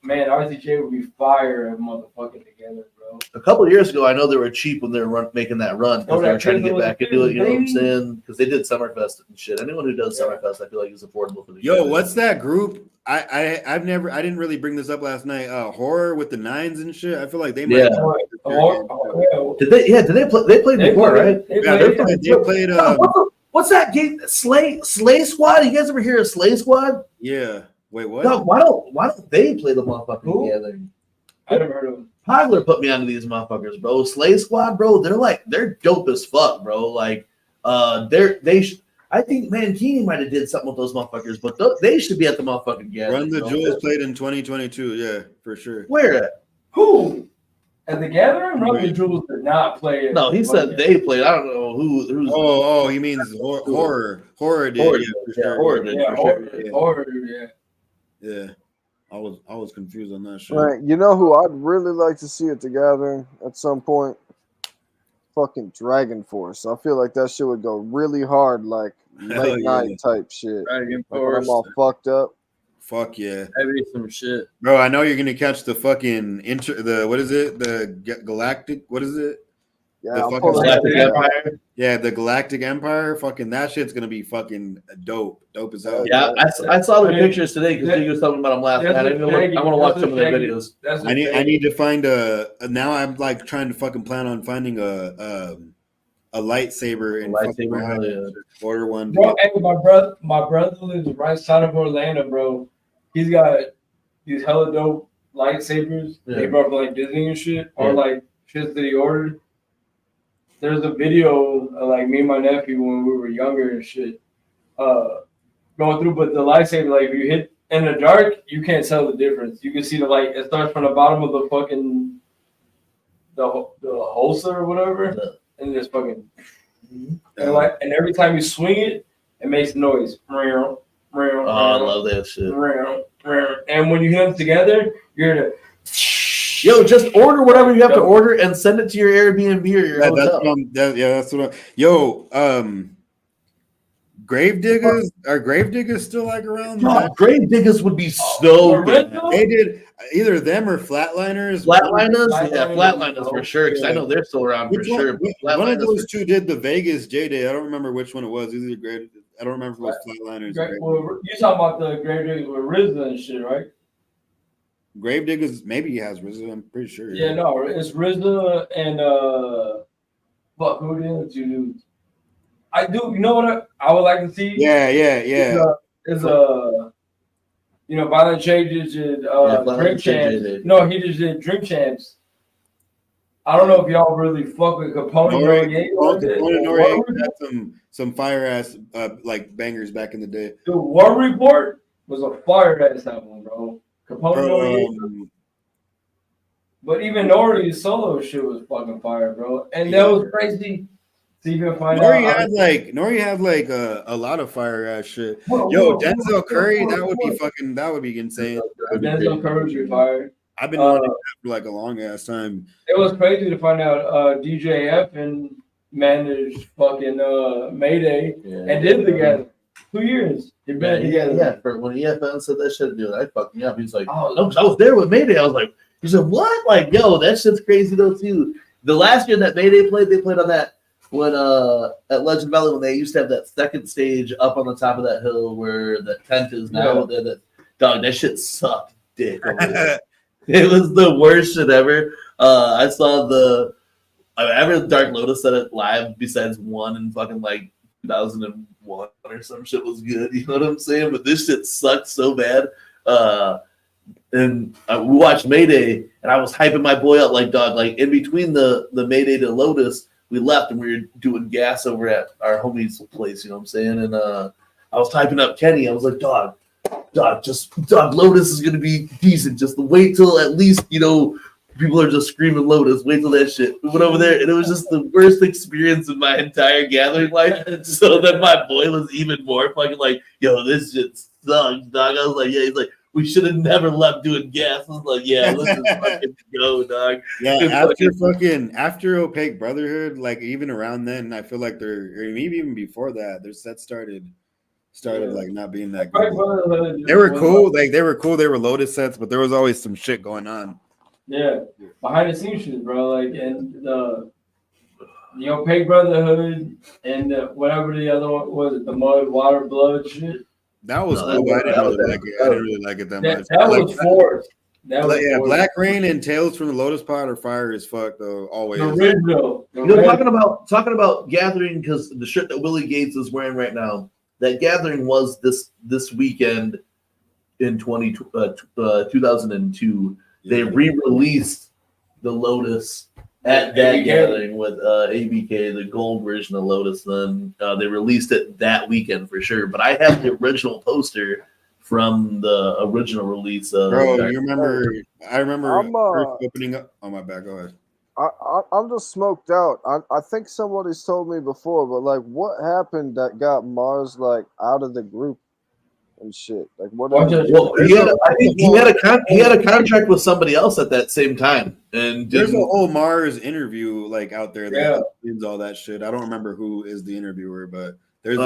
man, RTJ would be fire at motherfucking together, bro. A couple of years ago, I know they were cheap when they were making that run because they were trying to get back into it. You know what I'm saying? Because they did Summerfest and shit. Anyone who does Summerfest, I feel like is affordable for the. Yo, what's that group? I didn't really bring this up last night. Horror with the Nines and shit. I feel like they might. Did they? Yeah, did they play? They played before, right? They played. What's that game? Slay Squad. You guys ever hear of Slay Squad? Yeah. Wait, what? No, why don't they play the motherfucking together? I never heard of them. Pogler put me onto these motherfuckers, bro. Slay Squad, bro. They're dope as fuck, bro. Like, I think Mankini might have did something with those motherfuckers, but they should be at the motherfucking gathering. Run the Jewels played in 2022, yeah, for sure. Where at? Who? At the Gathering? Run the Jewels did not play it. No, he said they played. I don't know who's. Oh, he means horror. Horror did. Horror, yeah, for sure. Horror did. Yeah, horror, yeah. Yeah, I was confused on that shit. Right, you know who I'd really like to see at the Gathering at some point? Fucking Dragon Force. I feel like that shit would go really hard, like late night type shit. Dragon Like Force. I'm all fucked up. Fuck yeah, Maybe some shit, bro. I know you're gonna catch the fucking what is it? The Galactic. What is it? Yeah, the fucking Galactic Empire. Yeah, the Galactic Empire. Fucking that shit's gonna be fucking dope as hell. Yeah, I saw the pictures today because he was talking about them last night. I want to watch some of their videos. I need to find now I'm like trying to fucking plan on finding a lightsaber and order one. Bro, hey, my brother lives right side of Orlando, bro. He's got these hella dope lightsabers. Yeah. They brought from like Disney and shit, or like shit that he ordered. There's a video of like me and my nephew when we were younger and shit, going through. But the lightsaber, like if you hit in the dark, you can't tell the difference. You can see the light. It starts from the bottom of the fucking the holster or whatever, and just fucking and every time you swing it, it makes noise. Oh, I love that shit. And when you hit them together, You're gonna. Yo, just order whatever you have to order and send it to your Airbnb or your hotel. That's what Gravediggers, are Gravediggers still like around? Gravediggers would be so good. They did either them or Flatliners. Flatliners for sure, because I know they're still around for sure. One of those two did the Vegas J-Day. I don't remember which one it was. Either Grave, I don't remember if it was Flatliners. Well, you talking about the Gravediggers with RZA and shit, right? Gravediggers, maybe he has RZA. I'm pretty sure. Yeah, no, it's RZA and fuck, who the other two dudes? I do. You know what I would like to see? Yeah. Is Violent J just did Drink Champs. No, he just did Drink Champs. I don't know if y'all really fuck with Capone Noriega had some fire ass like bangers back in the day. The War Report was a fire ass album, bro. Capone Noriega. But even Nori's solo shit was fucking fire, bro. And that was crazy. So you can find Nori had like a lot of fire ass shit. Yo, Denzel Curry, that would be insane. Denzel Curry would be fire. I've been wanting that for like a long ass time. It was crazy to find out DJ Effin managed fucking Mayday and did together 2 years. They've been together. Yeah, for when EFN said that shit, dude, I fucked me up. He's like, oh no, because I was there with Mayday. I was like, he said, what? Like, yo, that shit's crazy though too. The last year that Mayday played, they played on that. When at Legend Valley, when they used to have that second stage up on the top of that hill where the tent is now, dog, that shit sucked dick. It was the worst shit ever. I saw ever Dark Lotus said it live besides one in fucking like 2001 or some shit was good. You know what I'm saying? But this shit sucked so bad. And we watched Mayday, and I was hyping my boy up like dog. Like in between the Mayday to Lotus. We left and we were doing gas over at our homie's place, you know what I'm saying? And I was typing up Kenny. I was like, dog, Lotus is gonna be decent. Just wait till at least, people are just screaming Lotus. Wait till that shit. We went over there and it was just the worst experience in my entire gathering life. So then my boy was even more fucking like, yo, this shit sucks, dog. I was like, yeah, he's like, we should have never left doing gas. I was like, yeah, let's just fucking go, dog. Yeah, after Opaque Brotherhood, like even around then, I feel like maybe even before that, their sets started like not being that good. They were cool, they were Lotus sets, but there was always some shit going on. Yeah, behind the scenes shit, bro. Like and the Opaque Brotherhood and whatever the other one was, the Mud, Water, Blood shit. That was cool. I didn't really like it that much. That was forced. Black Rain and Tales from the Lotus Pod are fire as fuck though. Always. Talking about gathering, because the shirt that Willie Gates is wearing right now, that gathering was this weekend in 2002. They re-released the Lotus at that gathering with ABK, the gold version of Lotus. Then they released it that weekend for sure. But I have the original poster from the original release. Bro, you remember? I remember first opening up. Oh my bad. Go ahead. I'm just smoked out. I think somebody's told me before, but like, what happened that got Mars like out of the group and shit? Like, what? He had a contract with somebody else at that same time, and there's a whole Mars interview like out there that explains all that shit. I don't remember who is the interviewer, but there's.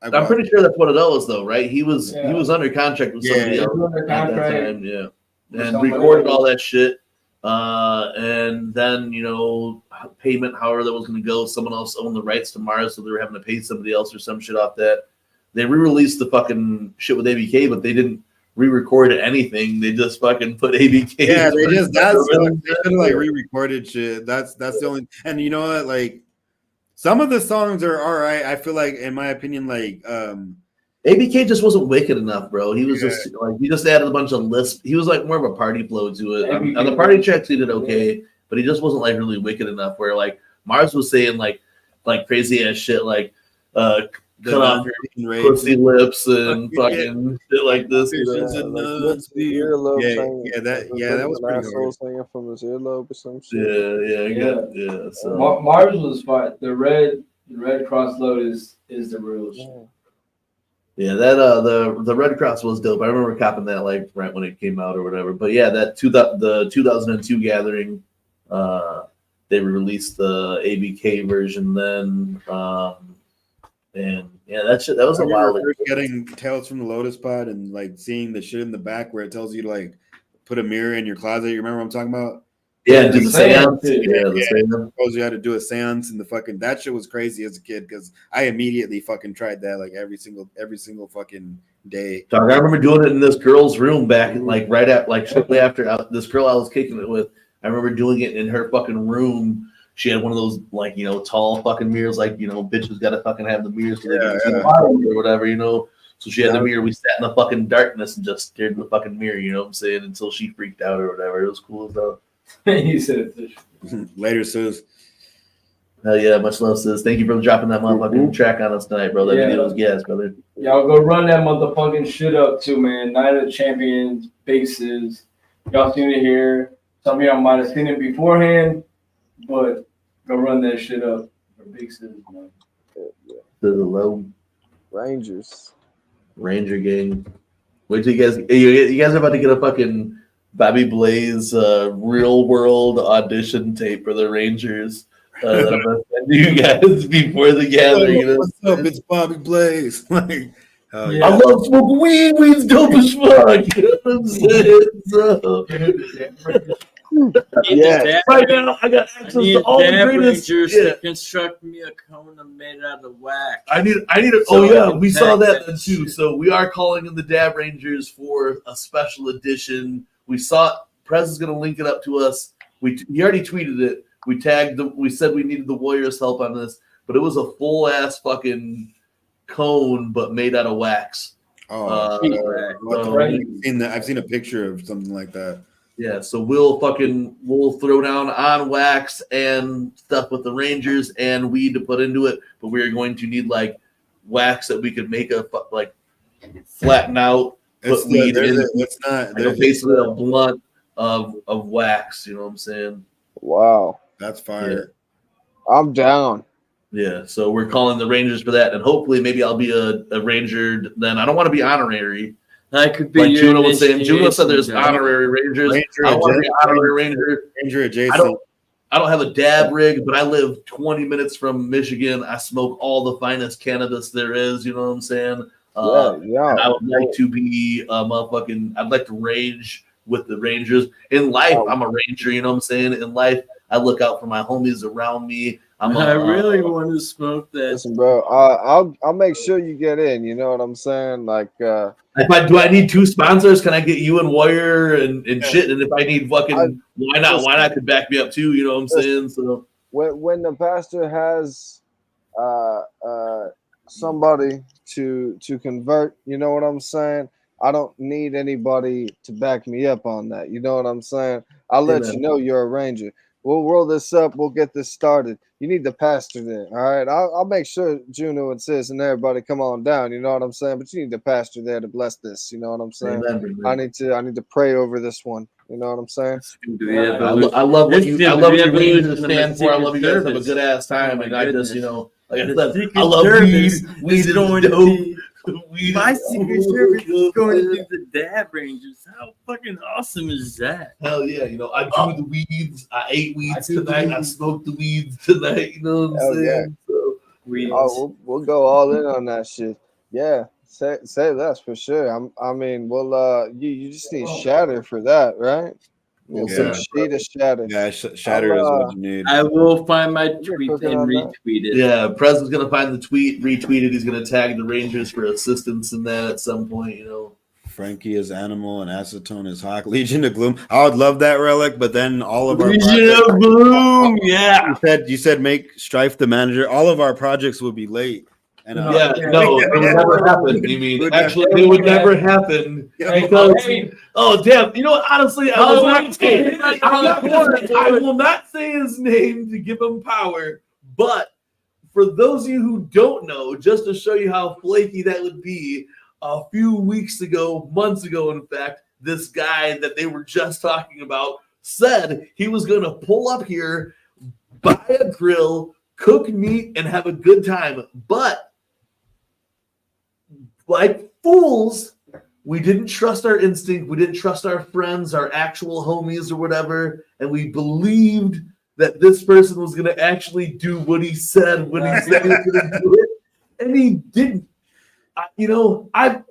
I'm pretty sure that's what it was, though, right? He was under contract with somebody else at that time, and recorded all that shit. And then payment, however that was going to go, someone else owned the rights to Mars, so they were having to pay somebody else or some shit off that. They re-released the fucking shit with ABK, but they didn't re-record anything. They just fucking put ABK. Yeah, they like re-recorded shit. That's the only. And you know what? Like some of the songs are all right. I feel like, in my opinion, like ABK just wasn't wicked enough, bro. He was just like, he just added a bunch of lists. He was like more of a party flow to it. On the party tracks, he did okay, but he just wasn't like really wicked enough. Where like Mars was saying like crazy ass shit, like cut off your pussy lips and fucking shit like this. That was pretty hard. Singing from his earlobe or some shit. Yeah. So Mars was fine. The red cross load is the real shit. Yeah, that the Red Cross was dope. I remember copping that like right when it came out or whatever. But yeah, the 2002 gathering, they released the ABK version then, and yeah, that was a while. First getting Tales from the Lotus Pod and like seeing the shit in the back where it tells you to like put a mirror in your closet. You remember what I'm talking about? Yeah, do the seance. Yeah, the seance. Suppose you had to do a seance and the fucking that shit was crazy as a kid because I immediately fucking tried that like every single fucking day. Dog, I remember doing it in this girl's room back like right at like shortly after this girl I was kicking it with. I remember doing it in her fucking room. She had one of those like tall fucking mirrors, like bitches gotta fucking have the mirrors so they can see the bottom or whatever, So she had the mirror. We sat in the fucking darkness and just stared in the fucking mirror, you know what I'm saying, until she freaked out or whatever. It was cool as hell. He said it. Later, Sis. Hell yeah, much love, Sis. Thank you for dropping that motherfucking track on us tonight, bro. That video was gas, brother. Y'all go run that motherfucking shit up too, man. Night of the Champions, bases. Y'all seen it here. Some of y'all might have seen it beforehand, but go run that shit up for bases, man. To the low Rangers. Ranger gang. Wait till you guys are about to get a fucking BobeBlaze real world audition tape for the Rangers. That I'm gonna send you guys before the gathering. What's up? It's BobeBlaze. Like, yeah. I love smoking weed. Weed's dope as fuck. You know what I'm saying? Yeah. Right now, I got access to all the greatest. To construct me a cone made out of wax. I need a. Oh yeah, we saw that then too. So we are calling in the Dab Rangers for a special edition. We saw Prez is gonna link it up to us. He already tweeted it. We tagged we said we needed the Warriors' help on this, but it was a full ass fucking cone, but made out of wax. I've seen a picture of something like that. Yeah, so we'll throw down on wax and stuff with the Rangers and weed to put into it, but we're going to need like wax that we could make a like flatten out, put weed in. It's not basically a blunt of wax. You know what I'm saying? Wow, that's fire. Yeah. I'm down. Yeah, so we're calling the Rangers for that, and hopefully maybe I'll be a Ranger then. I don't want to be honorary. I could be like Juno was saying. Juno said there's honorary Rangers. I want to be honorary Ranger adjacent. I don't have a dab rig, but I live 20 minutes from Michigan. I smoke all the finest cannabis there is. You know what I'm saying? Yeah. And I would like to be I'd like to range with the Rangers. In life, I'm a Ranger. You know what I'm saying? In life, I look out for my homies around me. I really want to smoke that. Listen, bro, I'll make sure you get in. You know what I'm saying? Like, do I need two sponsors? Can I get you and Warrior and shit? And if I need fucking, why not? Why not? Could back me up too. You know what I'm saying? So when the pastor has somebody to convert, you know what I'm saying? I don't need anybody to back me up on that. You know what I'm saying? I'll let you know you're a Ranger. We'll roll this up. We'll get this started. You need the pastor there, all right? I'll make sure Juno and Sis and everybody come on down. You know what I'm saying? But you need the pastor there to bless this. You know what I'm saying? I need to pray over this one. You know what I'm saying? I love what you really stand for. I love you guys have a good ass time, and I just like I said, I love weed. Weed is dope. My secret service is going to do the Dab Rangers. How fucking awesome is that? Hell yeah. I do the weeds. I ate weeds tonight. I smoked the weeds tonight. You know what I'm saying? Yeah. So, we'll go all in on that shit. Yeah. Say less for sure. I mean, well, you just need shatter for that, right? Some sheet of shatter. Yeah, shatter is what you need. I will find my tweet and retweet it. Yeah, Prez is gonna find the tweet, retweet it. He's gonna tag the Rangers for assistance in that at some point. Frankie is Animal and Acetone is Hawk. Legion of Gloom. I would love that relic, but then all of our Legion of Gloom. Yeah. You said make Strife the manager. All of our projects would be late. And, no, it would never happen. You mean actually it would never happen because oh damn, you know what? Honestly, I will not say his name to give him power, but for those of you who don't know, just to show you how flaky that would be, a few weeks ago, months ago, in fact, this guy that they were just talking about said he was going to pull up here, buy a grill, cook meat, and have a good time, but like fools, we didn't trust our instinct. We didn't trust our friends, our actual homies or whatever. And we believed that this person was going to actually do what he said when he said he was going to do it. And he didn't. I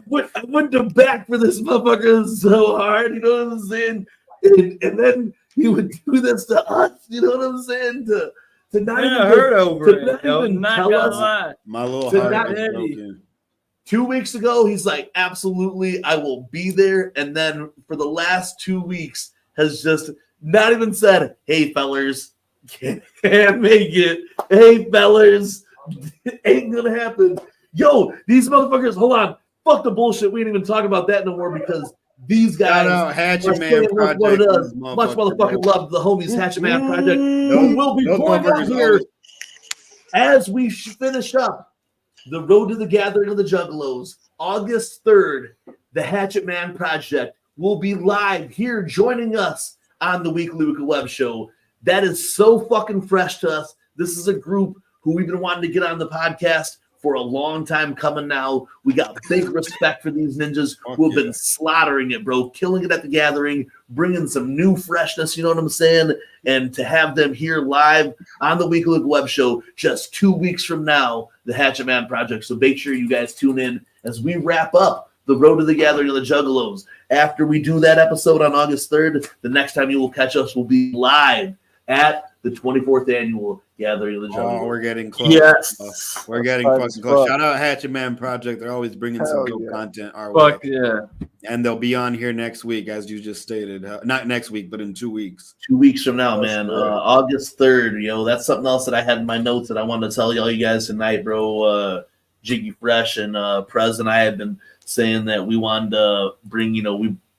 went to bat for this motherfucker so hard, you know what I'm saying? And then he would do this to us, you know what I'm saying? To not even hurt over it. Not even tell us. My little heart is broken. 2 weeks ago, he's like, absolutely, I will be there. And then for the last 2 weeks, has just not even said, hey, fellers, can't make it. Hey, fellers, ain't gonna happen. Yo, these motherfuckers, hold on. Fuck the bullshit. We ain't even talk about that no more because these guys are Hatchet Man Project. What it is. Much motherfucking love the homies Hatchet Man Project. Who will be going out here as we finish up the Road to the Gathering of the Juggalos. August 3rd, the Hatchet Man Project will be live here joining us on the Weekly Wicked Web Show. That is so fucking fresh to us. This is a group who we've been wanting to get on the podcast for a long time coming now. We got big respect for these ninjas who have been slaughtering it, bro, killing it at the gathering, bringing some new freshness, you know what I'm saying? And to have them here live on the Weekly Web Show just 2 weeks from now, the Hatchet Man Project. So make sure you guys tune in as we wrap up the Road to the Gathering of the Juggalos. After we do that episode on August 3rd, the next time you will catch us will be live at the 24th annual Gathering of the Juggalos. Oh, we're getting close. Yes. We're getting fucking close. Shout out Hatchet Man Project. They're always bringing some dope content our Fuck way. yeah. And they'll be on here next week, as you just stated. Not next week, but in 2 weeks. 2 weeks from now, man. August 3rd, that's something else that I had in my notes that I wanted to tell y'all you guys tonight, bro. Jiggy Fresh and Prez and I had been saying that we wanted to bring,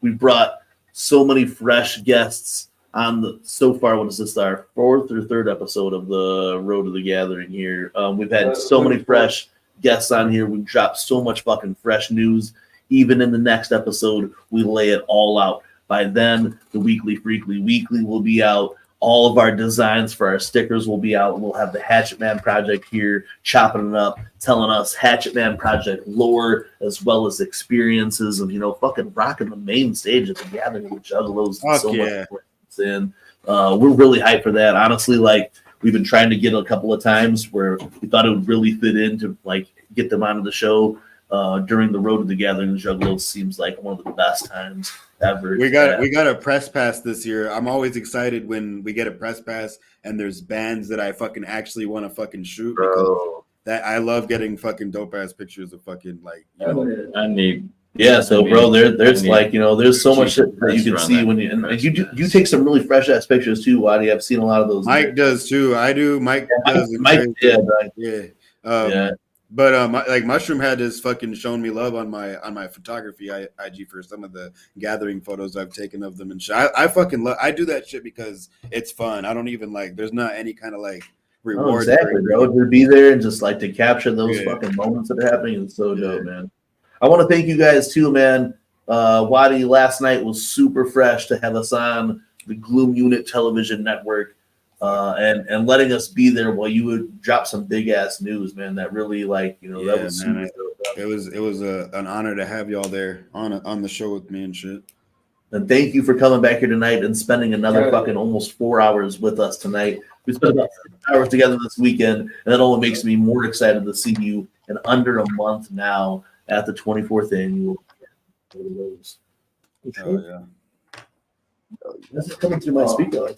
we brought so many fresh guests on so far. What is this, our fourth or third episode of the Road to the Gathering here? We've had so many fresh guests on here. We've dropped so much fucking fresh news. Even in the next episode, we lay it all out. By then, the Weekly Weekly will be out. All of our designs for our stickers will be out. We'll have the Hatchet Man Project here chopping it up, telling us Hatchet Man Project lore as well as experiences of, fucking rocking the main stage at the Gathering with Juggalos. Fuck so yeah. much in. We're really hyped for that. Honestly, we've been trying to get a couple of times where we thought it would really fit in to get them onto the show during the Road to the Gathering. The Juggalos seems like one of the best times ever. We got a press pass this year. I'm always excited when we get a press pass and there's bands that I fucking actually want to fucking shoot. Because that I love getting fucking dope ass pictures of fucking I need. Yeah, so bro, there's there's so much shit that you can see when you take some really fresh ass pictures too, Waddy. I've seen a lot of those. Mike does too. I do. Mike does. Mike, But Mushroom Head has fucking shown me love on my photography IG for some of the gathering photos I've taken of them and shit. I fucking love. I do that shit because it's fun. I don't even there's not any kind of reward. Exactly, bro. To be there and just to capture those fucking moments that are happening is so dope, man. I want to thank you guys too, man. Waddy, last night was super fresh to have us on the Gloom Unit television network and letting us be there while you would drop some big ass news, man. That really that was super dope. It was an honor to have y'all there on the show with me and shit. And thank you for coming back here tonight and spending another fucking almost 4 hours with us tonight. We spent about 6 hours together this weekend, and that only makes me more excited to see you in under a month now at the 24th annual. Oh yeah. This is coming through my speaker.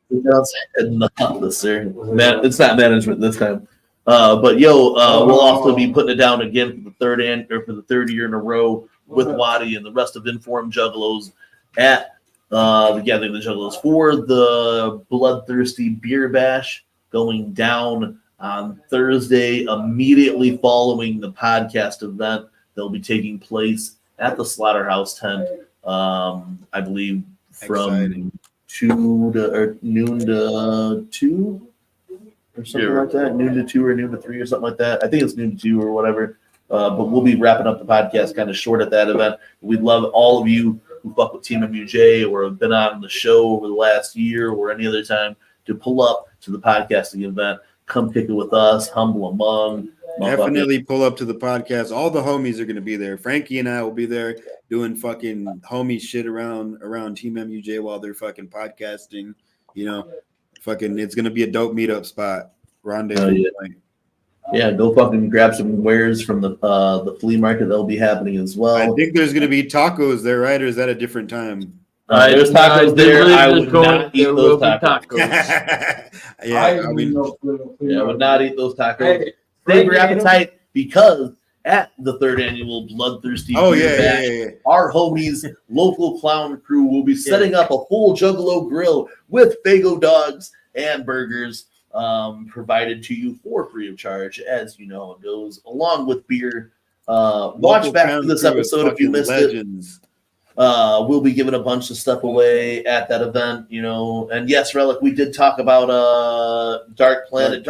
Man, it's not management this time. But we'll also be putting it down again for the third year in a row with Waddy and the rest of Informed Juggalos at the Gathering of the Juggalos for the Bloodthirsty Beer Bash going down on Thursday, immediately following the podcast event. They'll be taking place at the Slaughterhouse tent, I believe, from 2 to noon to 2 or something like that. Noon to 2 or noon to 3 or something like that. I think it's noon to 2 or whatever. But we'll be wrapping up the podcast kind of short at that event. We'd love all of you who fuck with TeamMUJ or have been on the show over the last year or any other time to pull up to the podcasting event. come kick it with us, humble among. Definitely pull up to the podcast. All the homies are going to be there. Frankie and I will be there doing fucking homie shit around Team MUJ while they're fucking podcasting. You know, fucking, it's going to be a dope meetup spot. Rendezvous. Yeah, go fucking grab some wares from the flea market that'll be happening as well. I think there's going to be tacos there, right? Or is that a different time? There's tacos there. I would not eat those tacos. I mean, I would not eat those tacos. Save your appetite because at the 3rd annual Bloodthirsty Beer Bash, our homies, local clown crew, will be setting up a full Juggalo grill with Fago dogs and burgers provided to you for free of charge, as you know it goes, along with beer. Watch back to this episode if you missed it. We'll be giving a bunch of stuff away at that event, you know. And yes, Relic, we did talk about Dark Planet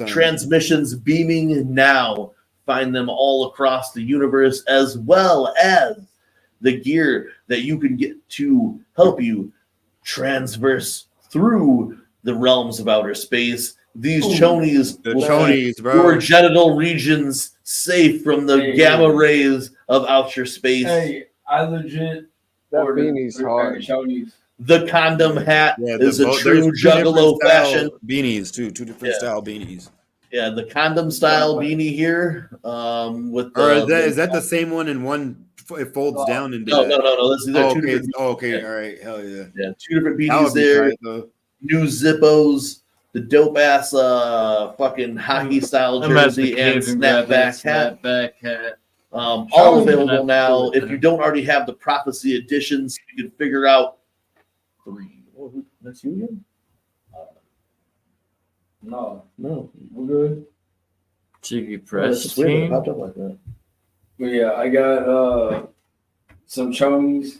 transmissions beaming now. Find them all across the universe, as well as the gear that you can get to help you transverse through the realms of outer space. These chonies will keep your genital regions safe from the gamma rays of outer space. Hey, I legit that beanie's hard. The condom hat is a true Juggalo fashion. Beanies too, 2 different style beanies. Yeah, the condom style beanie here. With is that the same one in one? It folds down into. No. These are two okay. different. Okay, all right, hell yeah. Yeah, 2 different beanies there. New Zippos, the dope ass fucking hockey style jersey and snapback hat. All available now. If you don't already have the Prophecy editions, you can figure out 3. That's you again? No, we're good. Cheeky press team. Popped up like that. But yeah, I got some chonies.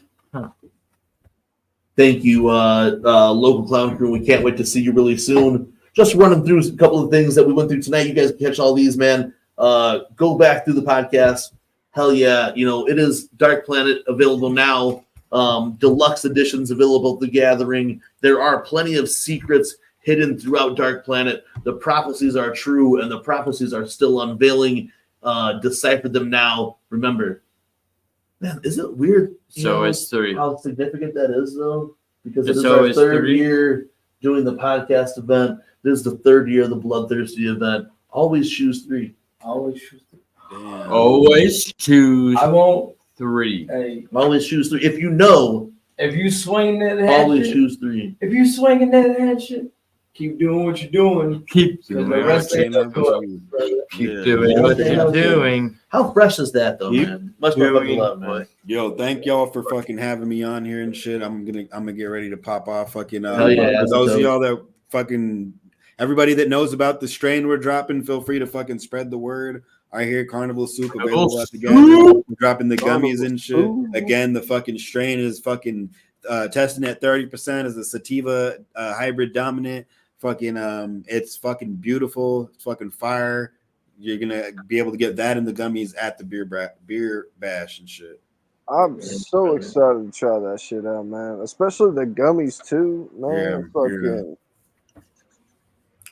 Thank you, local clown crew. We can't wait to see you really soon. Just running through a couple of things that we went through tonight. You guys can catch all these, man. Go back through the podcast. Hell yeah, you know, it is Dark Planet available now. Deluxe editions available at the Gathering. There are plenty of secrets hidden throughout Dark Planet. The prophecies are true, and the prophecies are still unveiling. Decipher them now. Remember, man, is it weird? So it's 3. How significant that is, though? Because it is our 3rd year doing the podcast event. This is the 3rd year of the Bloodthirsty event. Always choose 3. Always choose 3. Damn. Always choose. I won't. 3. Hey, always choose 3. If you know, if you swing that hatchet, always choose 3. If you swinging that hatchet, keep doing what you're doing. Keep doing what you're doing. How fresh is that, though, man? Much more fucking love, man. Yo, thank y'all for fucking having me on here and shit. I'm gonna get ready to pop off. Fucking Hell yeah, for those of y'all that fucking everybody that knows about the strain we're dropping, feel free to fucking spread the word. I hear Carnival Soup available at the Gathering. We're dropping the gummies and shit. Again, the fucking strain is fucking testing at 30% as a sativa hybrid dominant. Fucking it's fucking beautiful. It's fucking fire. You're gonna be able to get that in the gummies at the beer bash and shit. I'm so excited to try that shit out, man. Especially the gummies too, man.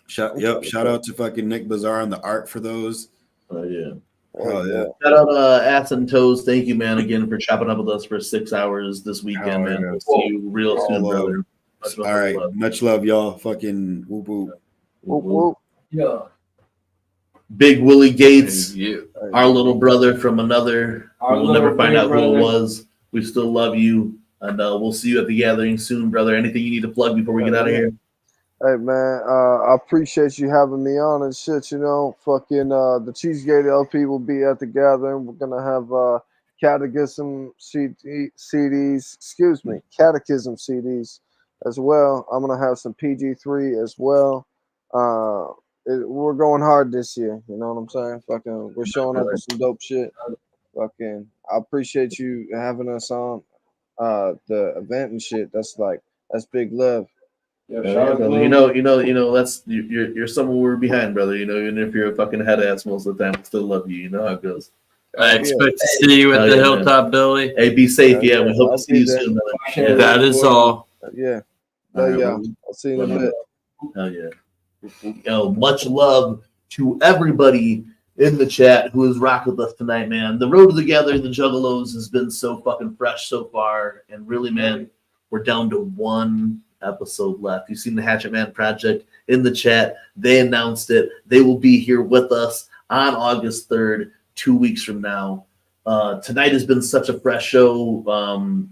Shout out to fucking Nick Bazaar on the art for those. Oh yeah. Oh yeah. Shout out Ass and Toes. Thank you, man, again for chopping up with us for 6 hours this weekend, man. We'll see you real soon, brother. All right. Much love, y'all. Fucking whoop whoop. Whoop whoop. Yeah. Big Willie Gates, our little brother from another. We'll never find out who it was. We still love you. And we'll see you at the Gathering soon, brother. Anything you need to plug before we get out of here? Hey man, I appreciate you having me on and shit. You know, fucking the Cheesegate LP will be at the Gathering. We're gonna have catechism CDs as well. I'm gonna have some PG3 as well. We're going hard this year. You know what I'm saying? Fucking, we're showing up with some dope shit. Fucking, I appreciate you having us on the event and shit. That's big love. Yeah, you know, that's you're someone we're behind, brother. You know, even if you're a fucking head ass most of the time, we still love you. You know how it goes. I expect to see you at the Hilltop, man. Billy. Hey, be safe. Yeah, we hope to see you soon, brother. That is all. Yeah. Yeah. I'll see you in a bit. Hell yeah. Much love to everybody in the chat who has rocked with us tonight, man. The road to the gathering, the Juggalos, has been so fucking fresh so far. And really, man, we're down to one episode left. You've seen the Hatchet Man Project in the chat. They announced it. They will be here with us on August 3rd, 2 weeks from now. Tonight has been such a fresh show.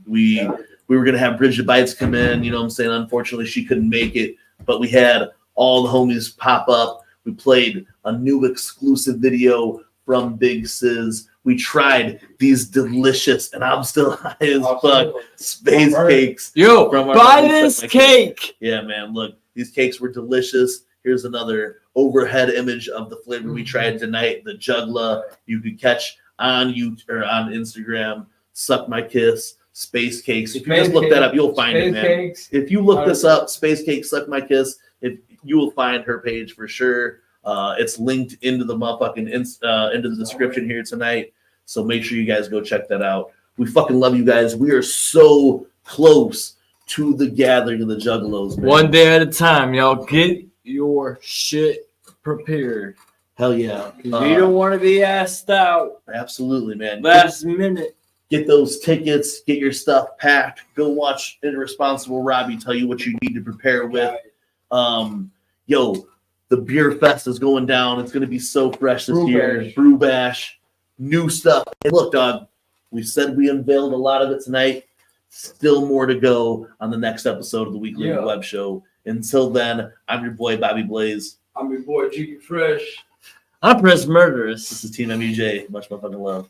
We were going to have Bridget Bites come in. You know what I'm saying? Unfortunately, she couldn't make it. But we had all the homies pop up. We played a new exclusive video from Big Sizz. We tried these delicious, and I'm still high as fuck, SpaceCakes. Yo, buy this cake. Yeah, man, look, these cakes were delicious. Here's another overhead image of the flavor we tried tonight, the Juggalo. You could catch on YouTube or on Instagram, Suckmykiss, SpaceCakes. If you just look that up, you'll find it, man. If you look this up, SpaceCakes, Suckmykiss, you will find her page for sure. It's linked into the motherfucking into the description here tonight. So make sure you guys go check that out. We fucking love you guys. We are so close to the gathering of the Juggalos, man. One day at a time, y'all. Get your shit prepared. Hell yeah. We don't want to be asked out. Absolutely, man. Last minute. Get those tickets. Get your stuff packed. Go watch Irresponsible Robbie tell you what you need to prepare with. Yo, the beer fest is going down. It's going to be so fresh this year. Brew Bash, new stuff. And look, dog, we said we unveiled a lot of it tonight. Still more to go on the next episode of the Weekly Web Show. Until then, I'm your boy, BobeBlaze. I'm your boy, Jiggy Fresh. I'm Press Murderous. This is TeamMUJ. Much motherfucking love.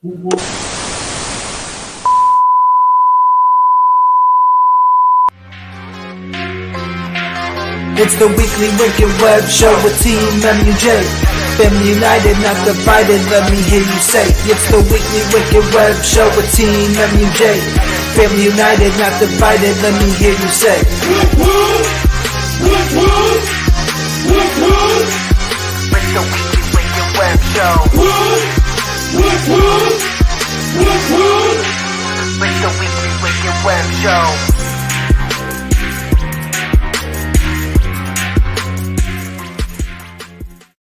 It's the Weekly Wicked Web Show with TeamMUJ. Family united, not divided, let me hear you say. It's the Weekly Wicked Web Show with TeamMUJ. Family united, not divided, let me hear you say. It's the Weekly Wicked Web Show. It's the Weekly Wicked Web Show.